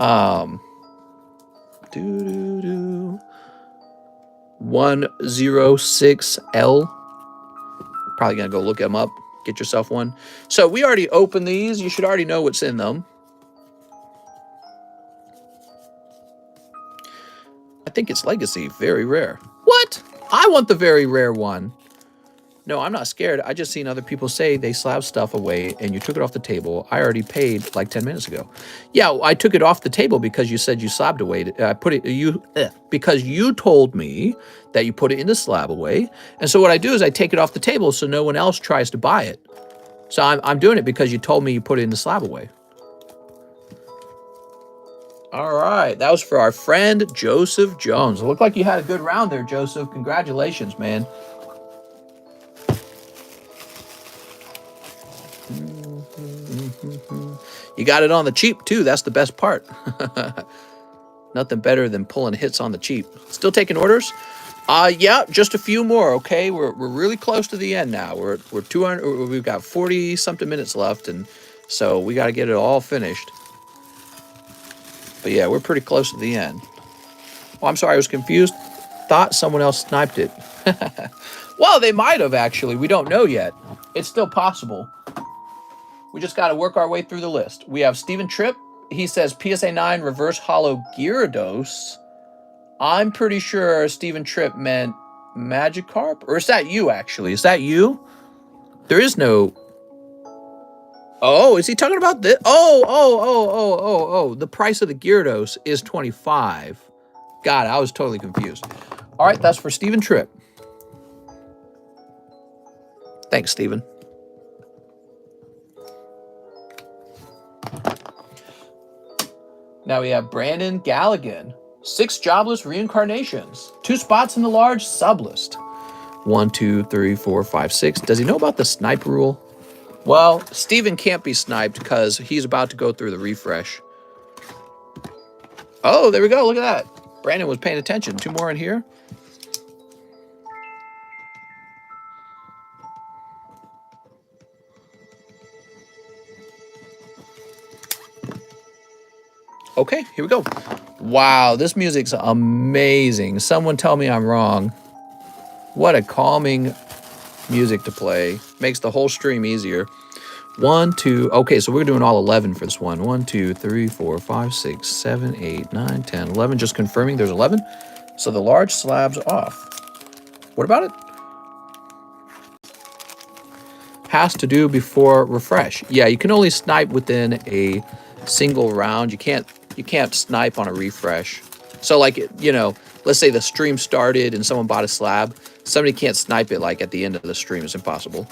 Speaker 1: 106L. Probably gonna go look them up. Get yourself one. So we already opened these. You should already know what's in them. I think it's Legacy. Very rare. What? I want the very rare one. No, I'm not scared. I just seen other people say they slab stuff away and you took it off the table. I already paid like 10 minutes ago. Yeah, I took it off the table because you said you slabbed away. I put it because you told me that you put it in the slab away. And so what I do is I take it off the table so no one else tries to buy it. So I'm doing it because you told me you put it in the slab away. All right, that was for our friend Joseph Jones. It looked like you had a good round there, Joseph. Congratulations, man. You got it on the cheap too. That's the best part. Nothing better than pulling hits on the cheap. Still taking orders? Yeah, just a few more. Okay, we're really close to the end now. We're 200. We've got 40 something minutes left, and so we got to get it all finished. But yeah, we're pretty close to the end. Oh, I'm sorry, I was confused. Thought someone else sniped it. Well, they might have actually. We don't know yet. It's still possible. We just got to work our way through the list. We have Steven Tripp. He says PSA 9 reverse hollow Gyarados. I'm pretty sure Steven Tripp meant Magikarp. Or is that you, actually? Is that you? There is no... Oh, is he talking about this? Oh. The price of the Gyarados is 25. God, I was totally confused. All right, that's for Steven Tripp. Thanks, Steven. Now we have Brandon Galligan. 6 jobless reincarnations. 2 spots in the large sublist. 1, 2, 3, 4, 5, 6. Does he know about the snipe rule? Well, Steven can't be sniped because he's about to go through the refresh. Oh, there we go. Look at that. Brandon was paying attention. 2 more in here. Okay, here we go. Wow, this music's amazing. Someone tell me I'm wrong. What a calming music to play. Makes the whole stream easier. 1, 2, okay, so we're doing all 11 for this one. 1, 2, 3, 4, 5, 6, 7, 8, 9, 10, 11. Just confirming there's 11. So the large slab's off. What about it? Has to do before refresh. Yeah, you can only snipe within a single round. You can't snipe on a refresh. So like, you know, let's say the stream started and someone bought a slab. Somebody can't snipe it like at the end of the stream. It's impossible.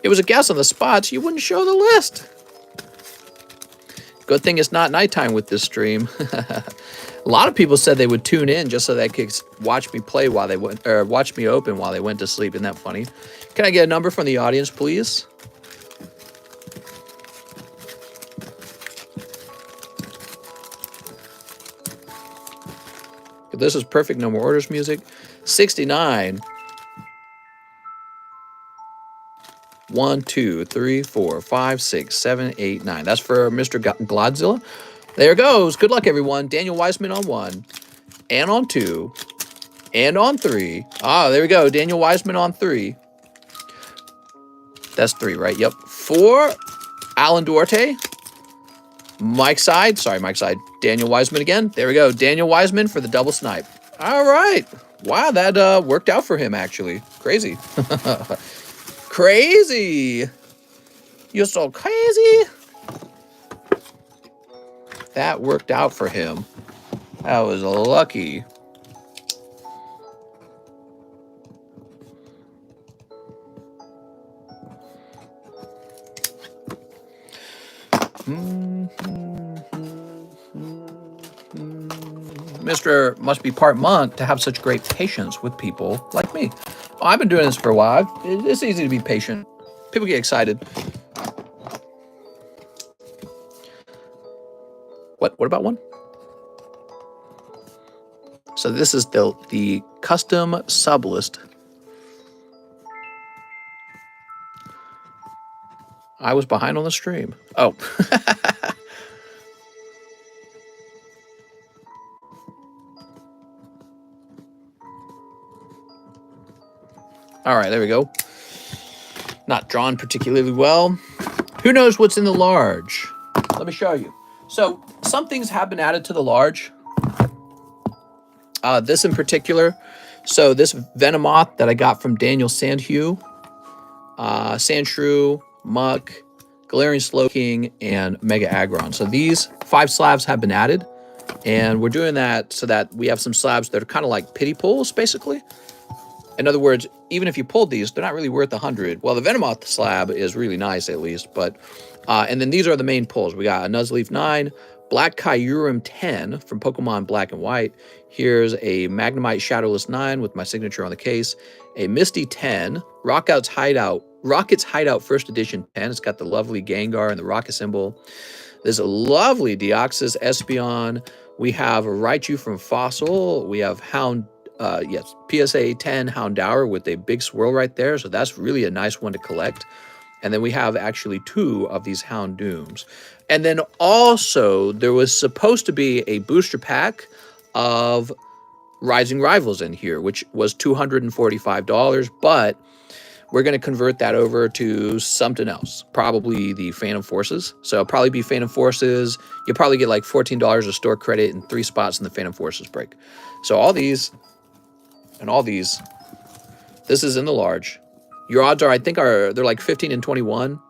Speaker 1: It was a guess on the spots. You wouldn't show the list. Good thing it's not nighttime with this stream. A lot of people said they would tune in just so they could watch me play while they went, or watch me open while they went to sleep. Isn't that funny? Can I get a number from the audience, please? This is perfect. No more orders music. 69. 1, 2, 3, 4, 5, 6, 7, 8, 9. That's for Mr. Godzilla. There goes. Good luck, everyone. Daniel Weissman on 1, and on 2, and on 3. Ah, there we go. Daniel Weissman on 3. That's 3, right? Yep. 4, Alan Duarte. Mike Side. Sorry, Mike Side. Daniel Weissman again. There we go. Daniel Weissman for the double snipe. All right. Wow, that worked out for him, actually. Crazy. Crazy. You're so crazy. That worked out for him. That was lucky. Mr. must be part monk to have such great patience with people like me. Oh, I've been doing this for a while. It's easy to be patient. People get excited. What about 1? So this is the custom sub list. I was behind on the stream. Oh. All right, there we go. Not drawn particularly well. Who knows what's in the large? Let me show you. So some things have been added to the large. This in particular. So this Venomoth that I got from Daniel Sandhue, Sandshrew, Muck, Galarian Slowking, and Mega Aggron. So these 5 slabs have been added. And we're doing that so that we have some slabs that are kind of like pity pulls, basically. In other words, even if you pulled these, they're not really worth 100. Well, the Venomoth slab is really nice, at least. But and then these are the main pulls. We got a Nuzleaf 9, Black Kyurem 10 from Pokemon Black and White. Here's a Magnemite Shadowless 9 with my signature on the case. A Misty 10, Rocket's Hideout First Edition 10. It's got the lovely Gengar and the rocket symbol. There's a lovely Deoxys Espeon. We have a Raichu from Fossil. We have PSA 10 Houndour with a big swirl right there. So that's really a nice one to collect. And then we have actually 2 of these Houndooms. And then also there was supposed to be a booster pack of Rising Rivals in here, which was $245, but we're going to convert that over to something else, probably the Phantom Forces. So it'll probably be Phantom Forces. You'll probably get like $14 of store credit and 3 spots in the Phantom Forces break. So all these and all these, this is in the large. Your odds are, they're like 15 and 21.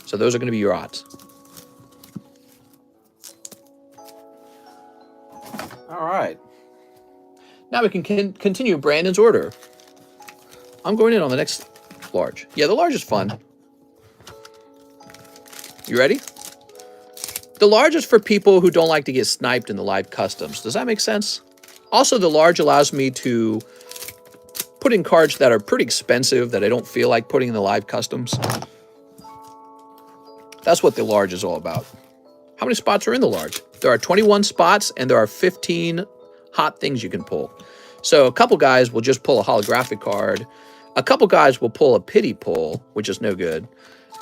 Speaker 1: So those are going to be your odds. All right. Now we can continue Brandon's order. I'm going in on the next large. Yeah, the large is fun. You ready? The large is for people who don't like to get sniped in the live customs. Does that make sense? Also, the large allows me to put in cards that are pretty expensive that I don't feel like putting in the live customs. That's what the large is all about. How many spots are in the large? There are 21 spots and there are 15 hot things you can pull. So a couple guys will just pull a holographic card. A couple guys will pull a pity pull, which is no good.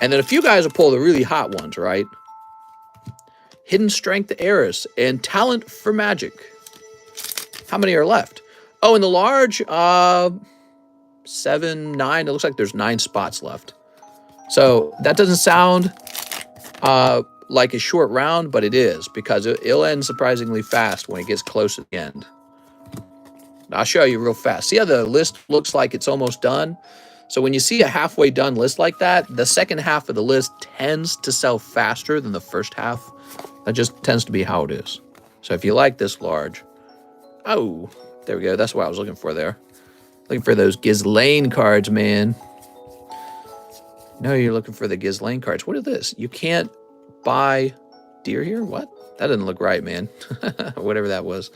Speaker 1: And then a few guys will pull the really hot ones, right? Hidden Strength Heiress, and Talent for Magic. How many are left? Oh, in the large, 7, 9. It looks like there's 9 spots left. So that doesn't sound like a short round, but it is, because it'll end surprisingly fast when it gets close to the end. I'll show you real fast. See how the list looks like it's almost done? So when you see a halfway done list like that, the second half of the list tends to sell faster than the first half. That just tends to be how it is. So if you like this large, oh, there we go. That's what I was looking for there. Looking for those Ghislaine cards, man. No, you're looking for the Ghislaine cards. What is this? You can't buy deer here? What? That doesn't look right, man. Whatever that was.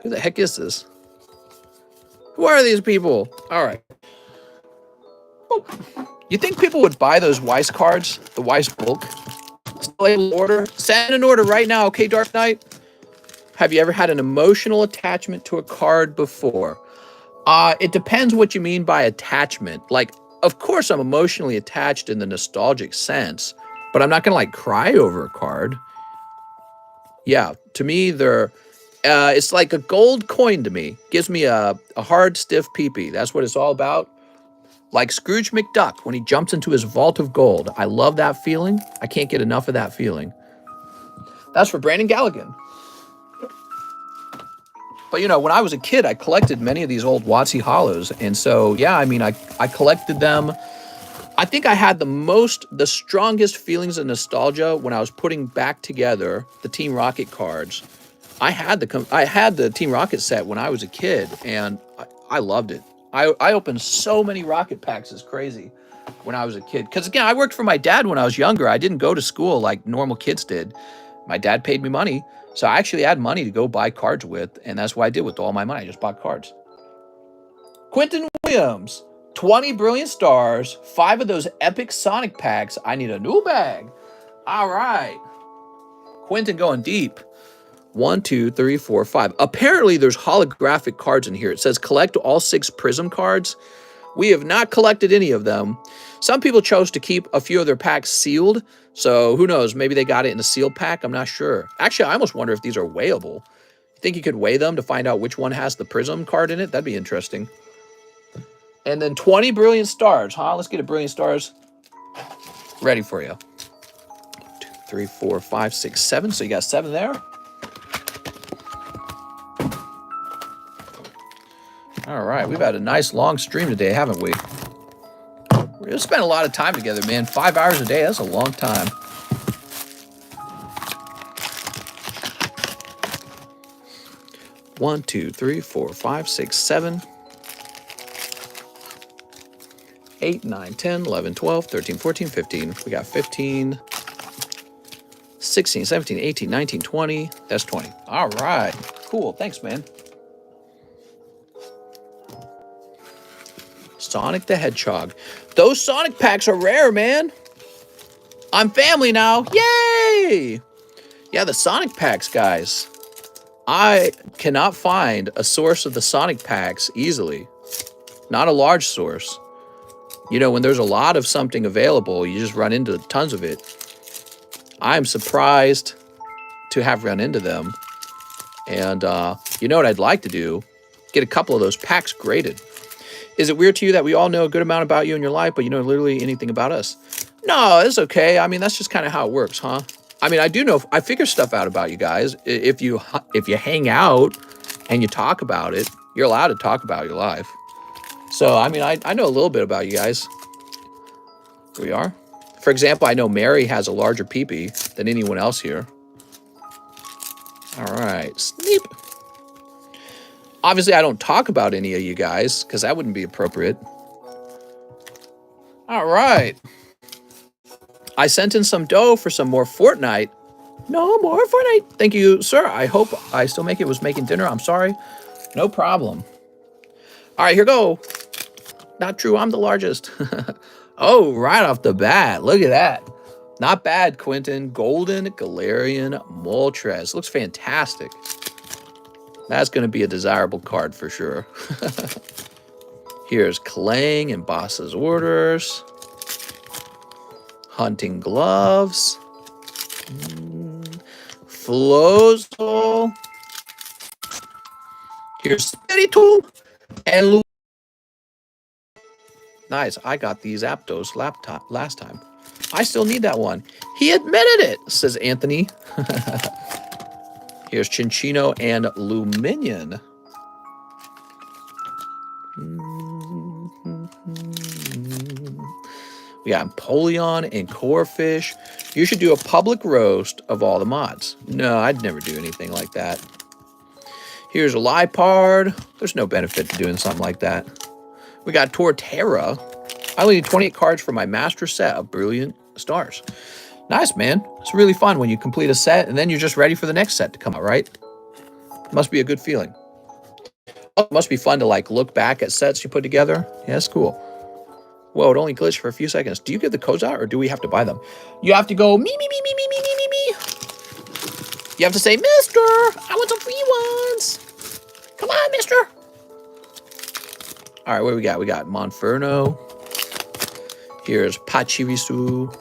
Speaker 1: Who the heck is this? Who are these people? All right. Oh. You think people would buy those Weiss cards? The Weiss bulk? Still able to order? Send an order right now, okay, Dark Knight? Have you ever had an emotional attachment to a card before? It depends what you mean by attachment. Like, of course I'm emotionally attached in the nostalgic sense, but I'm not going to, like, cry over a card. Yeah, to me, it's like a gold coin to me. Gives me a hard, stiff pee-pee. That's what it's all about. Like Scrooge McDuck when he jumps into his vault of gold. I love that feeling. I can't get enough of that feeling. That's for Brandon Galligan. But, you know, when I was a kid, I collected many of these old WotC Hollows. And so, yeah, I mean, I collected them. I think I had the strongest feelings of nostalgia when I was putting back together the Team Rocket cards. I had the Team Rocket set when I was a kid, and I loved it. I opened so many Rocket packs. It's crazy when I was a kid. Because, again, I worked for my dad when I was younger. I didn't go to school like normal kids did. My dad paid me money. So I actually had money to go buy cards with, and that's what I did with all my money. I just bought cards. Quentin Williams, 20 Brilliant Stars, 5 of those epic Sonic packs. I need a new bag. All right. Quentin going deep. 1, 2, 3, 4, 5. Apparently, there's holographic cards in here. It says collect all 6 Prism cards. We have not collected any of them. Some people chose to keep a few of their packs sealed. So who knows? Maybe they got it in a sealed pack. I'm not sure. Actually, I almost wonder if these are weighable. You think you could weigh them to find out which one has the Prism card in it? That'd be interesting. And then 20 Brilliant Stars, huh? Let's get a Brilliant Stars ready for you. 2, 3, 4, 5, 6, 7. So you got 7 there. All right, we've had a nice long stream today, haven't we? We've spent a lot of time together, man. 5 hours a day, that's a long time. One, 2, 3, 4, 5, 6, 7, 8, 9, 10, 11, 12, 13, 14, 15. We got 15, 16, 17, 18, 19, 20. That's 20. All right, cool. Thanks, man. Sonic the Hedgehog. Those Sonic packs are rare, man. I'm family now. Yay! Yeah, the Sonic packs, guys. I cannot find a source of the Sonic packs easily. Not a large source. You know, when there's a lot of something available, you just run into tons of it. I'm surprised to have run into them. And you know what I'd like to do? Get a couple of those packs graded. Is it weird to you that we all know a good amount about you and your life, but you know literally anything about us? No, it's okay. I mean, that's just kind of how it works, huh? I mean, I do know, I figure stuff out about you guys. If you hang out and you talk about it, you're allowed to talk about your life. So, I mean, I know a little bit about you guys. Here we are. For example, I know Mary has a larger pee-pee than anyone else here. All right, sneep. Obviously, I don't talk about any of you guys because that wouldn't be appropriate. All right. I sent in some dough for some more Fortnite. No more Fortnite. Thank you, sir. I hope I still make it. Was making dinner. I'm sorry. No problem. All right, here go. Not true. I'm the largest. Oh, right off the bat. Look at that. Not bad, Quentin. Golden Galarian Moltres. Looks fantastic. That's going to be a desirable card for sure. Here's Clang and Boss's Orders. Hunting Gloves. Flozel. Here's Spiritu and Lu. Nice. I got these Aptos laptop last time. I still need that one. He admitted it, says Anthony. Here's Chinchino and Luminion. We got Empoleon and Corefish. You should do a public roast of all the mods. No, I'd never do anything like that. Here's a Lipard. There's no benefit to doing something like that. We got Torterra. I only need 28 cards for my master set of Brilliant Stars. Nice, man. It's really fun when you complete a set and then you're just ready for the next set to come out, right? Must be a good feeling. Oh, it must be fun to like look back at sets you put together. Yeah, that's cool. Whoa, it only glitched for a few seconds. Do you give the codes out or do we have to buy them? You have to go me. You have to say, Mister, I want some free ones. Come on, Mister. All right, what do we got? We got Monferno. Here's Pachirisu.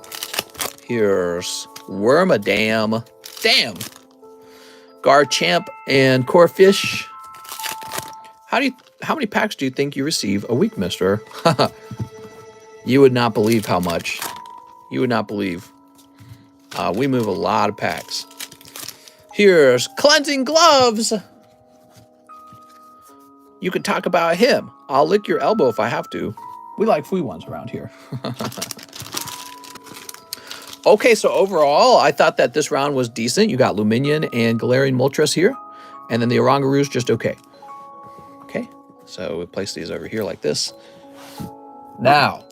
Speaker 1: Here's Wormadam. Damn. Garchamp and Corefish. How many packs do you think you receive a week, mister? You would not believe how much. You would not believe. We move a lot of packs. Here's Cleansing Gloves. You could talk about him. I'll lick your elbow if I have to. We like free ones around here. Okay, so overall, I thought that this round was decent. You got Luminion and Galarian Moltres here. And then the Orangaroos just okay. Okay, so we place these over here like this. Now,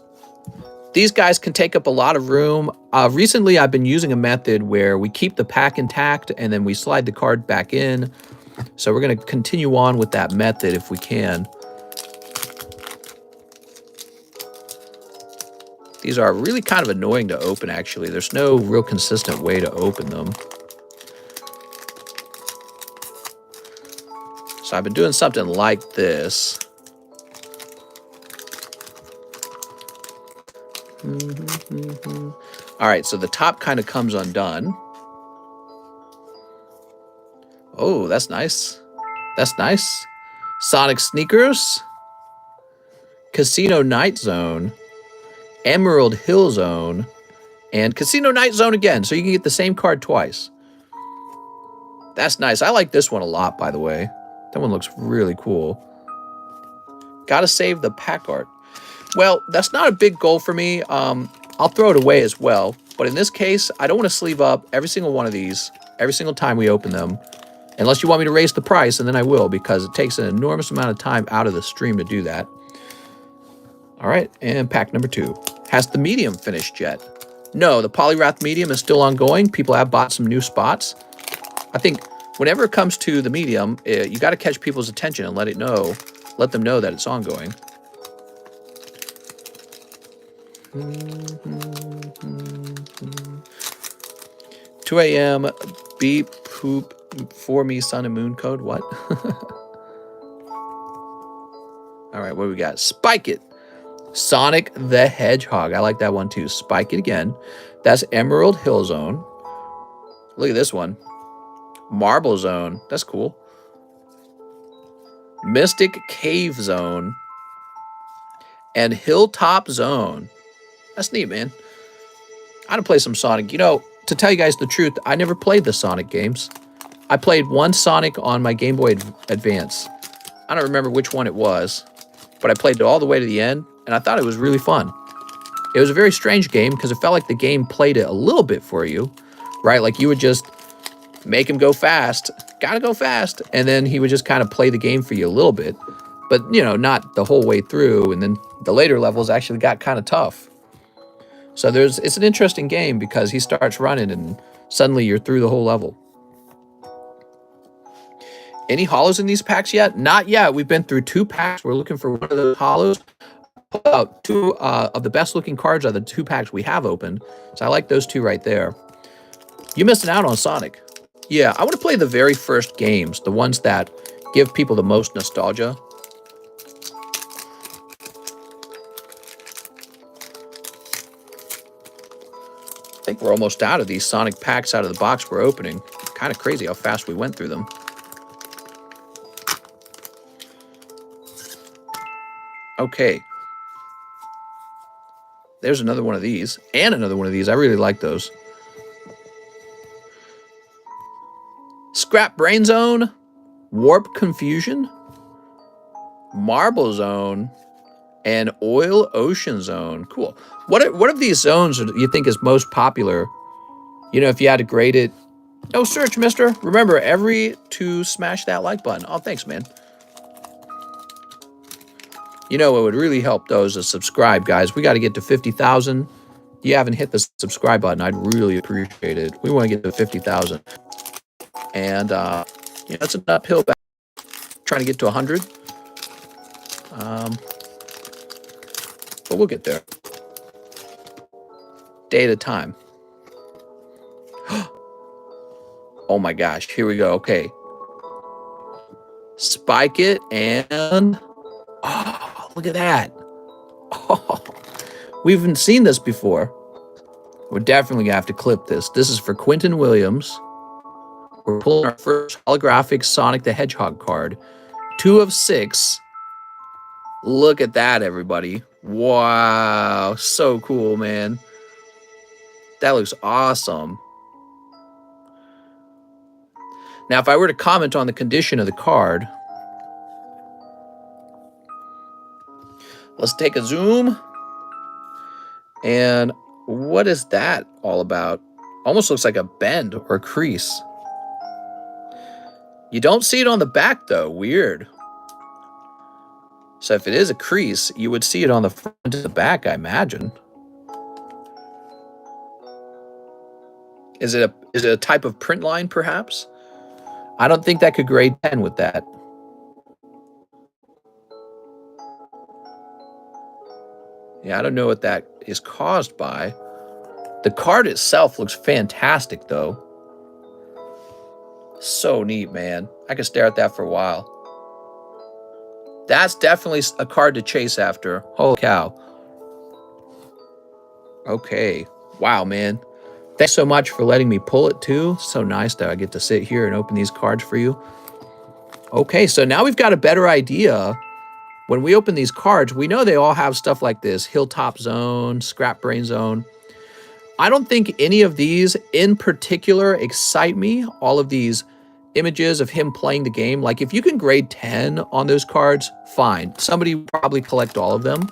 Speaker 1: these guys can take up a lot of room. Recently, I've been using a method where we keep the pack intact and then we slide the card back in. So we're going to continue on with that method if we can. These are really kind of annoying to open, actually. There's no real consistent way to open them. So I've been doing something like this. All right, so the top kind of comes undone. Oh, that's nice. That's nice. Sonic Sneakers. Casino Night Zone. Emerald Hill Zone. And Casino Night Zone again, so you can get the same card twice. That's nice. I like this one a lot, by the way. That one looks really cool. Gotta save the pack art. Well, that's not a big goal for me. I'll throw it away as well. But in this case, I don't want to sleeve up every single one of these every single time we open them. Unless you want me to raise the price, and then I will, because it takes an enormous amount of time out of the stream to do that. All right, and pack number 2. Has the medium finished yet? No, the Polyrath medium is still ongoing. People have bought some new spots. I think whenever it comes to the medium, you got to catch people's attention and let them know that it's ongoing. 2 a.m. beep poop for me sun and moon code. What? All right, what do we got? Spike It. Sonic the Hedgehog. I like that one too. Spike It again. That's Emerald Hill Zone. Look at this one. Marble Zone. That's cool. Mystic Cave Zone. And Hilltop Zone. That's neat, man. I want to play some Sonic. You know, to tell you guys the truth, I never played the Sonic games. I played one Sonic on my Game Boy Advance. I don't remember which one it was, but I played it all the way to the end, and I thought it was really fun. It was a very strange game because it felt like the game played it a little bit for you, right? Like you would just make him go fast, gotta go fast, and then he would just kind of play the game for you a little bit, but, you know, not the whole way through, and then the later levels actually got kind of tough. So it's an interesting game because he starts running and suddenly you're through the whole level. Any hollows in these packs yet? Not yet. We've been through 2 packs. We're looking for one of those hollows. Pull out 2 of the best looking cards out of the 2 packs we have opened. So I like those 2 right there. You're missing out on Sonic. Yeah, I want to play the very first games, the ones that give people the most nostalgia. I think we're almost out of these Sonic packs out of the box we're opening. Kind of crazy how fast we went through them. Okay. There's another one of these. And another one of these. I really like those. Scrap Brain Zone. Warp Confusion. Marble Zone. And Oil Ocean Zone. Cool. What of these zones do you think is most popular? You know, if you had to grade it. No search, mister. Remember, to smash that like button. Oh, thanks, man. You know, what would really help those is subscribe, guys. We got to get to 50,000. You haven't hit the subscribe button. I'd really appreciate it. We want to get to 50,000. And, yeah, that's an uphill battle. Trying to get to 100. But we'll get there. Day at a time. Oh my gosh, here we go. Okay. Spike it and... Oh, look at that. Oh, we haven't seen this before. We're definitely going to have to clip this. This is for Quentin Williams. We're pulling our first holographic Sonic the Hedgehog card. 2 of 6. Look at that, everybody. Wow. So cool, man. That looks awesome. Now, if I were to comment on the condition of the card, let's take a zoom. And what is that all about? Almost looks like a bend or a crease. You don't see it on the back, though. Weird. So if it is a crease, you would see it on the front and the back, I imagine. Is it a type of print line, perhaps? I don't think that could grade 10 with that. Yeah, I don't know what that is caused by. The card itself looks fantastic, though. So neat, man. I could stare at that for a while. That's definitely a card to chase after. Holy cow. Okay. Wow, man. Thanks so much for letting me pull it, too. So nice that I get to sit here and open these cards for you. Okay, so now we've got a better idea. When we open these cards, we know they all have stuff like this. Hilltop Zone, Scrap Brain Zone. I don't think any of these in particular excite me. All of these images of him playing the game. Like, if you can grade 10 on those cards, fine. Somebody will probably collect all of them.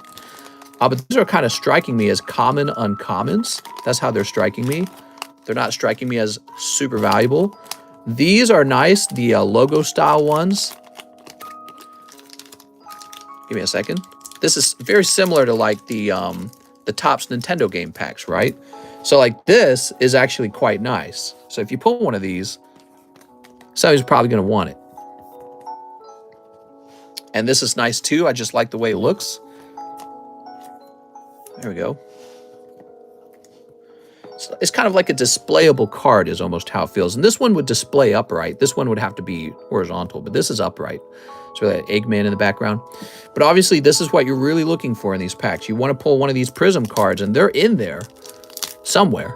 Speaker 1: But these are kind of striking me as common uncommons. That's how they're striking me. They're not striking me as super valuable. These are nice, the logo style ones. Give me a second. This is very similar to like the Topps Nintendo game packs, right? So like this is actually quite nice. So if you pull one of these, somebody's probably going to want it. And this is nice too. I just like the way it looks. There we go. So it's kind of like a displayable card is almost how it feels. And this one would display upright. This one would have to be horizontal, but this is upright. It's really an Eggman in the background. But obviously, this is what you're really looking for in these packs. You want to pull one of these Prism cards, and they're in there somewhere.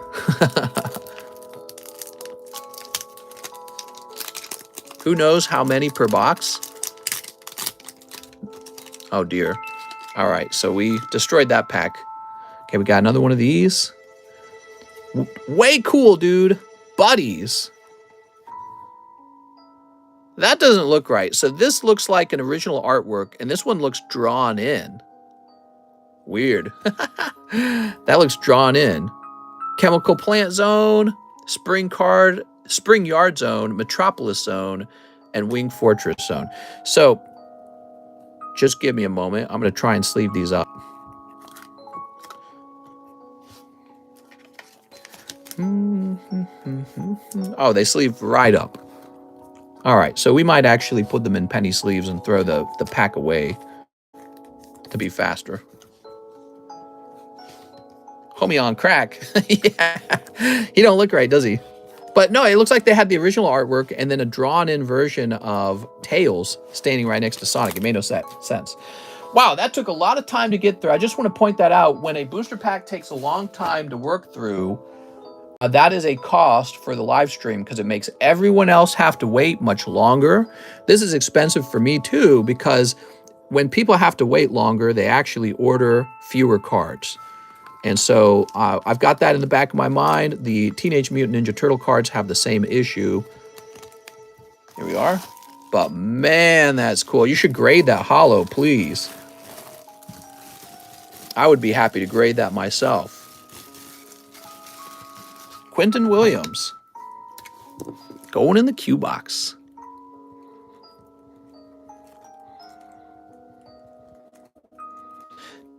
Speaker 1: Who knows how many per box? Oh, dear. All right, so we destroyed that pack. Okay, we got another one of these. Way cool, dude. Buddies. That doesn't look right. So this looks like an original artwork, and this one looks drawn in. Weird. That looks drawn in. Chemical Plant Zone, Spring Yard Zone, Metropolis Zone, and Wing Fortress Zone. So just give me a moment. I'm going to try and sleeve these up. Oh, they sleeve right up. All right, so we might actually put them in penny sleeves and throw the pack away to be faster. Homie on crack. Yeah, he don't look right, does he? But no, it looks like they had the original artwork and then a drawn-in version of Tails standing right next to Sonic. It made no sense. Wow, that took a lot of time to get through. I just want to point that out. When a booster pack takes a long time to work through, That is a cost for the live stream because it makes everyone else have to wait much longer. This is expensive for me too because when people have to wait longer, they actually order fewer cards. And so I've got that in the back of my mind. The Teenage Mutant Ninja Turtle cards have the same issue. Here we are. But man, that's cool. You should grade that holo, please. I would be happy to grade that myself. Quentin Williams. Going in the Q box.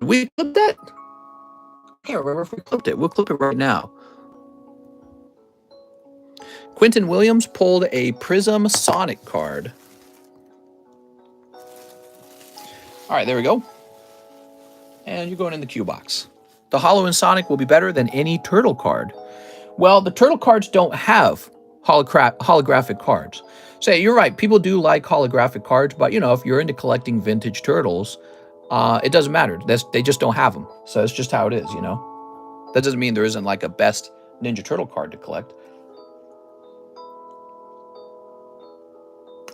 Speaker 1: Did we clip that? I can't remember if we clipped it. We'll clip it right now. Quentin Williams pulled a Prism Sonic card. All right, there we go. And you're going in the Q box. The holo in Sonic will be better than any Turtle card. Well, the Turtle cards don't have holographic cards. So you're right, people do like holographic cards, but you know, if you're into collecting vintage Turtles, it doesn't matter. They just don't have them. So it's just how it is, you know? That doesn't mean there isn't like a best Ninja Turtle card to collect.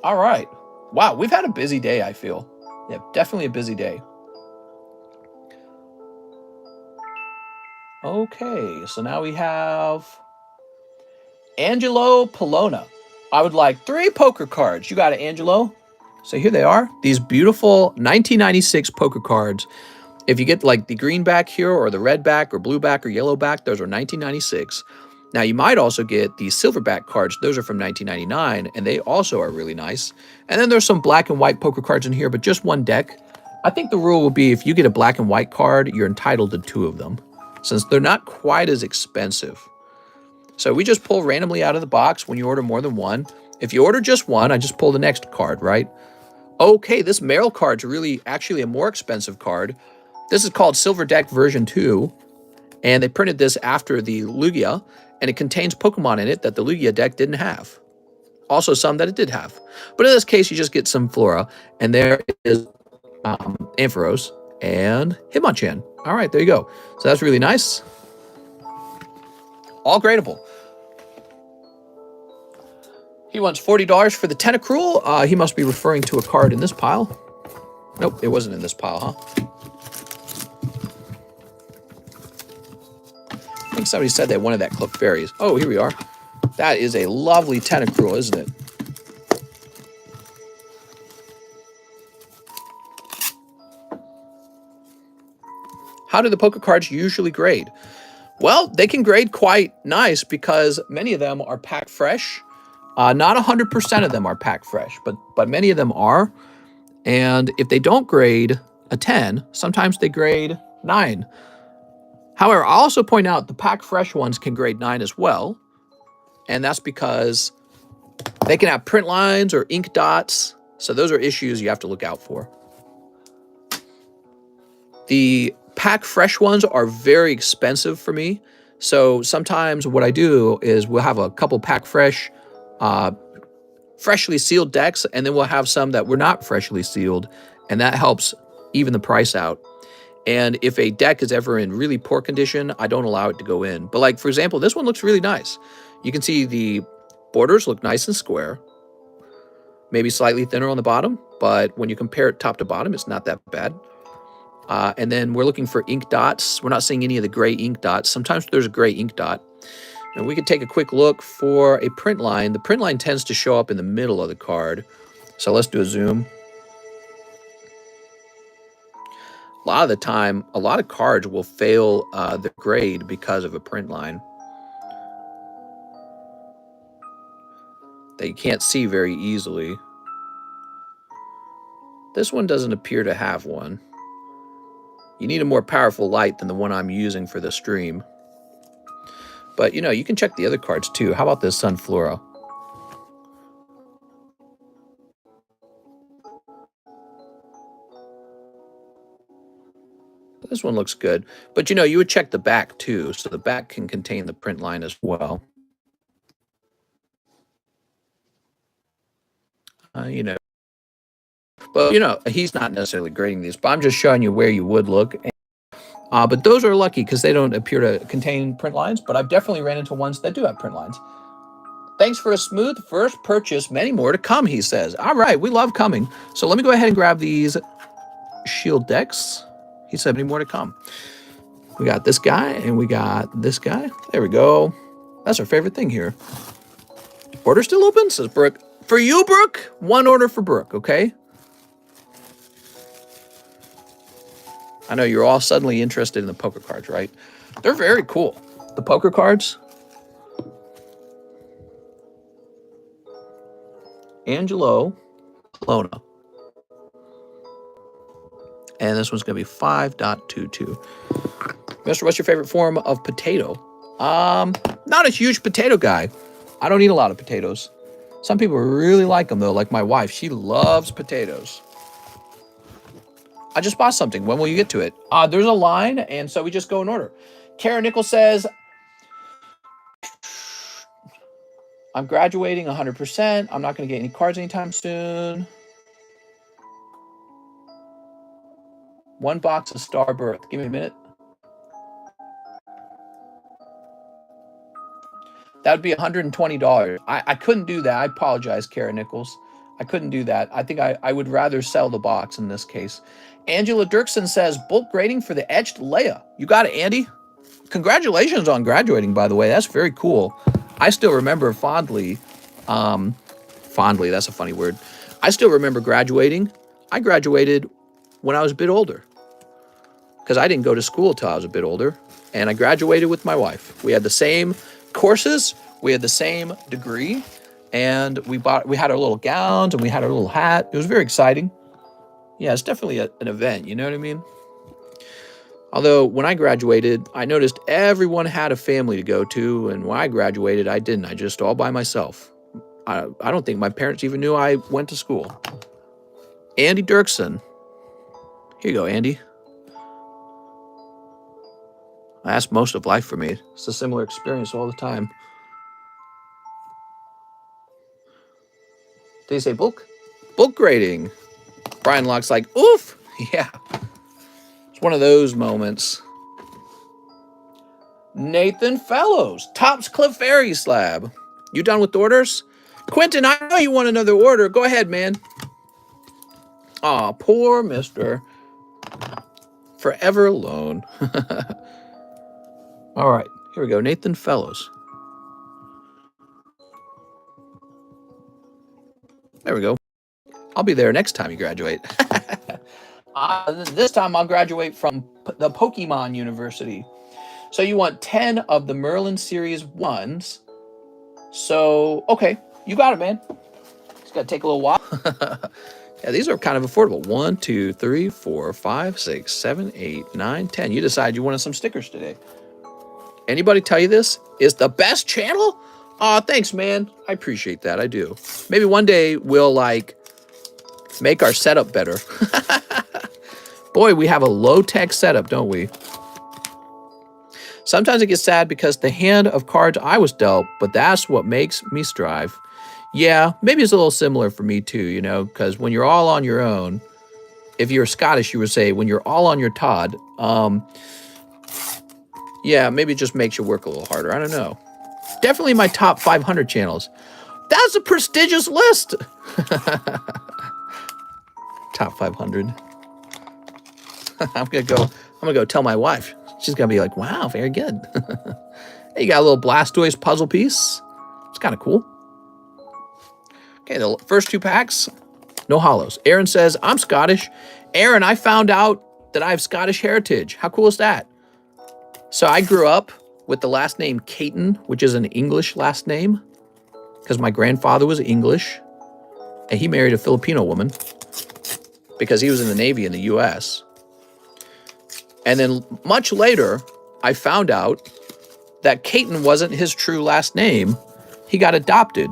Speaker 1: All right. Wow, we've had a busy day, I feel. Yeah, definitely a busy day. Okay, so now we have Angelo Polona. I would like 3 poker cards. You got it, Angelo? So here they are. These beautiful 1996 poker cards. If you get like the green back here or the red back or blue back or yellow back, those are 1996. Now you might also get the silverback cards. Those are from 1999 and they also are really nice. And then there's some black and white poker cards in here, but just one deck. I think the rule will be if you get a black and white card, you're entitled to 2 of them since they're not quite as expensive. So we just pull randomly out of the box when you order more than one. If you order just one, I just pull the next card, right? Okay, this Meryl card's really actually a more expensive card. This is called Silver Deck version 2, and they printed this after the Lugia, and it contains Pokemon in it that the Lugia deck didn't have. Also some that it did have. But in this case, you just get some Flora, and there is Ampharos and Hitmonchan. All right, there you go. So that's really nice. All gradable. He wants $40 for the Tentacruel. He must be referring to a card in this pile. Nope, it wasn't in this pile, huh? I think somebody said they wanted that Clip Fairies. Oh, here we are. That is a lovely Tentacruel, isn't it? How do the poker cards usually grade? Well, they can grade quite nice because many of them are packed fresh. Not 100% of them are packed fresh, but many of them are. And if they don't grade a 10, sometimes they grade 9. However, I'll also point out the packed fresh ones can grade 9 as well. And that's because they can have print lines or ink dots. So those are issues you have to look out for. The packed fresh ones are very expensive for me. So sometimes what I do is we'll have a couple packed fresh, freshly sealed decks, and then we'll have some that were not freshly sealed, and that helps even the price out. And if a deck is ever in really poor condition, I don't allow it to go in. But like, for example, this one looks really nice. You can see the borders look nice and square, maybe slightly thinner on the bottom, but when you compare it top to bottom, it's not that bad. And then we're looking for ink dots. We're not seeing any of the gray ink dots. Sometimes there's a gray ink dot. And we could take a quick look for a print line. The print line tends to show up in the middle of the card. So let's do a zoom. A lot of the time, a lot of cards will fail the grade because of a print line that you can't see very easily. This one doesn't appear to have one. You need a more powerful light than the one I'm using for the stream. But, you know, you can check the other cards too. How about this Sunflora? This one looks good. But, you know, you would check the back too. So the back can contain the print line as well. You know. But, you know, he's not necessarily grading these, but I'm just showing you where you would look. But those are lucky because they don't appear to contain print lines, but I've definitely ran into ones that do have print lines. Thanks for a smooth first purchase. Many more to come, he says. All right, we love Cumming. So let me go ahead and grab these shield decks. He said many more to come. We got this guy and we got this guy. There we go. That's our favorite thing here. Order still open, says Brooke. For you, Brooke, one order for Brooke, okay? I know you're all suddenly interested in the poker cards, right? They're very cool. The poker cards. Angelo Lona. And this one's going to be 5.22. Mister, what's your favorite form of potato? Not a huge potato guy. I don't eat a lot of potatoes. Some people really like them, though, like my wife. She loves potatoes. I just bought something. When will you get to it? There's a line, and so we just go in order. Kara Nichols says, I'm graduating 100%. I'm not going to get any cards anytime soon. One box of Star Birth. Give me a minute. That would be $120. I couldn't do that. I apologize, Kara Nichols. I couldn't do that. I think I would rather sell the box in this case. Angela Dirksen says, bulk grading for the etched Leia. You got it, Andy. Congratulations on graduating, by the way. That's very cool. I still remember fondly, that's a funny word. I still remember graduating. I graduated when I was a bit older because I didn't go to school till I was a bit older, and I graduated with my wife. We had the same courses, we had the same degree, and we had our little gowns and we had our little hat. It was very exciting. Yeah, it's definitely an event, you know what I mean? Although when I graduated, I noticed everyone had a family to go to, and when I graduated, I didn't. I just all by myself. I don't think my parents even knew I went to school. Andy Dirksen. Here you go, Andy. That's most of life for me. It's a similar experience all the time. Did you say bulk? Bulk grading. Brian Locke's like, oof. Yeah. It's one of those moments. Nathan Fellows. Tops Clefairy slab. You done with the orders? Quentin, I know you want another order. Go ahead, man. Aw, poor mister. Forever alone. All right, here we go. Nathan Fellows. There we go. I'll be there next time you graduate. This time I'll graduate from the Pokemon University. So you want 10 of the Merlin Series 1s. So, okay, you got it, man. It's got to take a little while. Yeah, these are kind of affordable. 1, 2, 3, 4, 5, 6, 7, 8, 9, 10. You decide you wanted some stickers today. Anybody tell you this is the best channel? Aw, thanks, man. I appreciate that. I do. Maybe one day we'll, make our setup better. Boy, we have a low-tech setup, don't we? Sometimes it gets sad because the hand of cards I was dealt, but that's what makes me strive. Yeah, maybe it's a little similar for me too, you know, because when you're all on your own, if you're Scottish, you would say when you're all on your Todd, yeah, maybe it just makes you work a little harder. I don't know. Definitely my top 500 channels. That's a prestigious list. Top 500. I'm gonna go tell my wife. She's gonna be like, wow, very good. Hey, you got a little Blastoise puzzle piece. It's kind of cool. Okay, the first 2 packs, no hollows. Aaron says, I'm Scottish. Aaron, I found out that I have Scottish heritage. How cool is that? So I grew up with the last name Caton, which is an English last name, because my grandfather was English, and he married a Filipino woman because he was in the Navy in the U.S. And then much later, I found out that Caton wasn't his true last name. He got adopted.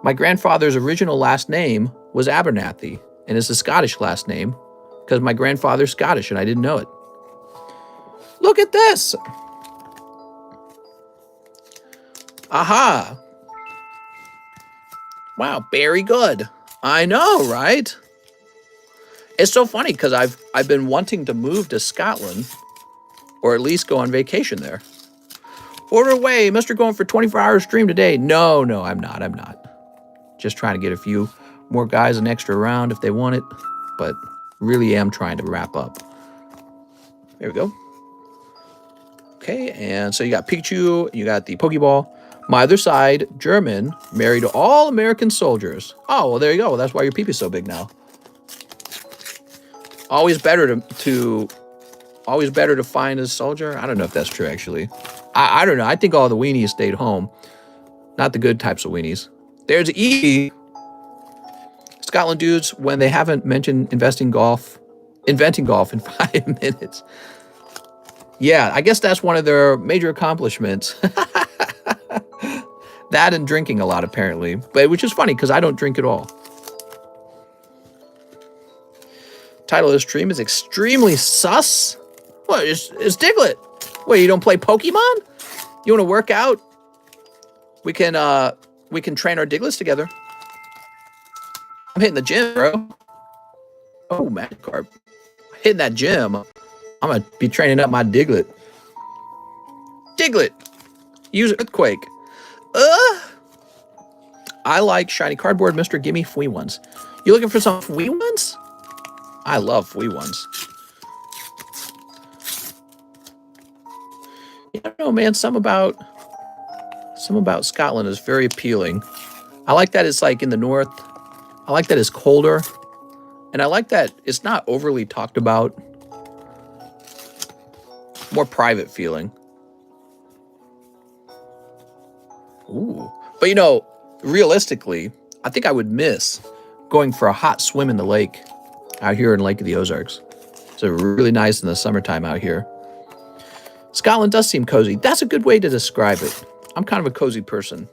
Speaker 1: My grandfather's original last name was Abernathy, and it's a Scottish last name because my grandfather's Scottish, and I didn't know it. Look at this. Aha. Wow, very good. I know, right? It's so funny because I've been wanting to move to Scotland or at least go on vacation there. Order away, Mr. Going for 24-hour stream today. No, I'm not. Just trying to get a few more guys an extra round if they want it, but really am trying to wrap up. There we go. Okay, and so you got Pikachu, you got the Pokeball. My other side, German, married to all American soldiers. Oh, well, there you go. Well, that's why your peepee's so big now. Always better to find a soldier. I don't know if that's true, actually. I don't know. I think all the weenies stayed home. Not the good types of weenies. There's E. Scotland dudes, when they haven't mentioned inventing golf in 5 minutes. Yeah, I guess that's one of their major accomplishments. That and drinking a lot, apparently. But which is funny, because I don't drink at all. Title of this stream is Extremely Sus. What, it's Diglett. Wait, you don't play Pokemon? You want to work out? We can train our Digletts together. I'm hitting the gym, bro. Oh, Magikarp. Hitting that gym. I'm going to be training up my Diglett. Diglett. Use Earthquake. I like shiny cardboard, Mr. Gimme Fwee ones. You looking for some Fwee ones? I love Fwee ones. I don't know, man. Some about Scotland is very appealing. I like that it's like in the north. I like that it's colder. And I like that it's not overly talked about. More private feeling. Ooh. But you know, realistically, I think I would miss going for a hot swim in the lake out here in Lake of the Ozarks. It's really nice in the summertime out here. Scotland does seem cozy. That's a good way to describe it. I'm kind of a cozy person.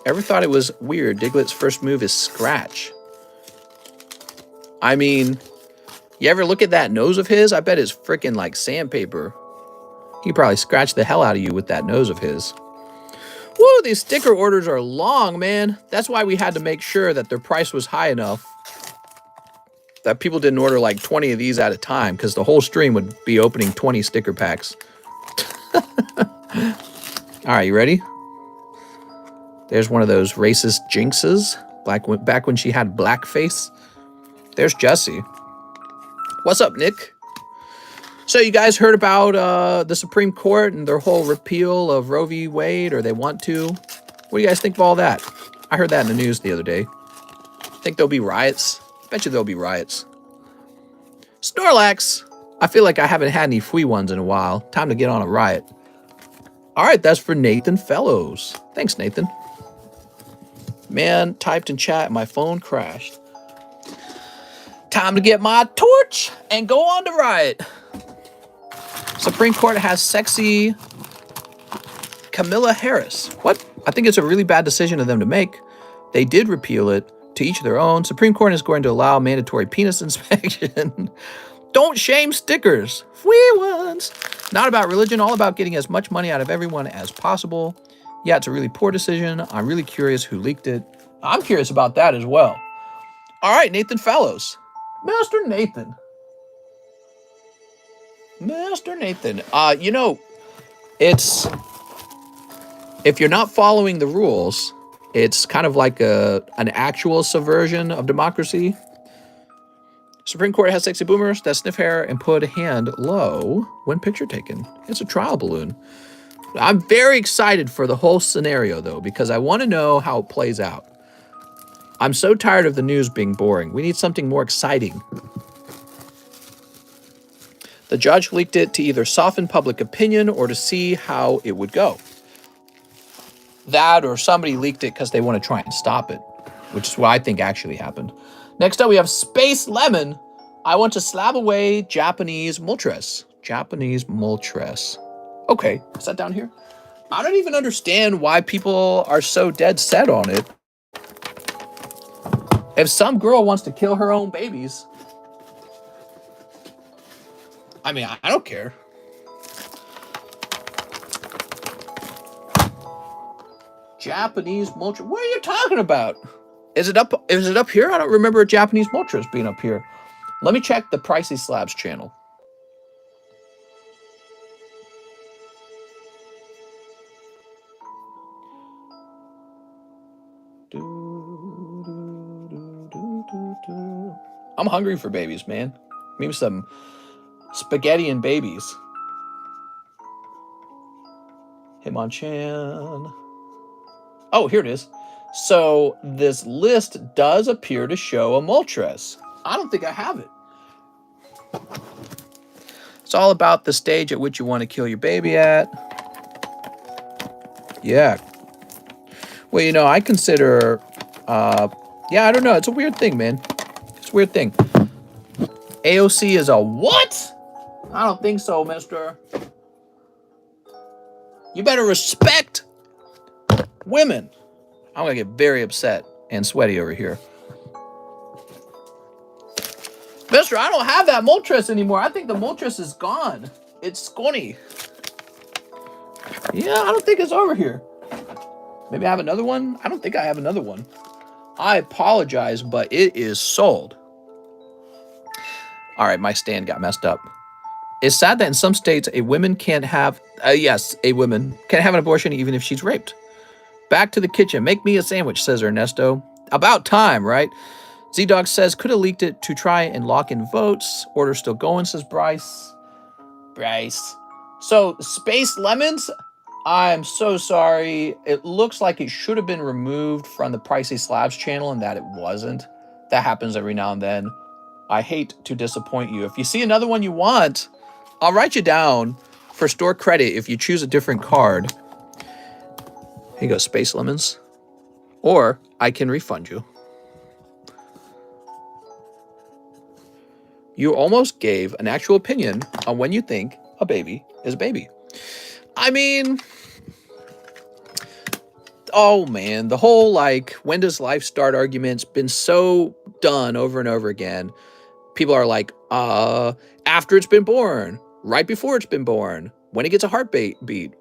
Speaker 1: Ever thought it was weird? Diglett's first move is Scratch. I mean, you ever look at that nose of his? I bet it's freaking like sandpaper. He probably scratched the hell out of you with that nose of his. Whoa, these sticker orders are long, man. That's why we had to make sure that their price was high enough that people didn't order like 20 of these at a time, because the whole stream would be opening 20 sticker packs. All right, you ready? There's one of those racist jinxes, back when she had blackface. There's Jesse. What's up, Nick? So you guys heard about the Supreme Court and their whole repeal of Roe v. Wade, or they want to? What do you guys think of all that? I heard that in the news the other day. Think there'll be riots? Bet you there'll be riots. Snorlax! I feel like I haven't had any Fwee ones in a while. Time to get on a riot. All right, that's for Nathan Fellows. Thanks, Nathan. Man, typed in chat, my phone crashed. Time to get my torch and go on to riot. Supreme Court has sexy Camilla Harris. What? I think it's a really bad decision of them to make. They did repeal it. To each their own. Supreme Court is going to allow mandatory penis inspection. Don't shame stickers. Fwee ones. Not about religion, all about getting as much money out of everyone as possible. Yeah, it's a really poor decision. I'm really curious who leaked it. I'm curious about that as well. All right, Nathan Fellows. Master Nathan. Master Nathan. You know, it's... If you're not following the rules, it's kind of like an actual subversion of democracy. Supreme Court has sexy boomers that sniff hair and put a hand low when picture taken. It's a trial balloon. I'm very excited for the whole scenario, though, because I want to know how it plays out. I'm so tired of the news being boring. We need something more exciting. The judge leaked it to either soften public opinion or to see how it would go. That or somebody leaked it because they want to try and stop it, which is what I think actually happened. Next up, we have Space Lemon. I want to slab away Japanese Moltres. Japanese Moltres. Okay, is that down here? I don't even understand why people are so dead set on it. If some girl wants to kill her own babies, I mean, I don't care. Japanese Moltres. What are you talking about? Is it up here? I don't remember a Japanese Moltres being up here. Let me check the Pricey Slabs channel. I'm hungry for babies, man. Maybe some spaghetti and babies. Hitmonchan. Oh, here it is. So this list does appear to show a Moltres. I don't think I have it. It's all about the stage at which you want to kill your baby at. Yeah. Well, you know, I consider, yeah, I don't know. It's a weird thing, man. It's a weird thing. AOC is a what? I don't think so, mister. You better respect women. I'm going to get very upset and sweaty over here. Mister, I don't have that Moltres anymore. I think the Moltres is gone. It's scrawny. Yeah, I don't think it's over here. Maybe I have another one? I don't think I have another one. I apologize, but it is sold. All right, my stand got messed up. It's sad that in some states, a woman can't have, a woman can't have an abortion even if she's raped. Back to the kitchen. Make me a sandwich, says Ernesto. About time, right? Z-Dog says, could have leaked it to try and lock in votes. Order still going, says Bryce. Bryce. So, Space Lemons, I'm so sorry. It looks like it should have been removed from the Pricey Slabs channel and that it wasn't. That happens every now and then. I hate to disappoint you. If you see another one you want, I'll write you down for store credit if you choose a different card. Here you go, Space Lemons. Or I can refund you. You almost gave an actual opinion on when you think a baby is a baby. I mean, oh man, the whole like, when does life start argument's been so done over and over again. People are like, after it's been born, right before it's been born, when it gets a heartbeat,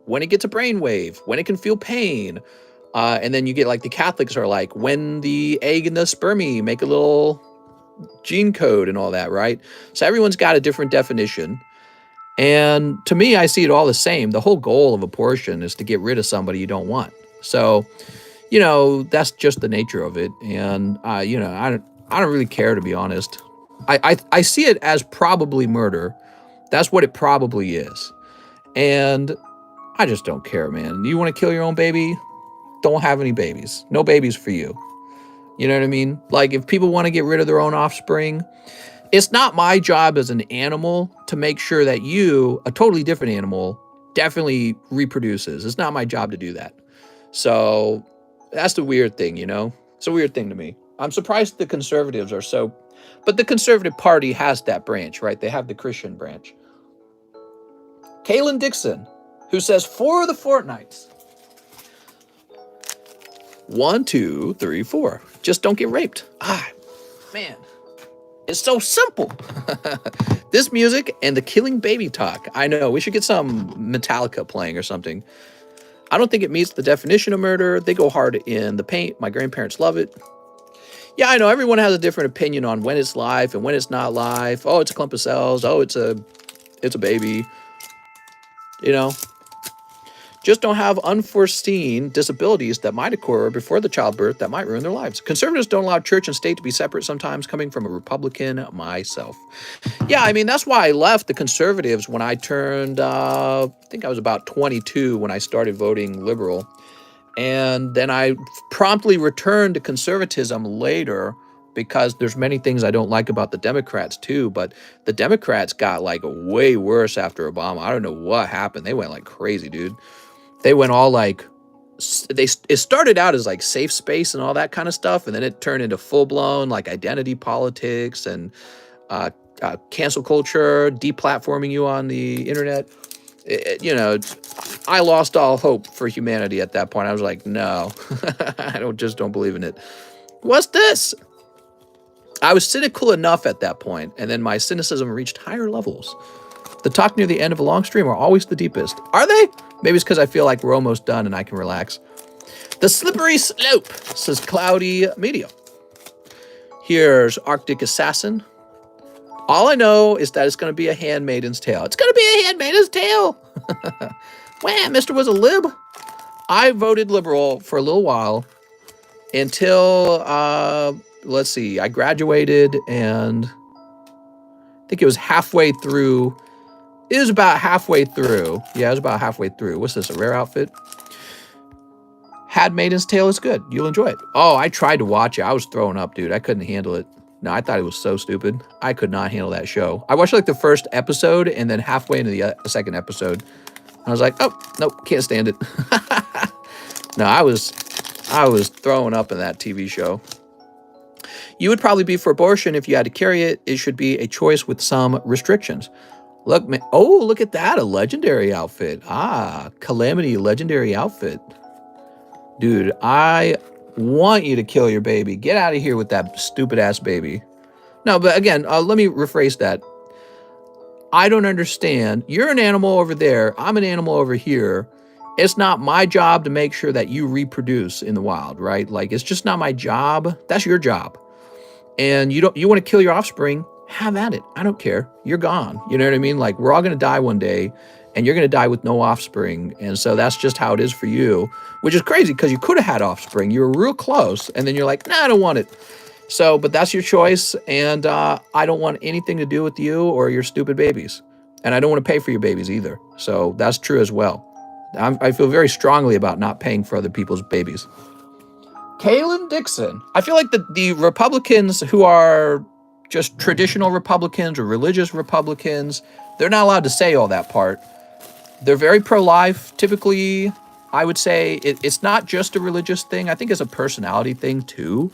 Speaker 1: when it gets a brainwave, when it can feel pain. And then you get like the Catholics are like, when the egg and the spermie make a little gene code and all that, right? So everyone's got a different definition. And to me, I see it all the same. The whole goal of abortion is to get rid of somebody you don't want. So, you know, that's just the nature of it. And, you know, I don't really care, to be honest. I see it as probably murder. That's what it probably is. And I just don't care, man. You want to kill your own baby? Don't have any babies. No babies for you. You know what I mean? Like, if people want to get rid of their own offspring, it's not my job as an animal to make sure that you, a totally different animal, definitely reproduces. It's not my job to do that. So that's the weird thing, you know? It's a weird thing to me. I'm surprised the conservatives are so... But the Conservative Party has that branch, right? They have the Christian branch. Kaylin Dixon, who says, for the fortnights. 1, 2, 3, 4. Just don't get raped. Ah, man. It's so simple. This music and the killing baby talk. I know, we should get some Metallica playing or something. I don't think it meets the definition of murder. They go hard in the paint. My grandparents love it. Yeah, I know, everyone has a different opinion on when it's live and when it's not live. Oh, it's a clump of cells. Oh, it's a baby. You know? Just don't have unforeseen disabilities that might occur before the childbirth that might ruin their lives. Conservatives don't allow church and state to be separate sometimes, coming from a Republican myself. Yeah, I mean, that's why I left the conservatives when I turned, I think I was about 22 when I started voting liberal. And then I promptly returned to conservatism later because there's many things I don't like about the Democrats too, but the Democrats got like way worse after Obama. I don't know what happened. They went like crazy, dude. They went all like, it started out as like safe space and all that kind of stuff, and then it turned into full-blown like identity politics and cancel culture, deplatforming you on the internet. You know, I lost all hope for humanity at that point. I was like, no, I don't believe in it. What's this? I was cynical enough at that point, and then my cynicism reached higher levels. The talk near the end of a long stream are always the deepest. Are they? Maybe it's because I feel like we're almost done and I can relax. The slippery slope, says Cloudy Media. Here's Arctic Assassin. All I know is that it's going to be a Handmaiden's Tale. It's going to be a Handmaiden's Tale. Wham, Mr. was a lib. I voted liberal for a little while. until, let's see, I graduated, and I think it was halfway through. It was about halfway through. Yeah, it was about halfway through. What's this, a rare outfit? Handmaid's Tale is good. You'll enjoy it. Oh, I tried to watch it. I was throwing up, dude. I couldn't handle it. No, I thought it was so stupid. I could not handle that show. I watched like the first episode, and then halfway into the second episode, I was like, oh, nope, can't stand it. No, I was throwing up in that TV show. You would probably be for abortion if you had to carry it. It should be a choice with some restrictions. Look, man. Oh, look at that. A legendary outfit. Ah, Calamity legendary outfit. Dude, I want you to kill your baby. Get out of here with that stupid ass baby. No, but again, let me rephrase that. I don't understand. You're an animal over there. I'm an animal over here. It's not my job to make sure that you reproduce in the wild, right? Like, it's just not my job. That's your job. And you want to kill your offspring, have at it. I don't care. You're gone. You know what I mean? Like, we're all going to die one day, and you're going to die with no offspring. And so that's just how it is for you, which is crazy because you could have had offspring. You were real close, and then you're like, nah, I don't want it. So, but that's your choice, and I don't want anything to do with you or your stupid babies. And I don't want to pay for your babies either. So that's true as well. I feel very strongly about not paying for other people's babies. Kalen Dixon. I feel like the Republicans who are just traditional Republicans or religious Republicans, they're not allowed to say all that part. They're very pro-life. Typically, I would say it's not just a religious thing. I think it's a personality thing too.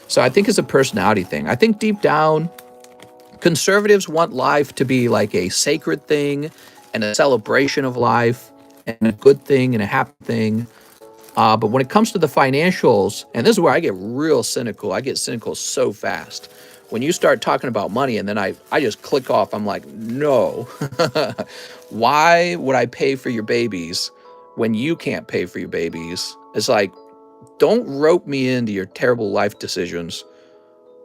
Speaker 1: So I think it's a personality thing. I think deep down, conservatives want life to be like a sacred thing and a celebration of life and a good thing and a happy thing. But when it comes to the financials, and this is where I get real cynical. I get cynical so fast. When you start talking about money and then I just click off, I'm like, no. Why would I pay for your babies when you can't pay for your babies? It's like, don't rope me into your terrible life decisions.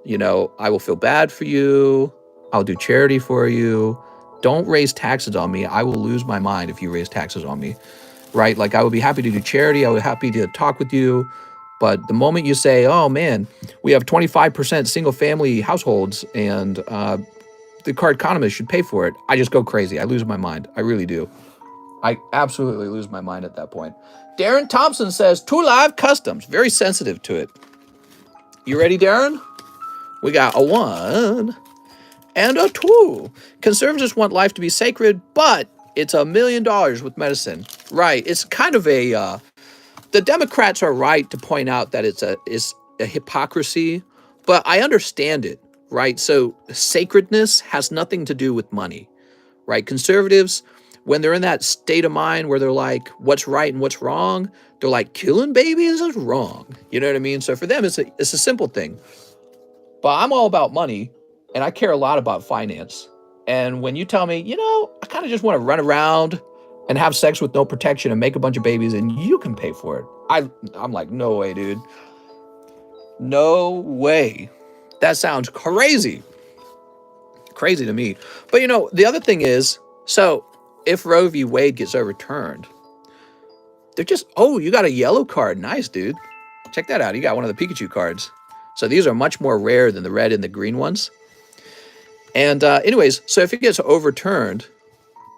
Speaker 1: You know, I will feel bad for you. I'll do charity for you. Don't raise taxes on me. I will lose my mind if you raise taxes on me. Right? Like, I would be happy to do charity. I would be happy to talk with you. But the moment you say, oh man, we have 25% single family households and the Cardconomist should pay for it, I just go crazy. I lose my mind. I really do. I absolutely lose my mind at that point. Darren Thompson says, 2 Live Customs. Very sensitive to it. You ready, Darren? We got a 1 and a 2. Conservatives want life to be sacred, but it's $1 million with medicine. Right. It's kind of a, the Democrats are right to point out that it's a hypocrisy, but I understand it, right? So sacredness has nothing to do with money, right? Conservatives, when they're in that state of mind where they're like, what's right and what's wrong, they're like, killing babies is wrong. You know what I mean? So for them, it's a simple thing. But I'm all about money, and I care a lot about finance. And when you tell me, you know, I kind of just want to run around and have sex with no protection and make a bunch of babies and you can pay for it, I'm like, no way, dude. No way. That sounds crazy. Crazy to me. But, you know, the other thing is, so if Roe v. Wade gets overturned, they're just, oh, you got a yellow card. Nice, dude. Check that out. You got one of the Pikachu cards. So these are much more rare than the red and the green ones. And anyways, so if it gets overturned,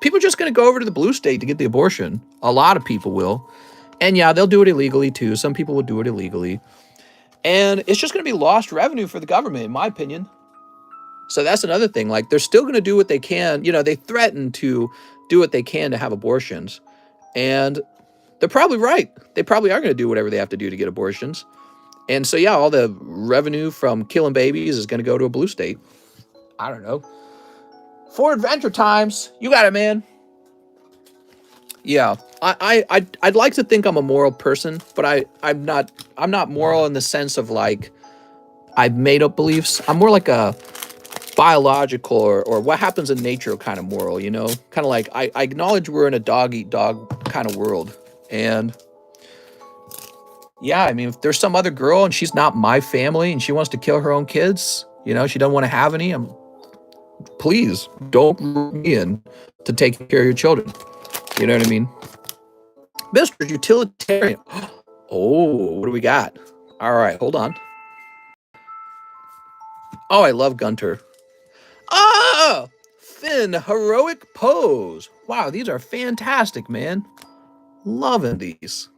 Speaker 1: people are just going to go over to the blue state to get the abortion. A lot of people will. And yeah, they'll do it illegally too. Some people will do it illegally. And it's just going to be lost revenue for the government, in my opinion. So that's another thing. Like, they're still going to do what they can. You know, they threaten to do what they can to have abortions. And they're probably right. They probably are going to do whatever they have to do to get abortions. And so, yeah, all the revenue from killing babies is going to go to a blue state. I don't know. For Adventure Times, you got it, man. Yeah, I'd like to think I'm a moral person, but I'm not moral in the sense of like I've made up beliefs. I'm more like a biological or what happens in nature kind of moral, you know? Kind of like I acknowledge we're in a dog eat dog kind of world. And yeah, I mean, if there's some other girl and she's not my family and she wants to kill her own kids, you know, she doesn't want to have any, please don't group me in to take care of your children. You know what I mean? Mr. Utilitarian. Oh, what do we got? All right, hold on. Oh, I love Gunter. Ah! Finn, heroic pose. Wow, these are fantastic, man. Loving these.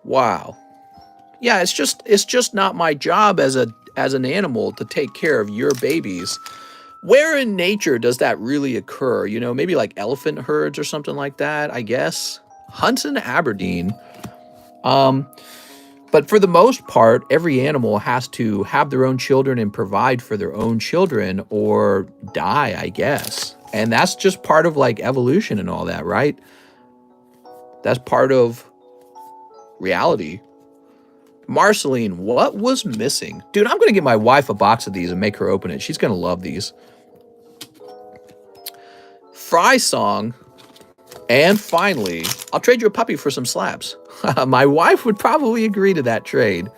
Speaker 1: Wow. Yeah, it's just not my job as an animal to take care of your babies. Where in nature does that really occur? You know, maybe like elephant herds or something like that, I guess. Hunts in Aberdeen. Um, but for the most part, every animal has to have their own children and provide for their own children or die, I guess. And that's just part of like evolution and all that, right? That's part of reality. Marceline, what was missing? Dude, I'm going to get my wife a box of these and make her open it. She's going to love these. Fry song. And finally, I'll trade you a puppy for some slabs. My wife would probably agree to that trade.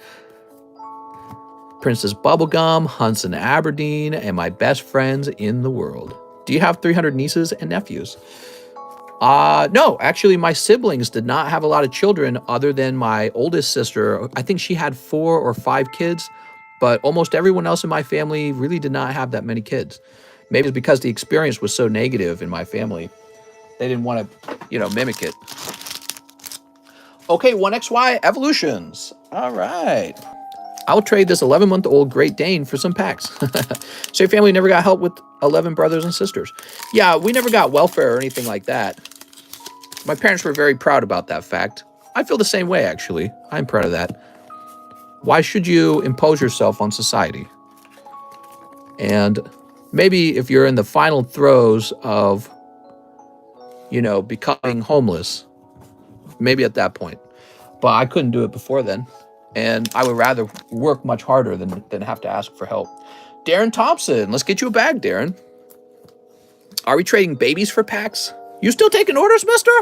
Speaker 1: Princess Bubblegum, Hunts in Aberdeen, and my best friends in the world. Do you have 300 nieces and nephews? No, actually, my siblings did not have a lot of children other than my oldest sister. I think she had 4 or 5 kids, but almost everyone else in my family really did not have that many kids. Maybe it's because the experience was so negative in my family. They didn't want to, mimic it. Okay, 1XY evolutions. All right. I'll trade this 11-month-old Great Dane for some packs. So your family never got help with 11 brothers and sisters. Yeah, we never got welfare or anything like that. My parents were very proud about that fact. I feel the same way, actually. I'm proud of that. Why should you impose yourself on society? And maybe if you're in the final throes of, becoming homeless, maybe at that point. But I couldn't do it before then. And I would rather work much harder than have to ask for help. Darren Thompson, let's get you a bag, Darren. Are we trading babies for packs? You still taking orders, mister?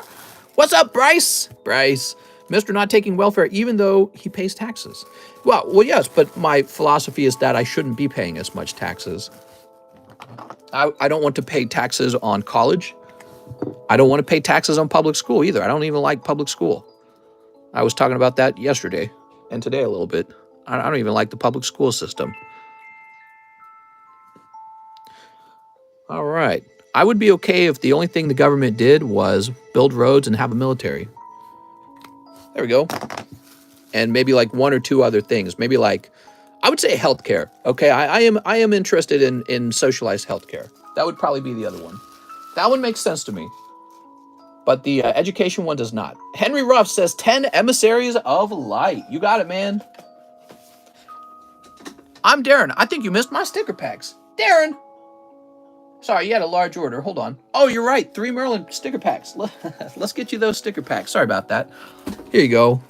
Speaker 1: What's up, Bryce? Bryce. Mister not taking welfare even though he pays taxes. Well, yes, but my philosophy is that I shouldn't be paying as much taxes. I don't want to pay taxes on college. I don't want to pay taxes on public school either. I don't even like public school. I was talking about that yesterday and today a little bit. I don't even like the public school system. All right. I would be okay if the only thing the government did was build roads and have a military. There we go. And maybe like 1 or 2 other things. Maybe like, I would say healthcare. Okay, I am interested in socialized healthcare. That would probably be the other one. That one makes sense to me. But the education one does not. Henry Ruff says 10 emissaries of light. You got it, man. I'm Darren. I think you missed my sticker packs. Darren. Sorry, you had a large order. Hold on. Oh, you're right. 3 Merlin sticker packs. Let's get you those sticker packs. Sorry about that. Here you go.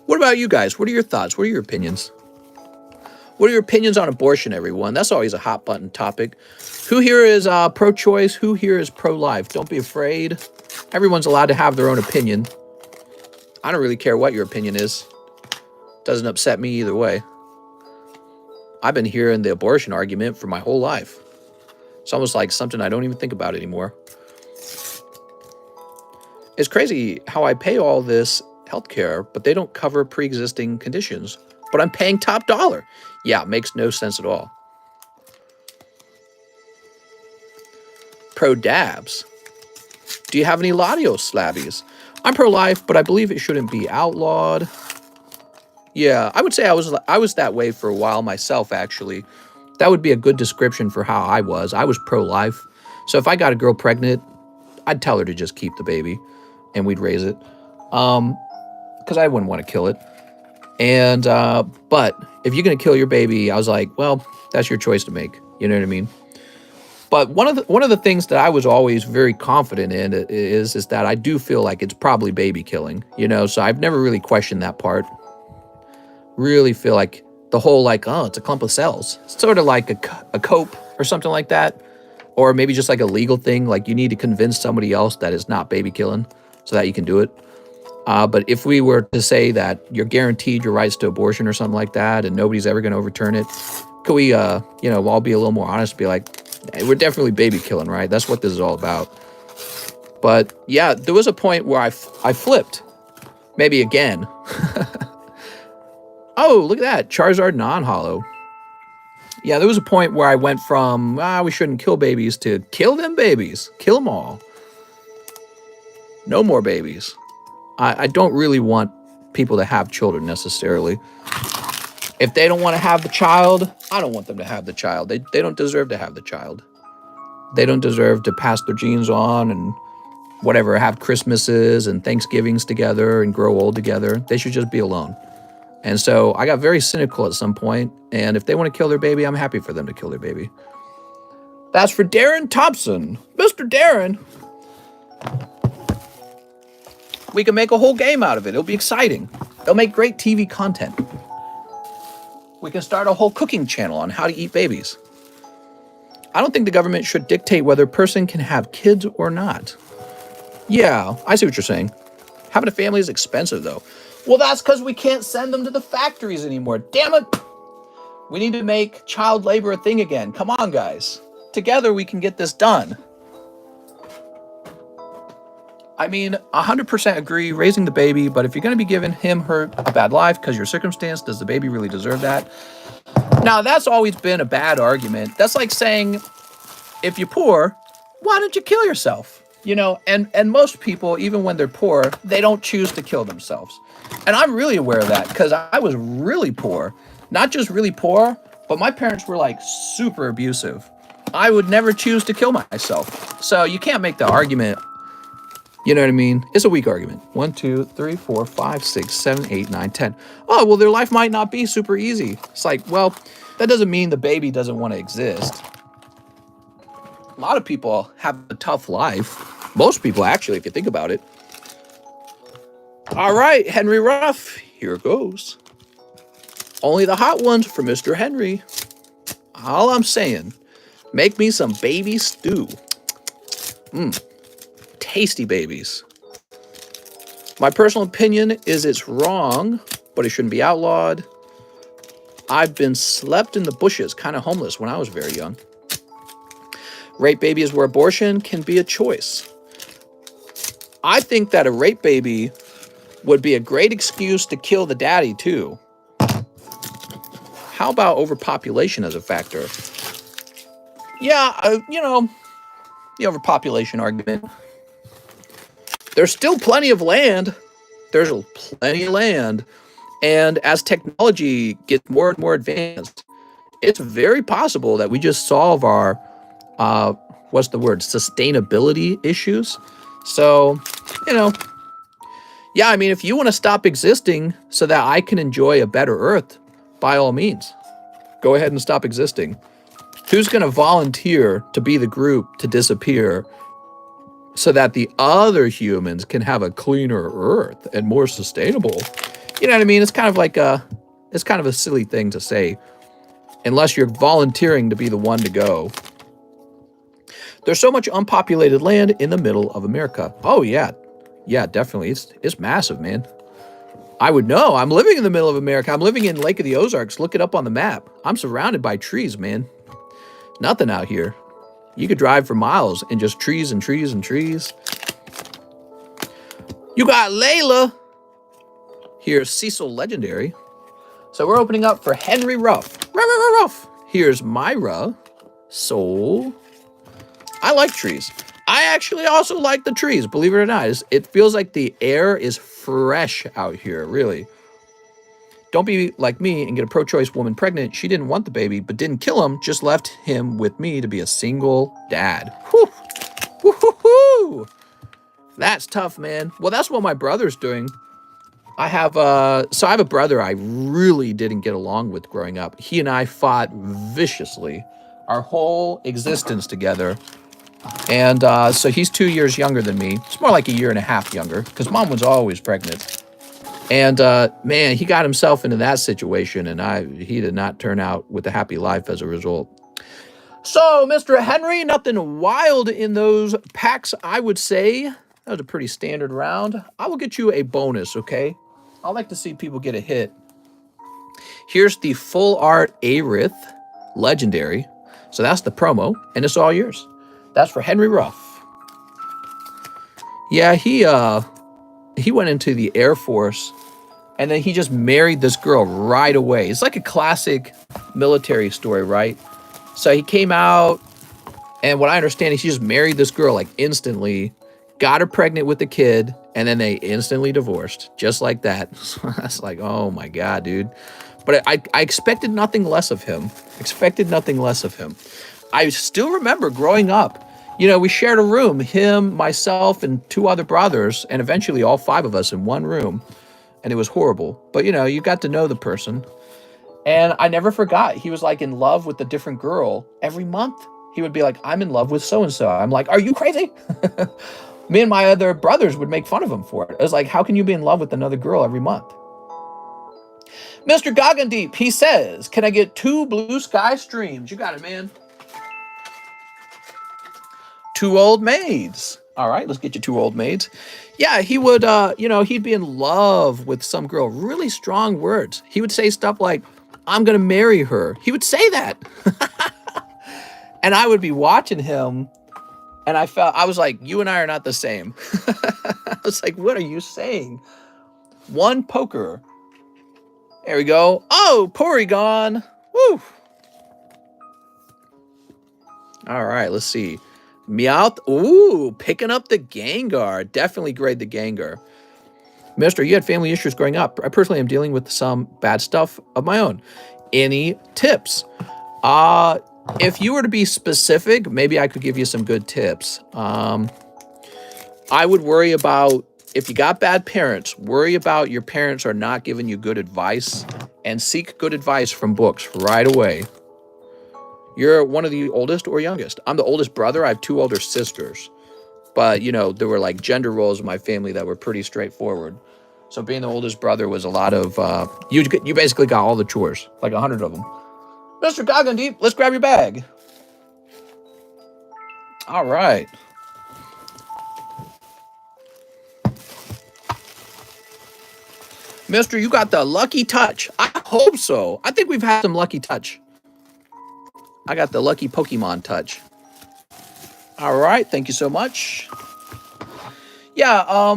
Speaker 1: What about you guys? What are your thoughts? What are your opinions? What are your opinions on abortion, everyone? That's always a hot button topic. Who here is pro-choice? Who here is pro-life? Don't be afraid. Everyone's allowed to have their own opinion. I don't really care what your opinion is. Doesn't upset me either way. I've been hearing the abortion argument for my whole life. It's almost like something I don't even think about anymore. It's crazy how I pay all this healthcare, but they don't cover pre-existing conditions. But I'm paying top dollar. Yeah, it makes no sense at all. Pro-dabs. Do you have any Latios slabbies? I'm pro-life, but I believe it shouldn't be outlawed. Yeah, I would say I was that way for a while myself, actually. That would be a good description for how I was. I was pro-life. So if I got a girl pregnant, I'd tell her to just keep the baby, and we'd raise it. Because I wouldn't want to kill it. And, but if you're going to kill your baby, I was like, well, that's your choice to make. You know what I mean? But one of the things that I was always very confident in is that I do feel like it's probably baby killing, so I've never really questioned that part. Really feel like the whole it's a clump of cells. It's sort of like a cope or something like that. Or maybe just like a legal thing, like you need to convince somebody else that it's not baby killing so that you can do it. But if we were to say that you're guaranteed your rights to abortion or something like that and nobody's ever going to overturn it, could we, all be a little more honest, be like, hey, we're definitely baby killing, right? That's what this is all about. But yeah, there was a point where I flipped. Maybe again. Oh, look at that. Charizard non-holo. Yeah, there was a point where I went from, we shouldn't kill babies to kill them babies. Kill them all. No more babies. I don't really want people to have children necessarily. If they don't want to have the child, I don't want them to have the child. They don't deserve to have the child. They don't deserve to pass their genes on and whatever, have Christmases and Thanksgivings together and grow old together. They should just be alone. And so I got very cynical at some point, and if they want to kill their baby, I'm happy for them to kill their baby. That's for Darren Thompson. Mr. Darren. We can make a whole game out of it. It'll be exciting. It'll make great TV content. We can start a whole cooking channel on how to eat babies. I don't think the government should dictate whether a person can have kids or not. Yeah, I see what you're saying. Having a family is expensive, though. Well, that's because we can't send them to the factories anymore. Damn it! We need to make child labor a thing again. Come on, guys. Together, we can get this done. I mean, 100% agree, raising the baby, but if you're going to be giving him, her a bad life because your circumstance, does the baby really deserve that? Now, that's always been a bad argument. That's like saying, if you're poor, why don't you kill yourself? You know, and most people, even when they're poor, they don't choose to kill themselves. And I'm really aware of that because I was really poor. Not just really poor, but my parents were like super abusive. I would never choose to kill myself. So you can't make the argument. You know what I mean? It's a weak argument. 1, 2, 3, 4, 5, 6, 7, 8, 9, 10. Oh, well, their life might not be super easy. It's like, well, that doesn't mean the baby doesn't want to exist. A lot of people have a tough life. Most people, actually, if you think about it. All right, Henry Ruff, here goes. Only the hot ones for Mr. Henry. All I'm saying, make me some baby stew. Tasty babies. My personal opinion is it's wrong, but it shouldn't be outlawed. I've been slept in the bushes, kind of homeless when I was very young. Rape baby is where abortion can be a choice. I think that a rape baby would be a great excuse to kill the daddy too. How about overpopulation as a factor? Yeah, the overpopulation argument. There's still plenty of land. There's plenty of land. And as technology gets more and more advanced, it's very possible that we just solve our, sustainability issues. So, yeah, I mean, if you want to stop existing so that I can enjoy a better Earth, by all means, go ahead and stop existing. Who's going to volunteer to be the group to disappear so that the other humans can have a cleaner Earth and more sustainable? You know what I mean? It's kind of like it's kind of a silly thing to say, unless you're volunteering to be the one to go. There's so much unpopulated land in the middle of America. Oh yeah, definitely. It's massive, man. I would know. I'm living in the middle of America. I'm living in Lake of the Ozarks. Look it up on the map. I'm surrounded by trees, man. Nothing out here. You could drive for miles and just trees and trees and trees. You got Layla. Here's Cecil Legendary. So we're opening up for Henry Ruff. Ruff. Here's Myra. Soul. I like trees. I actually also like the trees, believe it or not. It feels like the air is fresh out here, really. Don't be like me and get a pro-choice woman pregnant. She didn't want the baby, but didn't kill him, just left him with me to be a single dad. Whew. Woo-hoo-hoo. That's tough, man. Well, that's what my brother's doing. I have a brother I really didn't get along with growing up. He and I fought viciously our whole existence together. And so he's 2 years younger than me. It's more like a year and a half younger because mom was always pregnant. And man, he got himself into that situation, and he did not turn out with a happy life as a result. So, Mr. Henry, nothing wild in those packs, I would say. That was a pretty standard round. I will get you a bonus, okay? I like to see people get a hit. Here's the full art Aerith Legendary. So that's the promo, and it's all yours. That's for Henry Ruff. Yeah, he went into the Air Force, and then he just married this girl right away. It's like a classic military story, right? So he came out, and what I understand is he just married this girl like instantly, got her pregnant with the kid, and then they instantly divorced, just like that. So that's like, oh my God, dude. But I expected nothing less of him. Expected nothing less of him. I still remember growing up, you know, we shared a room, him, myself, and two other brothers, and eventually all five of us in one room. And it was horrible. But, you know, you got to know the person. And I never forgot. He was like in love with a different girl every month. He would be like, I'm in love with so-and-so. I'm like, are you crazy? Me and my other brothers would make fun of him for it. It was like, how can you be in love with another girl every month? Mr. Goggandeep, he says, can I get 2 blue sky streams? You got it, man. 2 old maids. All right, let's get you 2 old maids. Yeah, he would, you know, he'd be in love with some girl. Really strong words. He would say stuff like, I'm going to marry her. He would say that. And I would be watching him, and I was like, you and I are not the same. I was like, what are you saying? 1 poker. There we go. Oh, Porygon. Woo. All right, let's see. Meowth. Ooh, picking up the Gengar. Definitely grade the Gengar. Mister, you had family issues growing up. I personally am dealing with some bad stuff of my own. Any tips? If you were to be specific, maybe I could give you some good tips. I would worry about, if you got bad parents, worry about your parents are not giving you good advice, and seek good advice from books right away. You're one of the oldest or youngest? I'm the oldest brother. I have 2 older sisters. But, you know, there were like gender roles in my family that were pretty straightforward. So being the oldest brother was a lot of, you basically got all the chores, like 100 of them. Mr. Goggandeep, let's grab your bag. All right. Mister, you got the lucky touch. I hope so. I think we've had some lucky touch. I got the lucky Pokemon touch. All right, thank you so much. Yeah,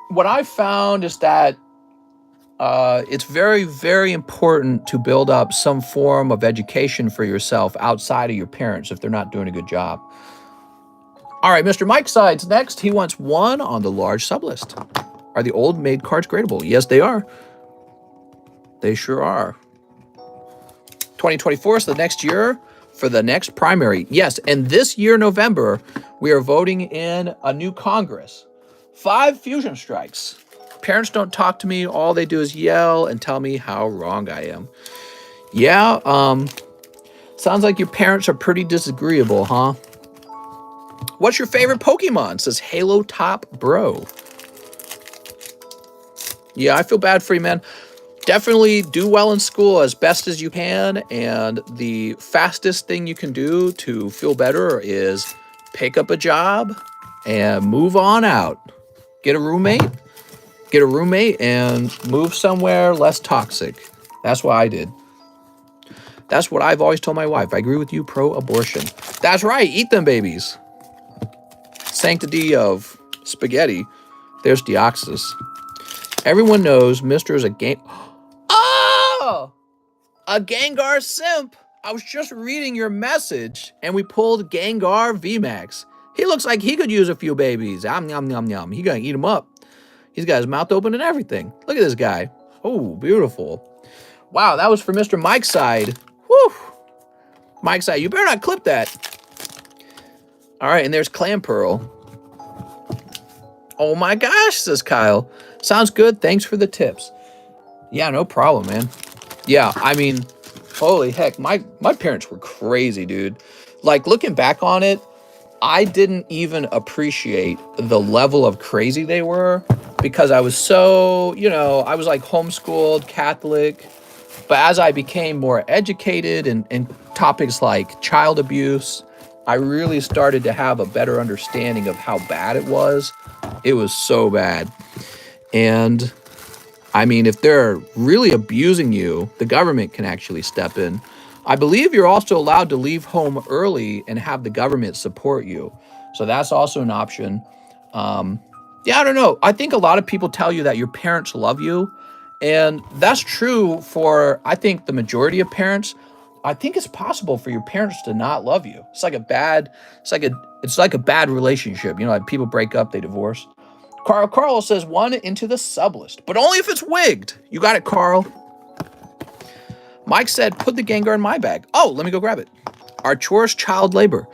Speaker 1: what I found is that it's very, very important to build up some form of education for yourself outside of your parents if they're not doing a good job. All right, Mr. Mike Sides next. He wants 1 on the large sublist. Are the old maid cards gradable? Yes, they are. They sure are. 2024 is the next year for the next primary. Yes, and this year, November, we are voting in a new Congress. 5 fusion strikes. Parents don't talk to me. All they do is yell and tell me how wrong I am. Yeah, sounds like your parents are pretty disagreeable, huh? What's your favorite Pokemon? Says Halo Top Bro. Yeah, I feel bad for you, man. Definitely do well in school as best as you can, and the fastest thing you can do to feel better is pick up a job and move on out. Get a roommate and move somewhere less toxic. That's what I did. That's what I've always told my wife. I agree with you, pro-abortion. That's right, eat them babies. Sanctity of spaghetti. There's Deoxys. Everyone knows Mr. is a game... Oh! A Gengar simp! I was just reading your message, and we pulled Gengar VMAX. He looks like he could use a few babies. Yum, yum, yum, yum. He gonna eat them up. He's got his mouth open and everything. Look at this guy. Oh, beautiful. Wow, that was for Mr. Mike's side. Whew. Mike's side, you better not clip that. All right, and there's Clam Pearl. Oh my gosh, says Kyle. Sounds good. Thanks for the tips. Yeah, no problem, man. Yeah, I mean, holy heck, my parents were crazy, dude. Like, looking back on it, I didn't even appreciate the level of crazy they were because I was so, you know, I was like homeschooled, Catholic. But as I became more educated in topics like child abuse, I really started to have a better understanding of how bad it was. It was so bad. And I mean, if they're really abusing you, the government can actually step in. I believe you're also allowed to leave home early and have the government support you. So that's also an option. Yeah, I don't know. I think a lot of people tell you that your parents love you. And that's true for, I think, the majority of parents. I think it's possible for your parents to not love you. It's like a bad relationship. You know, like people break up, they divorce. Carl says one into the sub list, but only if it's wigged. You got it, Carl. Mike said, put the Gengar in my bag. Oh, let me go grab it. Are chores child labor?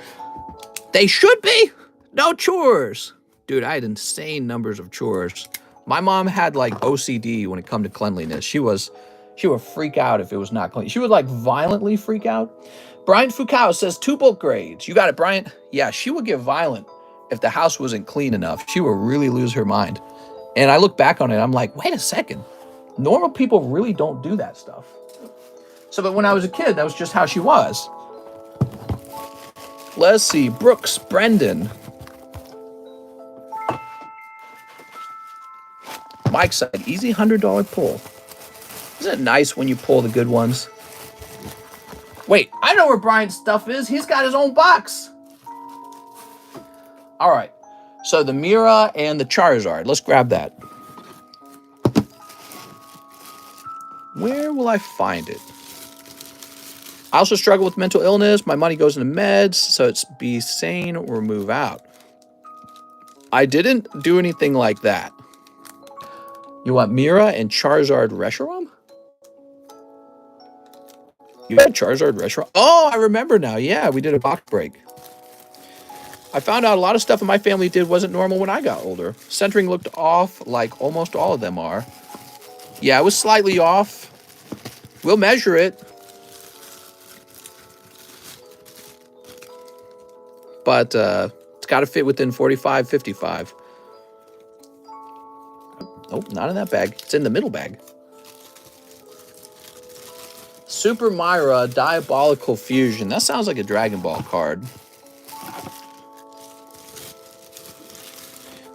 Speaker 1: They should be. No chores. Dude, I had insane numbers of chores. My mom had like OCD when it come to cleanliness. She would freak out if it was not clean. She would like violently freak out. Brian Foucault says 2 book grades. You got it, Brian? Yeah, she would get violent if the house wasn't clean enough. She would really lose her mind. And I look back on it, I'm like, wait a second. Normal people really don't do that stuff. So, but when I was a kid, that was just how she was. Let's see, Brooks, Brendan. Mike said, easy $100 pull. Isn't it nice when you pull the good ones? Wait, I know where Brian's stuff is. He's got his own box. All right. So the Mira and the Charizard. Let's grab that. Where will I find it? I also struggle with mental illness. My money goes into meds, so it's be sane or move out. I didn't do anything like that. You want Mira and Charizard Reshiram? You had Charizard Reshiram? Oh, I remember now. Yeah, we did a box break. I found out a lot of stuff in my family did wasn't normal when I got older. Centering looked off like almost all of them are. Yeah, it was slightly off. We'll measure it. But it's got to fit within 45, 55. Nope, not in that bag. It's in the middle bag. Super Myra, Diabolical Fusion. That sounds like a Dragon Ball card.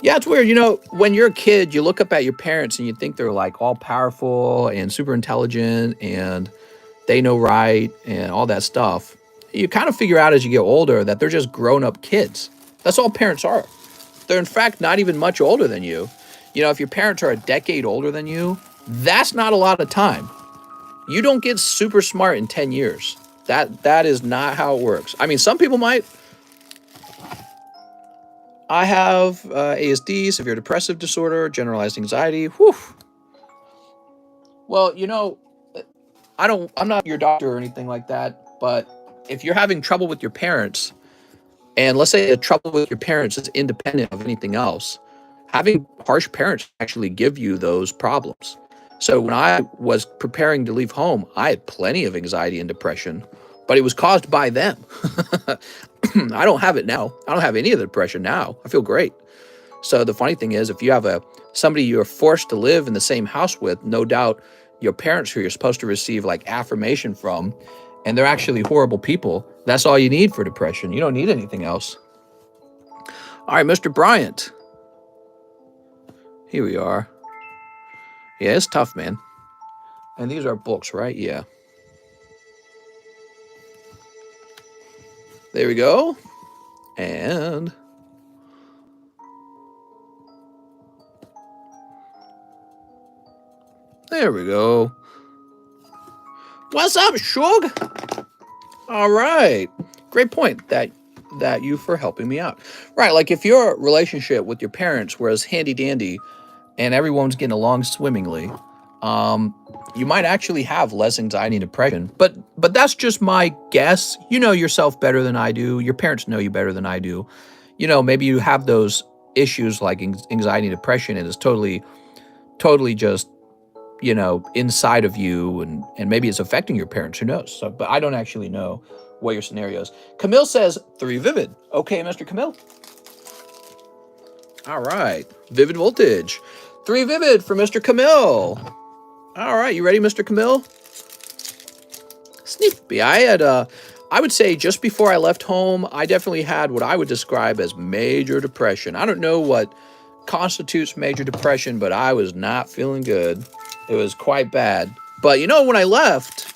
Speaker 1: Yeah, it's weird. You know, when you're a kid, you look up at your parents and you think they're like all powerful and super intelligent and they know right and all that stuff. You kind of figure out as you get older that they're just grown-up kids. That's all parents are. They're in fact not even much older than you. You know, if your parents are a decade older than you, that's not a lot of time. You don't get super smart in 10 years. That is not how it works. I mean, some people might. I have ASD, severe depressive disorder, generalized anxiety. Whew. Well, you know, I'm not your doctor or anything like that, but if you're having trouble with your parents, and let's say the trouble with your parents is independent of anything else, having harsh parents actually give you those problems. So when I was preparing to leave home, I had plenty of anxiety and depression, but it was caused by them. I don't have it now. I don't have any of the depression now. I feel great. So the funny thing is, if you have somebody you're forced to live in the same house with, no doubt your parents who you're supposed to receive like affirmation from, and they're actually horrible people, that's all you need for depression. You don't need anything else. All right, Mr. Bryant. Here we are. Yeah, it's tough, man. And these are books, right? Yeah. There we go. And there we go. What's up, Shug? All right. Great point that you for helping me out. Right, like if your relationship with your parents was handy dandy and everyone's getting along swimmingly, you might actually have less anxiety and depression. But that's just my guess. You know yourself better than I do. Your parents know you better than I do. You know, maybe you have those issues like anxiety and depression, and it's totally just, you know, inside of you, and maybe it's affecting your parents. Who knows? So, but I don't actually know what your scenario is. Camille says 3 Vivid. Okay, Mr. Camille. All right, Vivid Voltage. 3 Vivid for Mr. Camille. All right, you ready, Mr. Camille? Snippy. I would say just before I left home, I definitely had what I would describe as major depression. I don't know what constitutes major depression, but I was not feeling good. It was quite bad. But, you know, when I left,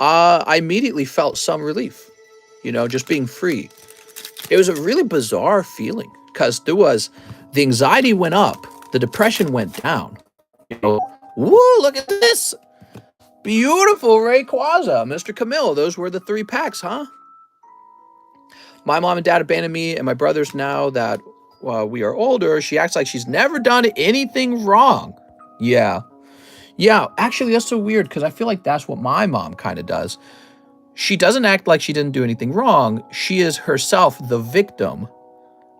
Speaker 1: I immediately felt some relief, you know, just being free. It was a really bizarre feeling because the anxiety went up, the depression went down. You know, woo, look at this. Beautiful Rayquaza, Mr. Camille. Those were the 3 packs, huh? My mom and dad abandoned me and my brothers now that we are older. She acts like she's never done anything wrong. Yeah. Yeah, actually, that's so weird because I feel like that's what my mom kind of does. She doesn't act like she didn't do anything wrong. She is herself the victim.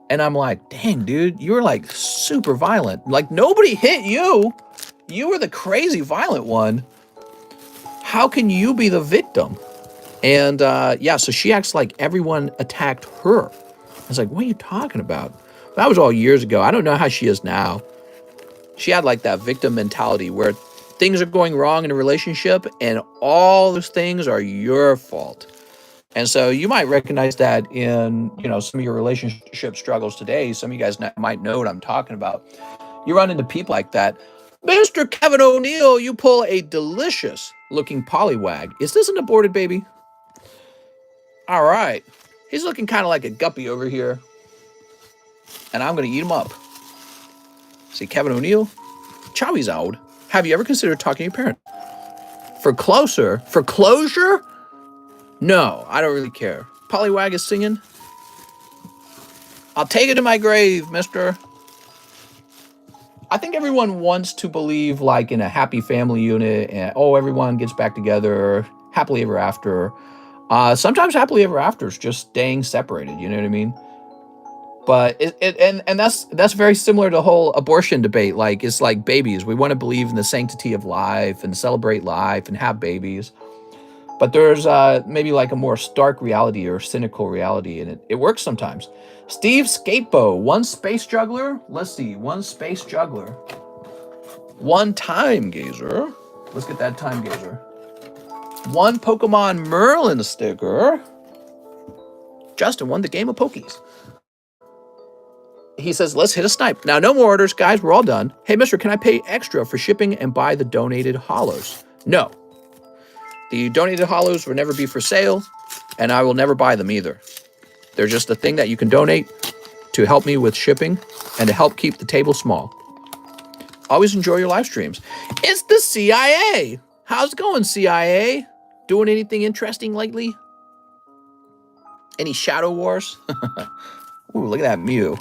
Speaker 1: And I'm like, dang, dude, you were like super violent. Like nobody hit you. You were the crazy violent one. How can you be the victim? And yeah, so she acts like everyone attacked her. I was like, what are you talking about? That was all years ago. I don't know how she is now. She had like that victim mentality where things are going wrong in a relationship and all those things are your fault. And so you might recognize that in, some of your relationship struggles today. Some of you guys might know what I'm talking about. You run into people like that. Mr. Kevin O'Neill, you pull a delicious looking polywag. Is this an aborted baby? All right. He's looking kind of like a guppy over here. And I'm going to eat him up. See, Kevin O'Neill, Charizard. Have you ever considered talking to your parent? For closure? No, I don't really care. Polywag is singing. I'll take it to my grave, mister. I think everyone wants to believe like in a happy family unit and, everyone gets back together, happily ever after. Sometimes happily ever after is just staying separated, you know what I mean? But and that's very similar to the whole abortion debate. Like it's like babies. We want to believe in the sanctity of life and celebrate life and have babies. But there's maybe like a more stark reality or cynical reality, and it works sometimes. Steve Skatebo, one space juggler. Let's see, one space juggler. One time gazer. Let's get that time gazer. One Pokemon Merlin sticker. Justin won the game of Pokies. He says, let's hit a snipe. Now, no more orders, guys. We're all done. Hey, mister, can I pay extra for shipping and buy the donated hollows? No. The donated hollows will never be for sale, and I will never buy them either. They're just a thing that you can donate to help me with shipping and to help keep the table small. Always enjoy your live streams. It's the CIA. How's it going, CIA? Doing anything interesting lately? Any Shadow Wars? Ooh, look at that Mew.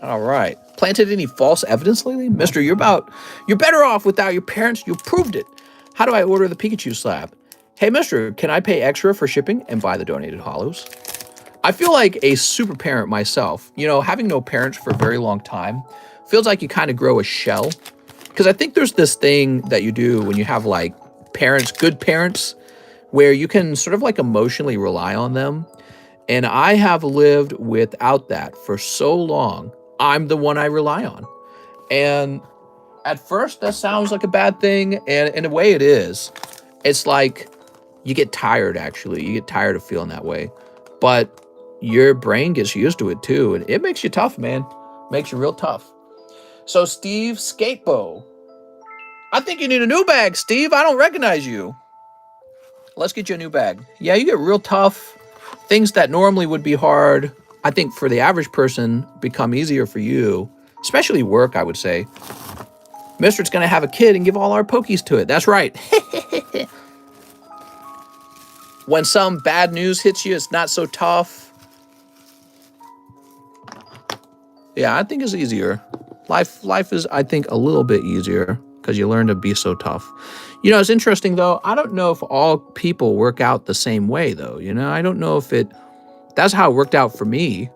Speaker 1: All right. Planted any false evidence lately? Mister, you're better off without your parents. You proved it. How do I order the Pikachu slab? Hey, mister, can I pay extra for shipping and buy the donated hollows? I feel like a super parent myself. Having no parents for a very long time feels like you kind of grow a shell. Because I think there's this thing that you do when you have like parents, good parents, where you can sort of like emotionally rely on them. And I have lived without that for so long. I'm the one I rely on. And at first that sounds like a bad thing. And in a way it is. It's like you get tired, actually. You get tired of feeling that way. But your brain gets used to it too. And it makes you tough, man. Makes you real tough. So Steve Skatebo. I think you need a new bag, Steve. I don't recognize you. Let's get you a new bag. Yeah, you get real tough. Things that normally would be hard, I think for the average person, become easier for you. Especially work, I would say. Mister's going to have a kid and give all our Pokies to it. That's right. When some bad news hits you, it's not so tough. Yeah, I think it's easier. Life is, I think, a little bit easier because you learn to be so tough. It's interesting, though. I don't know if all people work out the same way, though. I don't know if that's how it worked out for me.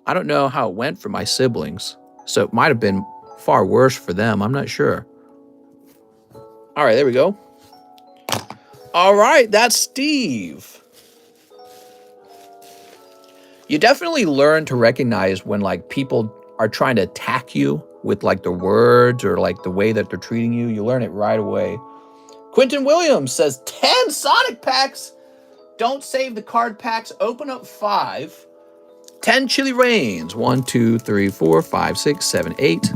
Speaker 1: I don't know how it went for my siblings. So it might have been far worse for them. I'm not sure. All right, there we go. All right, that's Steve. You definitely learn to recognize when like people are trying to attack you with like their words or like the way that they're treating you. You learn it right away. Quentin Williams says 10 Sonic packs. Don't save the card packs. Open up 5. 10 Chili Rains. 1, 2, 3, 4, 5, 6, 7, 8.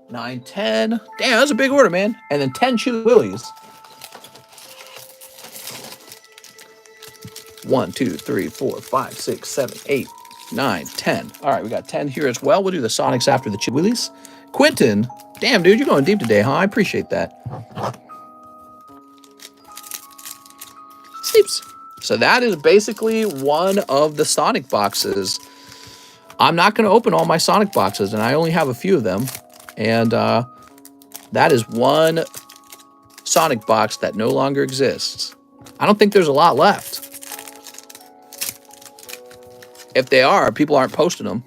Speaker 1: 9, 10. Damn, that's a big order, man. And then 10 Chili Willies. 1, 2, 3, 4, 5, 6, 7, 8, 9, 10. All right, we got 10 here as well. We'll do the Sonics after the Chili Willies. Quentin, damn, dude, you're going deep today, huh? I appreciate that. Sleeps. So that is basically one of the Sonic boxes. I'm not going to open all my Sonic boxes, and I only have a few of them. And that is one Sonic box that no longer exists. I don't think there's a lot left. If they are, people aren't posting them.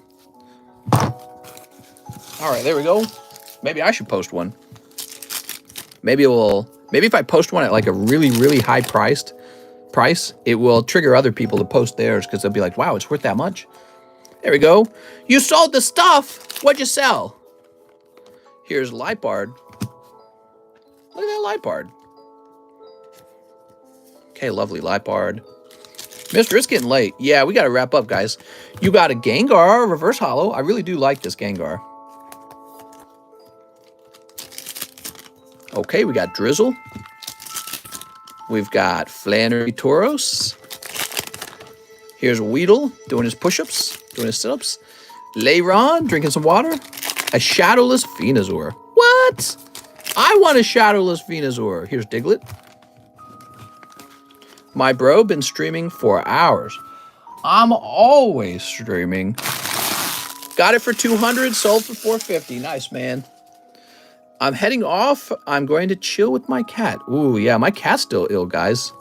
Speaker 1: All right, there we go. Maybe I should post one. Maybe if I post one at like a really, really high price, it will trigger other people to post theirs because they'll be like, wow, it's worth that much. There we go. You sold the stuff. What'd you sell? Here's Lipard. Look at that Lipard. Okay, lovely Lipard. Mister, it's getting late. Yeah, we got to wrap up, guys. You got a Gengar reverse holo. I really do like this Gengar. Okay, we got Drizzle. We've got Flannery Tauros. Here's Weedle doing his push-ups, doing his sit-ups. Leiron drinking some water. A shadowless Venusaur. What? I want a shadowless Venusaur. Here's Diglett. My bro been streaming for hours. I'm always streaming. Got it for 200, sold for 450. Nice, man. I'm heading off. I'm going to chill with my cat. Ooh, yeah, my cat's still ill, guys.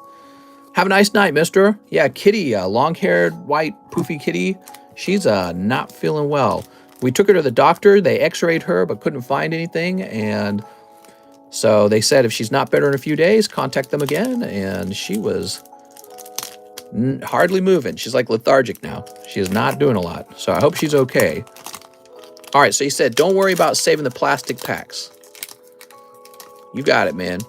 Speaker 1: Have a nice night, mister. Yeah, Kitty, long-haired, white, poofy kitty. She's not feeling well. We took her to the doctor. They x-rayed her, but couldn't find anything. And so they said if she's not better in a few days, contact them again. And she was hardly moving. She's like lethargic now. She is not doing a lot. So I hope she's okay. All right, so he said, don't worry about saving the plastic packs. You got it, man.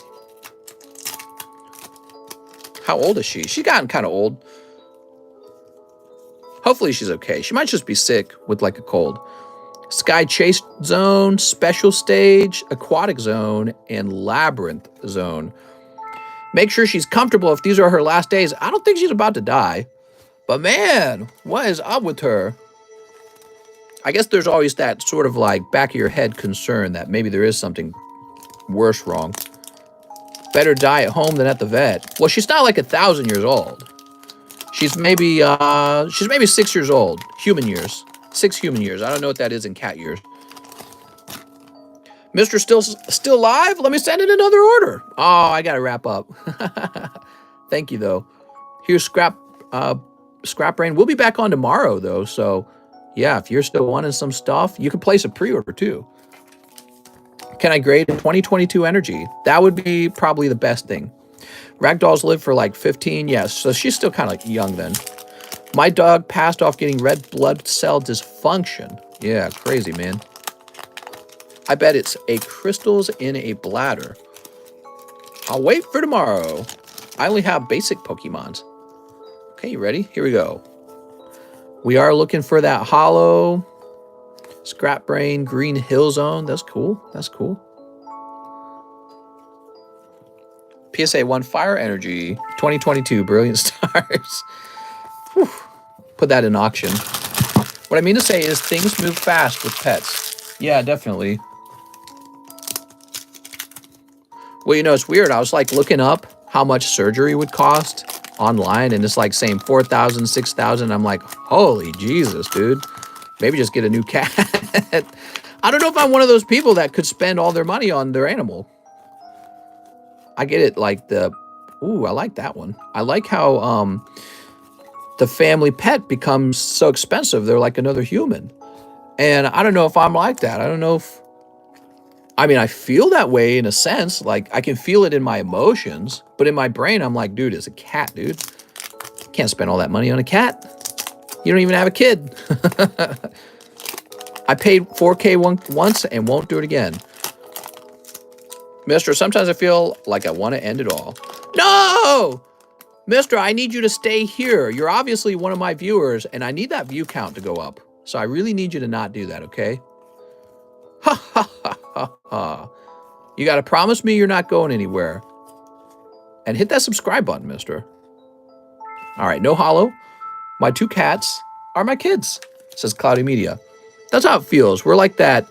Speaker 1: How old is she? She's gotten kind of old. Hopefully she's okay. She might just be sick with like a cold. Sky Chase Zone, Special Stage, Aquatic Zone, and Labyrinth Zone. Make sure she's comfortable if these are her last days. I don't think she's about to die. But man, what is up with her? I guess there's always that sort of like back of your head concern that maybe there is something worse wrong. Better die at home than at the vet. Well, she's not like 1,000 years old. She's maybe 6 years old. Human years. 6 human years. I don't know what that is in cat years. Mr. Still live? Let me send in another order. Oh, I gotta wrap up. Thank you though. Here's Scrap Brain. We'll be back on tomorrow though, so yeah, if you're still wanting some stuff, you can place a pre-order too. Can I grade 2022 energy? That would be probably the best thing. Ragdolls live for like 15. Yes, so she's still kind of young then. My dog passed off getting red blood cell dysfunction. Yeah, crazy, man. I bet it's a crystals in a bladder. I'll wait for tomorrow. I only have basic Pokemons. Okay, you ready? Here we go. We are looking for that hollow. Scrap Brain, Green Hill Zone. That's cool. That's cool. PSA 1 Fire Energy 2022 Brilliant Stars. Whew. Put that in auction. What I mean to say is things move fast with pets. Yeah, definitely. Well, you know, it's weird. I was like looking up how much surgery would cost online, and it's like saying 4,000, 6,000. I'm like, holy Jesus, dude. Maybe just get a new cat. I don't know if I'm one of those people that could spend all their money on their animal. I get it, like ooh, I like that one. I like how the family pet becomes so expensive. They're like another human. And I don't know if I'm like that. I don't know if, I mean, I feel that way in a sense. Like I can feel it in my emotions, but in my brain, I'm like, dude, it's a cat, dude. Can't spend all that money on a cat. You don't even have a kid. I paid $4K once and won't do it again. Mister, sometimes I feel like I want to end it all. No! Mister, I need you to stay here. You're obviously one of my viewers, and I need that view count to go up. So I really need you to not do that, okay? Ha ha ha. Ha ha. You got to promise me you're not going anywhere. And hit that subscribe button, mister. All right, no hollow. My 2 cats are my kids, says Cloudy Media. That's how it feels. We're like that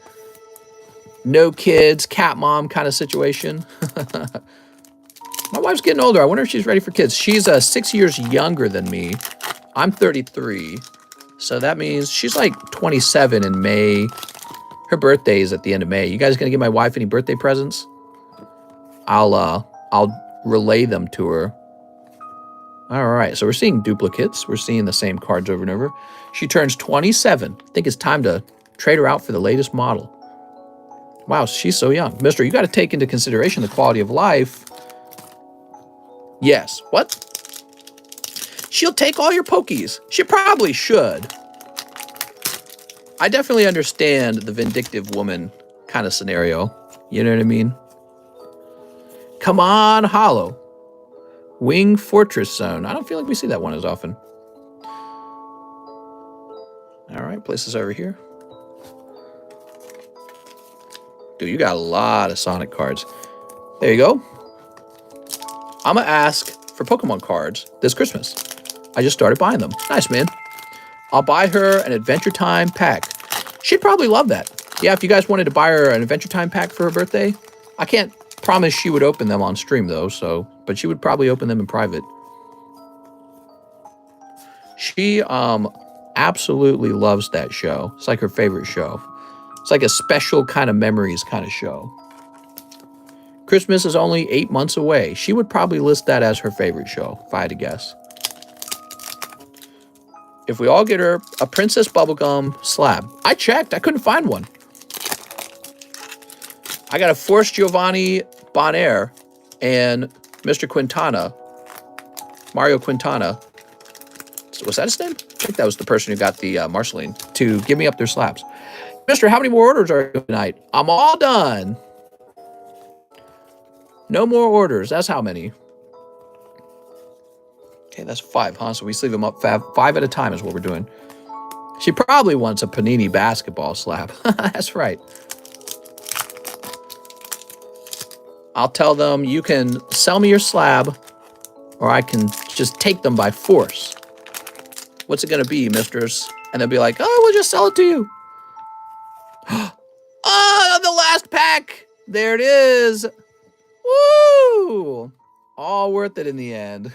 Speaker 1: no kids, cat mom kind of situation. My wife's getting older. I wonder if she's ready for kids. She's 6 years younger than me. I'm 33. So that means she's like 27 in May. Her birthday is at the end of May. You guys gonna give my wife any birthday presents? I'll relay them to her. All right, so we're seeing duplicates. We're seeing the same cards over and over. She turns 27. I think it's time to trade her out for the latest model. Wow, she's so young. Mister, you got to take into consideration the quality of life. Yes. What? She'll take all your pokies. She probably should. I definitely understand the vindictive woman kind of scenario. You know what I mean? Come on, hollow. Wing Fortress Zone. I don't feel like we see that one as often. All right, place this over here. Dude, you got a lot of Sonic cards. There you go. I'm going to ask for Pokemon cards this Christmas. I just started buying them. Nice, man. I'll buy her an Adventure Time pack. She'd probably love that. Yeah, if you guys wanted to buy her an Adventure Time pack for her birthday, I can't promise she would open them on stream, though, but she would probably open them in private. She absolutely loves that show. It's like her favorite show. It's like a special kind of memories kind of show. Christmas is only 8 months away. She would probably list that as her favorite show, if I had to guess. If we all get her a Princess Bubblegum slab. I checked. I couldn't find one. I got a Force Giovanni Bonaire and Mr. Quintana. Mario Quintana. Was that his name? I think that was the person who got the Marceline to give me up their slabs. Mister, how many more orders are you tonight? I'm all done. No more orders. That's how many? Okay, that's 5, huh? So we sleeve them up 5 at a time is what we're doing. She probably wants a Panini basketball slab. That's right. I'll tell them you can sell me your slab or I can just take them by force. What's it going to be, misters? And they'll be like, oh, we'll just sell it to you. Oh, the last pack. There it is. Woo! All worth it in the end.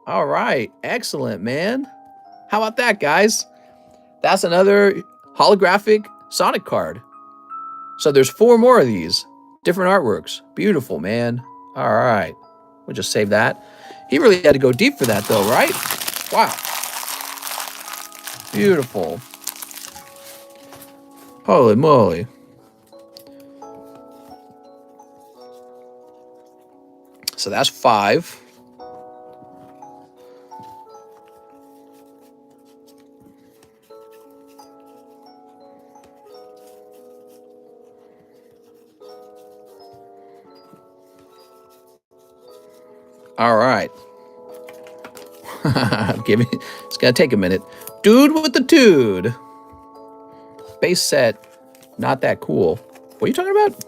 Speaker 1: All right. Excellent, man. How about that, guys? That's another holographic Sonic card. So there's 4 more of these. Different artworks. Beautiful, man. All right. We'll just save that. He really had to go deep for that, though, right? Wow. Beautiful. Holy moly. So that's 5. All right. It's gonna take a minute. Dude with the dude. Base set, not that cool. What are you talking about?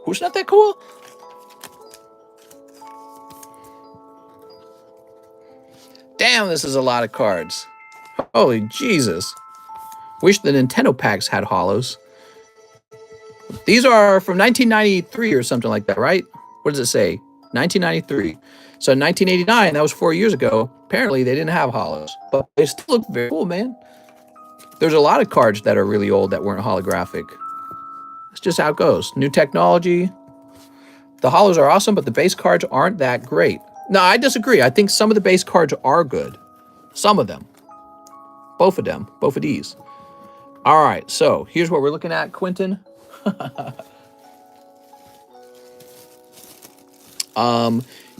Speaker 1: Who's not that cool? Damn, this is a lot of cards. Holy Jesus. Wish the Nintendo packs had hollows. These are from 1993 or something like that, right? What does it say? 1993. So in 1989, that was 4 years ago. Apparently, they didn't have hollows, but they still look very cool, man. There's a lot of cards that are really old that weren't holographic. That's just how it goes. New technology. The hollows are awesome, but the base cards aren't that great. No, I disagree. I think some of the base cards are good. Some of them. Both of them. Both of these. All right, so here's what we're looking at, Quentin.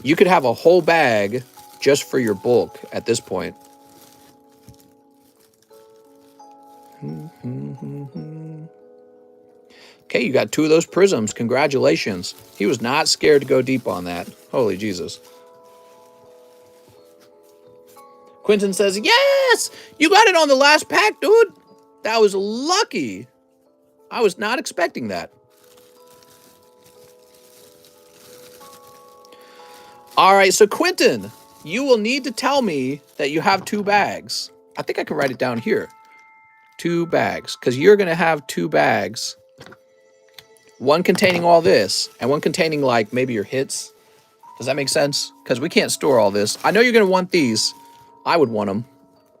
Speaker 1: You could have a whole bag just for your bulk at this point. Okay, you got 2 of those prisms. Congratulations. He was not scared to go deep on that. Holy Jesus. Quentin says, yes! You got it on the last pack, dude! That was lucky. I was not expecting that. All right, so Quentin, you will need to tell me that you have 2 bags. I think I can write it down here. 2 bags, because you're going to have 2 bags. One containing all this, and one containing, like, maybe your hits. Does that make sense? Because we can't store all this. I know you're going to want these. I would want them.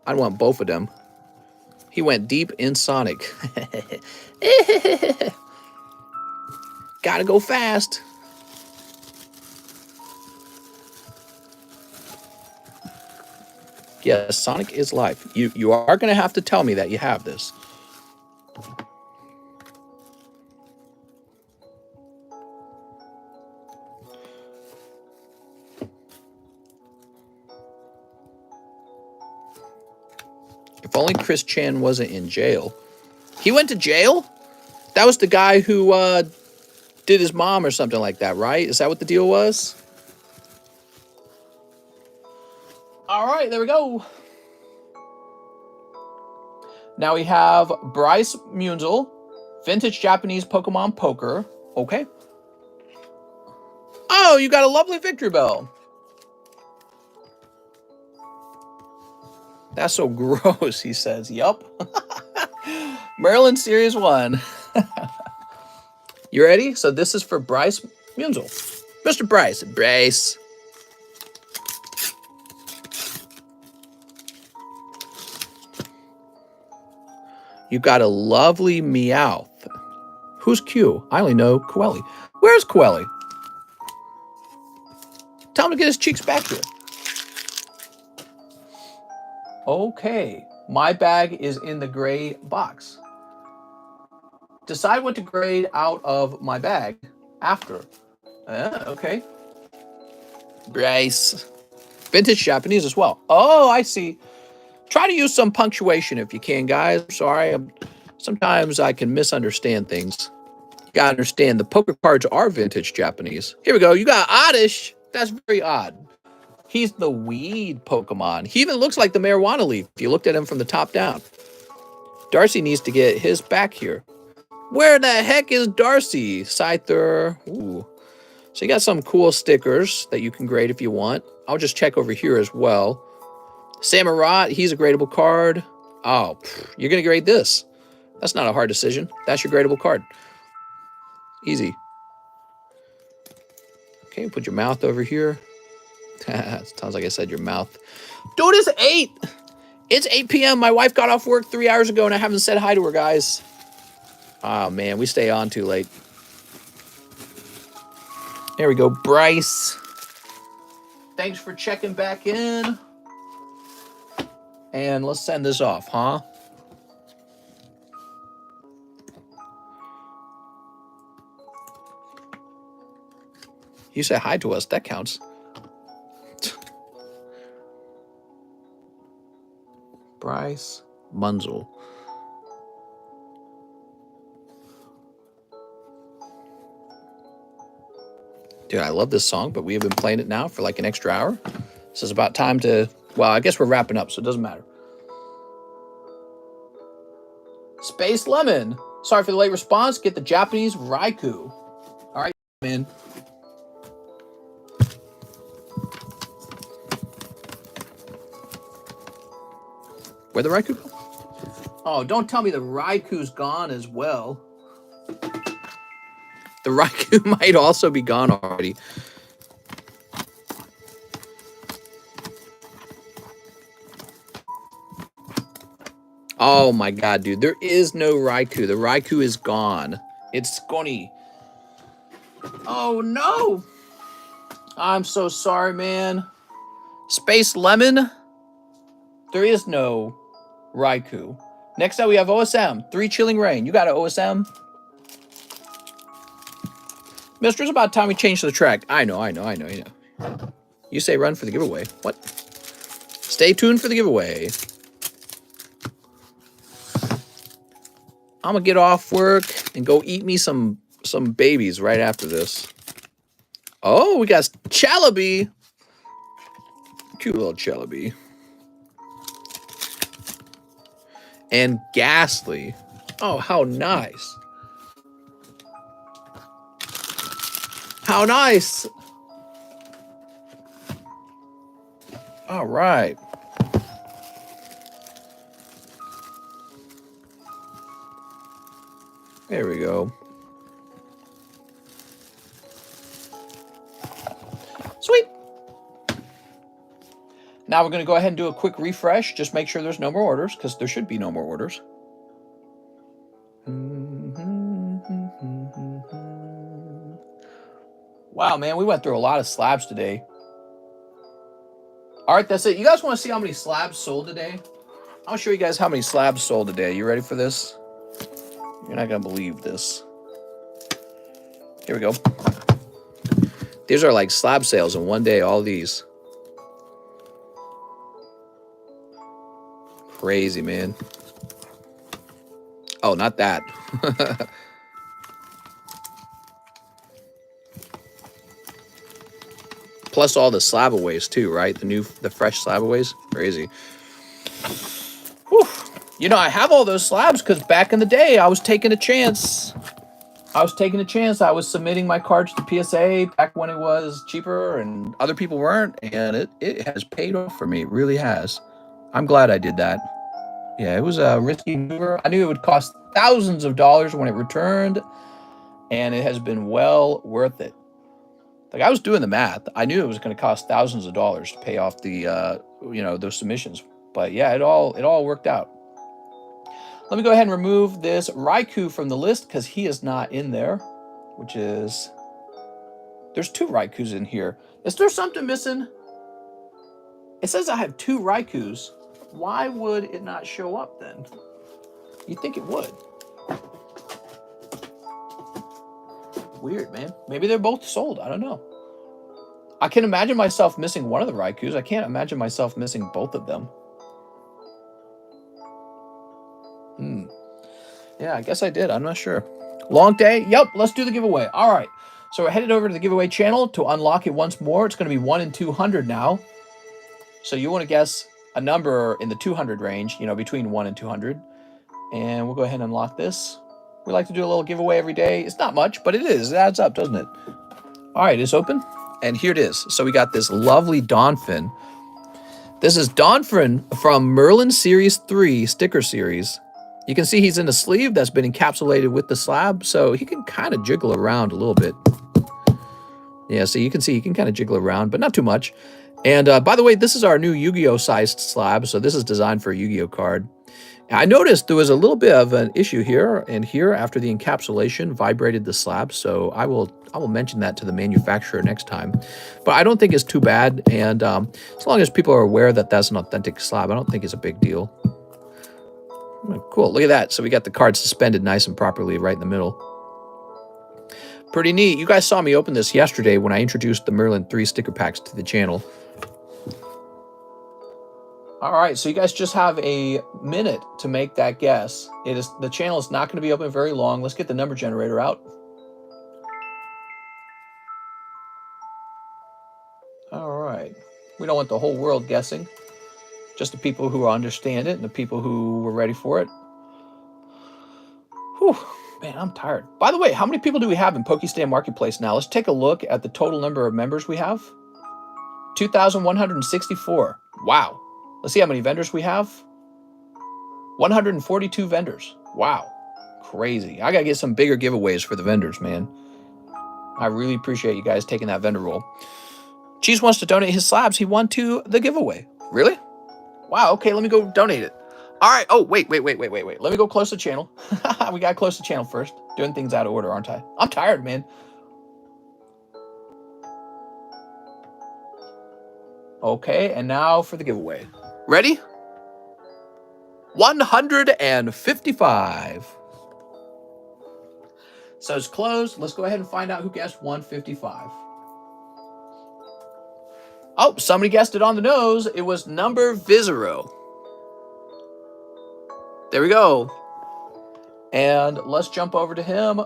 Speaker 1: I'd want both of them. He went deep in Sonic. Gotta go fast. Yes, Sonic is life. You are going to have to tell me that you have this. If only Chris Chan wasn't in jail. He went to jail? That was the guy who did his mom or something like that, right? Is that what the deal was? All right, there we go. Now we have Bryce Munzel, Vintage Japanese Pokemon Poker. Okay. Oh, you got a lovely victory bell. That's so gross, he says. Yup. Maryland Series 1. You ready? So this is for Bryce Munzel. Mr. Bryce. Bryce. You got a lovely Meowth. Who's Q? I only know Coeli. Where's Coeli? Tell him to get his cheeks back here. Okay. My bag is in the gray box. Decide what to grade out of my bag after. Okay. Bryce. Vintage Japanese as well. Oh, I see. Try to use some punctuation if you can, guys. I'm sorry. Sometimes I can misunderstand things. You gotta understand the poker cards are vintage Japanese. Here we go. You got Oddish. That's very odd. He's the weed Pokemon. He even looks like the marijuana leaf if you looked at him from the top down. Darcy needs to get his back here. Where the heck is Darcy? Scyther. Ooh. So you got some cool stickers that you can grade if you want. I'll just check over here as well. Samurott, he's a gradable card. Oh, you're going to grade this. That's not a hard decision. That's your gradable card. Easy. Okay, put your mouth over here. Sounds like I said your mouth. Dude, it's 8. It's 8 p.m. My wife got off work 3 hours ago, and I haven't said hi to her, guys. Oh, man, we stay on too late. There we go, Bryce. Thanks for checking back in. And let's send this off, huh? You said hi to us. That counts. Bryce Munzel. Dude, I love this song, but we have been playing it now for like an extra hour. This is about time to... Well, I guess we're wrapping up, so it doesn't matter. Space Lemon. Sorry for the late response. Get the Japanese Raikou. All right, man. Where'd the Raikou go? Oh, don't tell me the Raikou's gone as well. The Raikou might also be gone already. Oh my god, dude. There is no Raikou. The Raikou is gone. It's Scony. Oh no! I'm so sorry, man. Space Lemon? There is no Raikou. Next up, we have OSM. 3 Chilling Rain. You got an OSM? Mister, it's about time we change the track. I know. You say run for the giveaway. What? Stay tuned for the giveaway. I'm gonna get off work and go eat me some babies right after this. Oh, we got Chalabi. Cute little Chalabi. and ghastly. Oh, how nice. How nice. All right. There we go. Sweet. Now we're going to go ahead and do a quick refresh. Just make sure there's no more orders, because there should be no more orders. Wow, man, we went through a lot of slabs today. All right, that's it. You guys want to see how many slabs sold today? I'll show you guys how many slabs sold today. You ready for this? You're not going to believe this. Here we go. These are like slab sales in one day, all these. Crazy, man. Oh, not that. Plus all the slab-aways too, right? The fresh slab-aways. Crazy. Whew. You know, I have all those slabs because back in the day, I was taking a chance. I was submitting my cards to PSA back when it was cheaper and other people weren't, and it has paid off for me. It really has. I'm glad I did that. Yeah, it was a risky maneuver. I knew it would cost thousands of dollars when it returned, and it has been well worth it. Like, I was doing the math. I knew it was going to cost thousands of dollars to pay off the, those submissions. But yeah, it all worked out. Let me go ahead and remove this Raikou from the list because he is not in there, which is... There's 2 Raikous in here. Is there something missing? It says I have 2 Raikous. Why would it not show up then? You'd think it would. Weird, man. Maybe they're both sold. I don't know. I can imagine myself missing one of the Raikous. I can't imagine myself missing both of them. Yeah, I guess I did. I'm not sure. Long day? Yep, let's do the giveaway. All right. So we're headed over to the giveaway channel to unlock it once more. It's going to be 1 in 200 now. So you want to guess a number in the 200 range, between 1 and 200. And we'll go ahead and unlock this. We like to do a little giveaway every day. It's not much, but it is. It adds up, doesn't it? All right, it's open. And here it is. So we got this lovely Donphin. This is Donphin from Merlin Series 3 sticker series. You can see he's in a sleeve that's been encapsulated with the slab, so he can kind of jiggle around a little bit. Yeah, so you can see he can kind of jiggle around, but not too much. And by the way, this is our new Yu-Gi-Oh! Sized slab, so this is designed for a Yu-Gi-Oh! Card. I noticed there was a little bit of an issue here and here after the encapsulation vibrated the slab, so I will mention that to the manufacturer next time. But I don't think it's too bad, and as long as people are aware that that's an authentic slab, I don't think it's a big deal. Cool, look at that. So we got the card suspended nice and properly right in the middle. Pretty neat. You guys saw me open this yesterday when I introduced the Merlin 3 sticker packs to the channel. All right, so you guys just have a minute to make that guess. The channel is not going to be open very long. Let's get the number generator out. All right. We don't want the whole world guessing. Just the people who understand it and the people who were ready for it. Whew, man, I'm tired. By the way, how many people do we have in Pokestan Marketplace now? Let's take a look at the total number of members we have. 2,164. Wow. Let's see how many vendors we have. 142 vendors. Wow. Crazy. I got to get some bigger giveaways for the vendors, man. I really appreciate you guys taking that vendor role. Cheese wants to donate his slabs. He won to the giveaway. Really? Wow. Okay, let me go donate it. All right. Oh, wait. Let me go close the channel. We got to close the channel first. Doing things out of order, aren't I? I'm tired, man. Okay, and now for the giveaway. Ready? 155. So it's closed. Let's go ahead and find out who guessed 155. Oh, somebody guessed it on the nose. It was number Vizero. There we go. And let's jump over to him.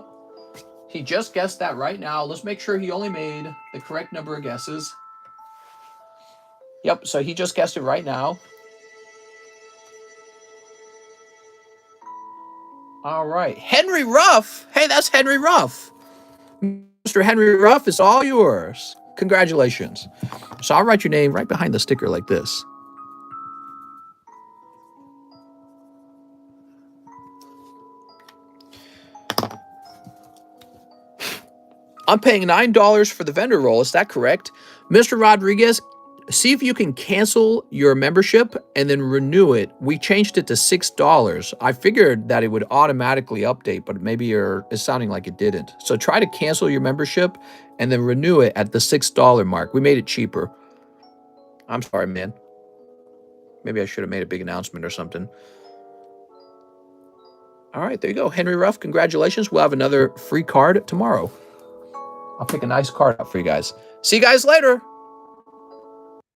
Speaker 1: He just guessed that right now. Let's make sure he only made the correct number of guesses. Yep, so he just guessed it right now. All right. Henry Ruff. Hey, that's Henry Ruff. Mr. Henry Ruff, it's all yours. Congratulations. So I'll write your name right behind the sticker like this. I'm paying $9 for the vendor roll. Is that correct? Mr. Rodriguez, see if you can cancel your membership and then renew it. We changed it to $6. I figured that it would automatically update, but maybe it's sounding like it didn't. So try to cancel your membership and then renew it at the $6 mark. We made it cheaper. I'm sorry, man. Maybe I should have made a big announcement or something. All right, there you go. Henry Ruff, congratulations. We'll have another free card tomorrow. I'll pick a nice card out for you guys. See you guys later.